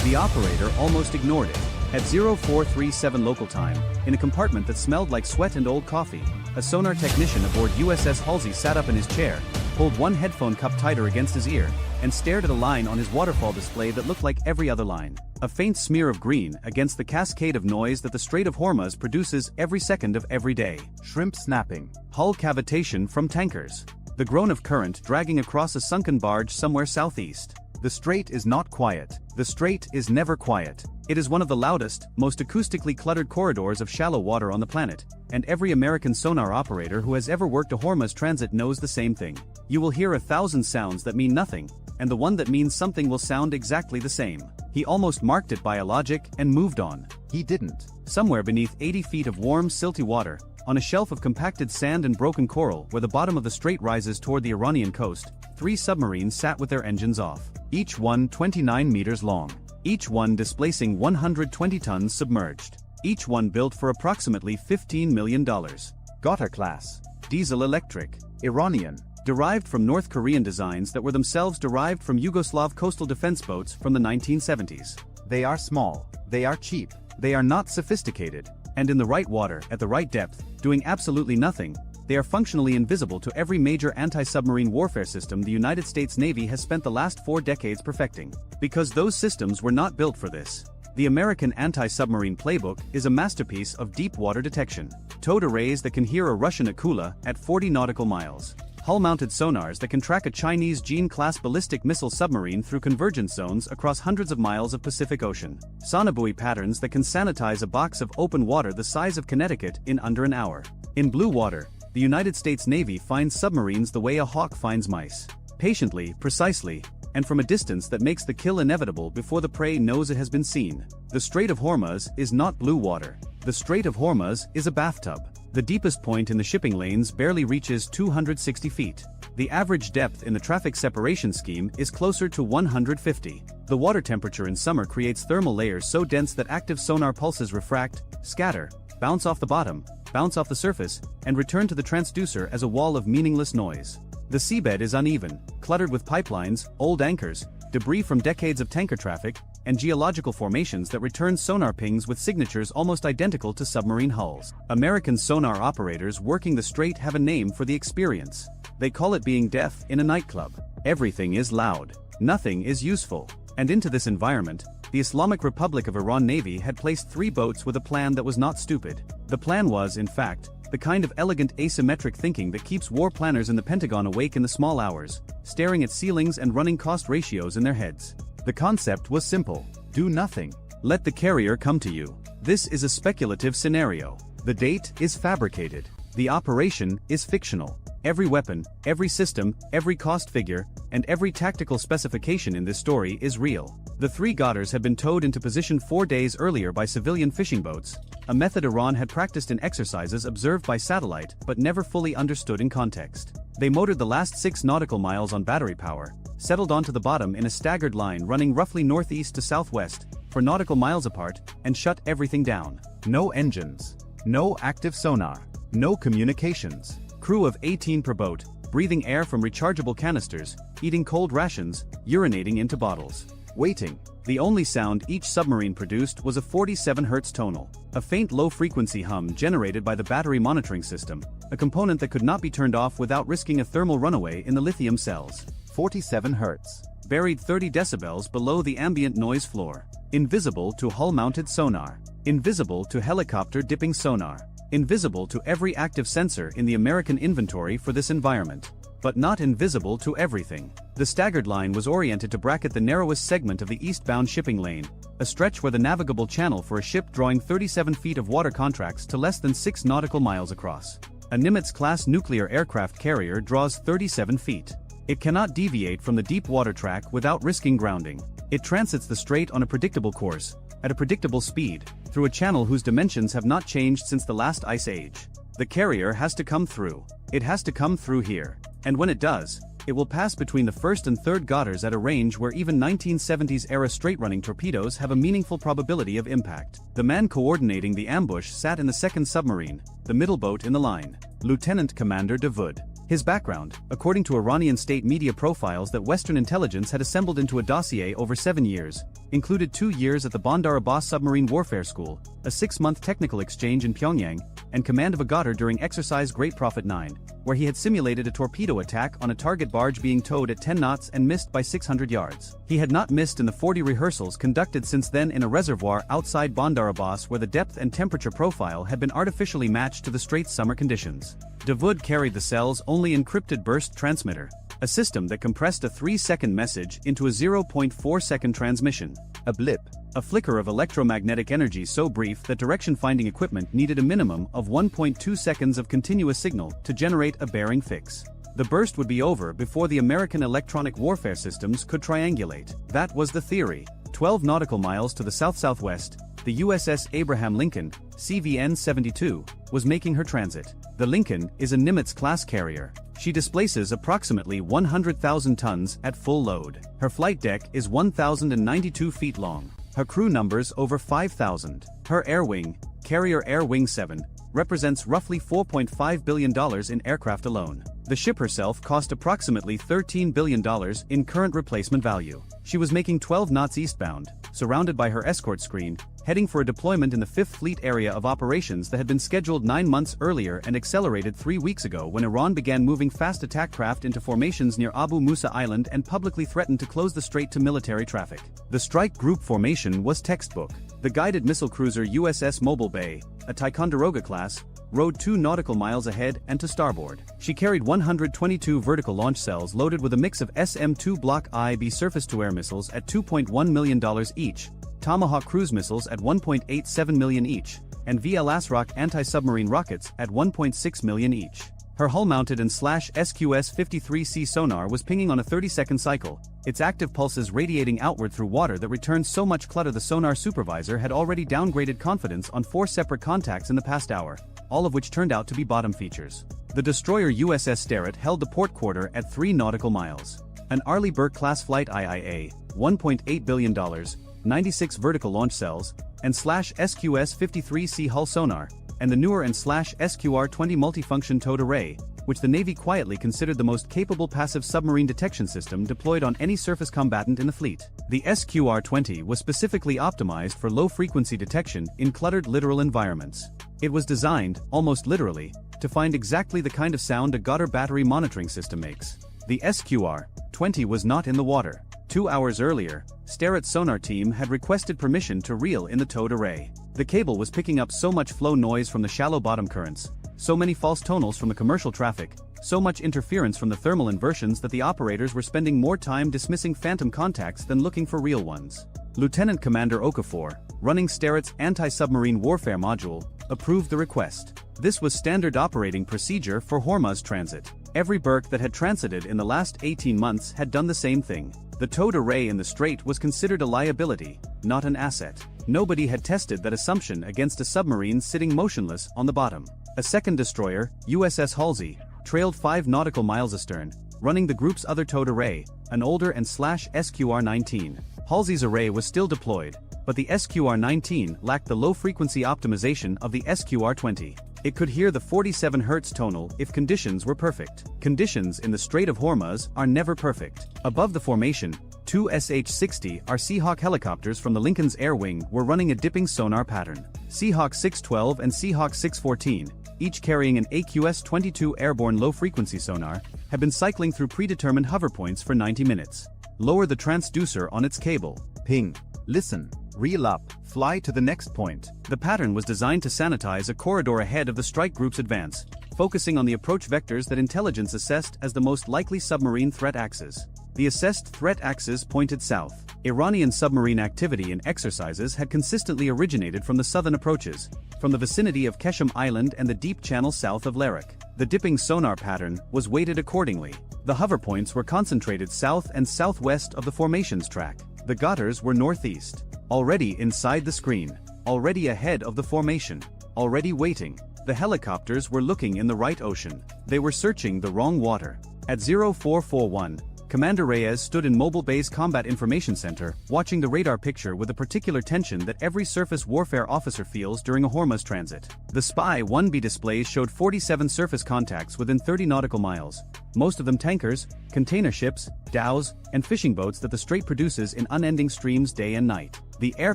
[SPEAKER 1] The operator almost ignored it. At 0437 local time, in a compartment that smelled like sweat and old coffee, a sonar technician aboard USS Halsey sat up in his chair, pulled one headphone cup tighter against his ear, and stared at a line on his waterfall display that looked like every other line. A faint smear of green against the cascade of noise that the Strait of Hormuz produces every second of every day.
[SPEAKER 2] Shrimp snapping.
[SPEAKER 1] Hull cavitation from tankers. The groan of current dragging across a sunken barge somewhere southeast.
[SPEAKER 2] The strait is not quiet.
[SPEAKER 1] The strait is never quiet. It is one of the loudest, most acoustically cluttered corridors of shallow water on the planet, and every American sonar operator who has ever worked a Hormuz transit knows the same thing. You will hear 1,000 sounds that mean nothing, and the one that means something will sound exactly the same. He almost marked it by a logic and moved on.
[SPEAKER 2] He didn't.
[SPEAKER 1] Somewhere beneath 80 feet of warm, silty water, On a shelf of compacted sand and broken coral where the bottom of the strait rises toward the Iranian coast, 3 submarines sat with their engines off, each one 29 meters long, each one displacing 120 tons submerged, each one built for approximately $15 million.
[SPEAKER 2] Ghawtar class.
[SPEAKER 1] Diesel-electric.
[SPEAKER 2] Iranian.
[SPEAKER 1] Derived from North Korean designs that were themselves derived from Yugoslav coastal defense boats from the 1970s.
[SPEAKER 2] They are small. They are cheap.
[SPEAKER 1] They are not sophisticated, and in the right water, at the right depth, doing absolutely nothing, they are functionally invisible to every major anti-submarine warfare system the United States Navy has spent the last 4 decades perfecting. Because those systems were not built for this. The American anti-submarine playbook is a masterpiece of deep water detection. Towed arrays that can hear a Russian Akula at 40 nautical miles. Hull-mounted sonars that can track a Chinese Jean-class ballistic missile submarine through convergence zones across hundreds of miles of Pacific Ocean. Sonobuoy patterns that can sanitize a box of open water the size of Connecticut in under an hour. In blue water, the United States Navy finds submarines the way a hawk finds mice. Patiently, precisely, and from a distance that makes the kill inevitable before the prey knows it has been seen. The Strait of Hormuz is not blue water. The Strait of Hormuz is a bathtub. The deepest point in the shipping lanes barely reaches 260 feet. The average depth in the traffic separation scheme is closer to 150. The water temperature in summer creates thermal layers so dense that active sonar pulses refract, scatter, bounce off the bottom, bounce off the surface, and return to the transducer as a wall of meaningless noise. The seabed is uneven, cluttered with pipelines, old anchors, debris from decades of tanker traffic, and geological formations that return sonar pings with signatures almost identical to submarine hulls. American sonar operators working the strait have a name for the experience. They call it being deaf in a nightclub. Everything is loud. Nothing is useful. And into this environment, the Islamic Republic of Iran Navy had placed 3 boats with a plan that was not stupid. The plan was, in fact, the kind of elegant asymmetric thinking that keeps war planners in the Pentagon awake in the small hours, staring at ceilings and running cost ratios in their heads. The concept was simple. Do nothing. Let the carrier come to you. This is a speculative scenario. The date is fabricated. The operation is fictional. Every weapon, every system, every cost figure, and every tactical specification in this story is real. The 3 Ghautars had been towed into position 4 days earlier by civilian fishing boats, a method Iran had practiced in exercises observed by satellite but never fully understood in context. They motored the last 6 nautical miles on battery power, settled onto the bottom in a staggered line running roughly northeast to southwest, 4 nautical miles apart, and shut everything down.
[SPEAKER 2] No engines. No active sonar. No communications.
[SPEAKER 1] Crew of 18 per boat, breathing air from rechargeable canisters, eating cold rations, urinating into bottles.
[SPEAKER 2] Waiting.
[SPEAKER 1] The only sound each submarine produced was a 47 Hz tonal, a faint low-frequency hum generated by the battery monitoring system, a component that could not be turned off without risking a thermal runaway in the lithium cells.
[SPEAKER 2] 47 Hz.
[SPEAKER 1] Buried 30 decibels below the ambient noise floor. Invisible to hull-mounted sonar. Invisible to helicopter dipping sonar. Invisible to every active sensor in the American inventory for this environment. But not invisible to everything. The staggered line was oriented to bracket the narrowest segment of the eastbound shipping lane, a stretch where the navigable channel for a ship drawing 37 feet of water contracts to less than 6 nautical miles across. A Nimitz-class nuclear aircraft carrier draws 37 feet. It cannot deviate from the deep water track without risking grounding. It transits the strait on a predictable course, at a predictable speed, through a channel whose dimensions have not changed since the last ice age. The carrier has to come through. It has to come through here. And when it does, it will pass between the 1st and 3rd Ghautars at a range where even 1970s-era straight-running torpedoes have a meaningful probability of impact. The man coordinating the ambush sat in the 2nd submarine, the middle boat in the line, Lieutenant Commander Davoud. His background, according to Iranian state media profiles that Western intelligence had assembled into a dossier over 7 years, included 2 years at the Bandar Abbas Submarine Warfare School, a 6-month technical exchange in Pyongyang, and command of a Ghautar during Exercise Great Prophet 9, where he had simulated a torpedo attack on a target barge being towed at 10 knots and missed by 600 yards. He had not missed in the 40 rehearsals conducted since then in a reservoir outside Bandar Abbas where the depth and temperature profile had been artificially matched to the strait's summer conditions. Davoud carried the cell's only encrypted burst transmitter, a system that compressed a 3-second message into a 0.4-second transmission.
[SPEAKER 2] A blip.
[SPEAKER 1] A flicker of electromagnetic energy so brief that direction-finding equipment needed a minimum of 1.2 seconds of continuous signal to generate a bearing fix. The burst would be over before the American electronic warfare systems could triangulate. That was the theory. 12 nautical miles to the south-southwest, the USS Abraham Lincoln, CVN-72, was making her transit. The Lincoln is a Nimitz-class carrier. She displaces approximately 100,000 tons at full load. Her flight deck is 1,092 feet long. Her crew numbers over 5,000. Her air wing, Carrier Air Wing 7, represents roughly $4.5 billion in aircraft alone. The ship herself cost approximately $13 billion in current replacement value. She was making 12 knots eastbound, surrounded by her escort screen, heading for a deployment in the 5th Fleet area of operations that had been scheduled 9 months earlier and accelerated 3 weeks ago when Iran began moving fast attack craft into formations near Abu Musa Island and publicly threatened to close the strait to military traffic. The strike group formation was textbook. The guided missile cruiser USS Mobile Bay, a Ticonderoga class, rode 2 nautical miles ahead and to starboard. She carried 122 vertical launch cells loaded with a mix of SM-2 Block IB surface-to-air missiles at $2.1 million each, Tomahawk cruise missiles at $1.87 million each, and VL Asrock anti-submarine rockets at $1.6 million each. Her hull-mounted and SQS-53C sonar was pinging on a 30-second cycle, its active pulses radiating outward through water that returned so much clutter the sonar supervisor had already downgraded confidence on 4 separate contacts in the past hour, all of which turned out to be bottom features. The destroyer USS Sterett held the port quarter at 3 nautical miles. An Arleigh Burke-class flight IIA, $1.8 billion, 96 vertical launch cells, and SQS-53C hull sonar, and the newer and SQR-20 multifunction towed array, which the Navy quietly considered the most capable passive submarine detection system deployed on any surface combatant in the fleet. The SQR-20 was specifically optimized for low-frequency detection in cluttered littoral environments. It was designed, almost literally, to find exactly the kind of sound a Goddard battery monitoring system makes. The SQR-20 was not in the water. 2 hours earlier, Sterett's sonar team had requested permission to reel in the towed array. The cable was picking up so much flow noise from the shallow bottom currents, so many false tonals from the commercial traffic, so much interference from the thermal inversions that the operators were spending more time dismissing phantom contacts than looking for real ones. Lieutenant Commander Okafor, running Sterett's anti-submarine warfare module, approved the request. This was standard operating procedure for Hormuz transit. Every Burke that had transited in the last 18 months had done the same thing. The towed array in the strait was considered a liability, not an asset. Nobody had tested that assumption against a submarine sitting motionless on the bottom. A second destroyer, USS Halsey, trailed 5 nautical miles astern, running the group's other towed array, an older and SQR-19. Halsey's array was still deployed, but the SQR-19 lacked the low-frequency optimization of the SQR-20. It could hear the 47 Hz tonal if conditions were perfect. Conditions in the Strait of Hormuz are never perfect. Above the formation, 2 SH-60 R Seahawk helicopters from the Lincoln's air wing were running a dipping sonar pattern. Seahawk 612 and Seahawk 614, each carrying an AQS-22 airborne low-frequency sonar, had been cycling through predetermined hover points for 90 minutes. Lower the transducer on its cable.
[SPEAKER 2] Ping. Listen. Reel up. Fly to the next point.
[SPEAKER 1] The pattern was designed to sanitize a corridor ahead of the strike group's advance, focusing on the approach vectors that intelligence assessed as the most likely submarine threat axes. The assessed threat axis pointed south. Iranian submarine activity and exercises had consistently originated from the southern approaches, from the vicinity of Keshem Island and the deep channel south of Larak. The dipping sonar pattern was weighted accordingly. The hover points were concentrated south and southwest of the formations track. The gutters were northeast. Already inside the screen, already ahead of the formation, already waiting. The helicopters were looking in the right ocean. They were searching the wrong water. At 0441, Commander Reyes stood in Mobile Bay's Combat Information Center, watching the radar picture with the particular tension that every surface warfare officer feels during a Hormuz transit. The Spy 1B displays showed 47 surface contacts within 30 nautical miles, most of them tankers, container ships, dhows, and fishing boats that the strait produces in unending streams day and night. The air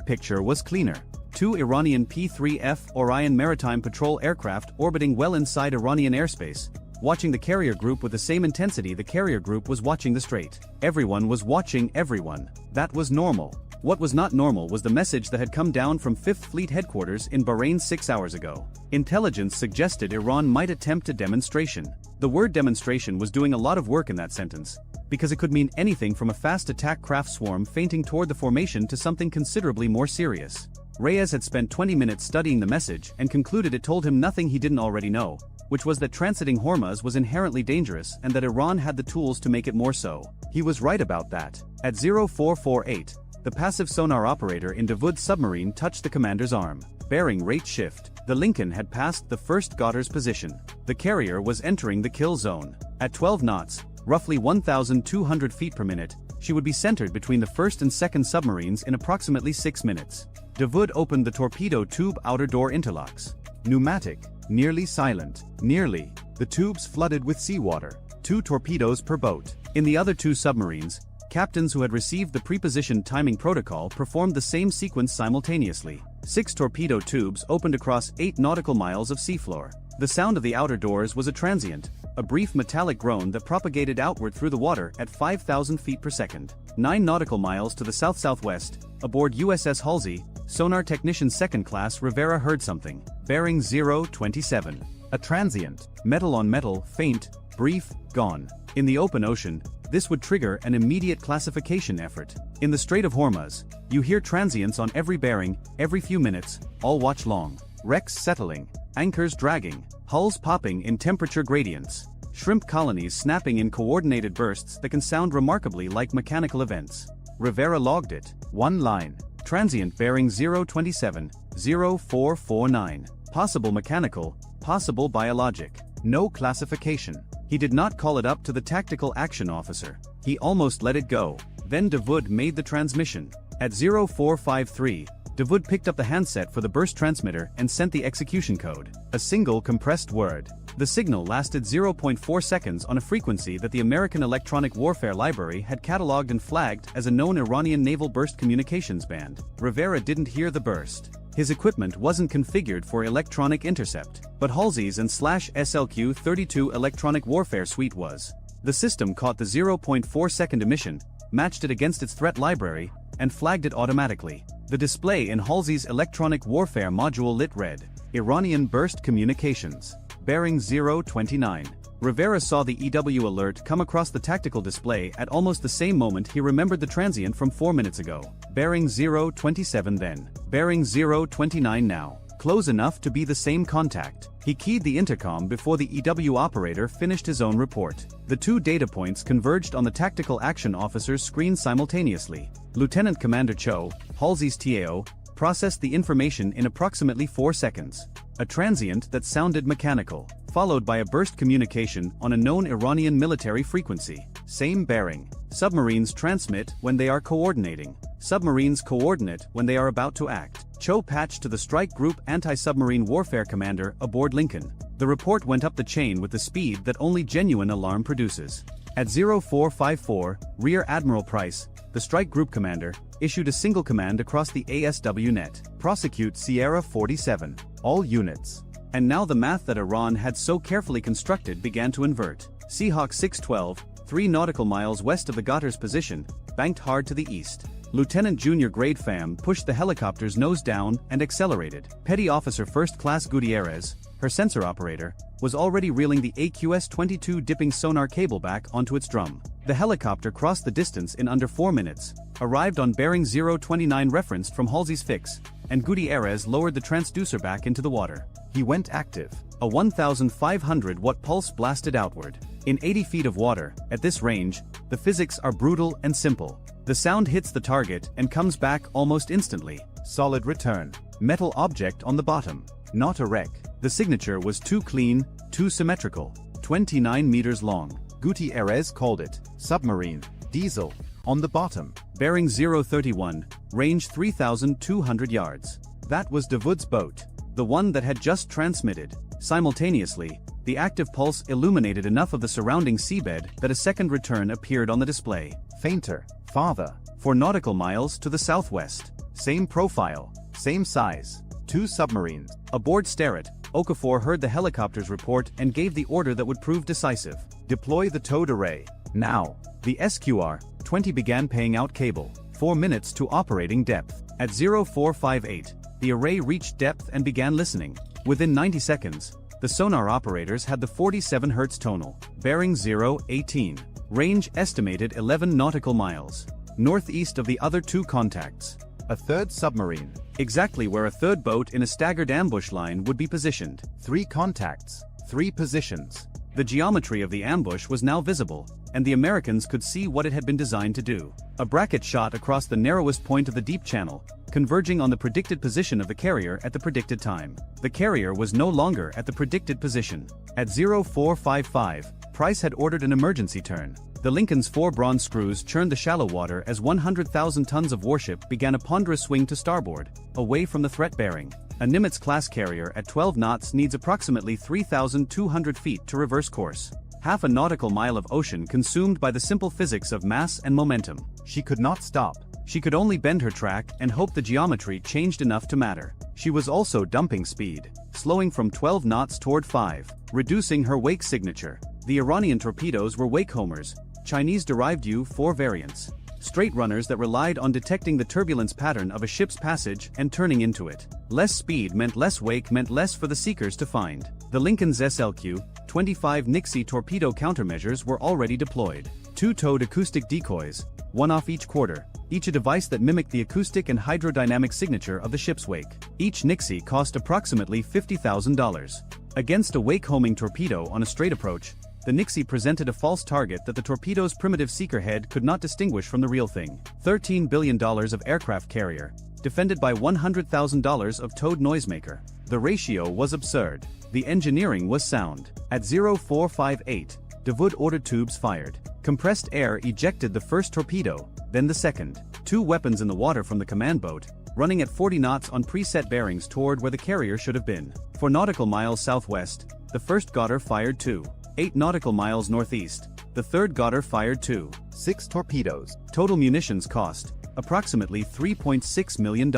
[SPEAKER 1] picture was cleaner. 2 Iranian P-3F Orion maritime patrol aircraft orbiting well inside Iranian airspace, watching the carrier group with the same intensity the carrier group was watching the strait. Everyone was watching everyone. That was normal. What was not normal was the message that had come down from 5th Fleet headquarters in Bahrain 6 hours ago. Intelligence suggested Iran might attempt a demonstration. The word demonstration was doing a lot of work in that sentence, because it could mean anything from a fast attack craft swarm feinting toward the formation to something considerably more serious. Reyes had spent 20 minutes studying the message and concluded it told him nothing he didn't already know, which was that transiting Hormuz was inherently dangerous and that Iran had the tools to make it more so. He was right about that. At 0448, the passive sonar operator in Davud's submarine touched the commander's arm. Bearing rate shift. The Lincoln had passed the first Gotter's position. The carrier was entering the kill zone. At 12 knots, roughly 1,200 feet per minute, she would be centered between the first and second submarines in approximately 6 minutes. De Wood opened the torpedo tube outer door interlocks.
[SPEAKER 2] Pneumatic, nearly silent, nearly. The tubes flooded with seawater. 2 torpedoes per boat.
[SPEAKER 1] In the other 2 submarines, captains who had received the prepositioned timing protocol performed the same sequence simultaneously. 6 torpedo tubes opened across 8 nautical miles of seafloor. The sound of the outer doors was a transient, a brief metallic groan that propagated outward through the water at 5,000 feet per second. 9 nautical miles to the south-southwest, aboard USS Halsey, sonar technician 2nd class Rivera heard something. Bearing 027.
[SPEAKER 2] A transient.
[SPEAKER 1] Metal on metal, faint, brief, gone. In the open ocean, this would trigger an immediate classification effort. In the Strait of Hormuz, you hear transients on every bearing, every few minutes, all watch long. Wrecks settling, anchors dragging, hulls popping in temperature gradients, shrimp colonies snapping in coordinated bursts that can sound remarkably like mechanical events. Rivera logged it.
[SPEAKER 2] 1 line.
[SPEAKER 1] Transient bearing 027, 0449. Possible mechanical, possible biologic. No classification. He did not call it up to the tactical action officer. He almost let it go. Then De Wood made the transmission. At 0453, De Wood picked up the handset for the burst transmitter and sent the execution code. A single compressed word. The signal lasted 0.4 seconds on a frequency that the American Electronic Warfare Library had catalogued and flagged as a known Iranian naval burst communications band. Rivera didn't hear the burst. His equipment wasn't configured for electronic intercept, but Halsey's and /SLQ-32 electronic warfare suite was. The system caught the 0.4 second emission, matched it against its threat library, and flagged it automatically. The display in Halsey's electronic warfare module lit red. Iranian burst communications. Bearing 029. Rivera saw the EW alert come across the tactical display at almost the same moment he remembered the transient from 4 minutes ago. Bearing 027 then. Bearing 029 now. Close enough to be the same contact. He keyed the intercom before the EW operator finished his own report. The 2 data points converged on the tactical action officer's screen simultaneously. Lieutenant Commander Cho, Halsey's TAO, processed the information in approximately 4 seconds. A transient that sounded mechanical, followed by a burst communication on a known Iranian military frequency. Same bearing. Submarines transmit when they are coordinating. Submarines coordinate when they are about to act. Cho patched to the Strike Group Anti-Submarine Warfare Commander aboard Lincoln. The report went up the chain with the speed that only genuine alarm produces. At 0454, Rear Admiral Price, the Strike Group Commander, issued a single command across the ASW net. Prosecute Sierra 47. All units. And now the math that Iran had so carefully constructed began to invert. Seahawk 612, 3 nautical miles west of the Gotter's position, banked hard to the east. Lieutenant Junior Grade Pham pushed the helicopter's nose down and accelerated. Petty Officer First Class Gutierrez, her sensor operator, was already reeling the AQS-22 dipping sonar cable back onto its drum. The helicopter crossed the distance in under 4 minutes, arrived on bearing 029 referenced from Halsey's fix, and Gutierrez lowered the transducer back into the water. He went active. A 1,500-watt pulse blasted outward. In 80 feet of water, at this range, the physics are brutal and simple. The sound hits the target and comes back almost instantly. Solid return. Metal object on the bottom. Not a wreck. The signature was too clean, too symmetrical. 29 meters long.
[SPEAKER 2] Gutierrez called it submarine, diesel, on the bottom.
[SPEAKER 1] Bearing 031, range 3,200 yards. That was De Wood's boat, the one that had just transmitted. Simultaneously, the active pulse illuminated enough of the surrounding seabed that a second return appeared on the display.
[SPEAKER 2] Fainter, farther,
[SPEAKER 1] 4 nautical miles to the southwest.
[SPEAKER 2] Same profile, same size, 2 submarines.
[SPEAKER 1] Aboard Sterret, Okafor heard the helicopter's report and gave the order that would prove decisive.
[SPEAKER 2] Deploy the towed array, now.
[SPEAKER 1] The SQR-20 began paying out cable. 4 minutes to operating depth. At 0458, the array reached depth and began listening. Within 90 seconds, the sonar operators had the 47 Hz tonal. Bearing 018. Range estimated 11 nautical miles. Northeast of the other 2 contacts.
[SPEAKER 2] A 3rd submarine.
[SPEAKER 1] Exactly where a 3rd boat in a staggered ambush line would be positioned.
[SPEAKER 2] 3 contacts, 3 positions.
[SPEAKER 1] The geometry of the ambush was now visible, and the Americans could see what it had been designed to do. A bracket shot across the narrowest point of the deep channel, converging on the predicted position of the carrier at the predicted time. The carrier was no longer at the predicted position. At 0455, Price had ordered an emergency turn. The Lincoln's 4 bronze screws churned the shallow water as 100,000 tons of warship began a ponderous swing to starboard, away from the threat bearing. A Nimitz-class carrier at 12 knots needs approximately 3,200 feet to reverse course. Half a nautical mile of ocean consumed by the simple physics of mass and momentum.
[SPEAKER 2] She could not stop.
[SPEAKER 1] She could only bend her track and hope the geometry changed enough to matter. She was also dumping speed, slowing from 12 knots toward 5, reducing her wake signature. The Iranian torpedoes were wake homers, Chinese-derived U-4 variants. Straight runners that relied on detecting the turbulence pattern of a ship's passage and turning into it. Less speed meant less wake meant less for the seekers to find. The Lincoln's SLQ-25 Nixie torpedo countermeasures were already deployed. 2-towed acoustic decoys, one off each quarter, each a device that mimicked the acoustic and hydrodynamic signature of the ship's wake. Each Nixie cost approximately $50,000. Against a wake-homing torpedo on a straight approach, the Nixie presented a false target that the torpedo's primitive seeker head could not distinguish from the real thing. $13 billion of aircraft carrier, defended by $100,000 of towed noisemaker. The ratio was absurd. The engineering was sound. At 0458, Devood ordered tubes fired. Compressed air ejected the first torpedo, then the second. 2 weapons in the water from the command boat, running at 40 knots on preset bearings toward where the carrier should have been. 4 nautical miles southwest, the first Goddard fired 2. 8 nautical miles northeast, the third Goddard fired 2.
[SPEAKER 2] 6 torpedoes.
[SPEAKER 1] Total munitions cost approximately $3.6 million.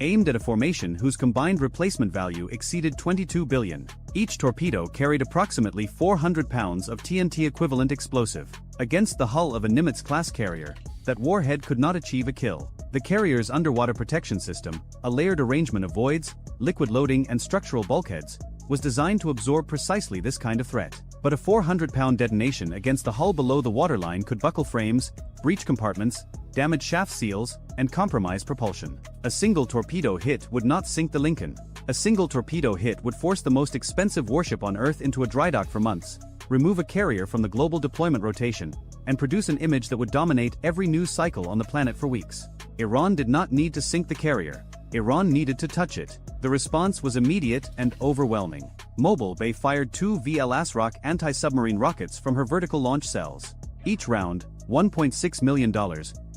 [SPEAKER 1] Aimed at a formation whose combined replacement value exceeded $22 billion. Each torpedo carried approximately 400 pounds of TNT equivalent explosive. Against the hull of a Nimitz-class carrier, that warhead could not achieve a kill. The carrier's underwater protection system, a layered arrangement of voids, liquid loading and structural bulkheads, was designed to absorb precisely this kind of threat. But a 400-pound detonation against the hull below the waterline could buckle frames, breach compartments, damage shaft seals, and compromise propulsion. A single torpedo hit would not sink the Lincoln. A single torpedo hit would force the most expensive warship on Earth into a dry dock for months, remove a carrier from the global deployment rotation, and produce an image that would dominate every news cycle on the planet for weeks. Iran did not need to sink the carrier. Iran needed to touch it. The response was immediate and overwhelming. Mobile Bay fired 2 VL ASROC anti-submarine rockets from her vertical launch cells. Each round, $1.6 million,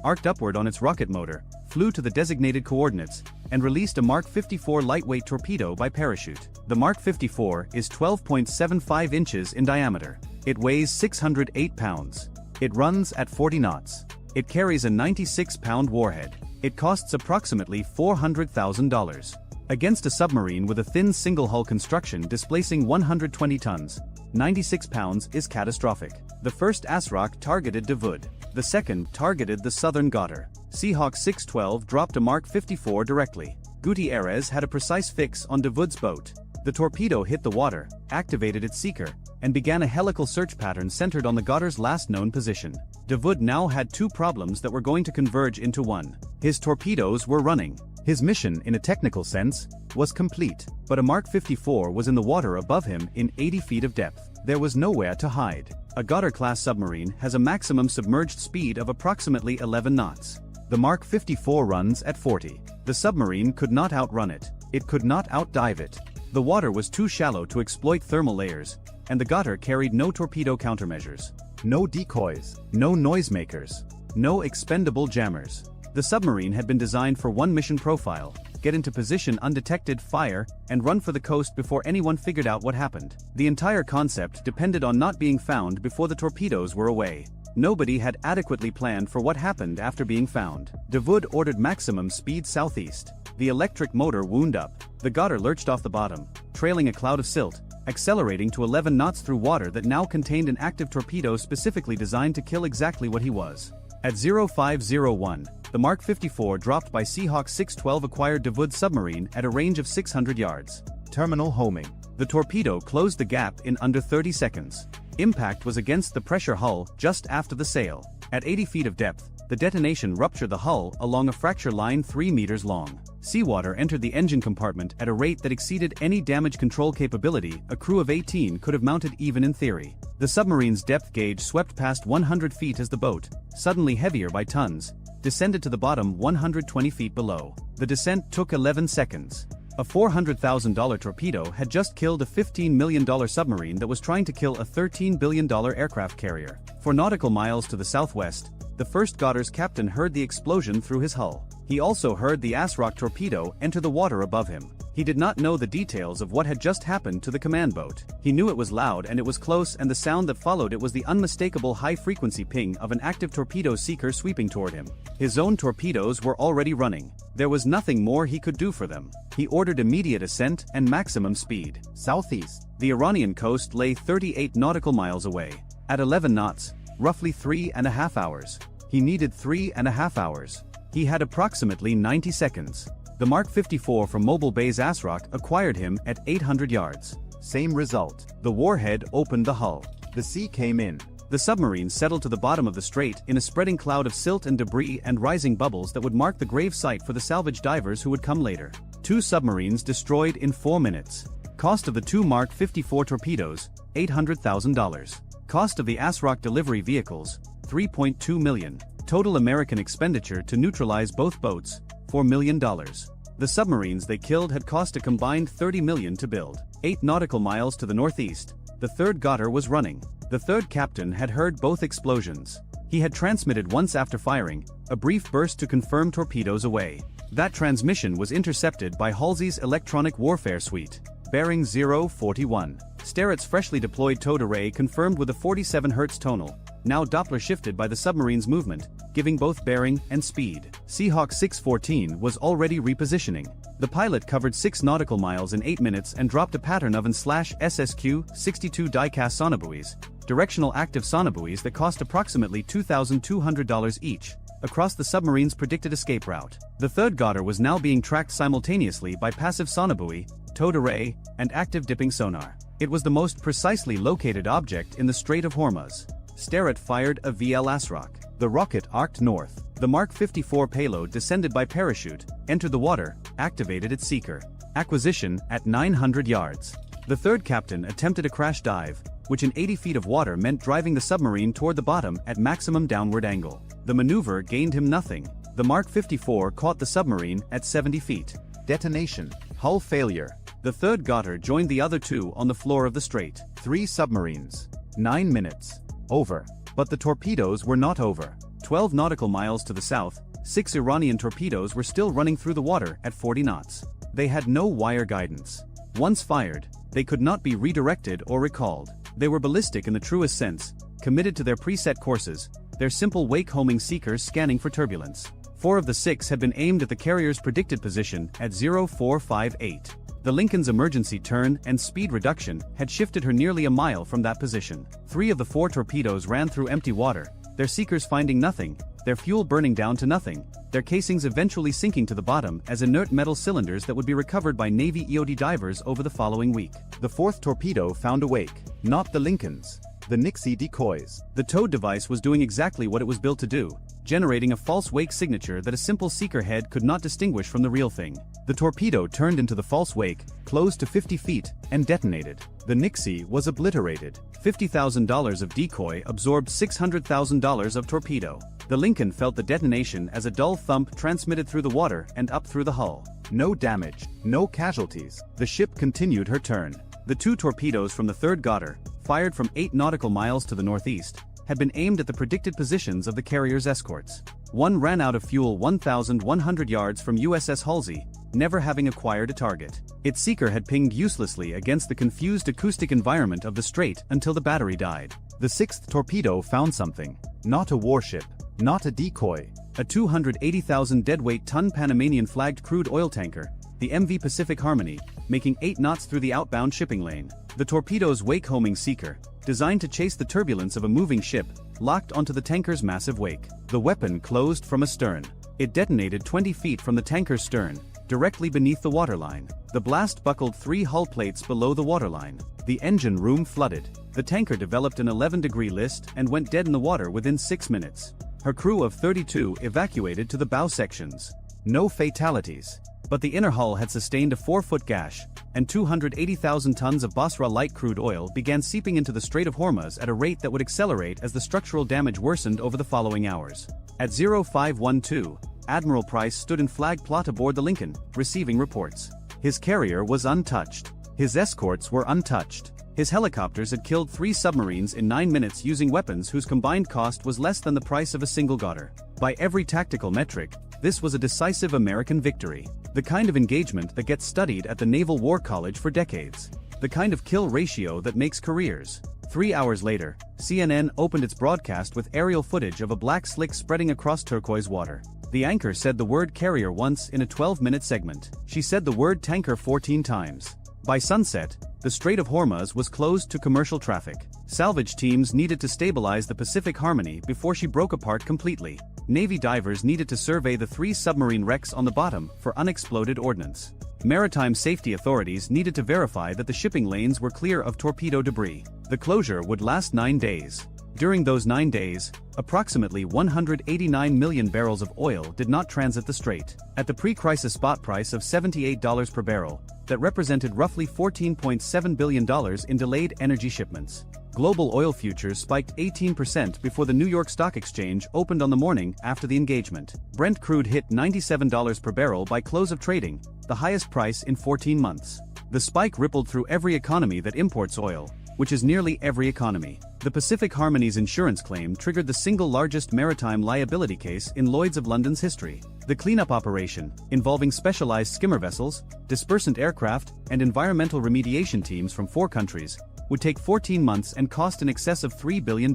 [SPEAKER 1] arced upward on its rocket motor, flew to the designated coordinates, and released a Mark 54 lightweight torpedo by parachute. The Mark 54 is 12.75 inches in diameter. It weighs 608 pounds. It runs at 40 knots. It carries a 96-pound warhead. It costs approximately $400,000. Against a submarine with a thin single-hull construction displacing 120 tons, 96 pounds is catastrophic. The first ASROC targeted Devood. The second targeted the southern Goddard. Seahawk 612 dropped a Mark 54 directly. Gutierrez had a precise fix on Devood's boat. The torpedo hit the water, activated its seeker, and began a helical search pattern centered on the Goddard's last known position. Devood now had 2 problems that were going to converge into one. His torpedoes were running. His mission, in a technical sense, was complete, but a Mark 54 was in the water above him in 80 feet of depth. There was nowhere to hide. A Goddard-class submarine has a maximum submerged speed of approximately 11 knots. The Mark 54 runs at 40. The submarine could not outrun it. It could not outdive it. The water was too shallow to exploit thermal layers, and the Goddard carried no torpedo countermeasures.
[SPEAKER 2] No decoys.
[SPEAKER 1] No noisemakers. No expendable jammers. The submarine had been designed for one mission profile: get into position undetected, fire, and run for the coast before anyone figured out what happened. The entire concept depended on not being found before the torpedoes were away. Nobody had adequately planned for what happened after being found. Devood ordered maximum speed southeast. The electric motor wound up. The Goddard lurched off the bottom, trailing a cloud of silt, accelerating to 11 knots through water that now contained an active torpedo specifically designed to kill exactly what he was. At 0501, the Mark 54 dropped by Seahawk 612 acquired Devood submarine at a range of 600 yards.
[SPEAKER 2] Terminal homing.
[SPEAKER 1] The torpedo closed the gap in under 30 seconds. Impact was against the pressure hull just after the sail. At 80 feet of depth, The detonation ruptured the hull along a fracture line 3 meters long. Seawater entered the engine compartment at a rate that exceeded any damage control capability a crew of 18 could have mounted even in theory. The submarine's depth gauge swept past 100 feet as the boat, suddenly heavier by tons, descended to the bottom 120 feet below. The descent took 11 seconds. A $400,000 torpedo had just killed a $15 million submarine that was trying to kill a $13 billion aircraft carrier. 4 nautical miles to the southwest, the first Godard's captain heard the explosion through his hull. He also heard the ASROC torpedo enter the water above him. He did not know the details of what had just happened to the command boat. He knew it was loud and it was close, and the sound that followed it was the unmistakable high-frequency ping of an active torpedo seeker sweeping toward him. His own torpedoes were already running. There was nothing more he could do for them. He ordered immediate ascent and maximum speed.
[SPEAKER 2] Southeast.
[SPEAKER 1] The Iranian coast lay 38 nautical miles away. At 11 knots, roughly 3.5 hours. He needed 3.5 hours. He had approximately 90 seconds. The Mark 54 from Mobile Bay's ASROC acquired him at 800 yards.
[SPEAKER 2] Same result.
[SPEAKER 1] The warhead opened the hull.
[SPEAKER 2] The sea came in.
[SPEAKER 1] The submarine settled to the bottom of the strait in a spreading cloud of silt and debris and rising bubbles that would mark the grave site for the salvage divers who would come later. 2 submarines destroyed in 4 minutes. Cost of the 2 Mark 54 torpedoes, $800,000. Cost of the ASROC delivery vehicles, $3.2 million. Total American expenditure to neutralize both boats, $4 million. The submarines they killed had cost a combined $30 million to build. 8 nautical miles to the northeast, the third Godard was running. The third captain had heard both explosions. He had transmitted once after firing, a brief burst to confirm torpedoes away. That transmission was intercepted by Halsey's electronic warfare suite. Bearing 041. Sterrett's freshly deployed towed array confirmed with a 47 Hz tonal, now Doppler shifted by the submarine's movement, giving both bearing and speed. Seahawk 614 was already repositioning. The pilot covered 6 nautical miles in 8 minutes and dropped a pattern of /SSQ 62 die-cast sonobuoys, directional active sonobuoys that cost approximately $2,200 each, across the submarine's predicted escape route. The third Godard was now being tracked simultaneously by passive sonobuoy, towed array, and active dipping sonar. It was the most precisely located object in the Strait of Hormuz. Sterrett fired a VL ASROC. The rocket arced north. The Mark 54 payload descended by parachute, entered the water, activated its seeker. Acquisition at 900 yards. The third captain attempted a crash dive, which in 80 feet of water meant driving the submarine toward the bottom at maximum downward angle. The maneuver gained him nothing. The Mark 54 caught the submarine at 70 feet.
[SPEAKER 2] Detonation. Hull failure.
[SPEAKER 1] The third Godard joined the other 2 on the floor of the strait.
[SPEAKER 2] 3 submarines. 9 minutes. Over.
[SPEAKER 1] But the torpedoes were not over. 12 nautical miles to the south, 6 Iranian torpedoes were still running through the water at 40 knots. They had no wire guidance. Once fired, they could not be redirected or recalled. They were ballistic in the truest sense, committed to their preset courses, their simple wake-homing seekers scanning for turbulence. 4 of the 6 had been aimed at the carrier's predicted position at 0458. The Lincoln's emergency turn and speed reduction had shifted her nearly a mile from that position. 3 of the 4 torpedoes ran through empty water, their seekers finding nothing, their fuel burning down to nothing, their casings eventually sinking to the bottom as inert metal cylinders that would be recovered by Navy EOD divers over the following week.
[SPEAKER 2] The 4th torpedo found a wake, not the Lincoln's. The Nixie decoys.
[SPEAKER 1] The towed device was doing exactly what it was built to do, generating a false wake signature that a simple seeker head could not distinguish from the real thing. The torpedo turned into the false wake, closed to 50 feet, and detonated. The Nixie was obliterated. $50,000 of decoy absorbed $600,000 of torpedo. The Lincoln felt the detonation as a dull thump transmitted through the water and up through the hull.
[SPEAKER 2] No damage, no casualties. The ship continued her turn.
[SPEAKER 1] The 2 torpedoes from the third Godard, fired from 8 nautical miles to the northeast, had been aimed at the predicted positions of the carrier's escorts. One ran out of fuel 1,100 yards from USS Halsey, never having acquired a target. Its seeker had pinged uselessly against the confused acoustic environment of the strait until the battery died.
[SPEAKER 2] The 6th torpedo found something. Not a warship, not a decoy.
[SPEAKER 1] A 280,000 deadweight ton Panamanian flagged crude oil tanker, the MV Pacific Harmony, making 8 knots through the outbound shipping lane. The torpedo's wake-homing seeker, designed to chase the turbulence of a moving ship, locked onto the tanker's massive wake. The weapon closed from astern. It detonated 20 feet from the tanker's stern, directly beneath the waterline. The blast buckled 3 hull plates below the waterline. The engine room flooded. The tanker developed an 11-degree list and went dead in the water within 6 minutes. Her crew of 32 evacuated to the bow sections. No fatalities. But the inner hull had sustained a 4-foot gash, and 280,000 tons of Basra light crude oil began seeping into the Strait of Hormuz at a rate that would accelerate as the structural damage worsened over the following hours. At 0512, Admiral Price stood in flag plot aboard the Lincoln, receiving reports. His carrier was untouched. His escorts were untouched. His helicopters had killed 3 submarines in 9 minutes using weapons whose combined cost was less than the price of a single Ghautar. By every tactical metric, this was a decisive American victory. The kind of engagement that gets studied at the Naval War College for decades. The kind of kill ratio that makes careers. 3 hours later, CNN opened its broadcast with aerial footage of a black slick spreading across turquoise water. The anchor said the word carrier once in a 12-minute segment. She said the word tanker 14 times. By sunset, the Strait of Hormuz was closed to commercial traffic. Salvage teams needed to stabilize the Pacific Harmony before she broke apart completely. Navy divers needed to survey the 3 submarine wrecks on the bottom for unexploded ordnance. Maritime safety authorities needed to verify that the shipping lanes were clear of torpedo debris. The closure would last 9 days. During those 9 days, approximately 189 million barrels of oil did not transit the strait. At the pre-crisis spot price of $78 per barrel, that represented roughly $14.7 billion in delayed energy shipments. Global oil futures spiked 18% before the New York Stock Exchange opened on the morning after the engagement. Brent crude hit $97 per barrel by close of trading, the highest price in 14 months. The spike rippled through every economy that imports oil, which is nearly every economy. The Pacific Harmony's insurance claim triggered the single largest maritime liability case in Lloyd's of London's history. The cleanup operation, involving specialized skimmer vessels, dispersant aircraft, and environmental remediation teams from 4 countries, would take 14 months and cost in excess of $3 billion.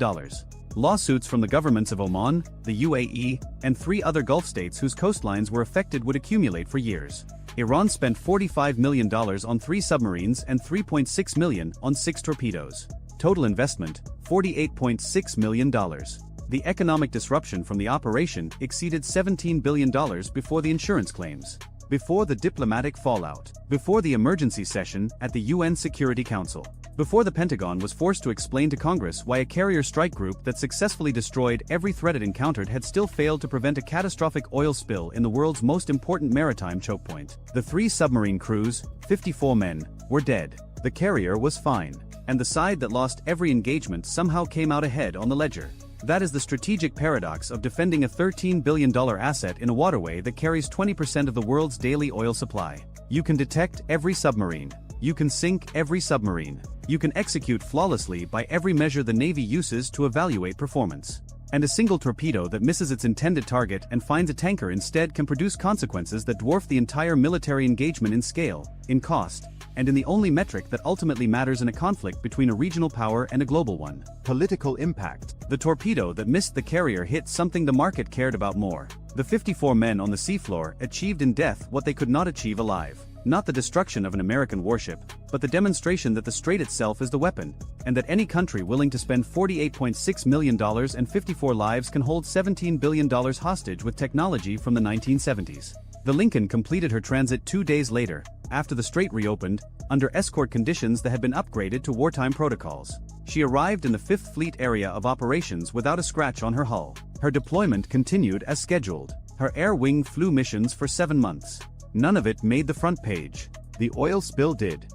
[SPEAKER 1] Lawsuits from the governments of Oman, the UAE, and 3 other Gulf states whose coastlines were affected would accumulate for years. Iran spent $45 million on 3 submarines and $3.6 million on 6 torpedoes. Total investment, $48.6 million. The economic disruption from the operation exceeded $17 billion before the insurance claims. Before the diplomatic fallout. Before the emergency session at the UN Security Council. Before the Pentagon was forced to explain to Congress why a carrier strike group that successfully destroyed every threat it encountered had still failed to prevent a catastrophic oil spill in the world's most important maritime choke point. The 3 submarine crews, 54 men, were dead. The carrier was fine. And the side that lost every engagement somehow came out ahead on the ledger. That is the strategic paradox of defending a $13 billion asset in a waterway that carries 20% of the world's daily oil supply. You can detect every submarine. You can sink every submarine. You can execute flawlessly by every measure the Navy uses to evaluate performance. And a single torpedo that misses its intended target and finds a tanker instead can produce consequences that dwarf the entire military engagement in scale, in cost, and in the only metric that ultimately matters in a conflict between a regional power and a global one: political impact. The torpedo that missed the carrier hit something the market cared about more. The 54 men on the seafloor achieved in death what they could not achieve alive. Not the destruction of an American warship, but the demonstration that the strait itself is the weapon, and that any country willing to spend $48.6 million and 54 lives can hold $17 billion hostage with technology from the 1970s. The Lincoln completed her transit 2 days later, after the strait reopened, under escort conditions that had been upgraded to wartime protocols. She arrived in the 5th Fleet area of operations without a scratch on her hull. Her deployment continued as scheduled. Her air wing flew missions for 7 months. None of it made the front page. The oil spill did.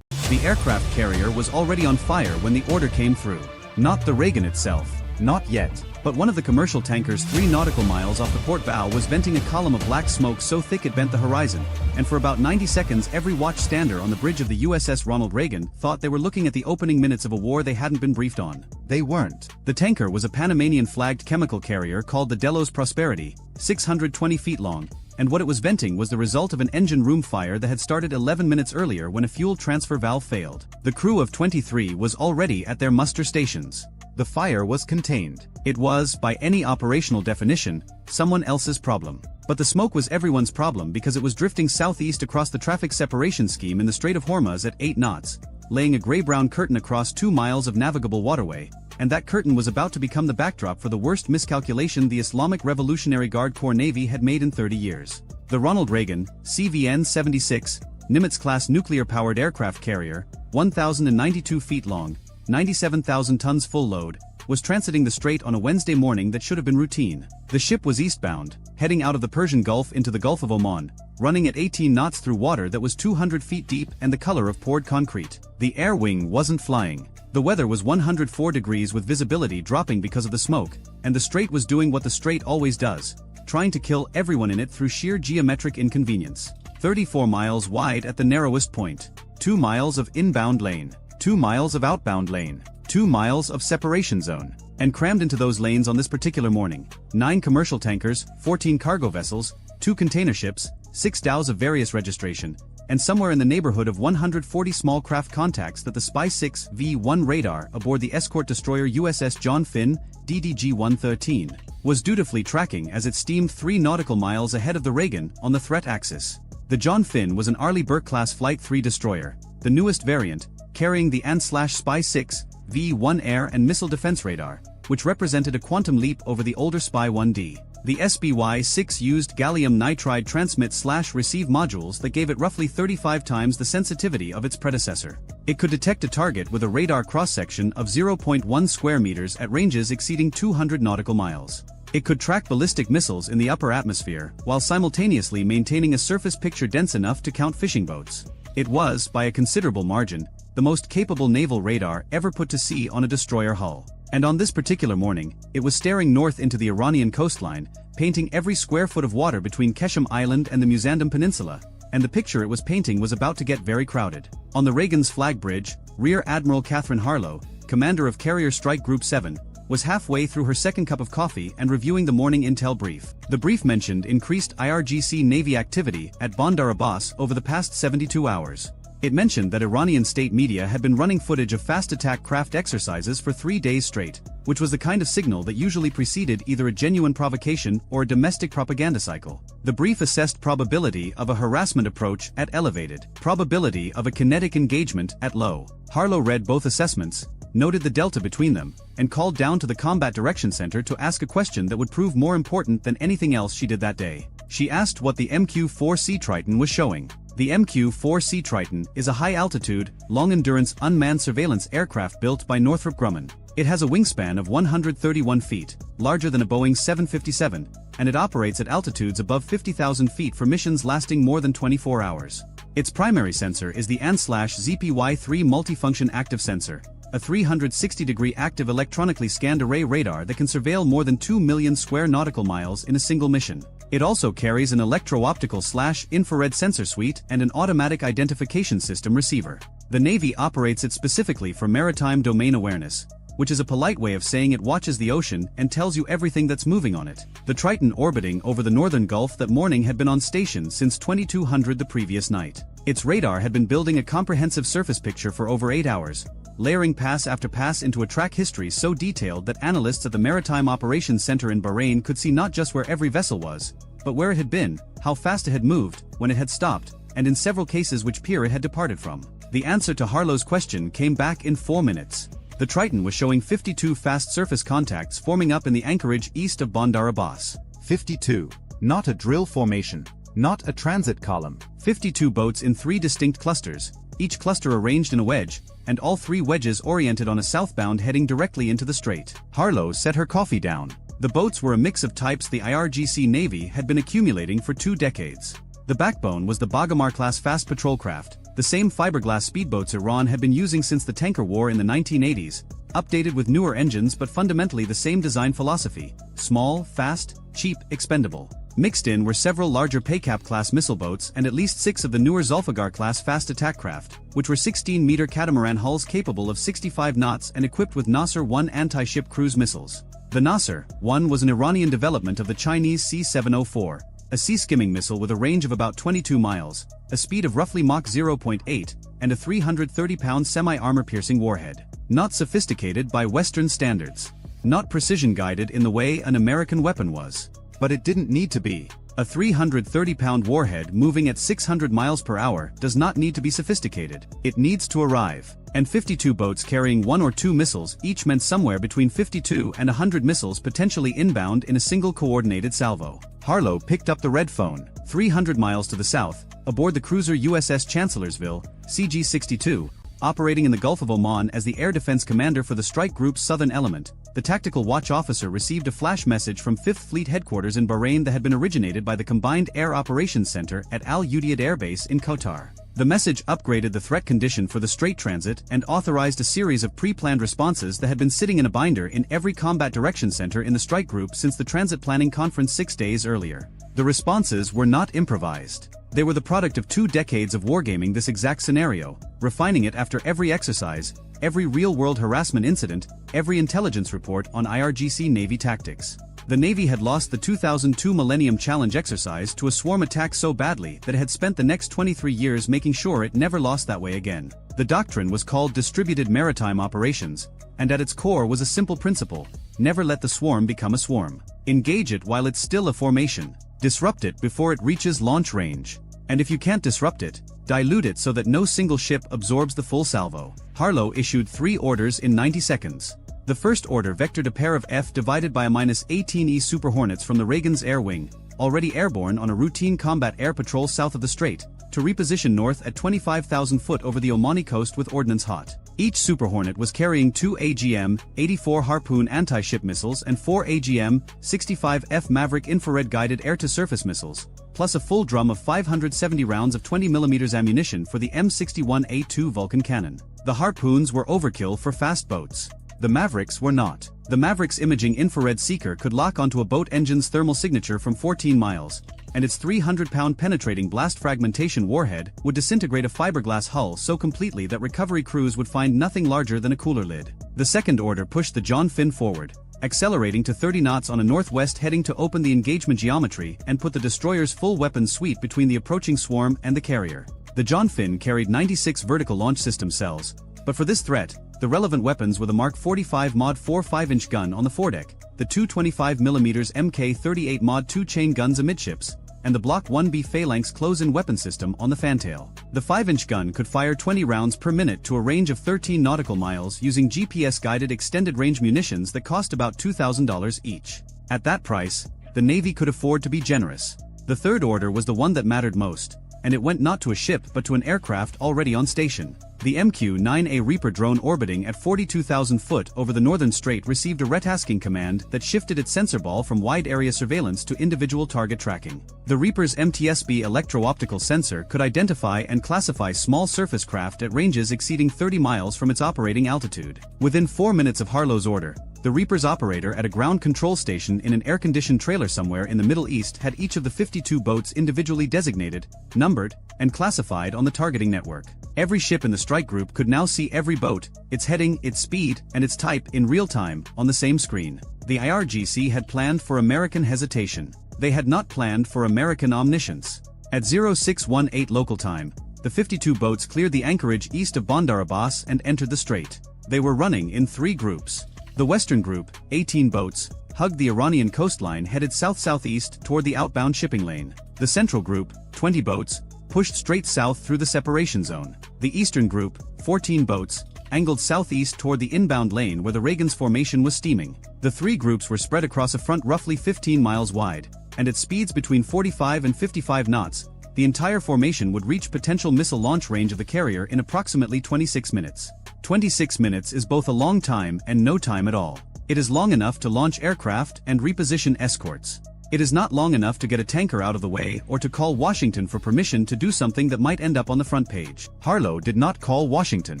[SPEAKER 1] The aircraft carrier was already on fire when the order came through. Not the Reagan itself. Not yet. But one of the commercial tankers 3 nautical miles off the port bow was venting a column of black smoke so thick it bent the horizon, and for about 90 seconds every watchstander on the bridge of the USS Ronald Reagan thought they were looking at the opening minutes of a war they hadn't been briefed on. They weren't. The tanker was a Panamanian-flagged chemical carrier called the Delos Prosperity, 620 feet long, and what it was venting was the result of an engine room fire that had started 11 minutes earlier when a fuel transfer valve failed. The crew of 23 was already at their muster stations. The fire was contained. It was, by any operational definition, someone else's problem. But the smoke was everyone's problem because it was drifting southeast across the traffic separation scheme in the Strait of Hormuz at 8 knots, laying a gray-brown curtain across 2 miles of navigable waterway, and that curtain was about to become the backdrop for the worst miscalculation the Islamic Revolutionary Guard Corps Navy had made in 30 years. The Ronald Reagan, CVN-76, Nimitz-class nuclear-powered aircraft carrier, 1,092 feet long, 97,000 tons full load, was transiting the strait on a Wednesday morning that should have been routine. The ship was eastbound, heading out of the Persian Gulf into the Gulf of Oman, running at 18 knots through water that was 200 feet deep and the color of poured concrete. The air wing wasn't flying. The weather was 104 degrees with visibility dropping because of the smoke, and the strait was doing what the strait always does, trying to kill everyone in it through sheer geometric inconvenience. 34 miles wide at the narrowest point. 2 miles of inbound lane. 2 miles of outbound lane. 2 miles of separation zone. And crammed into those lanes on this particular morning, 9 commercial tankers, 14 cargo vessels, 2 container ships, 6 dhows of various registration, and somewhere in the neighborhood of 140 small craft contacts that the Spy-6 V-1 radar aboard the escort destroyer USS John Finn, DDG-113, was dutifully tracking as it steamed 3 nautical miles ahead of the Reagan on the threat axis. The John Finn was an Arleigh Burke-class Flight 3 destroyer, the newest variant, carrying the AN/Spy-6 V-1 air and missile defense radar, which represented a quantum leap over the older Spy-1D. The SBY-6 used gallium nitride transmit/receive modules that gave it roughly 35 times the sensitivity of its predecessor. It could detect a target with a radar cross-section of 0.1 square meters at ranges exceeding 200 nautical miles. It could track ballistic missiles in the upper atmosphere, while simultaneously maintaining a surface picture dense enough to count fishing boats. It was, by a considerable margin, the most capable naval radar ever put to sea on a destroyer hull. And on this particular morning, it was staring north into the Iranian coastline, painting every square foot of water between Keshem Island and the Musandam Peninsula, and the picture it was painting was about to get very crowded. On the Reagan's flag bridge, Rear Admiral Catherine Harlow, commander of Carrier Strike Group 7, was halfway through her second cup of coffee and reviewing the morning intel brief. The brief mentioned increased IRGC Navy activity at Bandar Abbas over the past 72 hours. It mentioned that Iranian state media had been running footage of fast attack craft exercises for 3 days straight, which was the kind of signal that usually preceded either a genuine provocation or a domestic propaganda cycle. The brief assessed probability of a harassment approach at elevated, probability of a kinetic engagement at low. Harlow read both assessments, noted the delta between them, and called down to the Combat Direction Center to ask a question that would prove more important than anything else she did that day. She asked what the MQ-4C Triton was showing. The MQ-4C Triton is a high-altitude, long-endurance unmanned surveillance aircraft built by Northrop Grumman. It has a wingspan of 131 feet, larger than a Boeing 757, and it operates at altitudes above 50,000 feet for missions lasting more than 24 hours. Its primary sensor is the AN/ZPY-3 multifunction active sensor, a 360-degree active electronically scanned array radar that can surveil more than 2 million square nautical miles in a single mission. It also carries an electro-optical/infrared sensor suite and an automatic identification system receiver. The Navy operates it specifically for maritime domain awareness, which is a polite way of saying it watches the ocean and tells you everything that's moving on it. The Triton orbiting over the northern Gulf that morning had been on station since 2200 the previous night. Its radar had been building a comprehensive surface picture for over 8 hours, layering pass after pass into a track history so detailed that analysts at the Maritime Operations Center in Bahrain could see not just where every vessel was, but where it had been, how fast it had moved, when it had stopped, and in several cases which pier it had departed from. The answer to Harlow's question came back in 4 minutes. The Triton was showing 52 fast surface contacts forming up in the anchorage east of Bandar Abbas.
[SPEAKER 2] 52. Not a drill formation. Not a transit column.
[SPEAKER 1] 52 boats in 3 distinct clusters, each cluster arranged in a wedge, and all 3 wedges oriented on a southbound heading directly into the strait. Harlow set her coffee down. The boats were a mix of types the IRGC Navy had been accumulating for 2 decades. The backbone was the Bagamar-class fast patrol craft, the same fiberglass speedboats Iran had been using since the tanker war in the 1980s, updated with newer engines but fundamentally the same design philosophy: small, fast, cheap, expendable. Mixed in were several larger Paycap-class missile boats and at least 6 of the newer Zulfiqar-class fast attack craft, which were 16-meter catamaran hulls capable of 65 knots and equipped with Nasser-1 anti-ship cruise missiles. The Nasser-1 was an Iranian development of the Chinese C-704, a sea-skimming missile with a range of about 22 miles, a speed of roughly Mach 0.8, and a 330-pound semi-armor-piercing warhead. Not sophisticated by Western standards. Not precision-guided in the way an American weapon was.
[SPEAKER 2] But it didn't need to be.
[SPEAKER 1] A 330-pound warhead moving at 600 miles per hour does not need to be sophisticated. It needs to arrive. And 52 boats carrying 1 or 2 missiles each meant somewhere between 52 and 100 missiles potentially inbound in a single coordinated salvo. Harlow picked up the red phone, 300 miles to the south, aboard the cruiser USS Chancellorsville, CG-62, operating in the Gulf of Oman as the air defense commander for the strike group's southern element, the tactical watch officer received a flash message from 5th Fleet headquarters in Bahrain that had been originated by the Combined Air Operations Center at Al Udeid Air Base in Qatar. The message upgraded the threat condition for the Strait transit and authorized a series of pre-planned responses that had been sitting in a binder in every combat direction center in the strike group since the transit planning conference 6 days earlier. The responses were not improvised. They were the product of 2 decades of wargaming this exact scenario, refining it after every exercise, every real-world harassment incident, every intelligence report on IRGC Navy tactics. The Navy had lost the 2002 Millennium Challenge exercise to a swarm attack so badly that it had spent the next 23 years making sure it never lost that way again. The doctrine was called Distributed Maritime Operations, and at its core was a simple principle: never let the swarm become a swarm. Engage it while it's still a formation. Disrupt it before it reaches launch range. And if you can't disrupt it, dilute it so that no single ship absorbs the full salvo. Harlow issued 3 orders in 90 seconds. The first order vectored a pair of F divided by a -18E Super Hornets from the Reagan's Air Wing, already airborne on a routine combat air patrol south of the strait, to reposition north at 25,000 foot over the Omani coast with ordnance hot. Each Super Hornet was carrying 2 AGM-84 Harpoon anti-ship missiles and 4 AGM-65F Maverick infrared-guided air-to-surface missiles, plus a full drum of 570 rounds of 20mm ammunition for the M61A2 Vulcan cannon. The Harpoons were overkill for fast boats. The Mavericks were not. The Maverick's imaging infrared seeker could lock onto a boat engine's thermal signature from 14 miles, and its 300-pound penetrating blast fragmentation warhead would disintegrate a fiberglass hull so completely that recovery crews would find nothing larger than a cooler lid. The second order pushed the John Finn forward, accelerating to 30 knots on a northwest heading to open the engagement geometry and put the destroyer's full weapons suite between the approaching swarm and the carrier. The John Finn carried 96 vertical launch system cells, but for this threat, the relevant weapons were the Mark 45 Mod 4 5-inch gun on the foredeck, the two 25mm Mk38 Mod 2 chain guns amidships, and the Block 1B Phalanx close-in weapon system on the fantail. The 5-inch gun could fire 20 rounds per minute to a range of 13 nautical miles using GPS-guided extended-range munitions that cost about $2,000 each. At that price, the Navy could afford to be generous. The third order was the one that mattered most, and it went not to a ship but to an aircraft already on station. The MQ-9A Reaper drone orbiting at 42,000 foot over the northern strait received a retasking command that shifted its sensor ball from wide-area surveillance to individual target tracking. The Reaper's MTSB electro-optical sensor could identify and classify small surface craft at ranges exceeding 30 miles from its operating altitude. Within 4 minutes of Harlow's order, the Reaper's operator at a ground control station in an air-conditioned trailer somewhere in the Middle East had each of the 52 boats individually designated, numbered, and classified on the targeting network. Every ship in the strike group could now see every boat, its heading, its speed, and its type in real time, on the same screen. The IRGC had planned for American hesitation. They had not planned for American omniscience. At 0618 local time, the 52 boats cleared the anchorage east of Bandar Abbas and entered the strait. They were running in 3 groups. The western group, 18 boats, hugged the Iranian coastline headed south-southeast toward the outbound shipping lane. The central group, 20 boats, pushed straight south through the separation zone. The eastern group, 14 boats, angled southeast toward the inbound lane where the Reagan's formation was steaming. The 3 groups were spread across a front roughly 15 miles wide, and at speeds between 45 and 55 knots, the entire formation would reach potential missile launch range of the carrier in approximately 26 minutes. 26 minutes is both a long time and no time at all. It is long enough to launch aircraft and reposition escorts. It is not long enough to get a tanker out of the way or to call Washington for permission to do something that might end up on the front page. Harlow did not call Washington.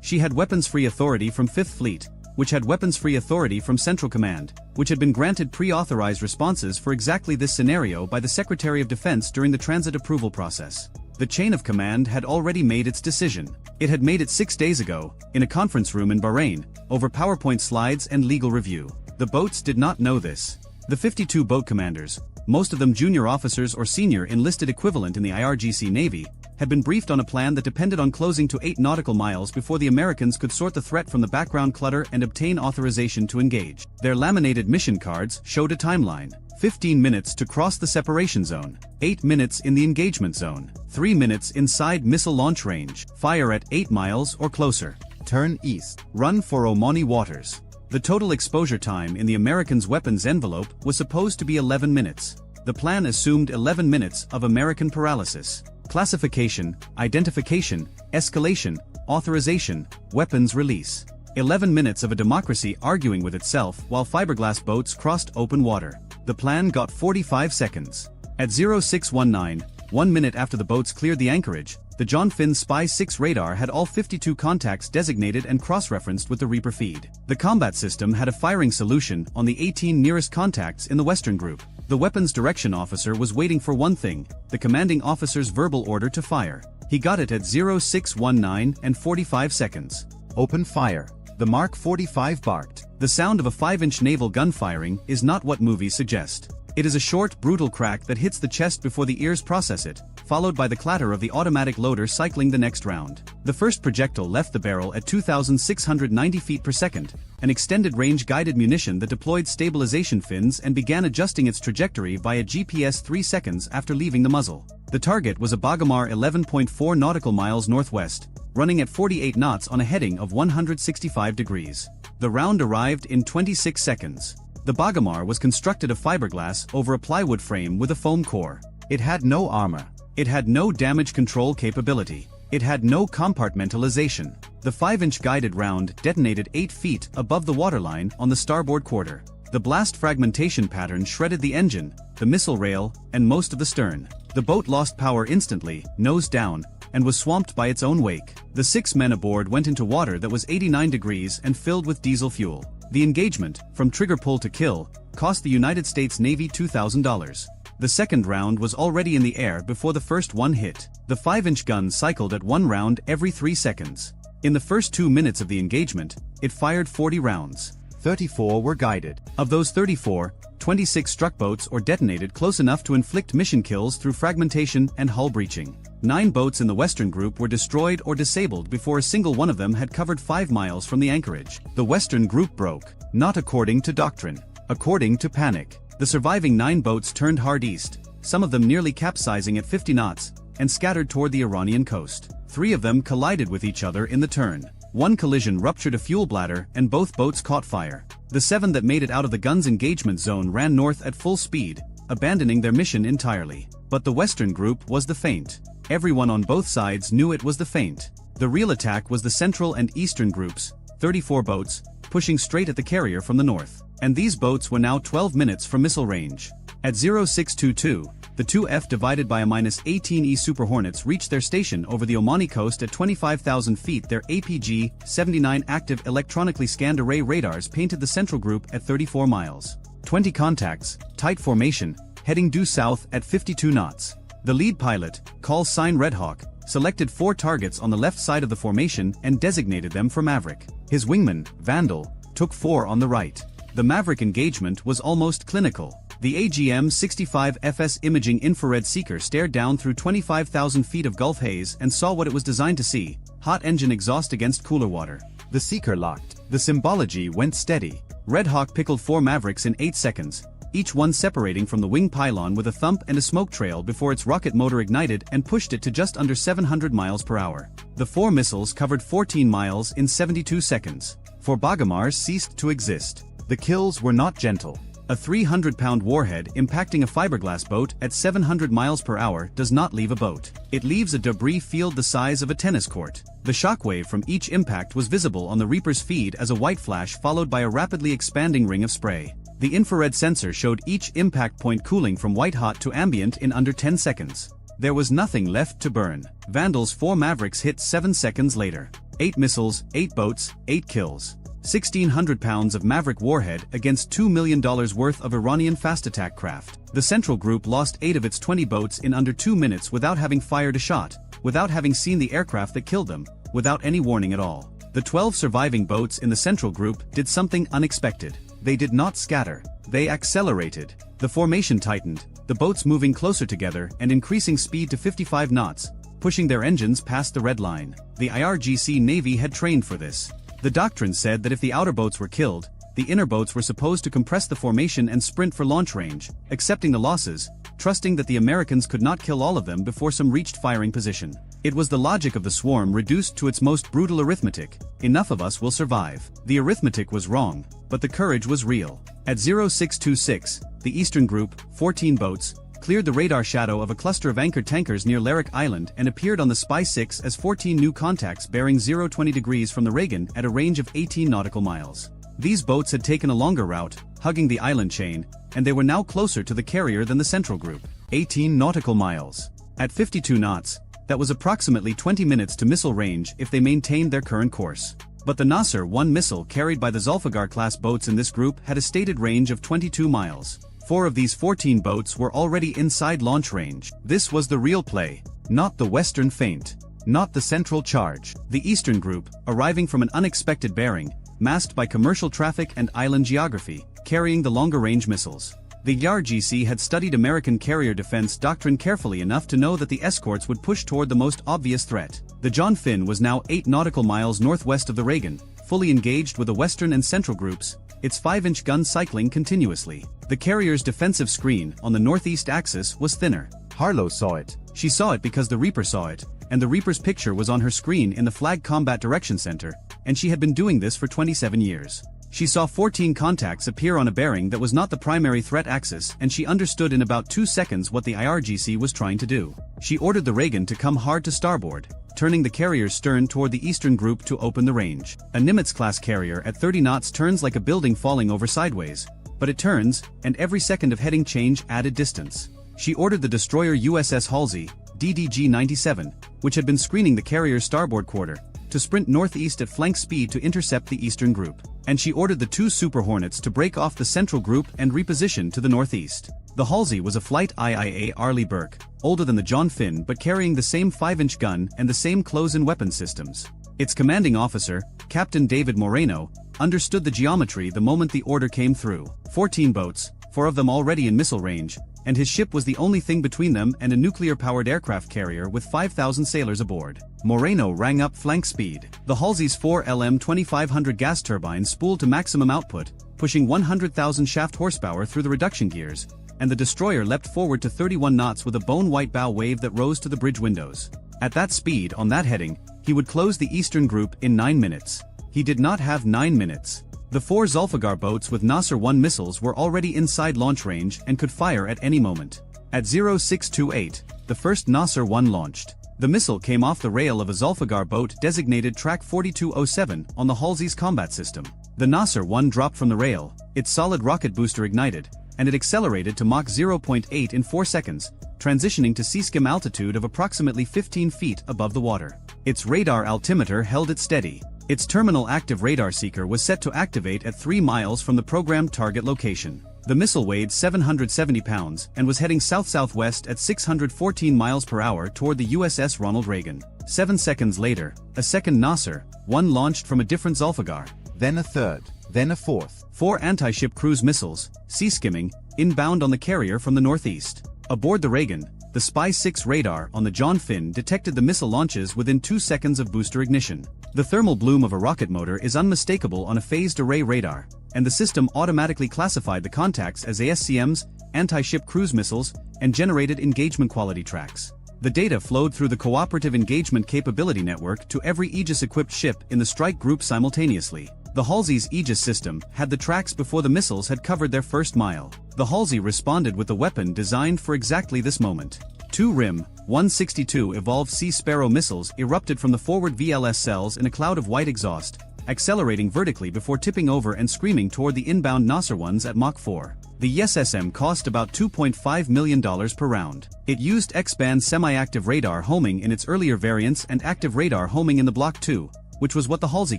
[SPEAKER 1] She had weapons-free authority from 5th Fleet, which had weapons-free authority from Central Command, which had been granted pre-authorized responses for exactly this scenario by the Secretary of Defense during the transit approval process. The chain of command had already made its decision. It had made it 6 days ago, in a conference room in Bahrain, over PowerPoint slides and legal review. The boats did not know this. The 52 boat commanders, most of them junior officers or senior enlisted equivalent in the IRGC Navy, had been briefed on a plan that depended on closing to 8 nautical miles before the Americans could sort the threat from the background clutter and obtain authorization to engage. Their laminated mission cards showed a timeline: 15 minutes to cross the separation zone, 8 minutes in the engagement zone, 3 minutes inside missile launch range, fire at 8 miles or closer, turn east, run for Omani waters. The total exposure time in the Americans' weapons envelope was supposed to be 11 minutes. The plan assumed 11 minutes of American paralysis. Classification, identification, escalation, authorization, weapons release.
[SPEAKER 2] 11 minutes of a democracy arguing with itself while fiberglass boats crossed open water. The plan got 45 seconds. At 0619, 1 minute after the boats cleared the anchorage, the John Finn Spy 6 radar had all 52 contacts designated and cross-referenced with the Reaper feed. The combat system had a firing solution on the 18 nearest contacts in the Western Group. The weapons direction officer was waiting for one thing, the commanding officer's verbal order to fire. He got it at 0619 and 45 seconds.
[SPEAKER 1] Open fire. The Mark 45 barked.
[SPEAKER 2] The sound of a 5-inch naval gun firing is not what movies suggest. It is a short, brutal crack that hits the chest before the ears process it, followed by the clatter of the automatic loader cycling the next round. The first projectile left the barrel at 2,690 feet per second, an extended-range guided munition that deployed stabilization fins and began adjusting its trajectory via GPS 3 seconds after leaving the muzzle. The target was a Bagamar 11.4 nautical miles northwest, running at 48 knots on a heading of 165 degrees. The round arrived in 26 seconds. The Bagamar was constructed of fiberglass over a plywood frame with a foam core.
[SPEAKER 1] It had no armor.
[SPEAKER 2] It had no damage control capability. It had no compartmentalization. The 5-inch guided round detonated 8 feet above the waterline on the starboard quarter. The blast fragmentation pattern shredded the engine, the missile rail, and most of the stern. The boat lost power instantly, nose down, and was swamped by its own wake. The 6 men aboard went into water that was 89 degrees and filled with diesel fuel. The engagement, from trigger pull to kill, cost the United States Navy $2,000. The second round was already in the air before the first one hit. The 5-inch gun cycled at 1 round every 3 seconds. In the first 2 minutes of the engagement, it fired 40 rounds.
[SPEAKER 1] 34 were guided.
[SPEAKER 2] Of those 34, 26 struck boats or detonated close enough to inflict mission kills through fragmentation and hull breaching. 9 boats in the Western Group were destroyed or disabled before a single one of them had covered 5 miles from the anchorage. The Western Group broke, not according to doctrine, according to panic. The surviving 9 boats turned hard east, some of them nearly capsizing at 50 knots, and scattered toward the Iranian coast. 3 of them collided with each other in the turn. 1 collision ruptured a fuel bladder and both boats caught fire. The 7 that made it out of the gun's engagement zone ran north at full speed, abandoning their mission entirely. But the Western Group was the feint. Everyone on both sides knew it was the feint. The real attack was the Central and Eastern Groups, 34 boats, pushing straight at the carrier from the north. And these boats were now 12 minutes from missile range. At 0622, the 2F divided by a -18E Super Hornets reached their station over the Omani coast at 25,000 feet. Their APG-79 active electronically scanned array radars painted the Central Group at 34 miles. 20 contacts, tight formation, heading due south at 52 knots. The lead pilot, call sign Red Hawk, selected 4 targets on the left side of the formation and designated them for Maverick. His wingman, Vandal, took 4 on the right. The Maverick engagement was almost clinical. The AGM-65 FS imaging infrared seeker stared down through 25,000 feet of Gulf haze and saw what it was designed to see: hot engine exhaust against cooler water.
[SPEAKER 1] The seeker locked. The symbology went steady.
[SPEAKER 2] Red Hawk pickled 4 Mavericks in 8 seconds, each one separating from the wing pylon with a thump and a smoke trail before its rocket motor ignited and pushed it to just under 700 miles per hour. The 4 missiles covered 14 miles in 72 seconds. 4 Bagamars ceased to exist.
[SPEAKER 1] The kills were not gentle.
[SPEAKER 2] A 300-pound warhead impacting a fiberglass boat at 700 miles per hour does not leave a boat. It leaves a debris field the size of a tennis court. The shockwave from each impact was visible on the Reaper's feed as a white flash followed by a rapidly expanding ring of spray. The infrared sensor showed each impact point cooling from white-hot to ambient in under 10 seconds. There was nothing left to burn. Vandal's 4 Mavericks hit 7 seconds later. 8 missiles, 8 boats, 8 kills. 1,600 pounds of Maverick warhead against $2 million worth of Iranian fast attack craft. The Central Group lost 8 of its 20 boats in under 2 minutes without having fired a shot, without having seen the aircraft that killed them, without any warning at all. The 12 surviving boats in the Central Group did something unexpected. They did not scatter. They accelerated. The formation tightened, the boats moving closer together and increasing speed to 55 knots, pushing their engines past the red line. The IRGC Navy had trained for this. The doctrine said that if the outer boats were killed, the inner boats were supposed to compress the formation and sprint for launch range, accepting the losses, trusting that the Americans could not kill all of them before some reached firing position. It was the logic of the swarm reduced to its most brutal arithmetic: enough of us will survive. The arithmetic was wrong, but the courage was real. At 0626, the Eastern Group, 14 boats,
[SPEAKER 1] cleared the radar shadow of a cluster of anchored tankers near Lerwick Island and appeared on the Spy 6 as 14 new contacts bearing 020 degrees from the Reagan at a range of 18 nautical miles. These boats had taken a longer route, hugging the island chain, and they were now closer to the carrier than the central group. 18 nautical miles. At 52 knots, that was approximately 20 minutes to missile range if they maintained their current course. But the Nasser 1 missile carried by the Zulfiqar-class boats in this group had a stated range of 22 miles. 4 of these 14 boats were already inside launch range. This was the real play, not the western feint, not the central charge. The eastern group, arriving from an unexpected bearing, masked by commercial traffic and island geography, carrying the longer-range missiles. The YAR-GC had studied American carrier defense doctrine carefully enough to know that the escorts would push toward the most obvious threat. The John Finn was now 8 nautical miles northwest of the Reagan, fully engaged with the western and central groups, its 5-inch gun cycling continuously. The carrier's defensive screen on the northeast axis was thinner.
[SPEAKER 2] Harlow saw it.
[SPEAKER 1] She saw it because the Reaper saw it, and the Reaper's picture was on her screen in the Flag Combat Direction Center, and she had been doing this for 27 years. She saw 14 contacts appear on a bearing that was not the primary threat axis, and she understood in about 2 seconds what the IRGC was trying to do. She ordered the Reagan to come hard to starboard, turning the carrier's stern toward the eastern group to open the range. A Nimitz-class carrier at 30 knots turns like a building falling over sideways, but it turns, and every second of heading change added distance. She ordered the destroyer USS Halsey, DDG-97, which had been screening the carrier's starboard quarter, to sprint northeast at flank speed to intercept the eastern group. And she ordered the 2 Super Hornets to break off the central group and reposition to the northeast. The Halsey was a Flight IIA Arleigh Burke, older than the John Finn but carrying the same 5-inch gun and the same close-in weapon systems. Its commanding officer, Captain David Moreno, understood the geometry the moment the order came through. 14 boats, 4 of them already in missile range, and his ship was the only thing between them and a nuclear-powered aircraft carrier with 5,000 sailors aboard. Moreno rang up flank speed. The Halsey's 4 LM-2500 gas turbines spooled to maximum output, pushing 100,000 shaft horsepower through the reduction gears, and the destroyer leapt forward to 31 knots with a bone-white bow wave that rose to the bridge windows. At that speed, on that heading, he would close the eastern group in 9 minutes. He did not have 9 minutes. The 4 Zulfiqar boats with Nasser 1 missiles were already inside launch range and could fire at any moment. At 0628, the first Nasser 1 launched. The missile came off the rail of a Zulfiqar boat designated Track 4207 on the Halsey's combat system. The Nasser 1 dropped from the rail, its solid rocket booster ignited, and it accelerated to Mach 0.8 in 4 seconds, transitioning to sea-skim altitude of approximately 15 feet above the water. Its radar altimeter held it steady. Its terminal active radar seeker was set to activate at 3 miles from the programmed target location. The missile weighed 770 pounds and was heading south-southwest at 614 miles per hour toward the USS Ronald Reagan. 7 seconds later, a second Nasser, 1 launched from a different Zulfiqar.
[SPEAKER 2] Then a third, then a fourth.
[SPEAKER 1] 4 anti-ship cruise missiles, sea-skimming, inbound on the carrier from the northeast. Aboard the Reagan, the Spy 6 radar on the John Finn detected the missile launches within 2 seconds of booster ignition. The thermal bloom of a rocket motor is unmistakable on a phased array radar, and the system automatically classified the contacts as ASCMs, anti-ship cruise missiles, and generated engagement quality tracks. The data flowed through the Cooperative Engagement Capability Network to every Aegis-equipped ship in the strike group simultaneously. The Halsey's Aegis system had the tracks before the missiles had covered their first mile. The Halsey responded with a weapon designed for exactly this moment. 2 RIM 162 evolved Sea Sparrow missiles erupted from the forward VLS cells in a cloud of white exhaust, accelerating vertically before tipping over and screaming toward the inbound Nasser ones at Mach 4. The SSM cost about $2.5 million per round. It used X-band semi-active radar homing in its earlier variants and active radar homing in the Block 2, which was what the Halsey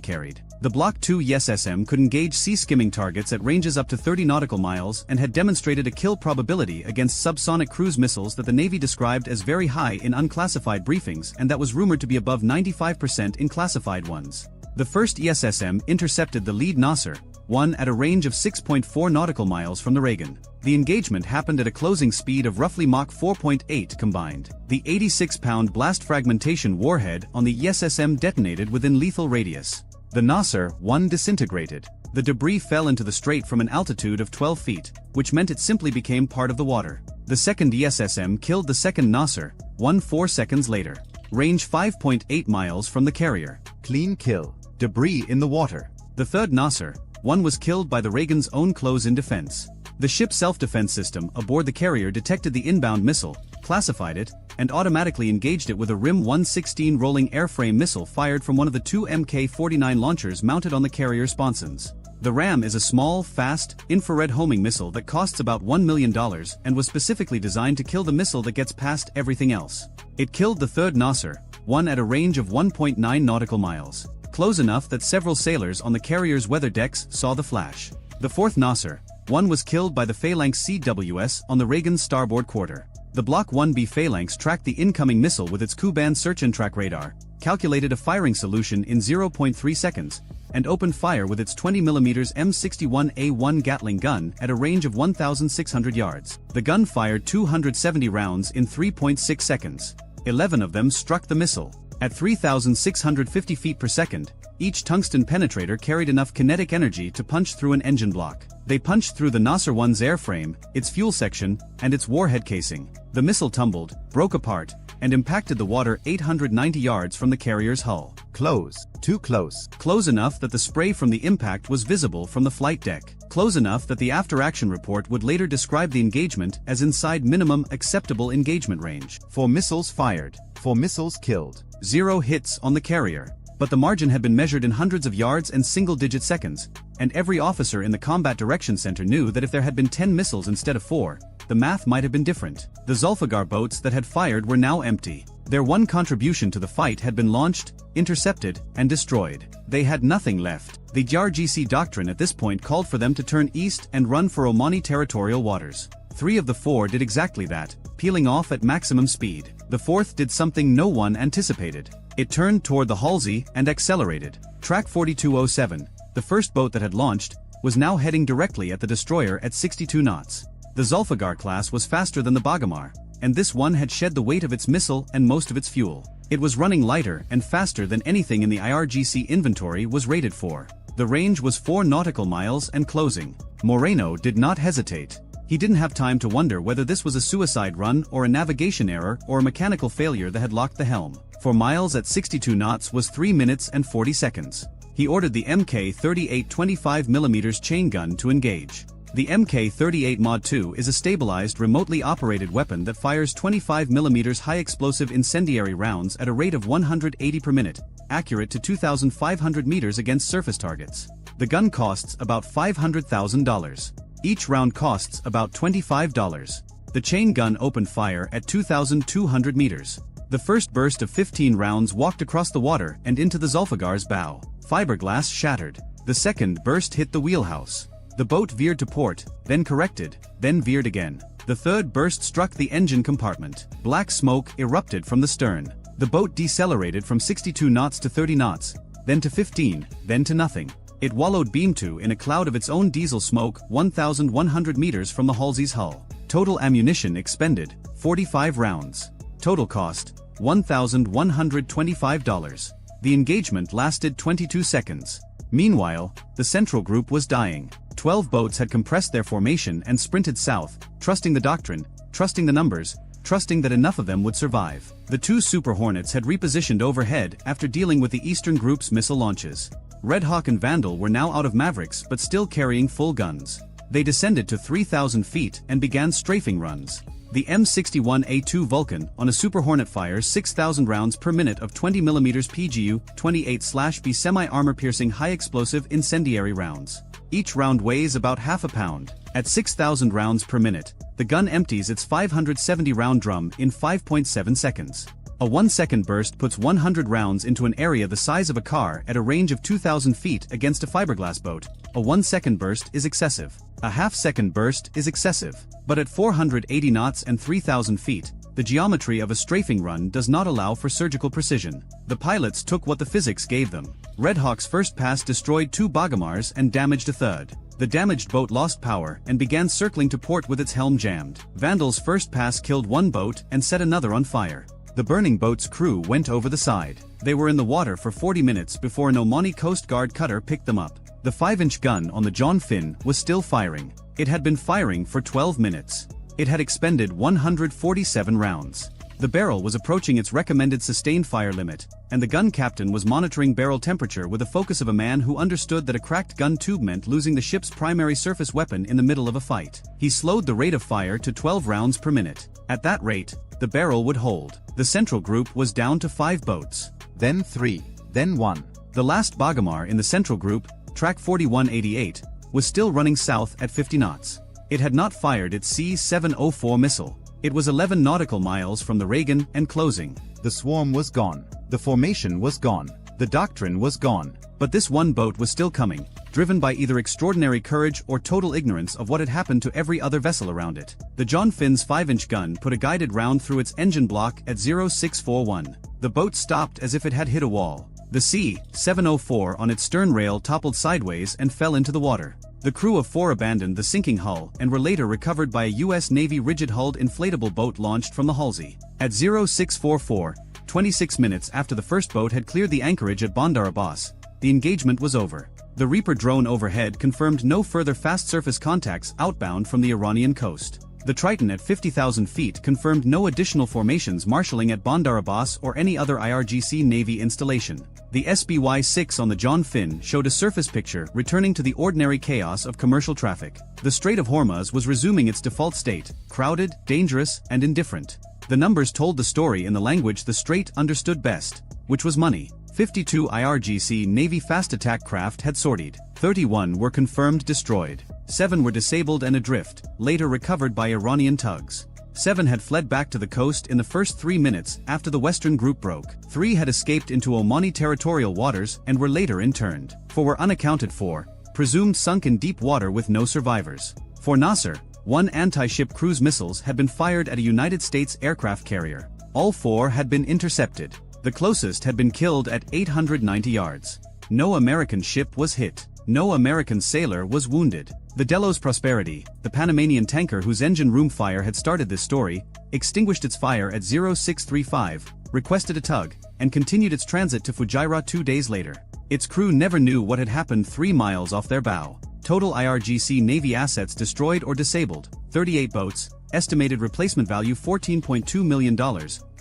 [SPEAKER 1] carried. The Block 2 SSM could engage sea-skimming targets at ranges up to 30 nautical miles and had demonstrated a kill probability against subsonic cruise missiles that the Navy described as very high in unclassified briefings and that was rumored to be above 95% in classified ones. The first SSM intercepted the lead Nasser, 1 at a range of 6.4 nautical miles from the Reagan. The engagement happened at a closing speed of roughly Mach 4.8 combined. The 86-pound blast fragmentation warhead on the SSM detonated within lethal radius. The Nasser 1 disintegrated. The debris fell into the strait from an altitude of 12 feet, which meant it simply became part of the water. The second SSM killed the second Nasser 1 4 seconds later. Range 5.8 miles from the carrier.
[SPEAKER 2] Clean kill. Debris in the water.
[SPEAKER 1] The third Nasser 1 was killed by the Reagan's own close-in defense. The ship's self-defense system aboard the carrier detected the inbound missile, classified it, and automatically engaged it with a RIM 116 rolling airframe missile fired from one of the two Mk-49 launchers mounted on the carrier sponsons. The RAM is a small, fast, infrared homing missile that costs about $1 million and was specifically designed to kill the missile that gets past everything else. It killed the third Nasser, one at a range of 1.9 nautical miles, close enough that several sailors on the carrier's weather decks saw the flash. The fourth Nasser, one was killed by the Phalanx CWS on the Reagan's starboard quarter. The Block 1B Phalanx tracked the incoming missile with its Ku-band search and track radar, calculated a firing solution in 0.3 seconds, and opened fire with its 20mm M61A1 Gatling gun at a range of 1,600 yards. The gun fired 270 rounds in 3.6 seconds. 11 of them struck the missile. At 3,650 feet per second, each tungsten penetrator carried enough kinetic energy to punch through an engine block. They punched through the Nasser 1's airframe, its fuel section, and its warhead casing. The missile tumbled, broke apart, and impacted the water 890 yards from the carrier's hull.
[SPEAKER 2] Close. Too close.
[SPEAKER 1] Close enough that the spray from the impact was visible from the flight deck. Close enough that the after-action report would later describe the engagement as inside minimum acceptable engagement range.
[SPEAKER 2] 4 missiles fired. 4 missiles killed.
[SPEAKER 1] 0 hits on the carrier. But the margin had been measured in hundreds of yards and single-digit seconds, and every officer in the Combat Direction Center knew that if there had been 10 missiles instead of 4, the math might have been different. The Zulfiqar boats that had fired were now empty. Their one contribution to the fight had been launched, intercepted, and destroyed. They had nothing left. The RGC doctrine at this point called for them to turn east and run for Omani territorial waters. 3 of the 4 did exactly that, peeling off at maximum speed. The 4th did something no one anticipated. It turned toward the Halsey and accelerated. Track 4207, the first boat that had launched, was now heading directly at the destroyer at 62 knots. The Zulfiqar class was faster than the Bagamar, and this one had shed the weight of its missile and most of its fuel. It was running lighter and faster than anything in the IRGC inventory was rated for. The range was 4 nautical miles and closing. Moreno did not hesitate. He didn't have time to wonder whether this was a suicide run or a navigation error or a mechanical failure that had locked the helm. 4 miles at 62 knots was 3 minutes and 40 seconds. He ordered the Mk-38 25mm chain gun to engage. The Mk-38 Mod 2 is a stabilized remotely operated weapon that fires 25mm high-explosive incendiary rounds at a rate of 180 per minute, accurate to 2,500 meters against surface targets. The gun costs about $500,000. Each round costs about $25. The chain gun opened fire at 2,200 meters. The first burst of 15 rounds walked across the water and into the Zulfiqar's bow. Fiberglass shattered. The second burst hit the wheelhouse. The boat veered to port, then corrected, then veered again. The third burst struck the engine compartment. Black smoke erupted from the stern. The boat decelerated from 62 knots to 30 knots, then to 15, then to nothing. It wallowed beam to in a cloud of its own diesel smoke 1,100 meters from the Halsey's hull. Total ammunition expended, 45 rounds. Total cost, $1,125. The engagement lasted 22 seconds. Meanwhile, the Central Group was dying. 12 boats had compressed their formation and sprinted south, trusting the doctrine, trusting the numbers, trusting that enough of them would survive. The 2 Super Hornets had repositioned overhead after dealing with the Eastern Group's missile launches. Red Hawk and Vandal were now out of Mavericks but still carrying full guns. They descended to 3,000 feet and began strafing runs. The M61A2 Vulcan on a Super Hornet fires 6,000 rounds per minute of 20mm PGU-28/B semi-armor-piercing high-explosive incendiary rounds. Each round weighs about half a pound. At 6,000 rounds per minute, the gun empties its 570-round drum in 5.7 seconds. A 1-second burst puts 100 rounds into an area the size of a car at a range of 2,000 feet against a fiberglass boat. A 1-second burst is excessive. A half-second burst is excessive. But at 480 knots and 3,000 feet, the geometry of a strafing run does not allow for surgical precision. The pilots took what the physics gave them. Red Hawk's first pass destroyed 2 Bagamars and damaged a third. The damaged boat lost power and began circling to port with its helm jammed. Vandal's first pass killed 1 boat and set another on fire. The burning boat's crew went over the side. They were in the water for 40 minutes before an Omani Coast Guard cutter picked them up. The 5-inch gun on the John Finn was still firing. It had been firing for 12 minutes. It had expended 147 rounds. The barrel was approaching its recommended sustained fire limit, and the gun captain was monitoring barrel temperature with the focus of a man who understood that a cracked gun tube meant losing the ship's primary surface weapon in the middle of a fight. He slowed the rate of fire to 12 rounds per minute. At that rate, the barrel would hold. The central group was down to 5 boats.
[SPEAKER 2] Then 3, then 1.
[SPEAKER 1] The last Bagamar in the central group, track 4188, was still running south at 50 knots. It had not fired its C-704 missile. It was 11 nautical miles from the Reagan and closing.
[SPEAKER 2] The swarm was gone. The formation was gone. The doctrine was gone.
[SPEAKER 1] But this one boat was still coming, driven by either extraordinary courage or total ignorance of what had happened to every other vessel around it. The John Finn's 5-inch gun put a guided round through its engine block at 0641. The boat stopped as if it had hit a wall. The C-704 on its stern rail toppled sideways and fell into the water. The crew of 4 abandoned the sinking hull and were later recovered by a U.S. Navy rigid-hulled inflatable boat launched from the Halsey. At 0644, 26 minutes after the first boat had cleared the anchorage at Bandar Abbas, the engagement was over. The Reaper drone overhead confirmed no further fast surface contacts outbound from the Iranian coast. The Triton at 50,000 feet confirmed no additional formations marshalling at Bandar Abbas or any other IRGC Navy installation. The SBY-6 on the John Finn showed a surface picture returning to the ordinary chaos of commercial traffic. The Strait of Hormuz was resuming its default state, crowded, dangerous, and indifferent. The numbers told the story in the language the Strait understood best, which was money. 52 IRGC Navy fast attack craft had sortied. 31 were confirmed destroyed. 7 were disabled and adrift, later recovered by Iranian tugs. 7 had fled back to the coast in the first 3 minutes after the Western group broke. 3 had escaped into Omani territorial waters and were later interned. 4 were unaccounted for, presumed sunk in deep water with no survivors. For Nasser, 1 anti-ship cruise missiles had been fired at a United States aircraft carrier. All 4 had been intercepted. The closest had been killed at 890 yards. No American ship was hit. No American sailor was wounded. The Delos Prosperity, the Panamanian tanker whose engine room fire had started this story, extinguished its fire at 0635, requested a tug, and continued its transit to Fujairah 2 days later. Its crew never knew what had happened 3 miles off their bow. Total IRGC Navy assets destroyed or disabled, 38 boats, estimated replacement value $14.2 million,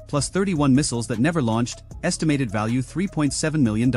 [SPEAKER 1] plus 31 missiles that never launched, estimated value $3.7 million.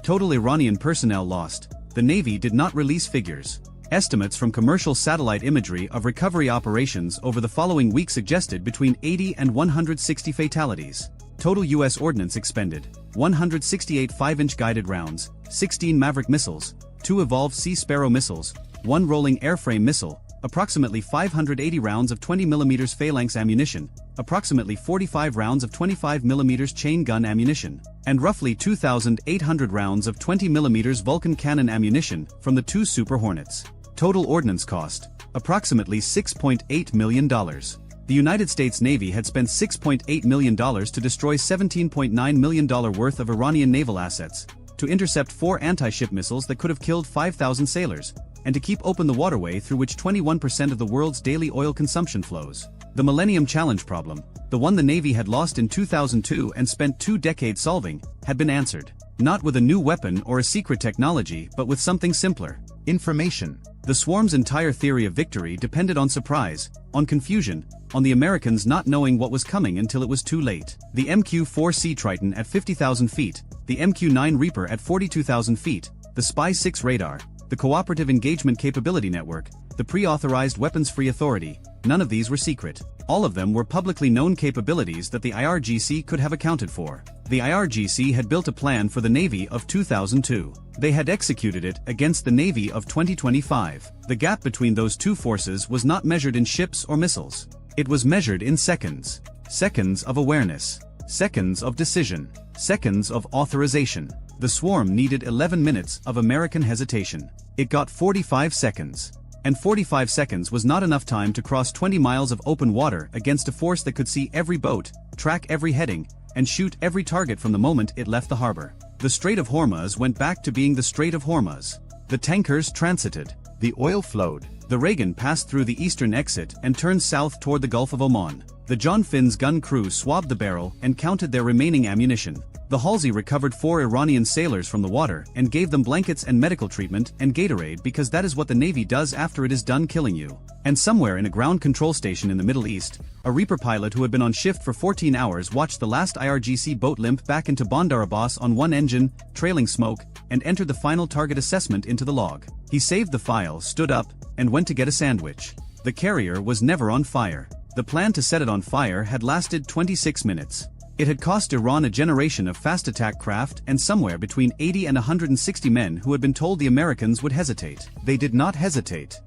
[SPEAKER 1] Total Iranian personnel lost. The Navy did not release figures. Estimates from commercial satellite imagery of recovery operations over the following week suggested between 80 and 160 fatalities. Total U.S. ordnance expended: 168 5-inch guided rounds, 16 Maverick missiles, 2 Evolved Sea Sparrow missiles, 1 rolling airframe missile, approximately 580 rounds of 20mm phalanx ammunition, approximately 45 rounds of 25mm chain gun ammunition, and roughly 2,800 rounds of 20mm Vulcan cannon ammunition from the 2 Super Hornets. Total ordnance cost: approximately $6.8 million. The United States Navy had spent $6.8 million to destroy $17.9 million worth of Iranian naval assets, to intercept 4 anti-ship missiles that could have killed 5,000 sailors, and to keep open the waterway through which 21% of the world's daily oil consumption flows. The Millennium Challenge problem, the one the Navy had lost in 2002 and spent 2 decades solving, had been answered. Not with a new weapon or a secret technology, but with something simpler: information. The swarm's entire theory of victory depended on surprise, on confusion, on the Americans not knowing what was coming until it was too late. The MQ-4C Triton at 50,000 feet, the MQ-9 Reaper at 42,000 feet, the Spy-6 radar, the Cooperative Engagement Capability Network, the Pre-Authorized Weapons-Free Authority, none of these were secret. All of them were publicly known capabilities that the IRGC could have accounted for. The IRGC had built a plan for the Navy of 2002. They had executed it against the Navy of 2025. The gap between those 2 forces was not measured in ships or missiles. It was measured in seconds. Seconds of awareness. Seconds of decision. Seconds of authorization. The swarm needed 11 minutes of American hesitation. It got 45 seconds. And 45 seconds was not enough time to cross 20 miles of open water against a force that could see every boat, track every heading, and shoot every target from the moment it left the harbor. The Strait of Hormuz went back to being the Strait of Hormuz. The tankers transited. The oil flowed. The Reagan passed through the eastern exit and turned south toward the Gulf of Oman. The John Finn's gun crew swabbed the barrel and counted their remaining ammunition. The Halsey recovered 4 Iranian sailors from the water and gave them blankets and medical treatment and Gatorade because that is what the Navy does after it is done killing you. And somewhere in a ground control station in the Middle East, a Reaper pilot who had been on shift for 14 hours watched the last IRGC boat limp back into Bandar Abbas on one engine, trailing smoke, and entered the final target assessment into the log. He saved the file, stood up, and went to get a sandwich. The carrier was never on fire. The plan to set it on fire had lasted 26 minutes. It had cost Iran a generation of fast attack craft and somewhere between 80 and 160 men who had been told the Americans would hesitate. They did not hesitate.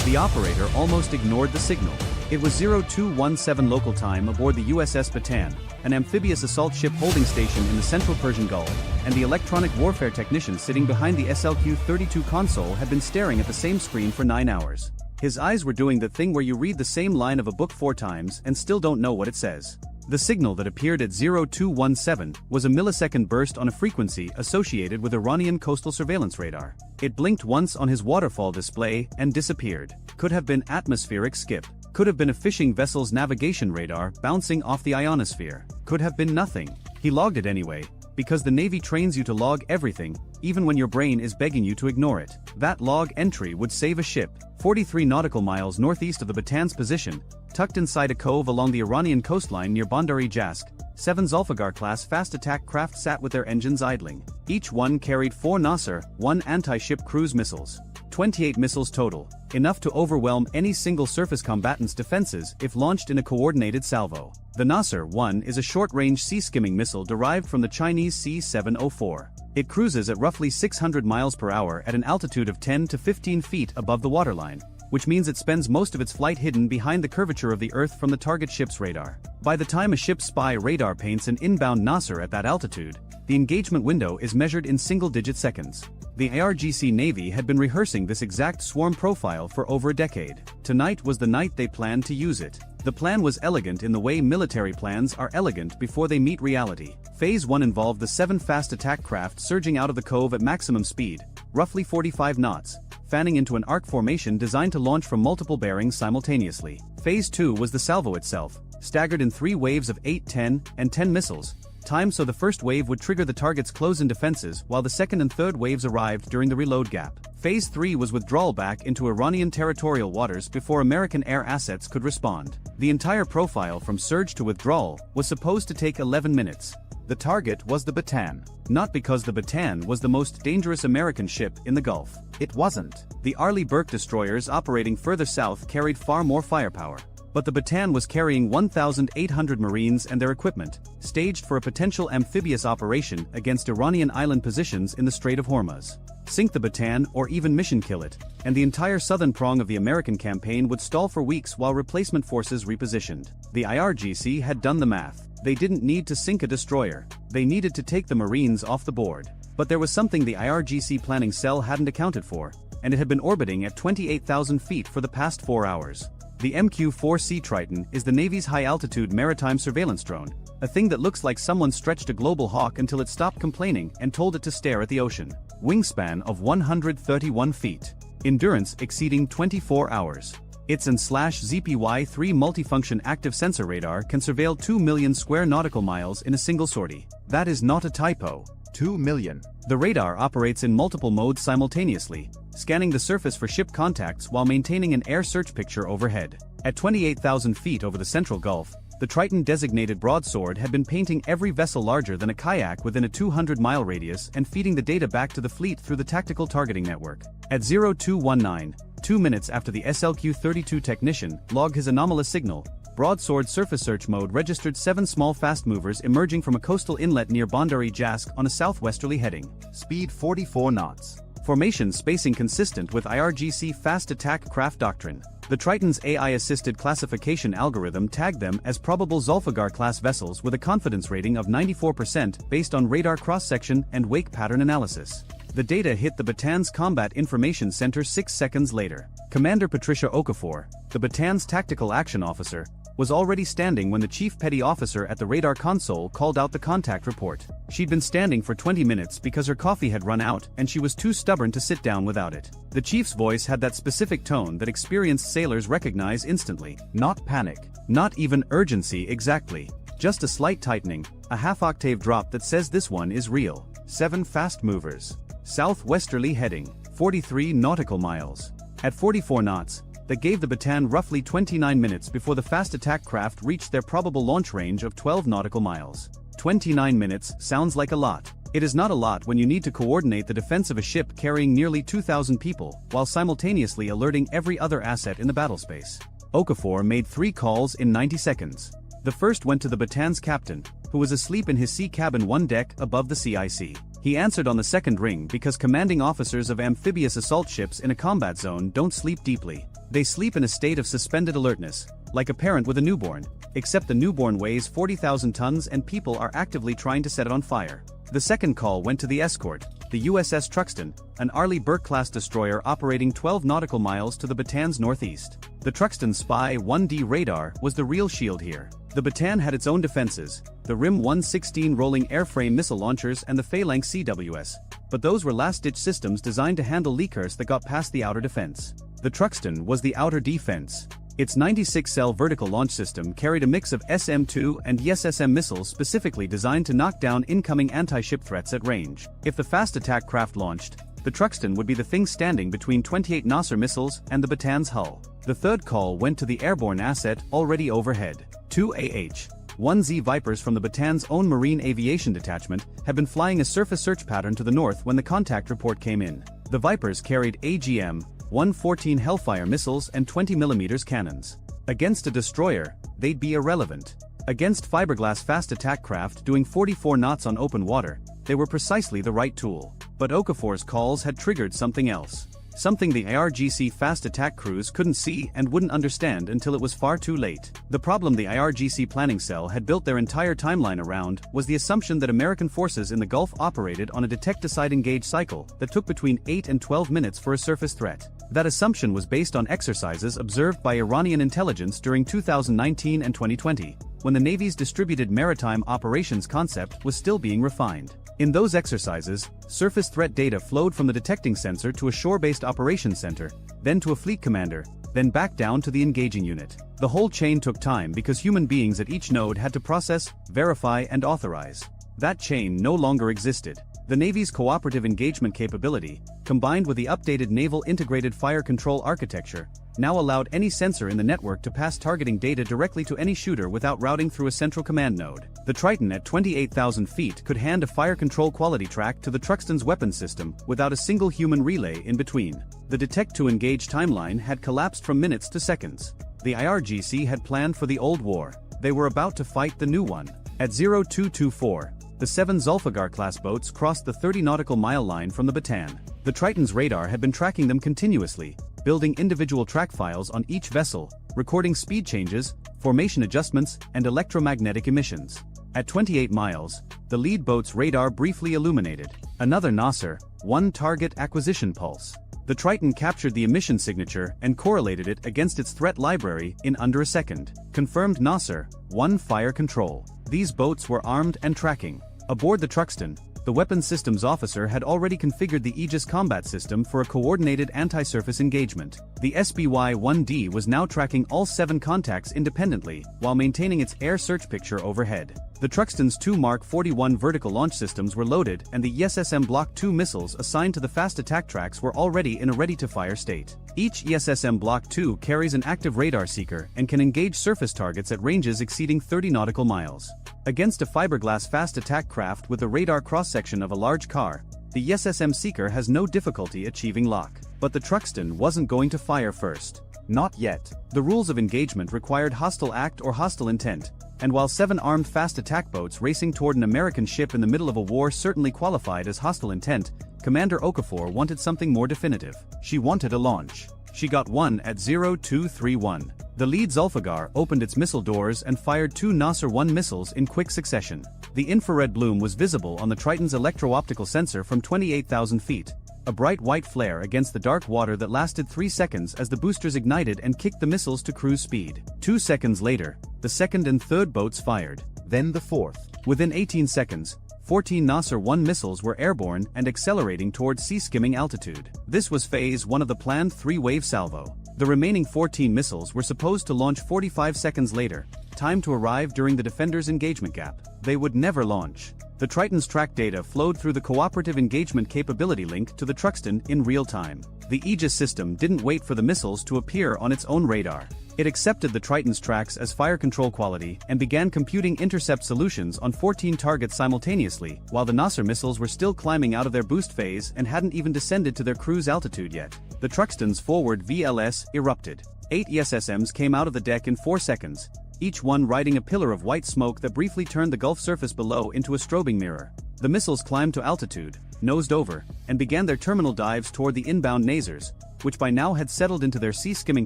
[SPEAKER 1] The operator almost ignored the signal. It was 0217 local time aboard the USS Bataan, an amphibious assault ship holding station in the central Persian Gulf, and the electronic warfare technician sitting behind the SLQ-32 console had been staring at the same screen for 9 hours. His eyes were doing the thing where you read the same line of a book 4 times and still don't know what it says. The signal that appeared at 0217 was a millisecond burst on a frequency associated with Iranian coastal surveillance radar. It blinked once on his waterfall display and disappeared. Could have been atmospheric skip. Could have been a fishing vessel's navigation radar bouncing off the ionosphere. Could have been nothing. He logged it anyway, because the Navy trains you to log everything, even when your brain is begging you to ignore it. That log entry would save a ship, 43 nautical miles northeast of the Bataan's position, tucked inside a cove along the Iranian coastline near Bandar-e-Jask. 7 Zulfiqar-class fast attack craft sat with their engines idling. Each one carried 4 Nasser, 1 anti-ship cruise missiles. 28 missiles total, enough to overwhelm any single surface combatant's defenses if launched in a coordinated salvo. The Nasser 1 is a short-range sea-skimming missile derived from the Chinese C-704. It cruises at roughly 600 miles per hour at an altitude of 10 to 15 feet above the waterline, which means it spends most of its flight hidden behind the curvature of the Earth from the target ship's radar. By the time a ship's spy radar paints an inbound Nasser at that altitude, the engagement window is measured in single-digit seconds. The IRGC Navy had been rehearsing this exact swarm profile for over a decade. Tonight was the night they planned to use it. The plan was elegant in the way military plans are elegant before they meet reality. Phase 1 involved the 7 fast attack craft surging out of the cove at maximum speed, roughly 45 knots, fanning into an arc formation designed to launch from multiple bearings simultaneously. Phase 2 was the salvo itself, staggered in 3 waves of 8, 10, and 10 missiles, timed so the first wave would trigger the target's close-in defenses while the second and third waves arrived during the reload gap. Phase 3 was withdrawal back into Iranian territorial waters before American air assets could respond. The entire profile from surge to withdrawal was supposed to take 11 minutes. The target was the Bataan. Not because the Bataan was the most dangerous American ship in the Gulf. It wasn't. The Arleigh Burke destroyers operating further south carried far more firepower. But the Bataan was carrying 1,800 Marines and their equipment, staged for a potential amphibious operation against Iranian island positions in the Strait of Hormuz. Sink the Bataan or even mission kill it, and the entire southern prong of the American campaign would stall for weeks while replacement forces repositioned. The IRGC had done the math. They didn't need to sink a destroyer. They needed to take the Marines off the board. But there was something the IRGC planning cell hadn't accounted for, and it had been orbiting at 28,000 feet for the past 4 hours. The MQ-4C Triton is the Navy's high-altitude maritime surveillance drone, a thing that looks like someone stretched a global hawk until it stopped complaining and told it to stare at the ocean. Wingspan of 131 feet. Endurance exceeding 24 hours. Its /ZPY-3 multifunction active sensor radar can surveil 2 million square nautical miles in a single sortie. That is not a typo. 2 million. The radar operates in multiple modes simultaneously, scanning the surface for ship contacts while maintaining an air search picture overhead. At 28,000 feet over the central Gulf, the Triton-designated broadsword had been painting every vessel larger than a kayak within a 200-mile radius and feeding the data back to the fleet through the tactical targeting network. At 0219, 2 minutes after the SLQ-32 technician logged his anomalous signal, broadsword surface search mode registered 7 small fast movers emerging from a coastal inlet near Bandar-e-Jask on a southwesterly heading. Speed 44 knots. Formation spacing consistent with IRGC fast attack craft doctrine. The Triton's AI-assisted classification algorithm tagged them as probable Zulfiqar-class vessels with a confidence rating of 94% based on radar cross-section and wake pattern analysis. The data hit the Bataan's Combat Information Center 6 seconds later. Commander Patricia Okafor, the Bataan's tactical action officer, was already standing when the chief petty officer at the radar console called out the contact report. She'd been standing for 20 minutes because her coffee had run out and she was too stubborn to sit down without it. The chief's voice had that specific tone that experienced sailors recognize instantly. Not panic.
[SPEAKER 2] Not even urgency exactly. Just a slight tightening, a half-octave drop that says this one is real. 7 fast movers. Southwesterly heading, 43 nautical miles. At 44 knots, that gave the Bataan roughly 29 minutes before the fast attack craft reached their probable launch range of 12 nautical miles. 29 minutes sounds like a lot. It is not a lot when you need to coordinate the defense of a ship carrying nearly 2,000 people, while simultaneously alerting every other asset in the battlespace. Okafor made 3 calls in 90 seconds. The first went to the Bataan's captain, who was asleep in his sea cabin 1 deck above the CIC. He answered on the second ring because commanding officers of amphibious assault ships in a combat zone don't sleep deeply. They sleep in a state of suspended alertness, like a parent with a newborn, except the newborn weighs 40,000 tons and people are actively trying to set it on fire. The second call went to the escort, the USS Truxtun, an Arleigh Burke-class destroyer operating 12 nautical miles to the Bataan's northeast. The Truxtun Spy 1D radar was the real shield here. The Bataan had its own defenses, the RIM 116 rolling airframe missile launchers and the Phalanx CWS, but those were last-ditch systems designed to handle leakers that got past the outer defense. The Truxtun was the outer defense. Its 96-cell vertical launch system carried a mix of SM-2 and YSSM missiles specifically designed to knock down incoming anti-ship threats at range. If the fast attack craft launched, the Truxtun would be the thing standing between 28 Nasser missiles and the Bataan's hull. The third call went to the airborne asset already overhead. 2 AH-1Z Vipers from the Bataan's own Marine Aviation Detachment had been flying a surface search pattern to the north when the contact report came in. The Vipers carried AGM-114 Hellfire missiles and 20mm cannons. Against a destroyer, they'd be irrelevant. Against fiberglass fast attack craft doing 44 knots on open water, they were precisely the right tool. But Okafor's calls had triggered something else. Something the IRGC fast attack crews couldn't see and wouldn't understand until it was far too late. The problem the IRGC planning cell had built their entire timeline around was the assumption that American forces in the Gulf operated on a detect-decide-engage cycle that took between 8 and 12 minutes for a surface threat. That assumption was based on exercises observed by Iranian intelligence during 2019 and 2020, when the Navy's distributed maritime operations concept was still being refined. In those exercises, surface threat data flowed from the detecting sensor to a shore-based operations center, then to a fleet commander, then back down to the engaging unit. The whole chain took time because human beings at each node had to process, verify, and authorize. That chain no longer existed. The Navy's cooperative engagement capability, combined with the updated Naval Integrated Fire Control architecture, now allowed any sensor in the network to pass targeting data directly to any shooter without routing through a central command node. The Triton at 28,000 feet could hand a fire control quality track to the Truxtun's weapons system without a single human relay in between. The detect-to-engage timeline had collapsed from minutes to seconds. The IRGC had planned for the old war. They were about to fight the new one. At 0224, the 7 Zulfiqar-class boats crossed the 30 nautical mile line from the Bataan. The Triton's radar had been tracking them continuously, building individual track files on each vessel, recording speed changes, formation adjustments, and electromagnetic emissions. At 28 miles, the lead boat's radar briefly illuminated another Nasser, 1 target acquisition pulse. The Triton captured the emission signature and correlated it against its threat library in under a second. Confirmed Nasser, 1 fire control. These boats were armed and tracking. Aboard the Truxtun, the weapons systems officer had already configured the Aegis combat system for a coordinated anti-surface engagement. The SBY-1D was now tracking all 7 contacts independently, while maintaining its air search picture overhead. The Truxtun's 2 Mark 41 vertical launch systems were loaded and the ESSM Block 2 missiles assigned to the fast attack tracks were already in a ready-to-fire state. Each ESSM Block 2 carries an active radar seeker and can engage surface targets at ranges exceeding 30 nautical miles. Against a fiberglass fast attack craft with a radar cross-section of a large car, the ESSM Seeker has no difficulty achieving lock. But the Truxtun wasn't going to fire first. Not yet. The rules of engagement required hostile act or hostile intent, and while 7 armed fast attack boats racing toward an American ship in the middle of a war certainly qualified as hostile intent, Commander Okafor wanted something more definitive. She wanted a launch. She got one at 0231. The lead Zulfiqar opened its missile doors and fired 2 Nasser-1 missiles in quick succession. The infrared bloom was visible on the Triton's electro-optical sensor from 28,000 feet, a bright white flare against the dark water that lasted 3 seconds as the boosters ignited and kicked the missiles to cruise speed. 2 seconds later, the second and third boats fired, then the fourth. Within 18 seconds,
[SPEAKER 1] 14 Nasser-1 missiles were airborne and accelerating toward sea-skimming altitude. This was phase 1 of the planned 3-wave salvo. The remaining 14 missiles were supposed to launch 45 seconds later, time to arrive during the defenders' engagement gap. They would never launch. The Triton's track data flowed through the Cooperative Engagement Capability link to the Truxtun in real time. The Aegis system didn't wait for the missiles to appear on its own radar. It accepted the Triton's tracks as fire control quality and began computing intercept solutions on 14 targets simultaneously, while the Nasser missiles were still climbing out of their boost phase and hadn't even descended to their cruise altitude yet. The Truxtun's forward VLS erupted. 8 ESSMs came out of the deck in 4 seconds, each one riding a pillar of white smoke that briefly turned the Gulf surface below into a strobing mirror. The missiles climbed to altitude, nosed over, and began their terminal dives toward the inbound Nasers, which by now had settled into their sea-skimming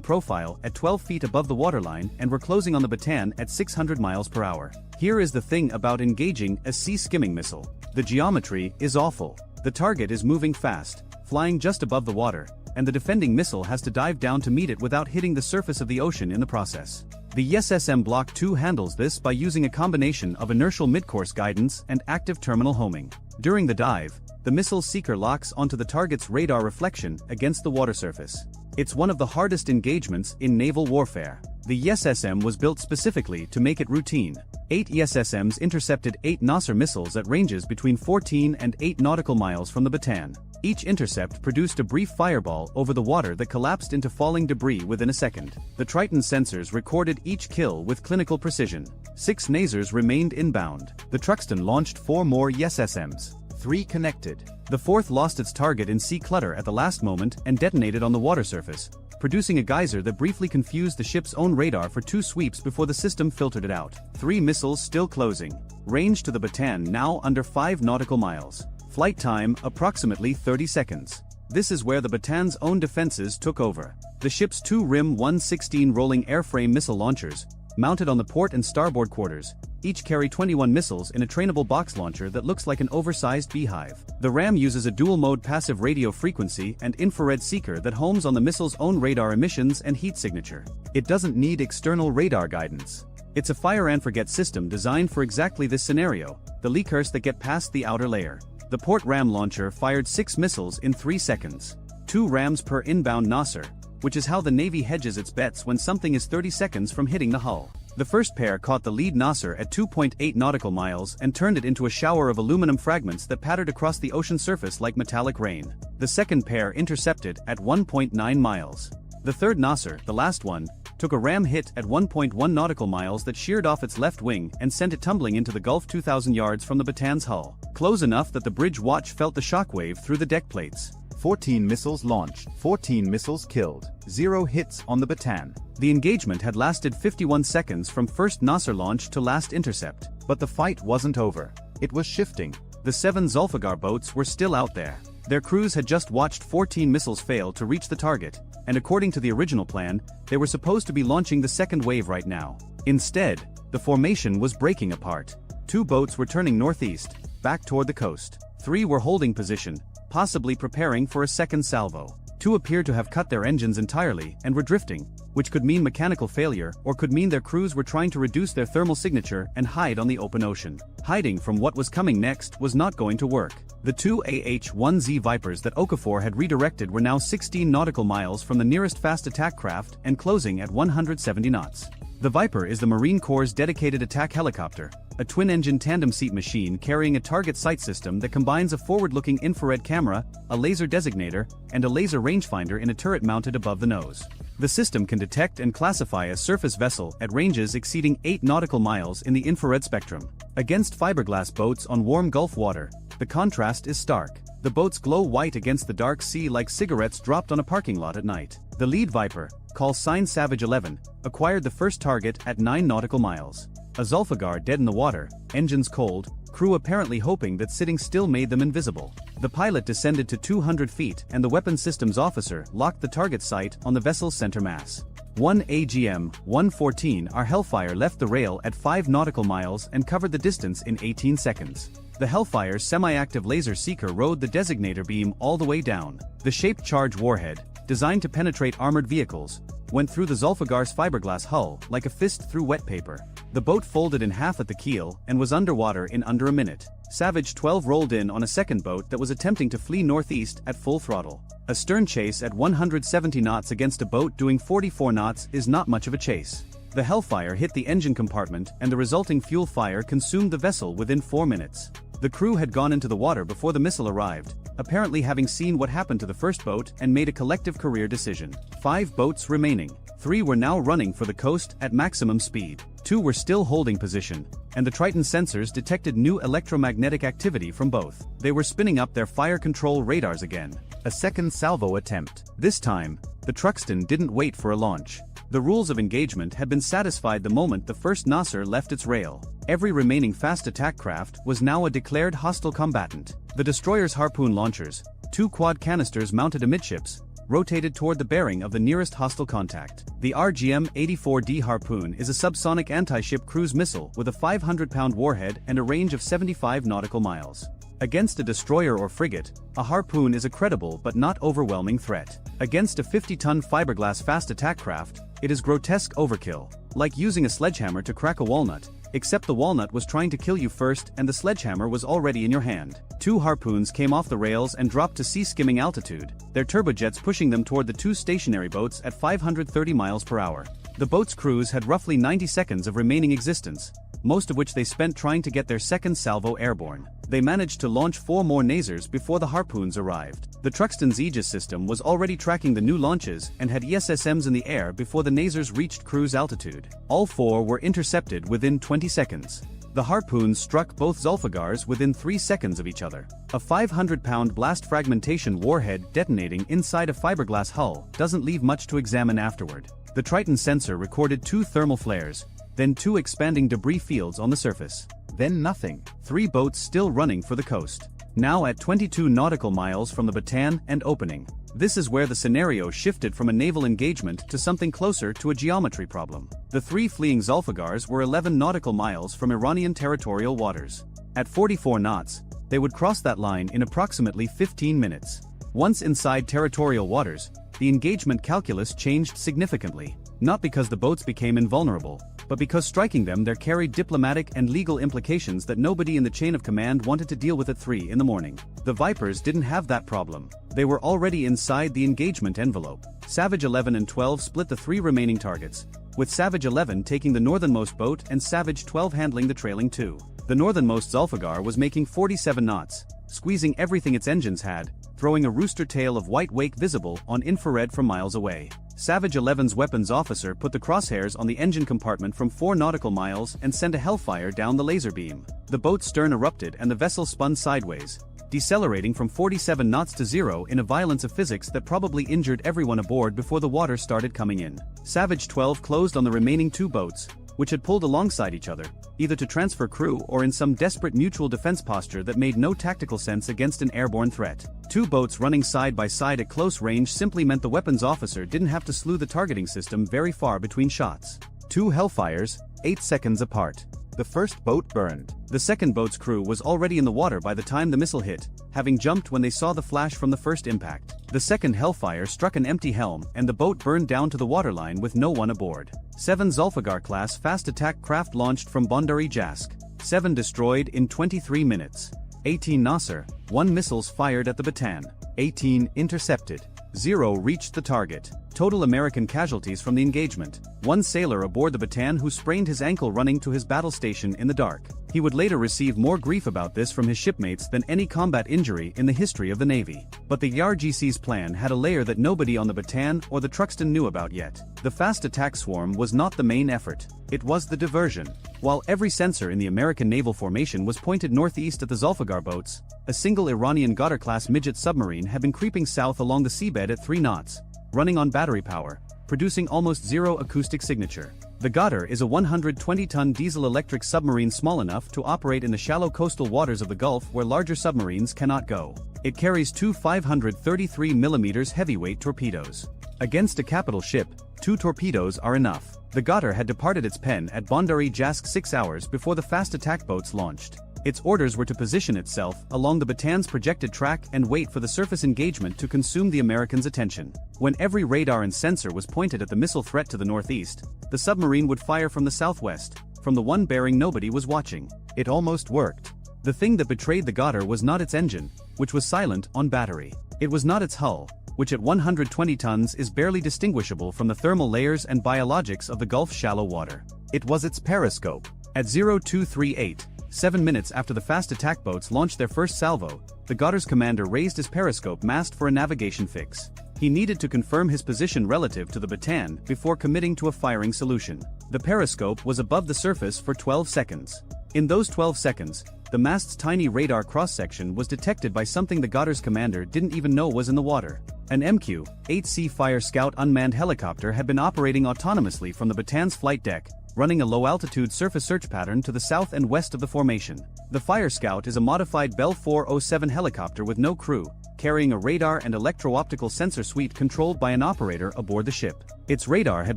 [SPEAKER 1] profile at 12 feet above the waterline and were closing on the Bataan at 600 miles per hour. Here is the thing about engaging a sea-skimming missile. The geometry is awful. The target is moving fast, flying just above the water, and the defending missile has to dive down to meet it without hitting the surface of the ocean in the process. The SSM Block 2 handles this by using a combination of inertial midcourse guidance and active terminal homing. During the dive, the missile's seeker locks onto the target's radar reflection against the water surface. It's one of the hardest engagements in naval warfare. The ESSM was built specifically to make it routine. 8 ESSMs intercepted 8 Nasser missiles at ranges between 14 and 8 nautical miles from the Bataan. Each intercept produced a brief fireball over the water that collapsed into falling debris within a second. The Triton sensors recorded each kill with clinical precision. 6 Nasers remained inbound. The Truxtun launched 4 more ESSMs. 3 connected. The 4th lost its target in sea clutter at the last moment and detonated on the water surface, producing a geyser that briefly confused the ship's own radar for 2 sweeps before the system filtered it out. 3 missiles still closing. Range to the Bataan now under 5 nautical miles. Flight time approximately 30 seconds. This is where the Bataan's own defenses took over. The ship's 2 RIM 116 rolling airframe missile launchers, mounted on the port and starboard quarters, each carry 21 missiles in a trainable box launcher that looks like an oversized beehive. The RAM uses a dual-mode passive radio frequency and infrared seeker that homes on the missile's own radar emissions and heat signature. It doesn't need external radar guidance. It's a fire-and-forget system designed for exactly this scenario, the leakers that get past the outer layer. The port RAM launcher fired 6 missiles in 3 seconds. 2 rams per inbound Nasser, which is how the Navy hedges its bets when something is 30 seconds from hitting the hull. The first pair caught the lead Nasser at 2.8 nautical miles and turned it into a shower of aluminum fragments that pattered across the ocean surface like metallic rain. The second pair intercepted at 1.9 miles. The third Nasser, the last one, took a ram hit at 1.1 nautical miles that sheared off its left wing and sent it tumbling into the Gulf 2,000 yards from the Bataan's hull, close enough that the bridge watch felt the shockwave through the deck plates.
[SPEAKER 2] 14 missiles launched, 14 missiles killed, 0 hits on the Bataan.
[SPEAKER 1] The engagement had lasted 51 seconds from first Nasser launch to last intercept.
[SPEAKER 2] But the fight wasn't over. It was shifting.
[SPEAKER 1] The 7 Zulfiqar boats were still out there. Their crews had just watched 14 missiles fail to reach the target, and according to the original plan, they were supposed to be launching the second wave right now. Instead, the formation was breaking apart. 2 boats were turning northeast, back toward the coast. 3 were holding position, possibly preparing for a second salvo. 2 appeared to have cut their engines entirely and were drifting, which could mean mechanical failure or could mean their crews were trying to reduce their thermal signature and hide on the open ocean. Hiding from what was coming next was not going to work. The 2 AH-1Z Vipers that Okafor had redirected were now 16 nautical miles from the nearest fast attack craft and closing at 170 knots. The Viper is the Marine Corps' dedicated attack helicopter, a twin-engine tandem-seat machine carrying a target sight system that combines a forward-looking infrared camera, a laser designator, and a laser rangefinder in a turret mounted above the nose. The system can detect and classify a surface vessel at ranges exceeding 8 nautical miles in the infrared spectrum. Against fiberglass boats on warm Gulf water, the contrast is stark. The boats glow white against the dark sea like cigarettes dropped on a parking lot at night. The lead Viper, called sign Savage 11, acquired the first target at 9 nautical miles. A Zulfiqar dead in the water, engines cold, crew apparently hoping that sitting still made them invisible. The pilot descended to 200 feet and the weapons systems officer locked the target sight on the vessel's center mass. 1 AGM-114 our Hellfire left the rail at 5 nautical miles and covered the distance in 18 seconds. The Hellfire's semi-active laser seeker rode the designator beam all the way down. The shaped charge warhead, designed to penetrate armored vehicles, went through the Zulfiqar's fiberglass hull like a fist through wet paper. The boat folded in half at the keel and was underwater in under a minute. Savage 12 rolled in on a second boat that was attempting to flee northeast at full throttle. A stern chase at 170 knots against a boat doing 44 knots is not much of a chase. The Hellfire hit the engine compartment and the resulting fuel fire consumed the vessel within 4 minutes. The crew had gone into the water before the missile arrived, apparently having seen what happened to the first boat and made a collective career decision. 5 boats remaining. 3 were now running for the coast at maximum speed. 2 were still holding position, and the Triton sensors detected new electromagnetic activity from both. They were spinning up their fire control radars again. A second salvo attempt. This time, the Truxtun didn't wait for a launch. The rules of engagement had been satisfied the moment the first Nasser left its rail. Every remaining fast attack craft was now a declared hostile combatant. The destroyer's harpoon launchers, 2 quad canisters mounted amidships, rotated toward the bearing of the nearest hostile contact. The RGM-84D Harpoon is a subsonic anti-ship cruise missile with a 500-pound warhead and a range of 75 nautical miles. Against a destroyer or frigate, a Harpoon is a credible but not overwhelming threat. Against a 50-ton fiberglass fast attack craft, it is grotesque overkill, like using a sledgehammer to crack a walnut, except the walnut was trying to kill you first and the sledgehammer was already in your hand. 2 Harpoons came off the rails and dropped to sea-skimming altitude, their turbojets pushing them toward the 2 stationary boats at 530 miles per hour. The boat's crews had roughly 90 seconds of remaining existence, most of which they spent trying to get their second salvo airborne. They managed to launch 4 more Nasers before the Harpoons arrived. The Truxtun's Aegis system was already tracking the new launches and had ESSMs in the air before the Nasers reached cruise altitude. All 4 were intercepted within 20 seconds. The Harpoons struck both Zulfagars within 3 seconds of each other. A 500-pound blast fragmentation warhead detonating inside a fiberglass hull doesn't leave much to examine afterward. The Triton sensor recorded 2 thermal flares, then 2 expanding debris fields on the surface. Then nothing. 3 boats still running for the coast. Now at 22 nautical miles from the Bataan and opening. This is where the scenario shifted from a naval engagement to something closer to a geometry problem. The 3 fleeing Zulfagars were 11 nautical miles from Iranian territorial waters. At 44 knots, they would cross that line in approximately 15 minutes. Once inside territorial waters, the engagement calculus changed significantly, not because the boats became invulnerable, but because striking them there carried diplomatic and legal implications that nobody in the chain of command wanted to deal with at 3 in the morning. The Vipers didn't have that problem. They were already inside the engagement envelope. Savage 11 and 12 split the 3 remaining targets, with Savage 11 taking the northernmost boat and Savage 12 handling the trailing 2. The northernmost Zulfagar was making 47 knots, squeezing everything its engines had, throwing a rooster tail of white wake visible on infrared from miles away. Savage 11's weapons officer put the crosshairs on the engine compartment from 4 nautical miles and sent a hellfire down the laser beam. The boat's stern erupted and the vessel spun sideways, decelerating from 47 knots to 0 in a violence of physics that probably injured everyone aboard before the water started coming in. Savage 12 closed on the remaining 2 boats, which had pulled alongside each other, either to transfer crew or in some desperate mutual defense posture that made no tactical sense against an airborne threat. 2 boats running side by side at close range simply meant the weapons officer didn't have to slew the targeting system very far between shots. 2 Hellfires, 8 seconds apart. The first boat burned. The second boat's crew was already in the water by the time the missile hit, having jumped when they saw the flash from the first impact. The second Hellfire struck an empty helm and the boat burned down to the waterline with no one aboard. 7 Zulfagar-class fast attack craft launched from Bandar-e Jask. 7 destroyed in 23 minutes. 18 Nasser, 1 missiles fired at the Bataan. 18 intercepted. 0 reached the target. Total American casualties from the engagement. 1 sailor aboard the Bataan who sprained his ankle running to his battle station in the dark. He would later receive more grief about this from his shipmates than any combat injury in the history of the Navy. But the YARGC's plan had a layer that nobody on the Bataan or the Truxtun knew about yet. The fast attack swarm was not the main effort. It was the diversion. While every sensor in the American naval formation was pointed northeast at the Zulfagar boats, a single Iranian Ghadar-class midget submarine had been creeping south along the seabed at 3 knots, running on battery power, producing almost 0 acoustic signature. The Ghadar is a 120-ton diesel-electric submarine small enough to operate in the shallow coastal waters of the Gulf where larger submarines cannot go. It carries 2 533mm heavyweight torpedoes. Against a capital ship, 2 torpedoes are enough. The Ghadar had departed its pen at Bandar-e Jask 6 hours before the fast attack boats launched. Its orders were to position itself along the Bataan's projected track and wait for the surface engagement to consume the Americans' attention. When every radar and sensor was pointed at the missile threat to the northeast, the submarine would fire from the southwest, from the one bearing nobody was watching. It almost worked. The thing that betrayed the Goddard was not its engine, which was silent on battery. It was not its hull, which at 120 tons is barely distinguishable from the thermal layers and biologics of the Gulf's shallow water. It was its periscope. At 0238, 7 minutes after the fast attack boats launched their first salvo, the Goddard's commander raised his periscope mast for a navigation fix. He needed to confirm his position relative to the Bataan before committing to a firing solution. The periscope was above the surface for 12 seconds. In those 12 seconds, the mast's tiny radar cross-section was detected by something the Goddard's commander didn't even know was in the water. An MQ-8C Fire Scout unmanned helicopter had been operating autonomously from the Bataan's flight deck, running a low-altitude surface search pattern to the south and west of the formation. The Fire Scout is a modified Bell 407 helicopter with no crew, carrying a radar and electro-optical sensor suite controlled by an operator aboard the ship. Its radar had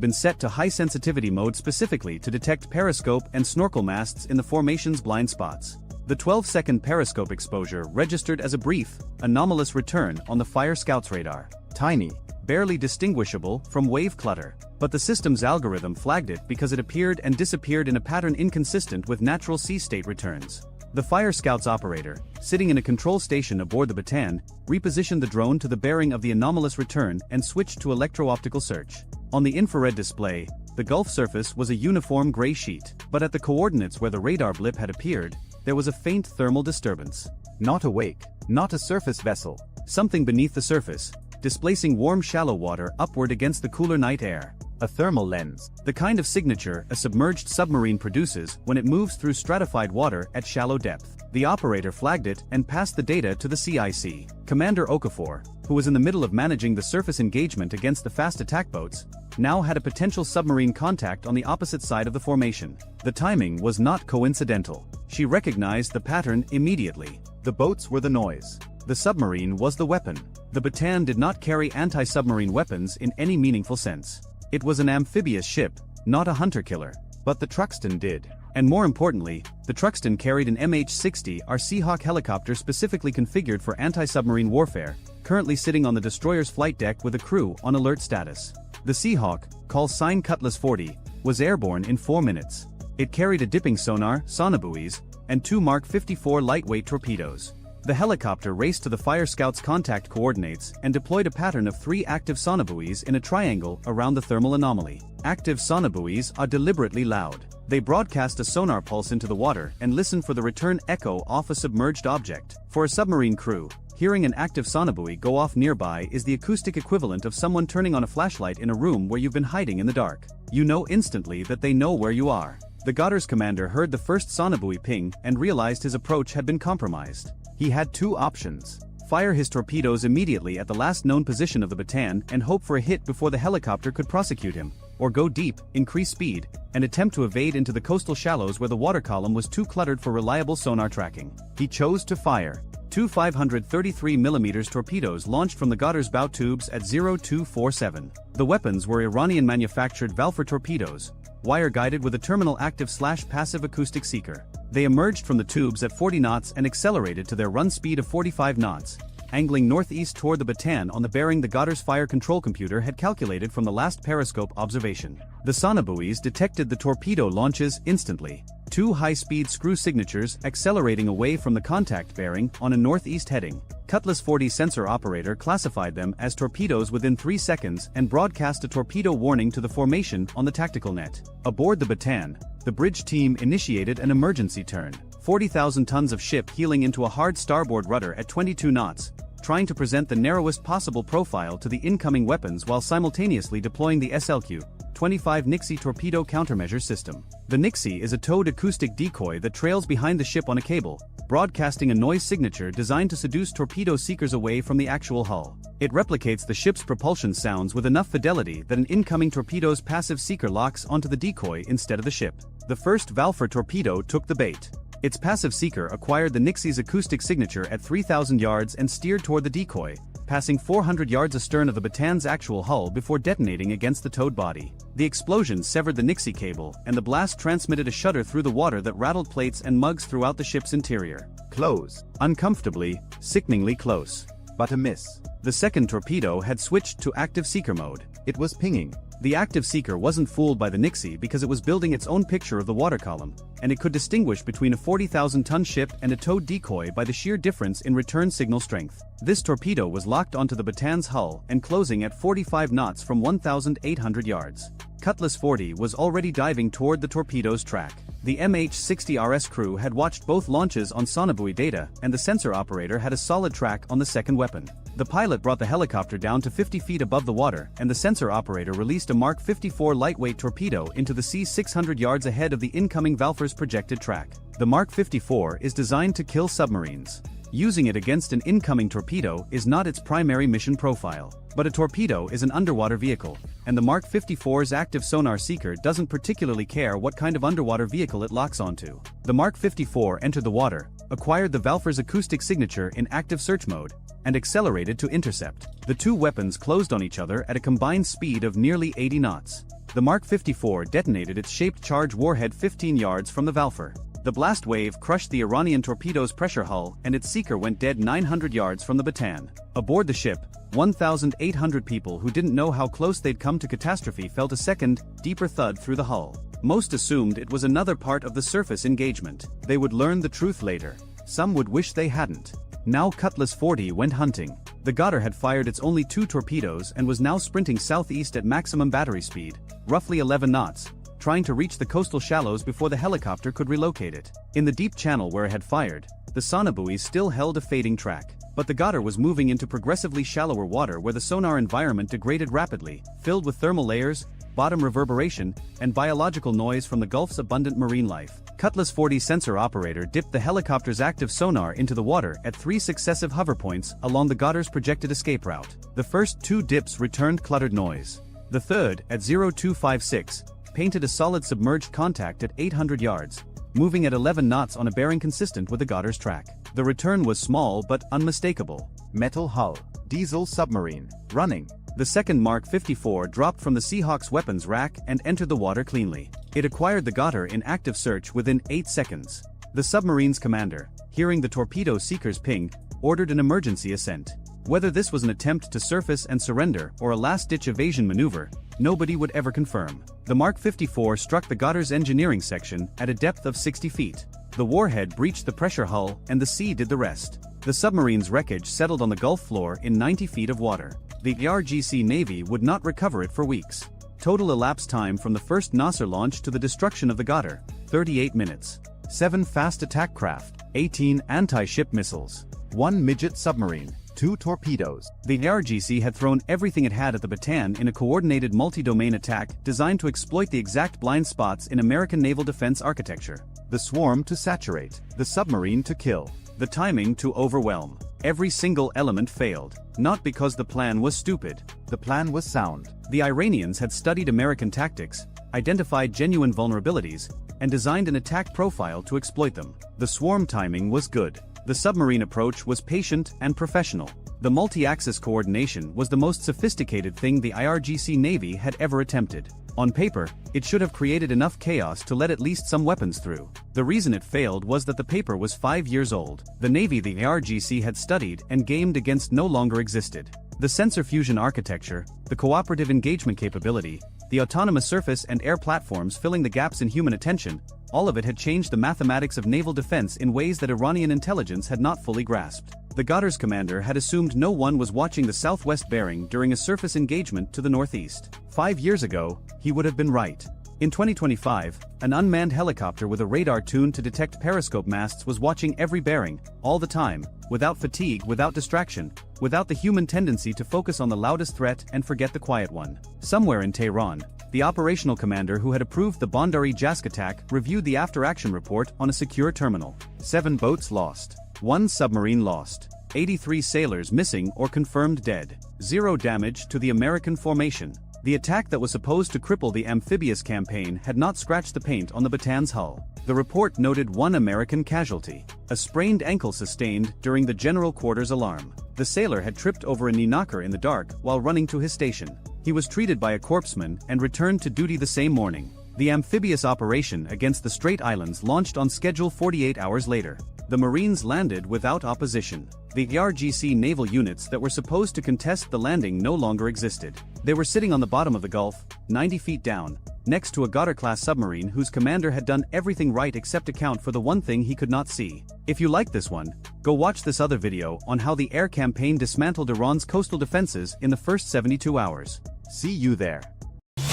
[SPEAKER 1] been set to high-sensitivity mode specifically to detect periscope and snorkel masts in the formation's blind spots. The 12-second periscope exposure registered as a brief, anomalous return on the Fire Scout's radar. Tiny, barely distinguishable from wave clutter. But the system's algorithm flagged it because it appeared and disappeared in a pattern inconsistent with natural sea state returns. The Fire Scout's operator, sitting in a control station aboard the Bataan, repositioned the drone to the bearing of the anomalous return and switched to electro-optical search. On the infrared display, the Gulf surface was a uniform gray sheet, but at the coordinates where the radar blip had appeared, there was a faint thermal disturbance. Not a wake, not a surface vessel. Something beneath the surface, displacing warm shallow water upward against the cooler night air. A thermal lens. The kind of signature a submerged submarine produces when it moves through stratified water at shallow depth. The operator flagged it and passed the data to the CIC. Commander Okafor, who was in the middle of managing the surface engagement against the fast attack boats, now had a potential submarine contact on the opposite side of the formation. The timing was not coincidental. She recognized the pattern immediately. The boats were the noise. The submarine was the weapon. The Bataan did not carry anti-submarine weapons in any meaningful sense. It was an amphibious ship, not a hunter-killer. But the Truxtun did. And more importantly, the Truxtun carried an MH-60R Seahawk helicopter specifically configured for anti-submarine warfare, currently sitting on the destroyer's flight deck with a crew on alert status. The Seahawk, call sign Cutlass 40, was airborne in 4 minutes. It carried a dipping sonar, sonobuoys, and 2 Mark 54 lightweight torpedoes. The helicopter raced to the Fire Scout's contact coordinates and deployed a pattern of 3 active sonobuoys in a triangle around the thermal anomaly. Active sonobuoys are deliberately loud. They broadcast a sonar pulse into the water and listen for the return echo off a submerged object. For a submarine crew, hearing an active sonobuoy go off nearby is the acoustic equivalent of someone turning on a flashlight in a room where you've been hiding in the dark. You know instantly that they know where you are. The Goddard's commander heard the first sonobuoy ping and realized his approach had been compromised. He had 2 options. Fire his torpedoes immediately at the last known position of the Bataan and hope for a hit before the helicopter could prosecute him, or go deep, increase speed, and attempt to evade into the coastal shallows where the water column was too cluttered for reliable sonar tracking. He chose to fire. 2 533mm torpedoes launched from the Goddard's bow tubes at 0247. The weapons were Iranian-manufactured Valfor torpedoes, wire-guided with a terminal active/passive acoustic seeker. They emerged from the tubes at 40 knots and accelerated to their run speed of 45 knots, angling northeast toward the Bataan on the bearing the Goddard's fire control computer had calculated from the last periscope observation. The sonobuoys detected the torpedo launches instantly. 2 high-speed screw signatures accelerating away from the contact bearing on a northeast heading. Cutlass 40 sensor operator classified them as torpedoes within 3 seconds and broadcast a torpedo warning to the formation on the tactical net. Aboard the Bataan, the bridge team initiated an emergency turn. 40,000 tons of ship heeling into a hard starboard rudder at 22 knots, trying to present the narrowest possible profile to the incoming weapons while simultaneously deploying the SLQ-25 Nixie torpedo countermeasure system. The Nixie is a towed acoustic decoy that trails behind the ship on a cable, broadcasting a noise signature designed to seduce torpedo seekers away from the actual hull. It replicates the ship's propulsion sounds with enough fidelity that an incoming torpedo's passive seeker locks onto the decoy instead of the ship. The first Valfor torpedo took the bait. Its passive seeker acquired the Nixie's acoustic signature at 3,000 yards and steered toward the decoy, passing 400 yards astern of the Bataan's actual hull before detonating against the towed body. The explosion severed the Nixie cable, and the blast transmitted a shudder through the water that rattled plates and mugs throughout the ship's interior. Close. Uncomfortably, sickeningly close. But a miss. The second torpedo had switched to active seeker mode. It was pinging. The active seeker wasn't fooled by the Nixie because it was building its own picture of the water column, and it could distinguish between a 40,000-ton ship and a towed decoy by the sheer difference in return signal strength. This torpedo was locked onto the Batan's hull and closing at 45 knots from 1,800 yards. Cutlass 40 was already diving toward the torpedo's track. The MH-60RS crew had watched both launches on sonobuoy data, and the sensor operator had a solid track on the second weapon. The pilot brought the helicopter down to 50 feet above the water, and the sensor operator released a Mark 54 lightweight torpedo into the sea 600 yards ahead of the incoming Valfor's projected track. The Mark 54 is designed to kill submarines. Using it against an incoming torpedo is not its primary mission profile. But a torpedo is an underwater vehicle, and the Mark 54's active sonar seeker doesn't particularly care what kind of underwater vehicle it locks onto. The Mark 54 entered the water, acquired the Valfor's acoustic signature in active search mode, and accelerated to intercept. The two weapons closed on each other at a combined speed of nearly 80 knots. The Mark 54 detonated its shaped charge warhead 15 yards from the Valfor. The blast wave crushed the Iranian torpedo's pressure hull, and its seeker went dead 900 yards from the Batan. Aboard the ship, 1,800 people who didn't know how close they'd come to catastrophe felt a second, deeper thud through the hull. Most assumed it was another part of the surface engagement. They would learn the truth later. Some would wish they hadn't. Now Cutlass 40 went hunting. The Goddard had fired its only 2 torpedoes and was now sprinting southeast at maximum battery speed, roughly 11 knots, trying to reach the coastal shallows before the helicopter could relocate it. In the deep channel where it had fired, the sonobuoy still held a fading track. But the Goddard was moving into progressively shallower water where the sonar environment degraded rapidly, filled with thermal layers, bottom reverberation, and biological noise from the Gulf's abundant marine life. Cutlass 40 sensor operator dipped the helicopter's active sonar into the water at 3 successive hover points along the Goddard's projected escape route. The first 2 dips returned cluttered noise. The third, at 0256, painted a solid submerged contact at 800 yards, moving at 11 knots on a bearing consistent with the Goddard's track. The return was small but unmistakable.
[SPEAKER 2] Metal hull. Diesel submarine. Running.
[SPEAKER 1] The second Mark 54 dropped from the Seahawk's weapons rack and entered the water cleanly. It acquired the Goddard in active search within 8 seconds. The submarine's commander, hearing the torpedo seeker's ping, ordered an emergency ascent. Whether this was an attempt to surface and surrender or a last-ditch evasion maneuver, nobody would ever confirm. The Mark 54 struck the Goddard's engineering section at a depth of 60 feet. The warhead breached the pressure hull and the sea did the rest. The submarine's wreckage settled on the Gulf floor in 90 feet of water. The RGC Navy would not recover it for weeks. Total elapsed time from the first Nasser launch to the destruction of the Goddard, 38 minutes. 7 fast attack craft, 18 anti-ship missiles, 1 midget submarine, 2 torpedoes. The RGC had thrown everything it had at the Batan in a coordinated multi-domain attack designed to exploit the exact blind spots in American naval defense architecture.
[SPEAKER 2] The swarm to saturate, the submarine to kill,
[SPEAKER 1] the timing to overwhelm. Every single element failed. Not because the plan was stupid.
[SPEAKER 2] The plan was sound.
[SPEAKER 1] The Iranians had studied American tactics, identified genuine vulnerabilities, and designed an attack profile to exploit them. The swarm timing was good. The submarine approach was patient and professional. The multi-axis coordination was the most sophisticated thing the IRGC Navy had ever attempted. On paper, it should have created enough chaos to let at least some weapons through. The reason it failed was that the paper was 5 years old. The Navy the IRGC had studied and gamed against no longer existed. The sensor fusion architecture, the cooperative engagement capability, the autonomous surface and air platforms filling the gaps in human attention, all of it had changed the mathematics of naval defense in ways that Iranian intelligence had not fully grasped. The Goddard's commander had assumed no one was watching the southwest bearing during a surface engagement to the northeast. 5 years ago, he would have been right. In 2025, an unmanned helicopter with a radar tuned to detect periscope masts was watching every bearing, all the time, without fatigue, without distraction, without the human tendency to focus on the loudest threat and forget the quiet one. Somewhere in Tehran, the operational commander who had approved the Bandari Jask attack reviewed the after-action report on a secure terminal. 7 boats lost. 1 submarine lost. 83 sailors missing or confirmed dead. 0 damage to the American formation. The attack that was supposed to cripple the amphibious campaign had not scratched the paint on the Batan's hull. The report noted 1 American casualty, a sprained ankle sustained during the general quarters alarm. The sailor had tripped over a knee knocker in the dark while running to his station. He was treated by a corpsman and returned to duty the same morning. The amphibious operation against the Strait Islands launched on schedule 48 hours later. The Marines landed without opposition. The RGC naval units that were supposed to contest the landing no longer existed. They were sitting on the bottom of the Gulf, 90 feet down, next to a Goddard-class submarine whose commander had done everything right except account for the one thing he could not see. If you like this one, go watch this other video on how the air campaign dismantled Iran's coastal defenses in the first 72 hours. See you there.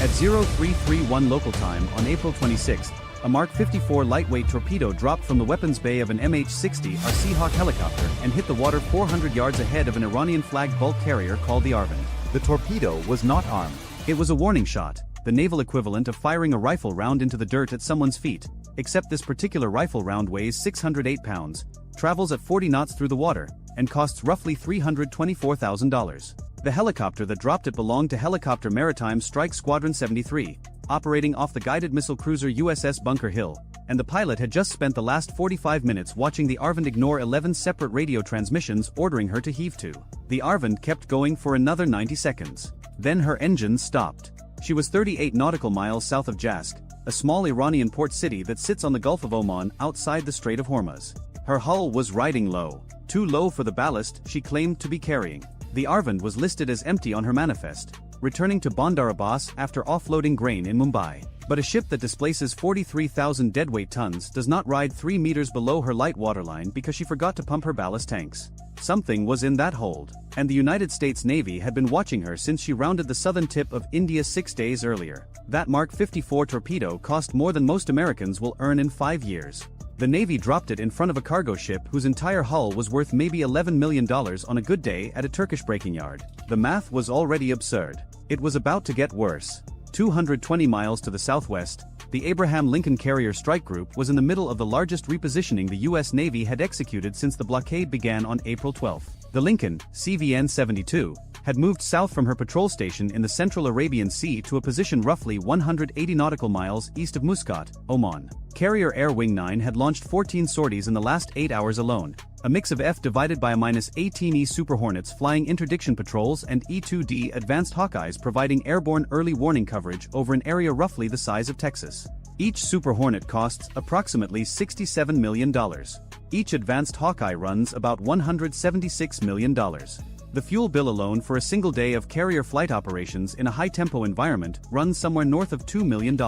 [SPEAKER 1] At 0331 local time on April 26, a Mark 54 lightweight torpedo dropped from the weapons bay of an MH-60R Seahawk helicopter and hit the water 400 yards ahead of an Iranian-flagged bulk carrier called the Arvand.
[SPEAKER 2] The torpedo was not armed.
[SPEAKER 1] It was a warning shot, the naval equivalent of firing a rifle round into the dirt at someone's feet, except this particular rifle round weighs 608 pounds, travels at 40 knots through the water, and costs roughly $324,000. The helicopter that dropped it belonged to Helicopter Maritime Strike Squadron 73, operating off the guided missile cruiser USS Bunker Hill, and the pilot had just spent the last 45 minutes watching the Arvand ignore 11 separate radio transmissions ordering her to heave to. The Arvand kept going for another 90 seconds. Then her engines stopped. She was 38 nautical miles south of Jask, a small Iranian port city that sits on the Gulf of Oman outside the Strait of Hormuz. Her hull was riding low, too low for the ballast she claimed to be carrying. The Arvand was listed as empty on her manifest, returning to Bandar Abbas after offloading grain in Mumbai. But a ship that displaces 43,000 deadweight tons does not ride 3 meters below her light waterline because she forgot to pump her ballast tanks. Something was in that hold, and the United States Navy had been watching her since she rounded the southern tip of India 6 days earlier. That Mark 54 torpedo cost more than most Americans will earn in 5 years. The Navy dropped it in front of a cargo ship whose entire hull was worth maybe $11 million on a good day at a Turkish breaking yard. The math was already absurd. It was about to get worse. 220 miles to the southwest, the Abraham Lincoln Carrier Strike Group was in the middle of the largest repositioning the U.S. Navy had executed since the blockade began on April 12. The Lincoln, CVN 72, had moved south from her patrol station in the central Arabian Sea to a position roughly 180 nautical miles east of Muscat, Oman. Carrier Air Wing 9 had launched 14 sorties in the last 8 hours alone, a mix of F divided by a -18E Super Hornets flying interdiction patrols and E-2D Advanced Hawkeyes providing airborne early warning coverage over an area roughly the size of Texas. Each Super Hornet costs approximately $67 million. Each Advanced Hawkeye runs about $176 million. The fuel bill alone for a single day of carrier flight operations in a high-tempo environment runs somewhere north of $2 million.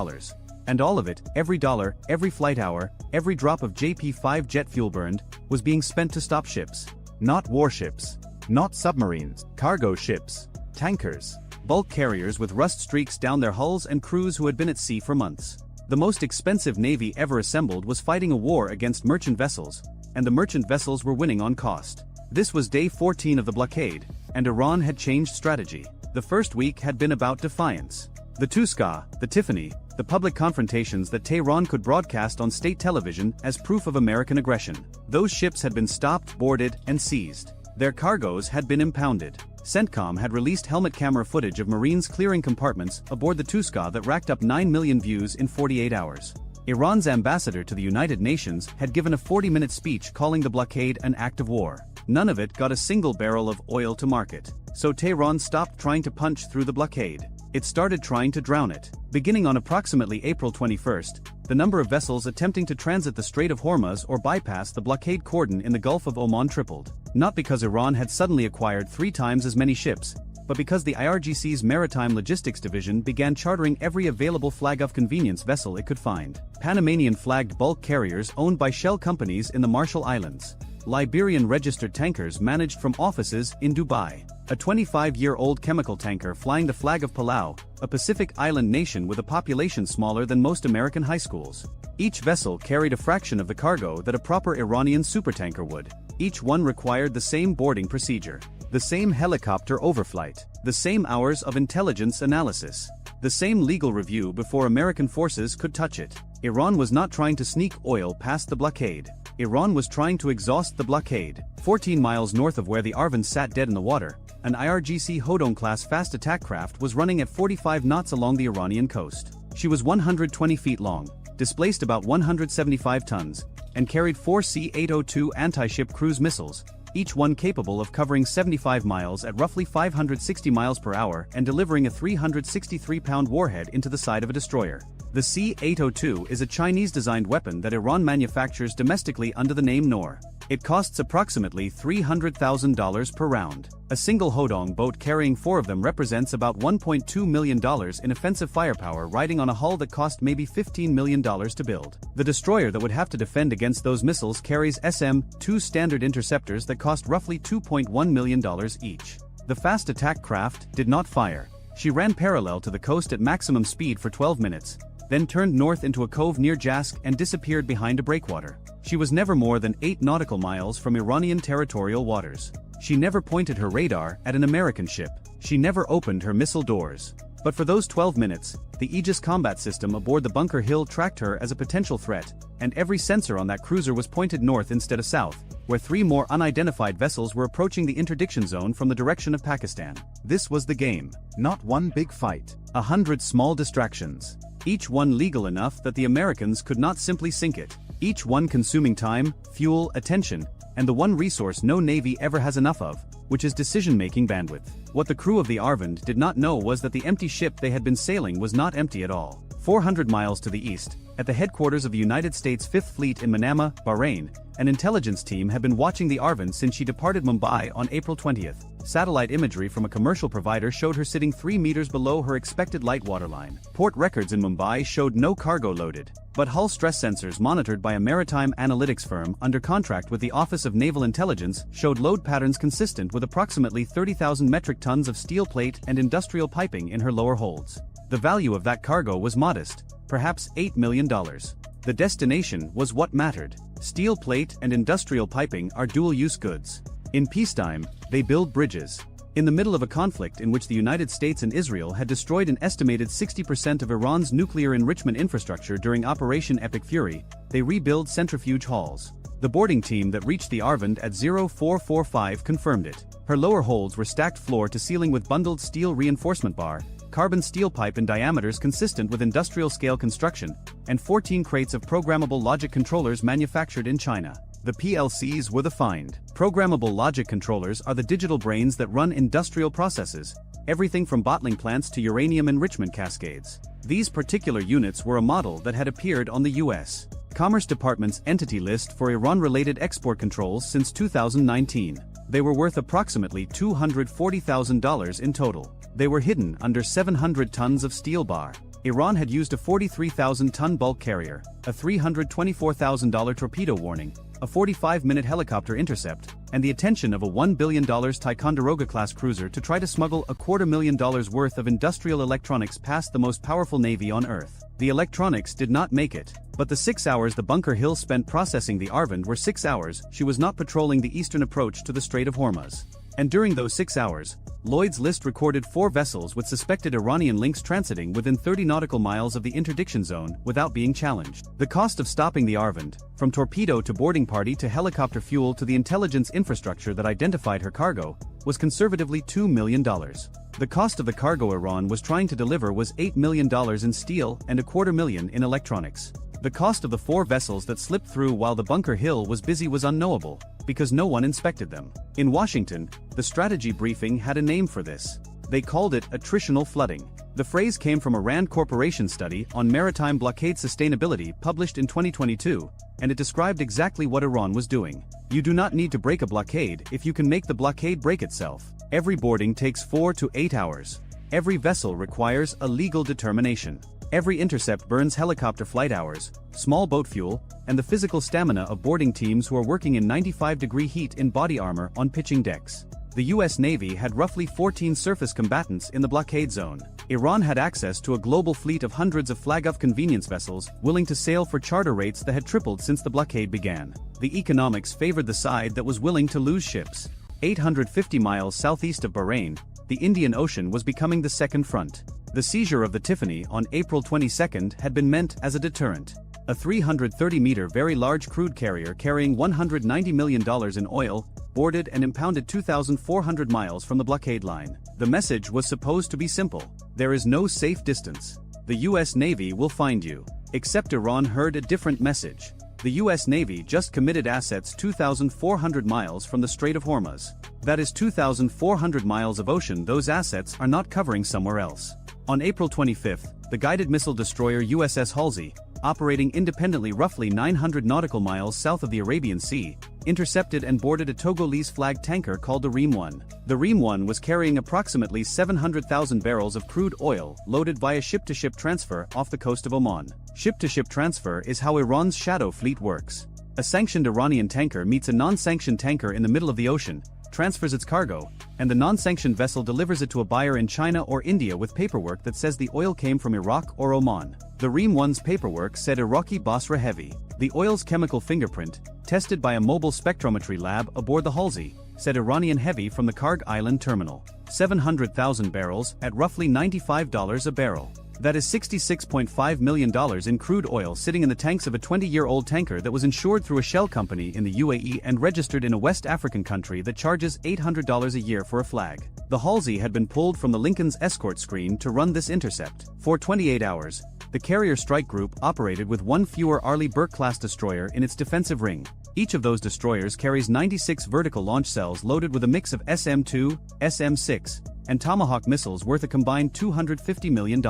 [SPEAKER 1] And all of it, every dollar, every flight hour, every drop of JP-5 jet fuel burned, was being spent to stop ships. Not warships. Not submarines. Cargo ships. Tankers. Bulk carriers with rust streaks down their hulls and crews who had been at sea for months. The most expensive navy ever assembled was fighting a war against merchant vessels, and the merchant vessels were winning on cost. This was day 14 of the blockade, and Iran had changed strategy. The first week had been about defiance. The Tuskha, the Tiffany, the public confrontations that Tehran could broadcast on state television as proof of American aggression. Those ships had been stopped, boarded, and seized. Their cargoes had been impounded. CENTCOM had released helmet camera footage of Marines clearing compartments aboard the Tuskha that racked up 9 million views in 48 hours. Iran's ambassador to the United Nations had given a 40-minute speech calling the blockade an act of war. None of it got a single barrel of oil to market. So Tehran stopped trying to punch through the blockade. It started trying to drown it. Beginning on approximately April 21st, the number of vessels attempting to transit the Strait of Hormuz or bypass the blockade cordon in the Gulf of Oman tripled. Not because Iran had suddenly acquired 3 times as many ships, but because the IRGC's Maritime Logistics Division began chartering every available flag of convenience vessel it could find. Panamanian-flagged bulk carriers owned by shell companies in the Marshall Islands. Liberian-registered tankers managed from offices in Dubai. A 25-year-old chemical tanker flying the flag of Palau, a Pacific island nation with a population smaller than most American high schools. Each vessel carried a fraction of the cargo that a proper Iranian supertanker would. Each one required the same boarding procedure, the same helicopter overflight, the same hours of intelligence analysis, the same legal review before American forces could touch it. Iran was not trying to sneak oil past the blockade. Iran was trying to exhaust the blockade. 14 miles north of where the Arvand sat dead in the water, an IRGC Hodong-class fast attack craft was running at 45 knots along the Iranian coast. She was 120 feet long, displaced about 175 tons, and carried 4 C-802 anti-ship cruise missiles, each one capable of covering 75 miles at roughly 560 miles per hour and delivering a 363-pound warhead into the side of a destroyer. The C-802 is a Chinese-designed weapon that Iran manufactures domestically under the name Nor. It costs approximately $300,000 per round. A single Hodong boat carrying 4 of them represents about $1.2 million in offensive firepower riding on a hull that cost maybe $15 million to build. The destroyer that would have to defend against those missiles carries SM-2 standard interceptors that cost roughly $2.1 million each. The fast attack craft did not fire. She ran parallel to the coast at maximum speed for 12 minutes, then turned north into a cove near Jask and disappeared behind a breakwater. She was never more than 8 nautical miles from Iranian territorial waters. She never pointed her radar at an American ship. She never opened her missile doors. But for those 12 minutes, the Aegis combat system aboard the Bunker Hill tracked her as a potential threat, and every sensor on that cruiser was pointed north instead of south, where 3 more unidentified vessels were approaching the interdiction zone from the direction of Pakistan. This was the game. Not one big fight. 100 small distractions. Each one legal enough that the Americans could not simply sink it. Each one consuming time, fuel, attention, and the one resource no Navy ever has enough of, which is decision-making bandwidth. What the crew of the Arvind did not know was that the empty ship they had been sailing was not empty at all. 400 miles to the east, at the headquarters of the United States Fifth Fleet in Manama, Bahrain, an intelligence team had been watching the Arvind since she departed Mumbai on April 20th. Satellite imagery from a commercial provider showed her sitting 3 meters below her expected light waterline. Port records in Mumbai showed no cargo loaded, but hull stress sensors monitored by a maritime analytics firm under contract with the Office of Naval Intelligence showed load patterns consistent with approximately 30,000 metric tons of steel plate and industrial piping in her lower holds. The value of that cargo was modest, perhaps $8 million. The destination was what mattered. Steel plate and industrial piping are dual-use goods. In peacetime, they build bridges. In the middle of a conflict in which the United States and Israel had destroyed an estimated 60% of Iran's nuclear enrichment infrastructure during Operation Epic Fury, they rebuild centrifuge halls. The boarding team that reached the Arvind at 0445 confirmed it. Her lower holds were stacked floor to ceiling with bundled steel reinforcement bar, carbon steel pipe in diameters consistent with industrial-scale construction, and 14 crates of programmable logic controllers manufactured in China. The PLCs were the find. Programmable logic controllers are the digital brains that run industrial processes, everything from bottling plants to uranium enrichment cascades. These particular units were a model that had appeared on the U.S. Commerce Department's entity list for Iran-related export controls since 2019. They were worth approximately $240,000 in total. They were hidden under 700 tons of steel bar. Iran had used a 43,000-ton bulk carrier, a $324,000 torpedo warning, a 45-minute helicopter intercept, and the attention of a $1 billion Ticonderoga-class cruiser to try to smuggle $250,000 worth of industrial electronics past the most powerful navy on Earth. The electronics did not make it, but the 6 hours the Bunker Hill spent processing the Arvind were 6 hours she was not patrolling the eastern approach to the Strait of Hormuz. And during those 6 hours, Lloyd's List recorded 4 vessels with suspected Iranian links transiting within 30 nautical miles of the interdiction zone without being challenged. The cost of stopping the Arvind, from torpedo to boarding party to helicopter fuel to the intelligence infrastructure that identified her cargo, was conservatively $2 million. The cost of the cargo Iran was trying to deliver was $8 million in steel and $250,000 in electronics. The cost of the 4 vessels that slipped through while the Bunker Hill was busy was unknowable, because no one inspected them. In Washington, the strategy briefing had a name for this. They called it attritional flooding. The phrase came from a Rand Corporation study on maritime blockade sustainability published in 2022, and it described exactly what Iran was doing. You do not need to break a blockade if you can make the blockade break itself. Every boarding takes 4 to 8 hours. Every vessel requires a legal determination. Every intercept burns helicopter flight hours, small boat fuel, and the physical stamina of boarding teams who are working in 95-degree heat in body armor on pitching decks. The U.S. Navy had roughly 14 surface combatants in the blockade zone. Iran had access to a global fleet of hundreds of flag-off convenience vessels willing to sail for charter rates that had tripled since the blockade began. The economics favored the side that was willing to lose ships. 850 miles southeast of Bahrain, the Indian Ocean was becoming the second front. The seizure of the Tiffany on April 22 had been meant as a deterrent. A 330-meter very large crude carrier carrying $190 million in oil, boarded and impounded 2,400 miles from the blockade line. The message was supposed to be simple. There is no safe distance. The U.S. Navy will find you. Except Iran heard a different message. The U.S. Navy just committed assets 2,400 miles from the Strait of Hormuz. That is 2,400 miles of ocean those assets are not covering somewhere else. On April 25, the guided missile destroyer USS Halsey,
[SPEAKER 2] operating independently roughly 900 nautical miles south of the Arabian Sea, intercepted and boarded a Togolese-flagged tanker called the Reem 1. The Reem 1 was carrying approximately 700,000 barrels of crude oil loaded via ship-to-ship transfer off the coast of Oman. Ship-to-ship transfer is how Iran's shadow fleet works. A sanctioned Iranian tanker meets a non-sanctioned tanker in the middle of the ocean, transfers its cargo, and the non-sanctioned vessel delivers it to a buyer in China or India with paperwork that says the oil came from Iraq or Oman. The Reem 1's paperwork said Iraqi Basra Heavy. The oil's chemical fingerprint, tested by a mobile spectrometry lab aboard the Halsey, said Iranian Heavy from the Karg Island terminal. 700,000 barrels at roughly $95 a barrel. That is $66.5 million in crude oil sitting in the tanks of a 20-year-old tanker that was insured through a shell company in the UAE and registered in a West African country that charges $800 a year for a flag. The Halsey had been pulled from the Lincoln's escort screen to run this intercept. For 28 hours, the carrier strike group operated with one fewer Arleigh Burke-class destroyer in its defensive ring. Each of those destroyers carries 96 vertical launch cells loaded with a mix of SM-2, SM-6, and Tomahawk missiles worth a combined $250 million.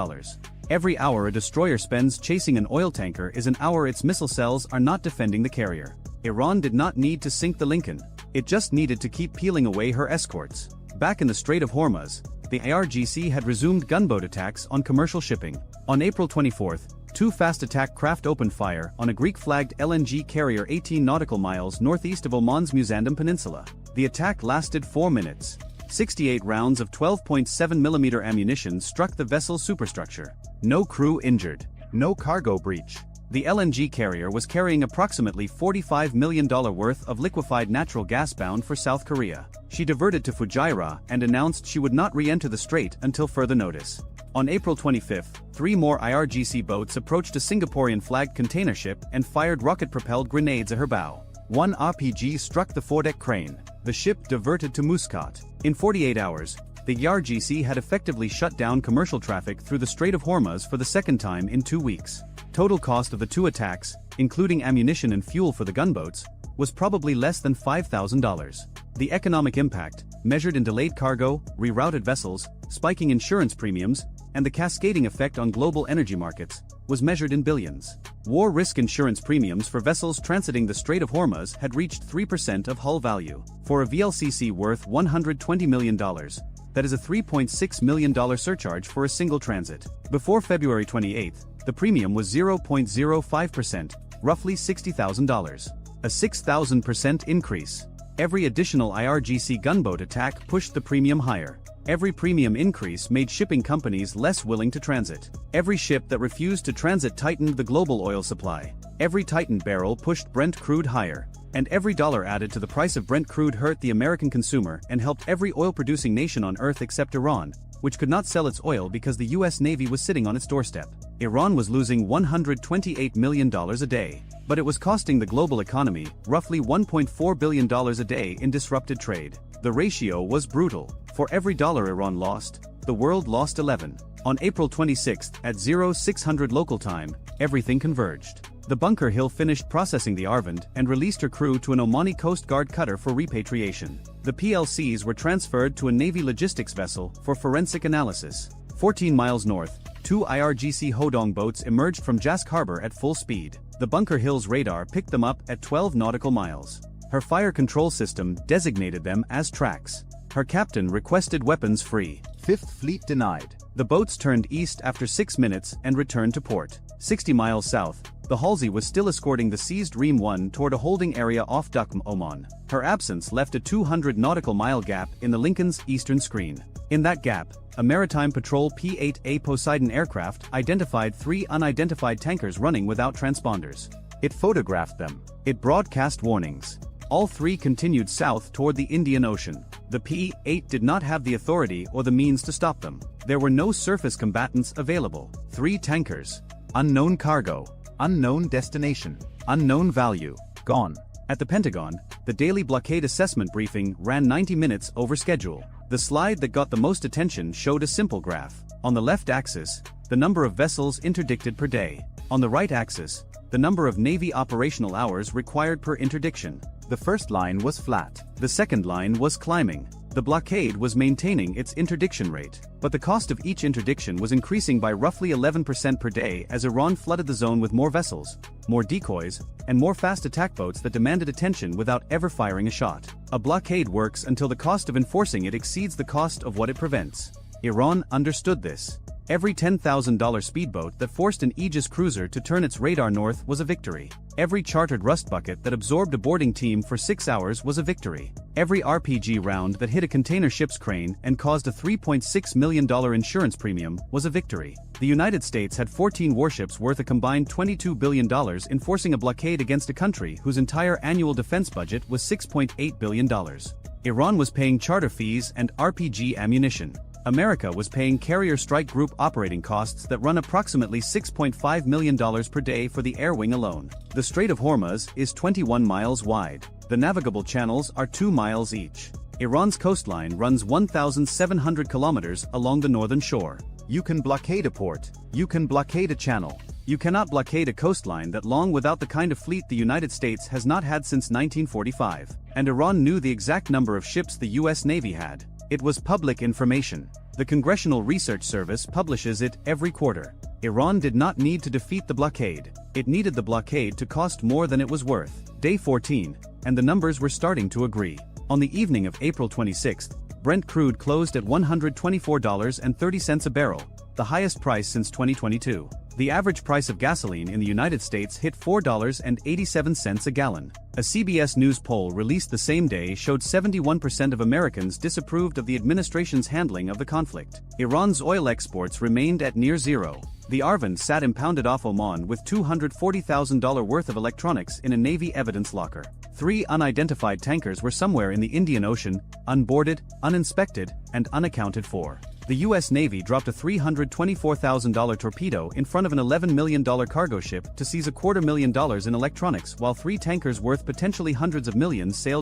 [SPEAKER 2] Every hour a destroyer spends chasing an oil tanker is an hour its missile cells are not defending the carrier. Iran did not need to sink the Lincoln. It just needed to keep peeling away her escorts. Back in the Strait of Hormuz, the IRGC had resumed gunboat attacks on commercial shipping. On April 24, two fast attack craft opened fire on a Greek-flagged LNG carrier 18 nautical miles northeast of Oman's Musandam Peninsula. The attack lasted 4 minutes. 68 rounds of 12.7mm ammunition struck the vessel's superstructure. No crew injured. No cargo breach. The LNG carrier was carrying approximately $45 million worth of liquefied natural gas bound for South Korea. She diverted to Fujairah and announced she would not re-enter the strait until further notice. On April 25, 3 more IRGC boats approached a Singaporean-flagged container ship and fired rocket-propelled grenades at her bow. One RPG struck the foredeck crane. The ship diverted to Muscat. In 48 hours, the IRGC had effectively shut down commercial traffic through the Strait of Hormuz for the second time in 2 weeks. Total cost of the two attacks, including ammunition and fuel for the gunboats, was probably less than $5,000. The economic impact, measured in delayed cargo, rerouted vessels, spiking insurance premiums, and the cascading effect on global energy markets, was measured in billions. War risk insurance premiums for vessels transiting the Strait of Hormuz had reached 3% of hull value. For a VLCC worth $120 million, that is a $3.6 million surcharge for a single transit. Before February 28, the premium was 0.05%, roughly $60,000. A 6,000% increase. Every additional IRGC gunboat attack pushed the premium higher. Every premium increase made shipping companies less willing to transit. Every ship that refused to transit tightened the global oil supply. Every tightened barrel pushed Brent crude higher. And every dollar added to the price of Brent crude hurt the American consumer and helped every oil-producing nation on earth except Iran, which could not sell its oil because the US Navy was sitting on its doorstep. Iran was losing $128 million a day. But it was costing the global economy roughly $1.4 billion a day in disrupted trade. The ratio was brutal. For every dollar Iran lost, the world lost 11. On April 26 at 0600 local time, everything converged. The Bunker Hill finished processing the Arvind and released her crew to an Omani Coast Guard cutter for repatriation. The PLCs were transferred to a Navy logistics vessel for forensic analysis. 14 miles north, 2 IRGC Hodong boats emerged from Jask Harbor at full speed. The Bunker Hill's radar picked them up at 12 nautical miles. Her fire control system designated them as tracks. Her captain requested weapons free. Fifth Fleet denied. The boats turned east after 6 minutes and returned to port. 60 miles south, the Halsey was still escorting the seized Reem 1 toward a holding area off Duqm, Oman. Her absence left a 200 nautical mile gap in the Lincoln's eastern screen. In that gap, a maritime patrol P-8A Poseidon aircraft identified 3 unidentified tankers running without transponders. It photographed them. It broadcast warnings. All 3 continued south toward the Indian Ocean. The P-8 did not have the authority or the means to stop them. There were no surface combatants available. 3 tankers. Unknown cargo. Unknown destination. Unknown value. Gone. At the Pentagon, the daily blockade assessment briefing ran 90 minutes over schedule. The slide that got the most attention showed a simple graph. On the left axis, the number of vessels interdicted per day. On the right axis, the number of Navy operational hours required per interdiction. The first line was flat. The second line was climbing.
[SPEAKER 1] The blockade was maintaining its interdiction rate, but the cost of each interdiction was increasing by roughly 11% per day as Iran flooded the zone with more vessels, more decoys, and more fast attack boats that demanded attention without ever firing a shot. A blockade works until the cost of enforcing it exceeds the cost of what it prevents. Iran understood this. Every $10,000 speedboat that forced an Aegis cruiser to turn its radar north was a victory. Every chartered rust bucket that absorbed a boarding team for 6 hours was a victory. Every RPG round that hit a container ship's crane and caused a $3.6 million insurance premium was a victory. The United States had 14 warships worth a combined $22 billion enforcing a blockade against a country whose entire annual defense budget was $6.8 billion. Iran was paying charter fees and RPG ammunition. America was paying carrier strike group operating costs that run approximately $6.5 million per day for the air wing alone. The Strait of Hormuz is 21 miles wide. The navigable channels are 2 miles each. Iran's coastline runs 1,700 kilometers along the northern shore.
[SPEAKER 2] You can blockade a port.
[SPEAKER 1] You can blockade a channel. You cannot blockade a coastline that long without the kind of fleet the United States has not had since 1945. And Iran knew the exact number of ships the U.S. Navy had. It was public information. The Congressional Research Service publishes it every quarter. Iran did not need to defeat the blockade. It needed the blockade to cost more than it was worth. Day 14, and the numbers were starting to agree. On the evening of April 26, Brent crude closed at $124.30 a barrel, the highest price since 2022. The average price of gasoline in the United States hit $4.87 a gallon. A CBS News poll released the same day showed 71% of Americans disapproved of the administration's handling of the conflict. Iran's oil exports remained at near zero. The Arvin sat impounded off Oman with $240,000 worth of electronics in a Navy evidence locker. 3 unidentified tankers were somewhere in the Indian Ocean, unboarded, uninspected, and unaccounted for. The U.S. Navy dropped a $324,000 torpedo in front of an $11 million cargo ship to seize $250,000 in electronics while 3 tankers worth potentially hundreds of millions sailed